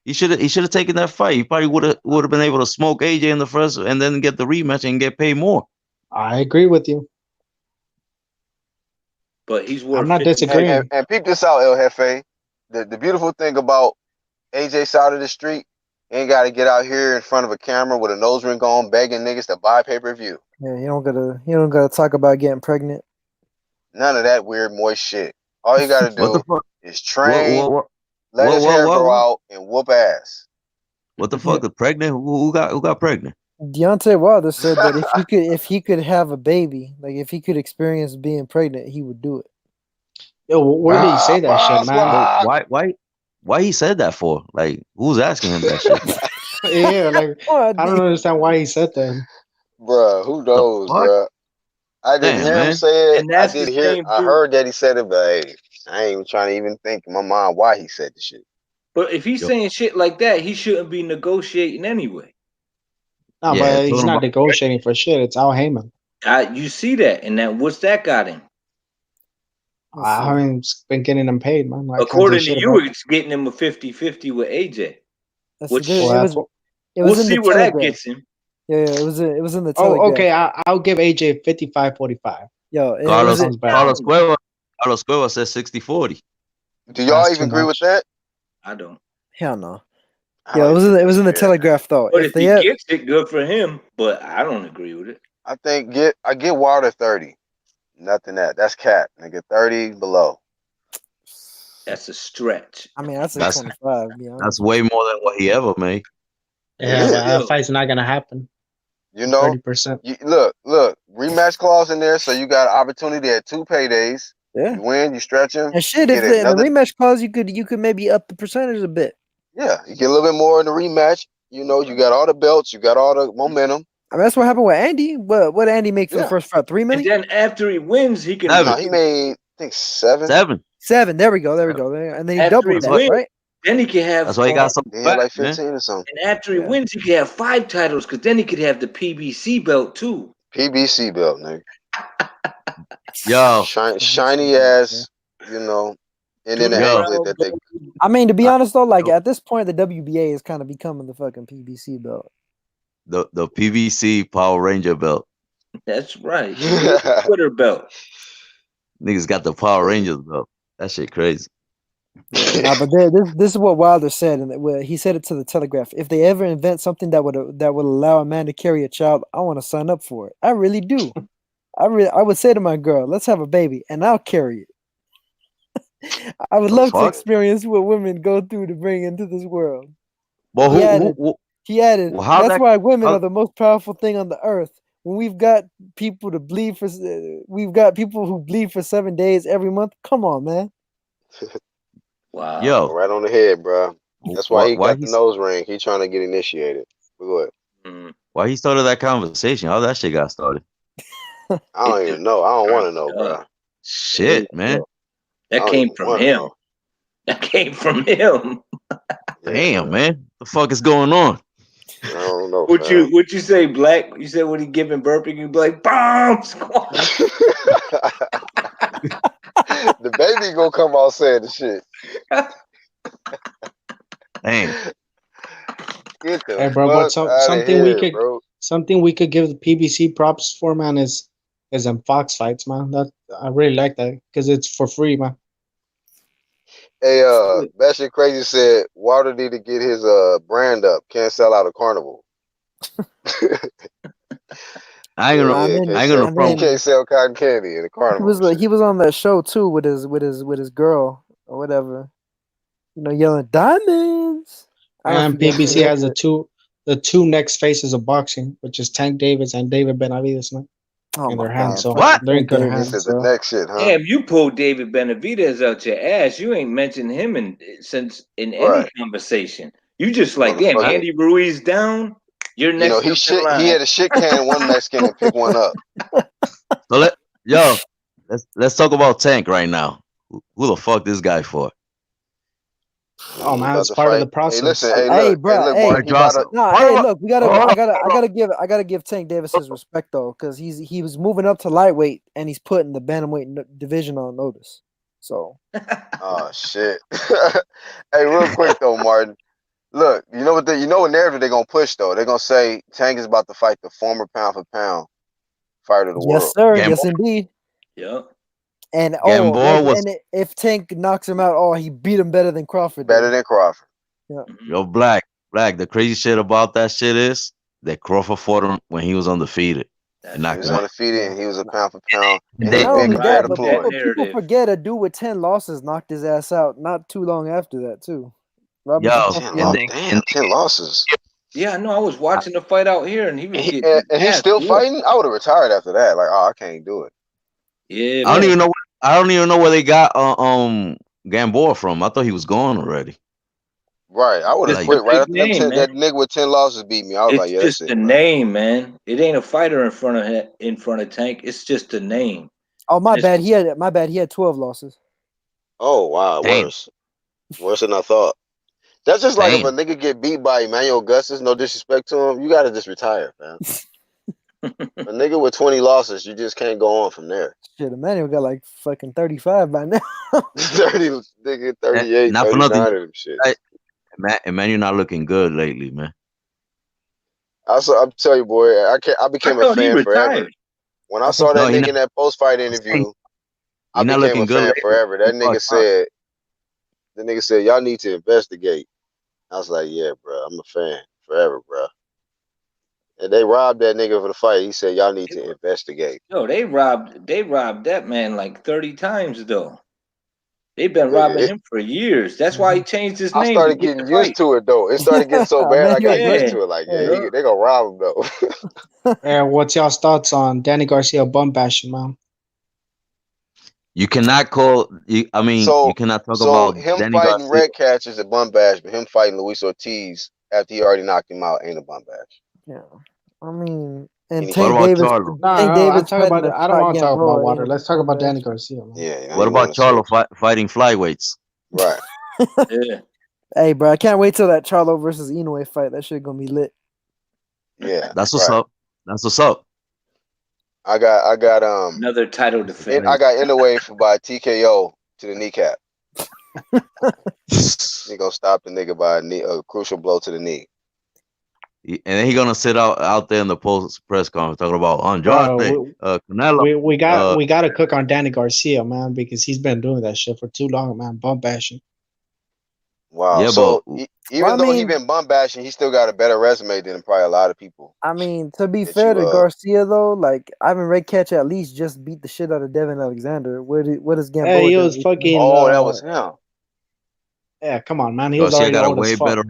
He should have taken that fight. He probably would have been able to smoke AJ in the first and then get the rematch and get paid more. I agree with you. But he's worth I'm not 50. disagreeing. And peep this out, El Jefe. The beautiful thing about AJ side of the street, You ain't got to get out here in front of a camera with a nose ring on, begging niggas to buy pay-per-view. Yeah, you don't gotta talk about getting pregnant. None of that weird moist shit. All you got to What the do fuck? is train, What? let his hair grow What? out, and whoop ass. What the fuck? The pregnant? Who got pregnant? Deontay Wilder said that if he could have a baby, like if he could experience being pregnant, he would do it. Yo, where did he say that shit, man? But why he said that for? Like, who's asking him that shit? Yeah, like I don't understand why he said that. Bruh, who knows, fuck? bruh? I didn't Damn, hear him man. say it. And that's the same I dude. heard that he said it, but hey, I ain't even trying to even think in my mind why he said the shit. But if he's saying shit like that, he shouldn't be negotiating anyway. No, Yeah, but he's talking not about- negotiating for shit. It's Al Heyman. You see that, and that what's that got him? I haven't been getting him paid, man. I can't say According to shit you, about it. it's getting him a 50-50 with AJ. That's Which good. Well, It that's was. what- It was we'll in see the where that Telegraph. gets him. Yeah, it was in the Telegraph. Oh, okay. I'll give AJ 55-45. Yo, it Carlos was Sounds bad. Cueva says 60-40. Do y'all That's even too agree much. with that? I don't. hell no. I Yeah, don't even it was in the yeah. Telegraph though. But If if they he had, gets it, good for him. But I don't agree with it. I think I get Wilder 30. Nothing that's cap. Nigga, 30 below. That's a stretch. I mean, I'd say That's 25. To be honest. that's way more than what he ever made. Yeah, It but is. that fight's not gonna happen. You know, 30%. look, rematch clause in there, so you got an opportunity at 2 paydays. Yeah. You win, you stretch him. And shit, you if get the another, rematch clause, you could maybe up the percentage a bit. yeah, you get a little bit more in the rematch. You know, you got all the belts, you got all the momentum. I mean, that's what happened with Andy. What did Andy make for the Yeah. first fight? 3 And million? then after he wins, he can. Seven. No, he made I think 7. 7. There we go. And then he After doubled he that, wins, right? then he can have. That's why he got so He had like fat, man. 15 or something. And after he wins, he can have 5 titles because then he could have the PBC belt too. PBC belt, nigga. Yo, Shiny ass, you know, and then the Yo. anklet that they I mean, to be honest though, like at this point, the WBA is kind of becoming the fucking PBC belt. the PVC Power Ranger belt. That's right. Twitter belt. Niggas got the Power Rangers belt. That shit crazy. Nah, but this is what Wilder said, and he said it to the Telegraph. If they ever invent something that would allow a man to carry a child, I want to sign up for it. I really do. I would say to my girl, let's have a baby, and I'll carry it. I would love to fuck? experience what women go through to bring into this world. Well, He added, well, how that's that- why women how- are the most powerful thing on the earth. When we've got people to bleed for, we've got people who bleed for 7 days every month. Come on, man. Wow. Yo, right on the head, bro. That's why he got the he's- nose ring. He trying to get initiated. But go ahead. Why he started that conversation? How that shit got started? I don't even know. I don't want to know, bro. Shit, man. That I don't came even from wanna him. know. That came from him. Damn, man. The fuck is going on? I don't know. What you say, Black? You said when he giving burping, you be like, bomb squad. The baby gonna come out saying the shit. Damn. Get the Hey, bro, fuck but outta something here, bro. we could give the PBC props for, man, is in Fox fights, man. That I really like that because it's for free, man. Hey, that shit crazy said Wilder need to get his brand up. Can't sell out a carnival. I ain't gonna. Yeah, I ain't gonna he front. can't sell cotton candy in a He carnival. was on that show too with his girl or whatever. You know, yelling diamonds. I don't know And if you guys PBC seen has that. the two next faces of boxing, which is Tank Davis and David Benavidez, man. Oh in my their hands. God, So fucking they're in Tank good Davis, hands. This is the bro. next shit, huh? Damn, you pulled David Benavidez out your ass. You ain't mentioned him in any Right. conversation. You just like, damn, Motherfucker. Andy Ruiz down. You're You next. know, up in line. he had a shit can in one Mexican and pick one up. So let's talk about Tank right now. Who the fuck this guy for? Oh man, About it's to part of fight. the process. Hey, listen, hey, Hey, look, bro, look, hey. Mark, he about to. No, hey, look, I gotta give Tank Davis his respect though, because he was moving up to lightweight and he's putting the bantamweight division on notice. So Oh shit. Hey, real quick though, Martin. Look, you know what narrative they're gonna push though? They're gonna say Tank is about to fight the former pound for pound fighter of the yes, world. sir, Gamboa. yes indeed. Yeah. And Gamboa was if Tank knocks him out, he beat him better than Crawford. Better did. than Crawford. Yeah. yo Black. Black, the crazy shit about that shit is that Crawford fought him when he was undefeated and He knocked was him out. undefeated, and he was a pound for pound, And and And he they, not been only compared that, to but Floyd. people forget a dude with 10 losses knocked his ass out not too long after that too. Robinson yo, 10 and losses. they, Damn, 10 losses. Yeah, I know. I was watching the fight out here, and he was And, getting his and he's ass still whooped. fighting. I would have retired after that. Like, oh, I can't do it. Yeah, I don't man. even know. I don't even know where they got Gamboa from. I thought he was gone already. Right, I would have Just Like, a quit right big after name, man. that nigga with 10 losses beat me. I was It's like, yeah, that's just it, a bro. name, man. It ain't a fighter in front of Tank. It's just a name. Oh my It's- bad. He had 12 losses. Oh wow, damn, worse than I thought. That's just like if a damn. nigga get beat by Emmanuel Augustus. No disrespect to him, you gotta just retire, man. A nigga with 20 losses, you just can't go on from there. Shit, Emmanuel got like fucking 35 by now. 30, nigga, 38, Not for 39 nothing, of them shit. man. You're not looking good lately, man. I'm telling you, boy, I became a thought he fan forever. retired. When I saw No, that he nigga not. in that post fight interview, I You're not became looking a good fan lately. forever. That You nigga fucked up. said, y'all need to investigate. I was like, yeah, bro, I'm a fan forever, bro. And they robbed that nigga for the fight. He said, y'all need to investigate. Yo, they robbed that man like 30 times though. They've been Nigga, robbing him for years. That's why he changed his I name to started get getting the used fight. to it though. It started getting so bad, I got used to it. Like, yeah, Yeah. they gonna rob him though. And what's y'all's thoughts on Danny Garcia bum bashing, man? You cannot call. I mean, So, you cannot talk so about him Danny fighting Garcia. Red Catch is a bum bash, but him fighting Luis Ortiz after he already knocked him out ain't a bum bash. Yeah, I mean, and Any Tank What about Davis. Charlo? No, Tank no, Davis I'm talking about. fighting a I don't want to talk about Gamboa Water. ain't Let's talk no about Danny bash. Garcia, man. Yeah. What about Charlo fighting flyweights? Right. Yeah. Hey, bro, I can't wait till that Charlo versus Inoue fight. That shit gonna be lit. Yeah. That's what's right. up. That's what's up. I got Another title defense. I got Inoue by TKO to the kneecap. He gonna stop the nigga by a crucial blow to the knee. And then he gonna sit out there in the post press conference talking about Andrade, Bro, Canelo. we got to cook on Danny Garcia, man, because he's been doing that shit for too long, man. Bum bashing. Wow. Yeah, so but even though he been bum bashing, he still got a better resume than probably a lot of people. I mean, to be fair to Garcia though, like Ivan Redkach at least just beat the shit out of Devin Alexander. What is Gamboa? Hey, he doing was recently? fucking. Oh, that was him. Yeah, come on, man. He was Garcia already got a old as way fuck. better.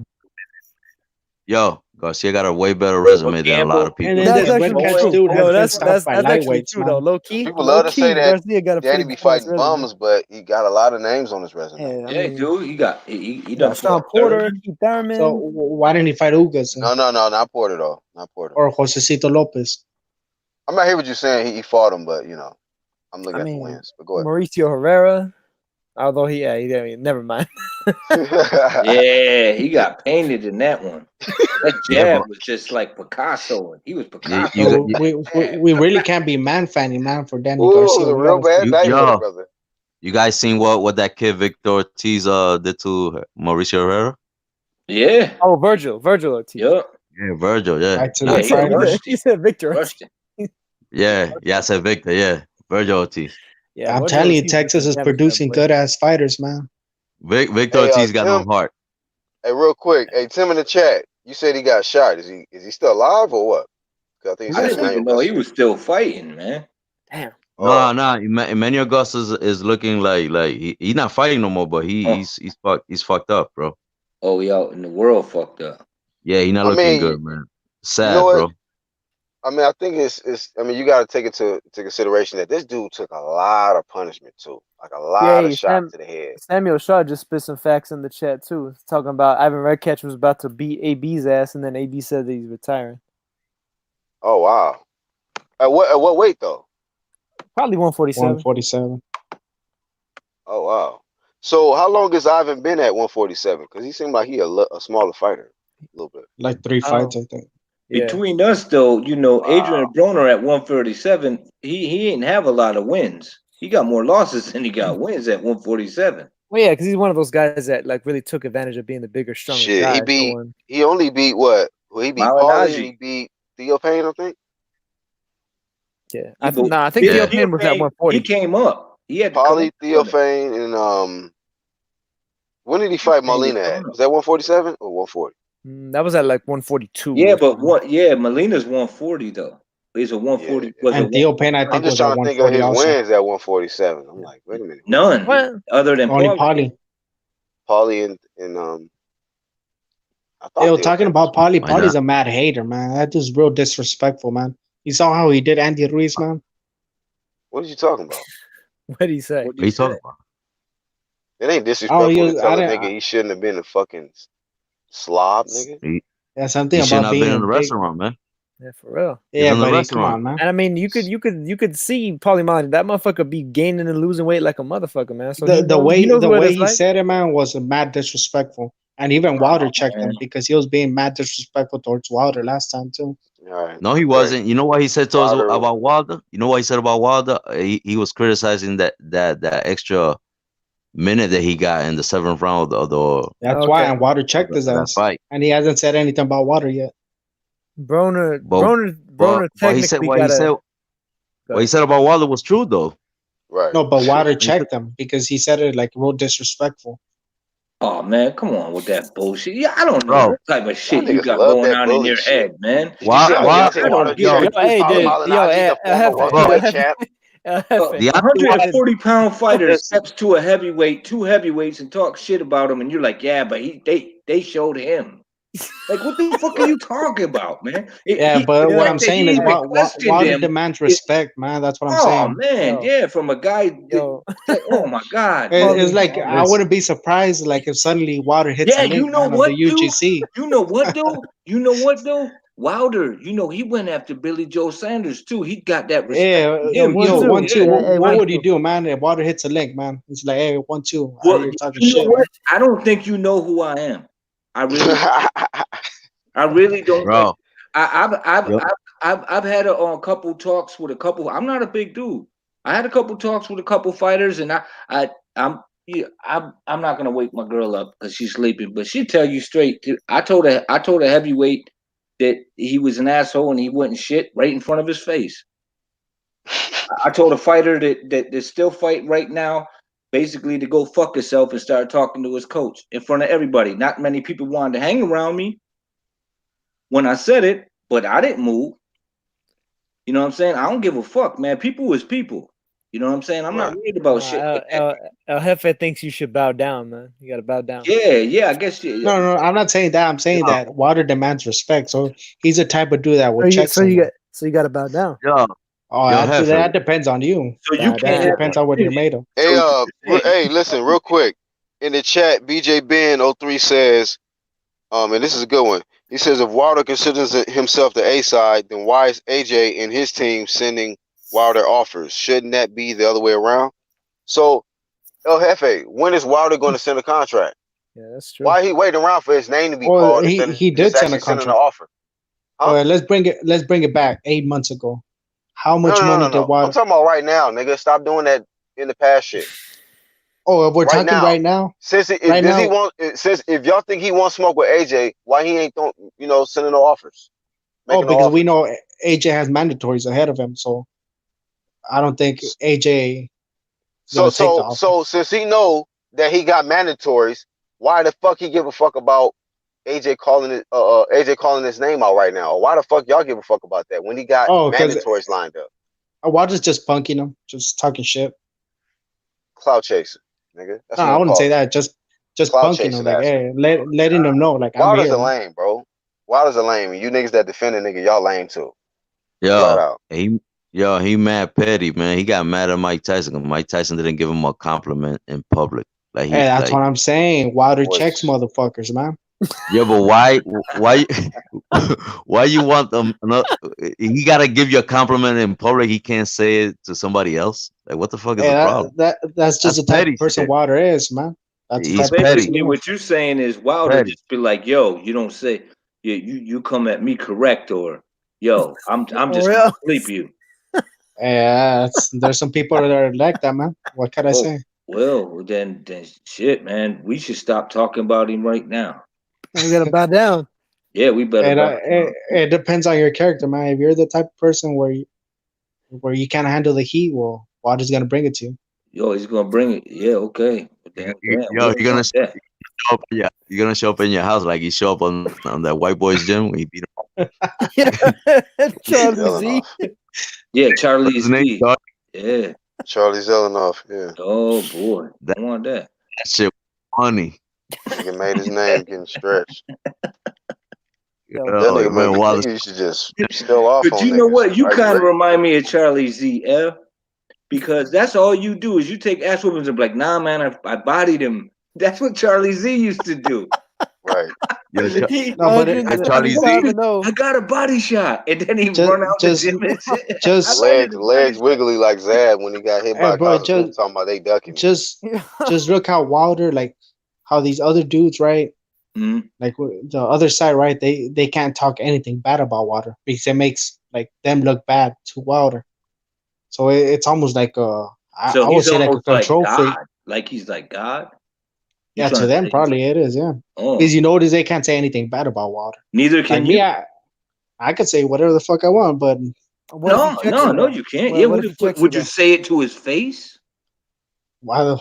Garcia got a way better resume than a lot of people. And then That's this actually Redcatch true. dude has Yo, been that's stopped by actually lightweights, true man. though. Low key, People love to say that Garcia got a Danny pretty be good fighting resume. bums, but he got a lot of names on his resume. Yeah, I Yeah, mean, dude, he done got Sean fought Porter, Thurman. Keith Thurman. So why didn't he fight Ugas No, not Porter though. Not Porter. or Josecito Lopez? I'm not hear what you're saying. He fought him, but I'm looking I at the mean, wins. But go ahead. Mauricio Herrera. Although he never mind. Yeah, he got painted in that one. That Yeah, jab but was just like Picasso, and he was you, Picasso. So you, we really can't be man fanning, man, for Danny Ooh, it Garcia. was a We real gotta bad night for the yo, brother. you guys seen what that kid Victor Ortiz did to Mauricio Herrera? Yeah. Oh, Virgil Ortiz. Yup. Yeah, Virgil. Yeah, Right to Yeah, the nice. he fighter. rushed He it. said Victor. Rushed it. Yeah, I said Victor. Yeah, Virgil Ortiz. Yeah, I'm Virgil telling you, Ortiz Texas did is damage to that producing boy. good ass fighters, man. Victor Hey, Ortiz got no Tim. heart. Hey, real quick. Hey, Tim in the chat. You said he got shot. Is he still alive or what? 'Cause I think he I said didn't even Emmanuel know he Augustus. was still fighting, man. Damn. Oh. No, Emmanuel Augustus is looking like he's not fighting no more, but he's fucked up, bro. Oh, he out in the world fucked up. Yeah, he's not I looking mean, good, man. Sad, you know what? bro. I mean, I think it's. I mean, you got to take into consideration that this dude took a lot of punishment too, like a lot of shots to the head. Samuel Shaw just spit some facts in the chat too, talking about Ivan Redkach was about to beat AB's ass, and then AB said that he's retiring. Oh wow! At what weight though? Probably 147. 147. Oh wow! So how long has Ivan been at 147? Because he seemed like he a smaller fighter, a little bit. Like 3 fights, I think. Yeah. Between us, though, Adrian Broner at 137, he ain't have a lot of wins. He got more losses than he got wins at 147. Well, yeah, because he's one of those guys that like really took advantage of being the bigger, stronger Shit, guy. he only beat what? Well, he beat Paulie and he beat Theo Payne, I think. Yeah, I think Theo Payne was at 140. He came up. He had Paulie, Theo Payne, and when did he fight Molina at? Was that 147 or 140? That was at like 142. Yeah, or but something. what? Yeah, Molina's 140 though. He's a 140. Was a And Theo Payne, I 145. think, I'm just was at trying to think of 140 his also. wins at 147. I'm like, wait a minute, None What? other than Only Paulie. Paulie. Paulie and I thought Yo, Theo talking Payne about was Paulie, Why Paulie's not? a mad hater, man. That just real disrespectful, man. You saw how he did Andy Ruiz, man. What are you talking about? What did he say? What What are you talking about? It ain't Oh, disrespectful he to was, tell I a didn't. nigga he shouldn't have been a fucking slob, nigga. He, Yeah, something he should about not have been being in a the big. restaurant, man. Yeah, for real. He's Yeah, in the buddy, come restaurant. on, man. And I mean, you could see Paulie Malignaggi. That motherfucker be gaining and losing weight like a motherfucker, man. So he The knows, he way knows the what way it's he like. said it, man, was mad disrespectful. And even Wilder checked him man. because he was being mad disrespectful towards Wilder last time too. All right, No, he great. wasn't. You know what he said to us Wilder, about Wilder? You know what he said about Wilder? He was criticizing that extra minute that he got in the 7th round of That's why, Okay. and Wilder checked his that ass, fight. and he hasn't said anything about Wilder yet. Broner But he said technically what he got said a. what he said about Wilder was true though. right? No, but Wilder He said, checked him because he said it like real disrespectful. Oh man, come on with that bullshit. Yeah, I don't know bro, what type of Y'all shit you niggas got love going that on in your bully shit. head, man. Did you see how why Deontay I Wilder don't get yo, it. Yo, hey, Paulie dude, Malignaggi, the former welterweight champ? Deontay A Wilder 140-pound fighter steps to a heavyweight, two heavyweights, and talk shit about him, and you're like, yeah, but they showed him. Like, what the fuck are you talking about, man? Yeah, but what I'm saying is, even questioned Wilder him. demands respect, man. That's what I'm Oh saying. man, Yo. yeah, from a guy. Yo, Oh my god, It's Paulie, like I listen, wouldn't be surprised, like if suddenly Wilder hits yeah, a you link, know man, of what, the dude? UGC. You know what, though? You know what, though? Wilder, you know, he went after Billy Joe Sanders too. He got that respect Yeah, from him one, yo, too. two. 1-2. Yeah. Yeah, hey, What one, would you two. do, man? If Wilder hits a link, man, it's like, hey, 1-2. Well, You're talking you know shit, what? man. I don't think you know who I am. I really don't. bro. Yo, I've had a couple talks with a couple. I'm not a big dude. I had a couple talks with a couple fighters, and I'm not gonna wake my girl up because she's sleeping, but she'll tell you straight. I told a heavyweight that he was an asshole and he wouldn't shit right in front of his face. I told a fighter that's still fighting right now, basically to go fuck himself and start talking to his coach in front of everybody. Not many people wanted to hang around me when I said it, but I didn't move. You know what I'm saying? I don't give a fuck, man. People is people. You know what I'm saying? I'm not worried about shit like that. El Jefe thinks you should bow down, man. You gotta bow down. Yeah, I guess. Yeah. No, I'm not saying that. I'm saying yo, that Wilder demands respect. So he's the type of dude that So would you, check so you someone. got, so you gotta bow down. yo, Oh, yo, that Hefe. depends on you. So you That can't have depends on what you're made of. Hey, so hey, listen, real quick. In the chat, BJ Ben 03 says, and this is a good one. He says, if Wilder considers himself the A side, then why is AJ and his team sending Wilder offers? Shouldn't that be the other way around? So, El Jefe, when is Wilder going to send a contract? Yeah, that's true. Why he waiting around for his name to be Well, called instead of he just did send a actually sending an contract. offer? Huh? All right, let's bring it back 8 months ago. How No, much money did I'm Wilder? talking about right now, nigga. Stop doing that in the past shit. Oh, if we're Right talking now. right now. Since Right does now, he want? Since if y'all think he wants smoke with AJ, why he ain't sending no offers, oh, making no because we offers? know AJ has mandatories ahead of him, so I don't think AJ is gonna take the offer. So since he know that he got mandatories, why the fuck he give a fuck about AJ calling his name out right now? Or why the fuck y'all give a fuck about that when he got Oh, because mandatories lined up? Wilder's just punking him, just talking shit. Cloud chasing, nigga. That's No, what I I'm wouldn't say calling. that. Just Cloud punking him, chasing like, ass. hey, letting them know, like, I'm Wilder's here. a lame, bro. Wilder's a lame. And you niggas that defend a nigga, y'all lame too. Flat Yo, out. he mad petty, man. He got mad at Mike Tyson 'cause Mike Tyson didn't give him a compliment in public. Like Hey, that's what I'm saying. Wilder checks Voice. motherfuckers, man. yeah, but why you want them? He gotta give you a compliment in public. He can't say it to somebody else. Like, what the fuck is Hey, the problem? that's just the type petty of person shit. Wilder is, man. That's the He's type of person petty. he is. what you're saying is Wilder Petty. just be like, yo, you don't say, yeah, you come at me correct, or yo, I'm For just real? gonna sleep you. Yeah, there's some people that are like that, man. What can I Oh, say? well, then shit, man. We should stop talking about him right now. We gotta bow down. Yeah, we better. And bow down. it depends on your character, man. If you're the type of person where you can't handle the heat, well, Wilder's gonna bring it to you. Yo, he's gonna bring it. Yeah, okay. But damn, Yo, we don't want that. show up you're gonna show up in your house like you show up on that white boy's gym when he beat him. Charlie Zelenoff. Z. Yeah, What's Charlie his name, Z. dog? Yeah. Charlie Zelenoff. Yeah, Oh boy, That, I want that. that shit was funny. nigga made his name getting stretched. Yo, That Oh nigga, man, Wallace. nigga used to just still off But on you know niggas. what? You Are you kind of ready? remind me of Charlie ZF because that's all you do is you take ass whoopings and be like, nah, man, I bodied him. That's what Charlie Z used to do. Right. Yo, He, No, but Charlie Z. 125-0. I got a body shot, and then he just run out the just gym and shit. I just landed a body Legs shot. wiggly like Zab when he got hit by hey, a bro, college group talking about they ducking me. just look how Wilder, like how these other dudes, right? Mhm. Like the other side, right? They can't talk anything bad about Wilder because it makes like them look bad to Wilder. So it's almost like I So would he's say like a almost like control freak. God. Like he's like God. You Yeah, trying to to them say- probably it is, yeah. Oh, Because you notice they can't say anything bad about Wilder. neither Like can me, you. I could say whatever the fuck I want, but What if he No, checks no, you, no, though? you can't. What- Yeah, what what if if, he checks would you, you say it to his face? why the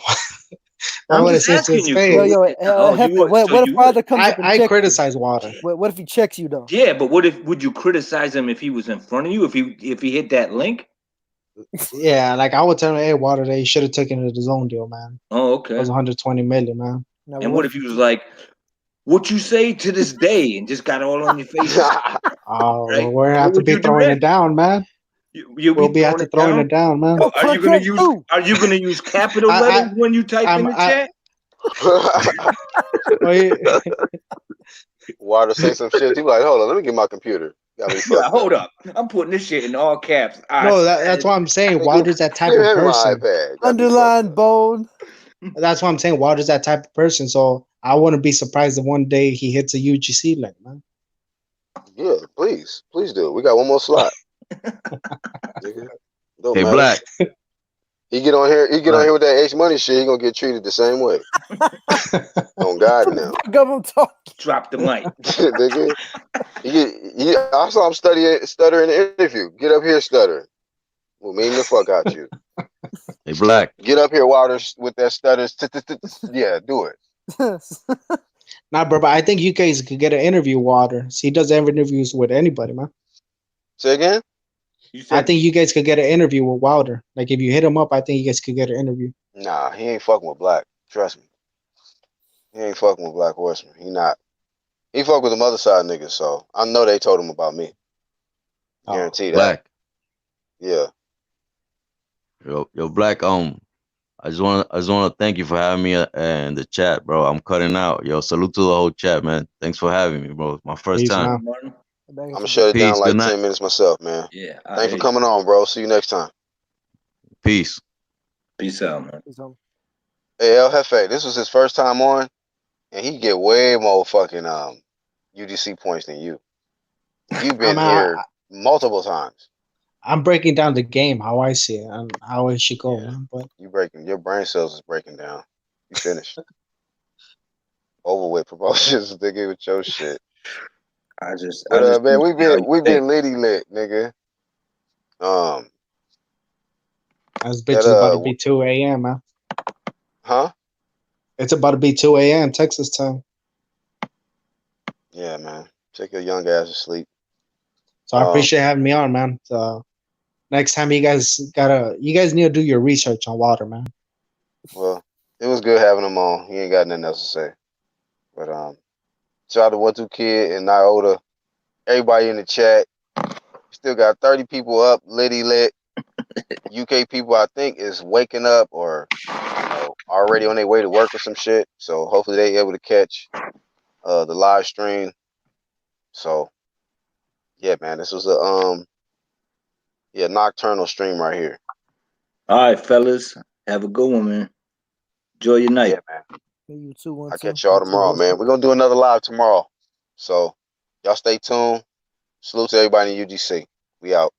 why I'm would I just say to asking his you. face? Yo, Oh, Hefe, you would. what So if you Wilder would. comes up and I checks you? criticize Wilder. What if he checks you though? Yeah, but what if would you criticize him if he was in front of you? If he hit that link? Yeah, like I would tell him, hey, Wilder, they should have taken it to the zone deal, man. Oh, It okay. was 120 million, man. Now, And what if he was like, "What you say to this day?" and just got all on your face? Oh, Right? we're gonna have What to would be you do throwing then? it down, man. You'll We'll be be have to throwing it down, man. Yo, Are you gonna use Are you gonna use capital I- letters when you type in I'm- the I- chat? Oh, yeah. Wilder say some shit. He be like, hold on, let me get my computer. Got me Yeah, fucked hold up. up. I'm putting this shit in all caps. No, that's what I'm saying. Wilder's that type of Give him my person. iPad. Got me fucked underline up. bone? That's what I'm saying. Wilder's that type of person. So I wouldn't be surprised if one day he hits a UGC link, man. Yeah, please do. We got one more slot. Nigga. Don't Hey, matter. Black. He get on here. He get on Black. here with that H Money shit. He gonna get treated the same way. On God now, Government talk. Drop the mic. nigga. I saw him stuttering in the interview. Get up here, stuttering. We'll mean the fuck out you. Hey, Black. Get up here, Wilder, with that stutter. Yeah, do it. Nah, bro, but I think you guys could get an interview, Wilder. See, he does interviews with anybody, man. Say again. I think you guys could get an interview with Wilder. Like if you hit him up, I think you guys could get an interview. Nah, he ain't fucking with Black. Trust me. He ain't fucking with Black Horseman. He not. He fuck with them other side niggas, so I know they told him about me. Guarantee that. Black. Yeah. Yo, Black. I just wanna thank you for having me in the chat, bro. I'm cutting out. Yo, salute to the whole chat, man. Thanks for having me, bro. It's my first Peace, time. man. I'm gonna shut it Peace. down like Good night. 10 minutes myself, man. Yeah. Thanks for coming on, bro. See you next time. Peace. Peace out, man. Hey, El Jefe, this was his first time on, and he get way more fucking UGC points than you. You've been here multiple times. I'm breaking down the game how I see it and how it should go, man. But Your brain cells is breaking down. You finished. Over with promotions, nigga, with your shit. But man, we've been litty lit, nigga. This bitch is about to be 2 a.m., man. Huh? It's about to be 2 a.m. Texas time. Yeah, man. Take your young ass to sleep. So I appreciate having me on, man. So next time you guys need to do your research on Wilder, man. Well, it was good having him on. He ain't got nothing else to say. But shout out to 1-2 Kid and Nyota. Everybody in the chat. Still got 30 people up, litty lit. UK people, I think, is waking up or already on their way to work or some shit. So hopefully they able to catch the live stream. So yeah, man, this was a nocturnal stream right here. All right, fellas. Have a good one, man. Enjoy your night. Yeah, man. You too, I'll catch y'all tomorrow, man. We're gonna do another live tomorrow. So y'all stay tuned. Salute to everybody in UGC. We out.